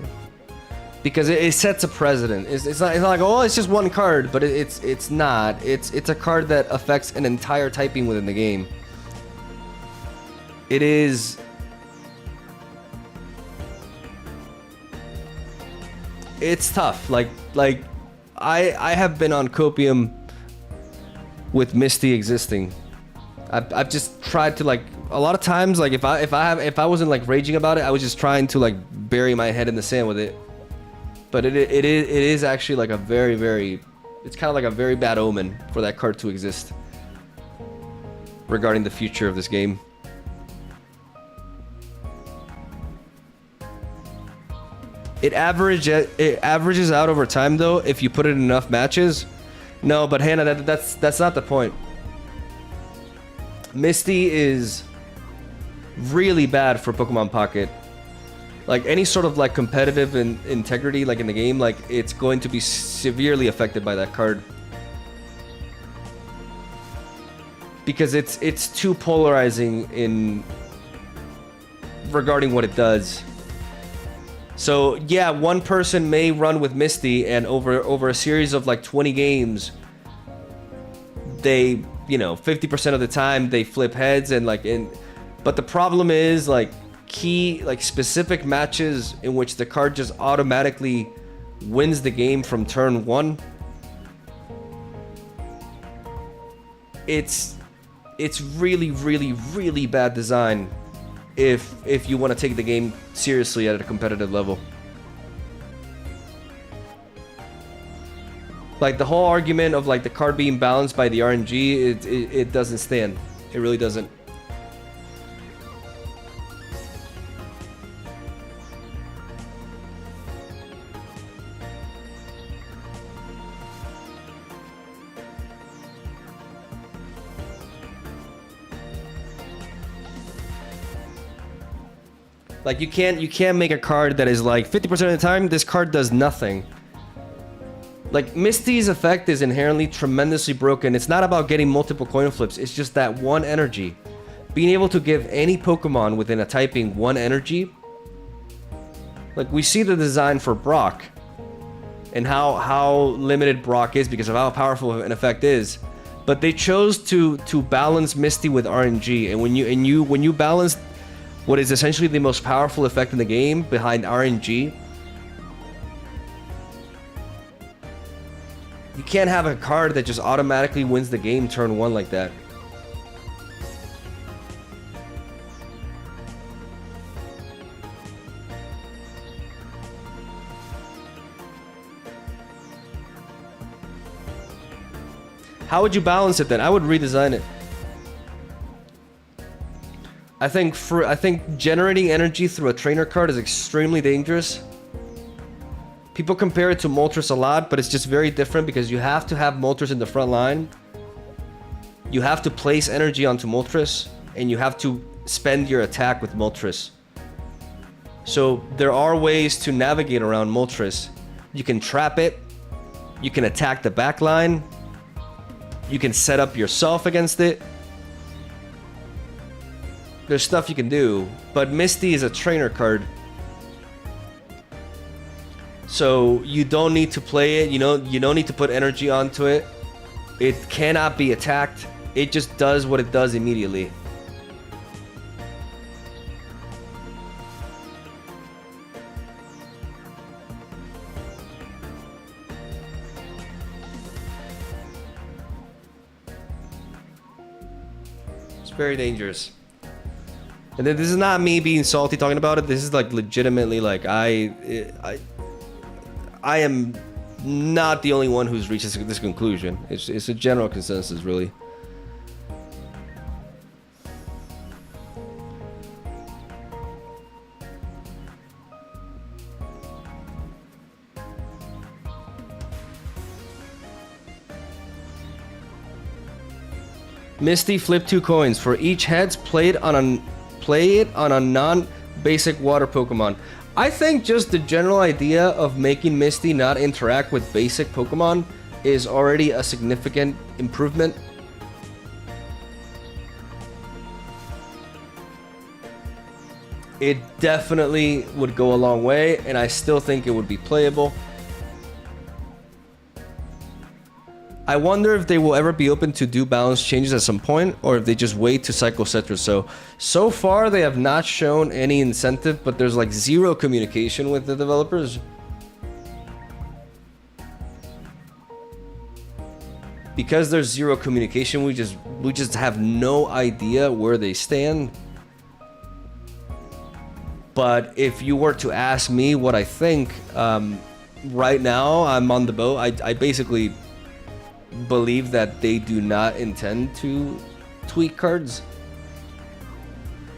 [SPEAKER 1] because it sets a precedent. It's not like, oh, it's just one card, but it's not. It's a card that affects an entire typing within the game. It is. It's tough. Like I have been on copium with Misty existing. I've just tried to, like, a lot of times, like if I wasn't like raging about it, I was just trying to like bury my head in the sand with it. But it is actually like a very it's kind of like a very bad omen for that card to exist regarding the future of this game. It averages out over time though if you put it in enough matches. No, but Hannah, that's not the point. Misty is really bad for Pokemon Pocket. Like any sort of like competitive integrity like in the game, like it's going to be severely affected by that card. Because it's too polarizing in regarding what it does. So yeah, one person may run with Misty and over a series of like 20 games, they, you know, 50% of the time they flip heads and like but the problem is like key, like specific matches in which the card just automatically wins the game from turn one. It's really bad design if you want to take the game seriously at a competitive level. Like the whole argument of like the card being balanced by the RNG, it doesn't stand. It really doesn't. Like you can't make a card that is like 50% of the time this card does nothing. Like Misty's effect is inherently tremendously broken. It's not about getting multiple coin flips, it's just that one energy. Being able to give any Pokemon within a typing one energy. Like we see the design for Brock and how limited Brock is because of how powerful an effect is. But they chose to balance Misty with RNG, and when you balance what is essentially the most powerful effect in the game behind RNG, you can't have a card that just automatically wins the game turn one like that. How would you balance it then? I would redesign it. I think generating energy through a trainer card is extremely dangerous. People compare it to Moltres a lot, but it's just very different because you have to have Moltres in the front line. You have to place energy onto Moltres, and you have to spend your attack with Moltres. So there are ways to navigate around Moltres. You can trap it. You can attack the back line. You can set up yourself against it. There's stuff you can do, but Misty is a trainer card. So you don't need to play it, you don't need to put energy onto it. It cannot be attacked. It just does what it does immediately. It's very dangerous. And then this is not me being salty talking about it. This is like legitimately like I am not the only one who's reached this conclusion. It's a general consensus, really. Misty, flip 2 coins. For each heads, play it on a non-basic water Pokemon. I think just the general idea of making Misty not interact with basic Pokemon is already a significant improvement. It definitely would go a long way, and I still think it would be playable. I wonder if they will ever be open to do balance changes at some point, or if they just wait to cycle Cetra. So far they have not shown any incentive, but there's like zero communication with the developers. Because there's zero communication, we just have no idea where they stand. But if you were to ask me what I think, right now I'm on the boat. I basically believe that they do not intend to tweak cards,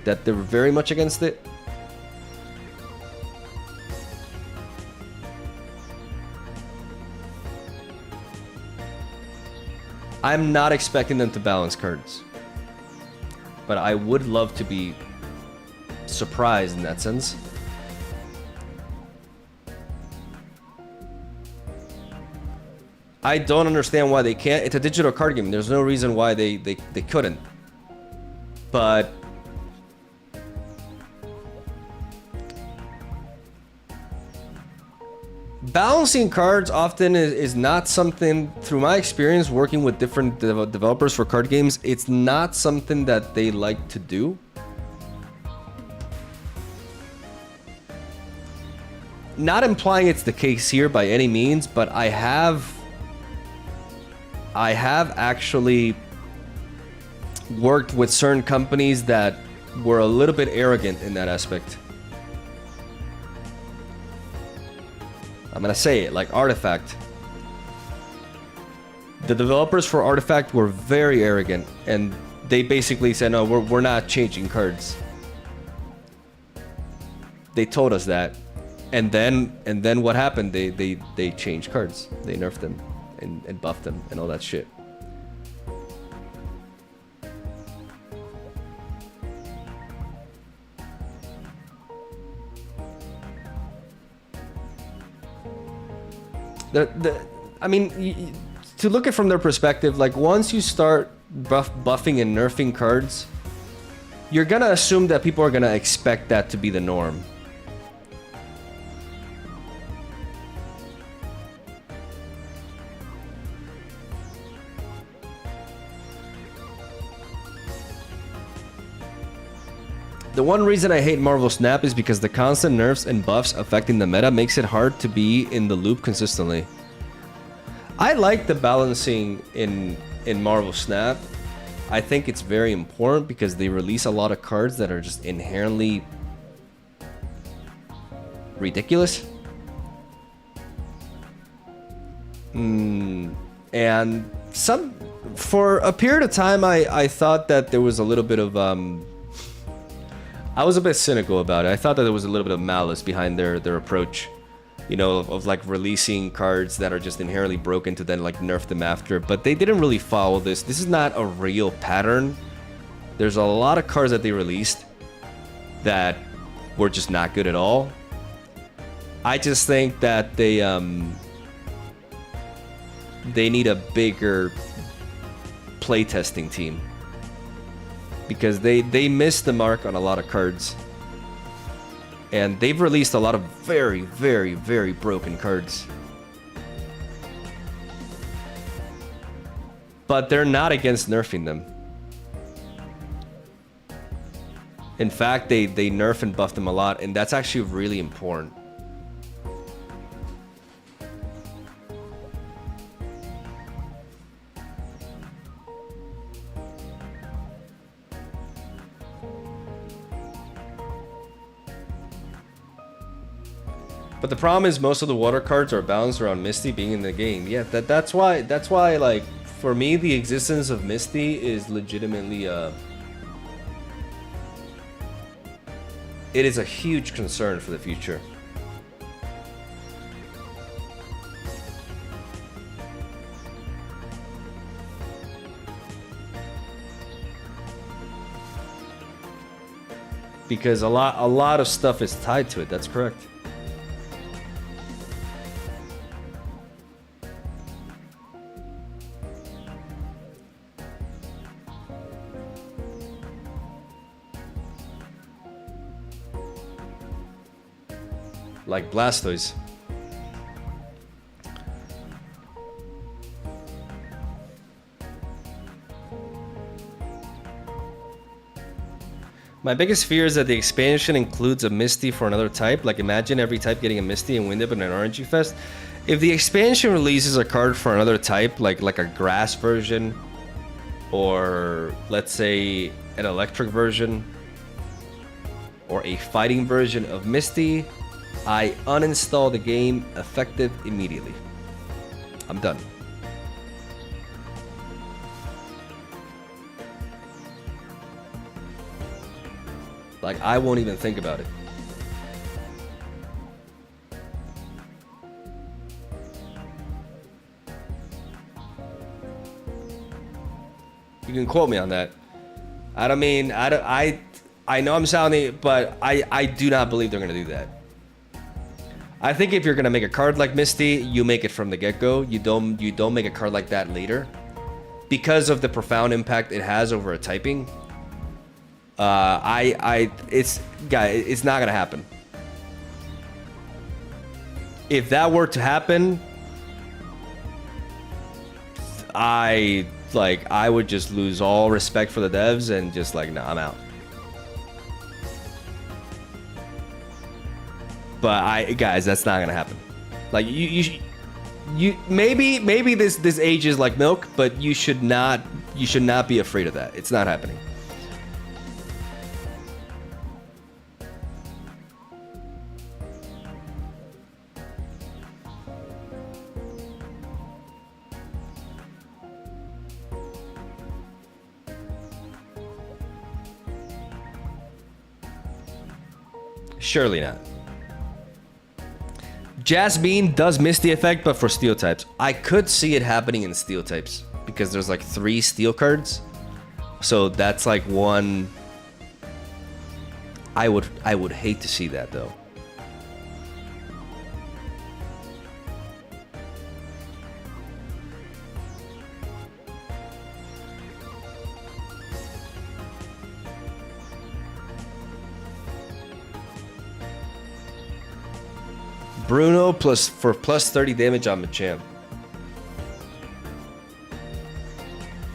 [SPEAKER 1] that they're very much against it. I'm not expecting them to balance cards, but I would love to be surprised in that sense. I don't understand why they can't. It's a digital card game. There's no reason why they couldn't. But balancing cards often is not something, through my experience working with different developers for card games, it's not something that they like to do. Not implying it's the case here by any means, but I have actually worked with certain companies that were a little bit arrogant in that aspect. I'm gonna say it, like Artifact. The developers for Artifact were very arrogant, and they basically said, no, we're not changing cards. They told us that. And then what happened? They changed cards. They nerfed them and buffed them and all that shit. I mean, to look at it from their perspective, like once you start buffing and nerfing cards, you're gonna assume that people are gonna expect that to be the norm. The one reason I hate Marvel Snap is because the constant nerfs and buffs affecting the meta makes it hard to be in the loop consistently. I like the balancing in Marvel Snap. I think it's very important because they release a lot of cards that are just inherently ridiculous. And for a period of time, I thought that there was a little bit of I was a bit cynical about it. I thought that there was a little bit of malice behind their approach, you know, of like releasing cards that are just inherently broken to then like nerf them after. But they didn't really follow this. This is not a real pattern. There's a lot of cards that they released that were just not good at all. I just think that they need a bigger playtesting team, because they missed the mark on a lot of cards, and they've released a lot of very, very, very broken cards. But they're not against nerfing them. In fact, they nerf and buff them a lot, and that's actually really important. But the problem is most of the water cards are balanced around Misty being in the game. Yeah, that's why like for me the existence of Misty is legitimately it is a huge concern for the future. Because a lot of stuff is tied to it. That's correct. Like Blastoise. My biggest fear is that the expansion includes a Misty for another type. Like imagine every type getting a Misty and Windup and an RNG Fest. If the expansion releases a card for another type, like a grass version, or let's say an electric version, or a fighting version of Misty, I uninstall the game effective immediately. I'm done. Like, I won't even think about it. You can quote me on that. I don't mean, I know I'm sounding, but I do not believe they're gonna do that. I think if you're gonna make a card like Misty, you make it from the get-go. You don't make a card like that later, because of the profound impact it has over a typing. It's not gonna happen. If that were to happen, I would just lose all respect for the devs and just like, nah, I'm out. But guys, that's not gonna happen. Like you maybe this age is like milk, but you should not be afraid of that. It's not happening. Surely not. Jasmine does Misty effect, but for steel types. I could see it happening in steel types because there's like 3 steel cards. So that's like one. I would hate to see that though. Bruno plus 30 damage on Machamp.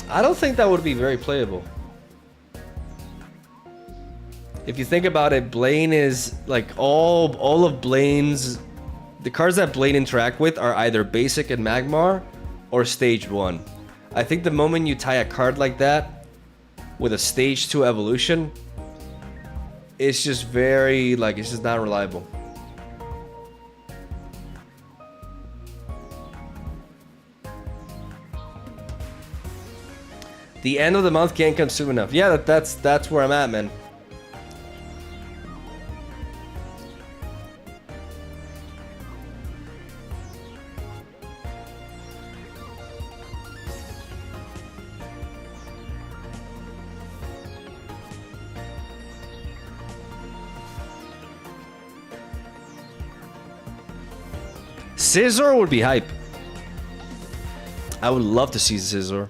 [SPEAKER 1] I don't think that would be very playable. If you think about it, Blaine is like all of Blaine's, the cards that Blaine interact with are either basic and Magmar or stage 1. I think the moment you tie a card like that with a stage 2 evolution, it's just very like, it's just not reliable. The end of the month can't come soon enough. Yeah, that's where I'm at, man. Scizor would be hype. I would love to see Scizor.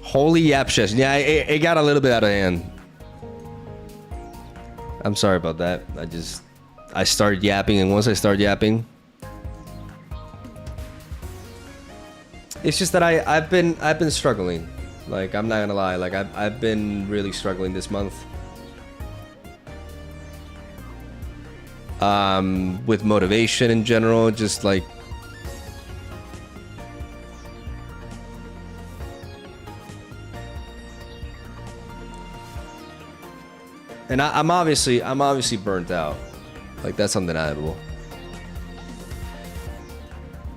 [SPEAKER 1] Holy Yapshes. Yeah, it got a little bit out of hand. I'm sorry about that. I started yapping, and once I start yapping, it's just that I've been struggling. Like, I'm not gonna lie. Like, I've been really struggling this month. With motivation in general, just like. And I'm obviously burnt out. Like, that's undeniable.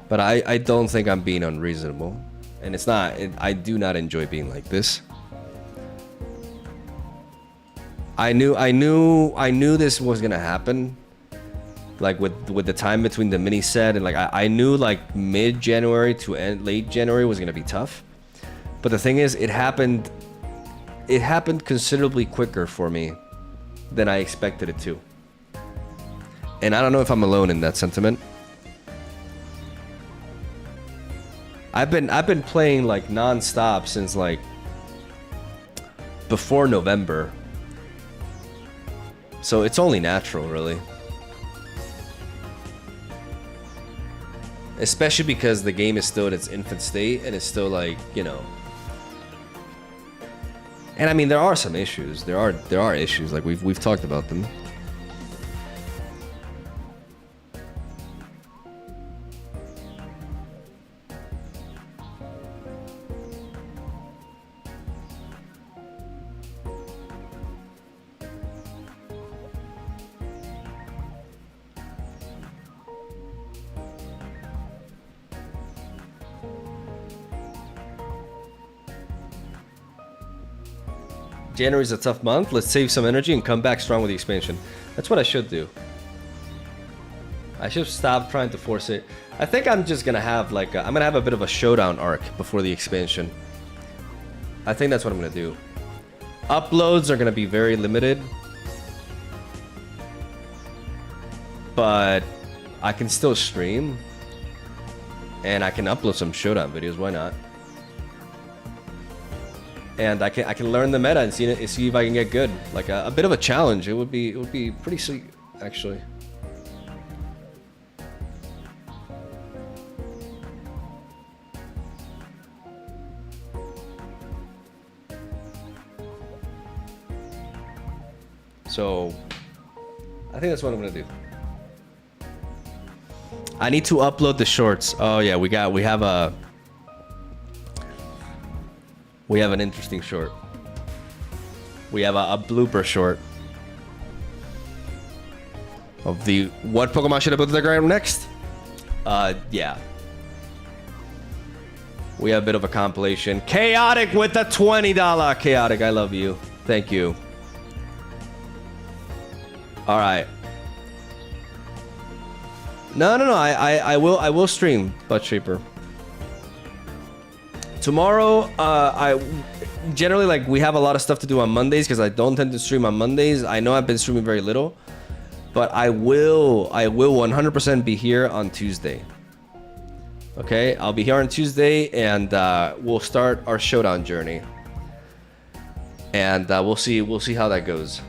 [SPEAKER 1] But I don't think I'm being unreasonable. And it's not. I do not enjoy being like this. I knew this was gonna happen. Like with the time between the mini set, and like I knew like mid-January to late January was gonna be tough. But the thing is, it happened considerably quicker for me than I expected it to. And I don't know if I'm alone in that sentiment. I've been playing like non-stop since like before November. So it's only natural, really. Especially because the game is still in its infant state and it's still like, you know. And I mean, there are some issues. There are issues, like we've talked about them. January's a tough month. Let's save some energy and come back strong with the expansion. That's what I should do. I should stop trying to force it. I think I'm just gonna have like I'm gonna have a bit of a showdown arc before the expansion. I think that's what I'm gonna do. Uploads are gonna be very limited, but I can still stream and I can upload some showdown videos. Why not? And I can learn the meta and see if I can get good. Like a bit of a challenge. It would be pretty sweet, actually. So I think that's what I'm gonna do. I need to upload the shorts. Oh yeah, we have an interesting short. We have a blooper short of the what Pokemon should I put to the ground next? Yeah. We have a bit of a compilation. Chaotic with the $20. Chaotic, I love you. Thank you. All right. No. I will stream buttshaper. Tomorrow, I generally like we have a lot of stuff to do on Mondays because I don't tend to stream on Mondays. I know I've been streaming very little, but I will 100% be here on Tuesday. Okay, I'll be here on Tuesday, and we'll start our showdown journey, and we'll see how that goes.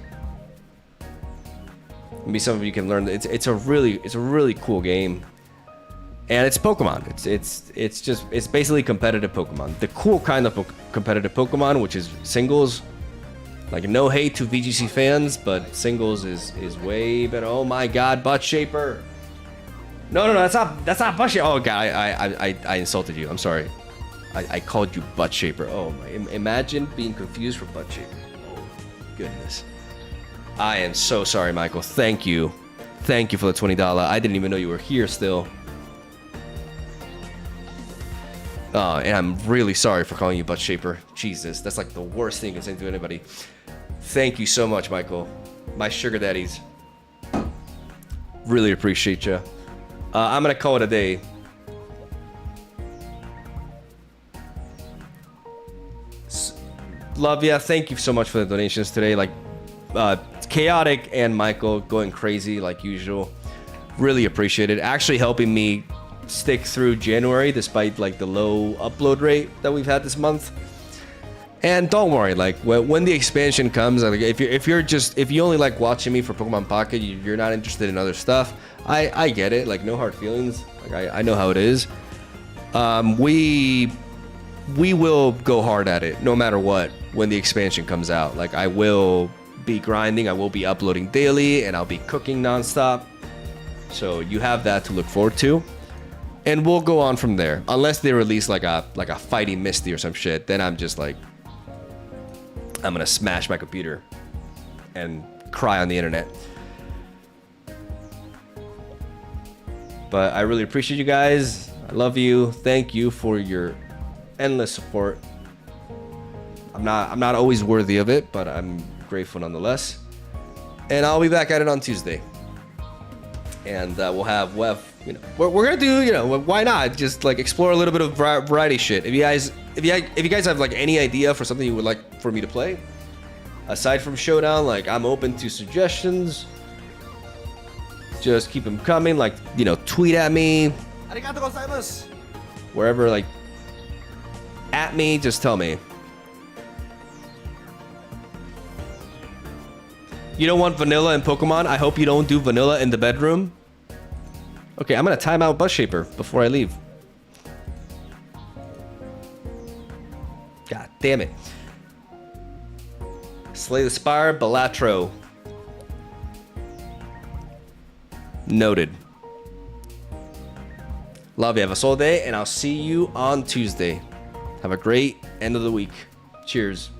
[SPEAKER 1] Maybe some of you can learn. It's a really cool game. And it's Pokemon. It's basically competitive Pokemon. The cool kind of competitive Pokemon, which is singles. Like, no hate to VGC fans, but singles is way better. Oh my God, buttshaper. No, that's not buttshaper. Oh God, I insulted you. I'm sorry. I called you buttshaper. Oh my! Imagine being confused for buttshaper. Oh goodness. I am so sorry, Michael. Thank you. Thank you for the $20. I didn't even know you were here still. And I'm really sorry for calling you buttshaper. Jesus, that's like the worst thing you can say to anybody. Thank you so much, Michael. My sugar daddies. Really appreciate you. I'm gonna call it a day. Love ya. Thank you so much for the donations today. Like, Chaotic and Michael going crazy like usual. Really appreciate it. Actually helping me stick through January despite like the low upload rate that we've had this month. And don't worry, like when the expansion comes, like if you only like watching me for Pokemon Pocket, you're not interested in other stuff. I get it. Like, no hard feelings. Like I know how it is. We will go hard at it no matter what when the expansion comes out. Like, I will be grinding, I will be uploading daily, and I'll be cooking nonstop. So you have that to look forward to. And we'll go on from there. Unless they release like a Fighting Misty or some shit, then I'm just like, I'm gonna smash my computer and cry on the internet. But I really appreciate you guys. I love you. Thank you for your endless support. I'm not always worthy of it, but I'm grateful nonetheless. And I'll be back at it on Tuesday. And we'll have you know, we're gonna do, you know, why not just like explore a little bit of variety shit. If you guys have like any idea for something you would like for me to play aside from Showdown, like, I'm open to suggestions. Just keep them coming. Like, you know, tweet at me,
[SPEAKER 2] Arigatou gozaimasu.
[SPEAKER 1] wherever, like, at me, just tell me. You don't want vanilla in Pokemon? I hope you don't do vanilla in the bedroom. Okay, I'm gonna time out buttshaper before I leave. God damn it. Slay the Spire, Balatro. Noted. Love you. Have a soul day, and I'll see you on Tuesday. Have a great end of the week. Cheers.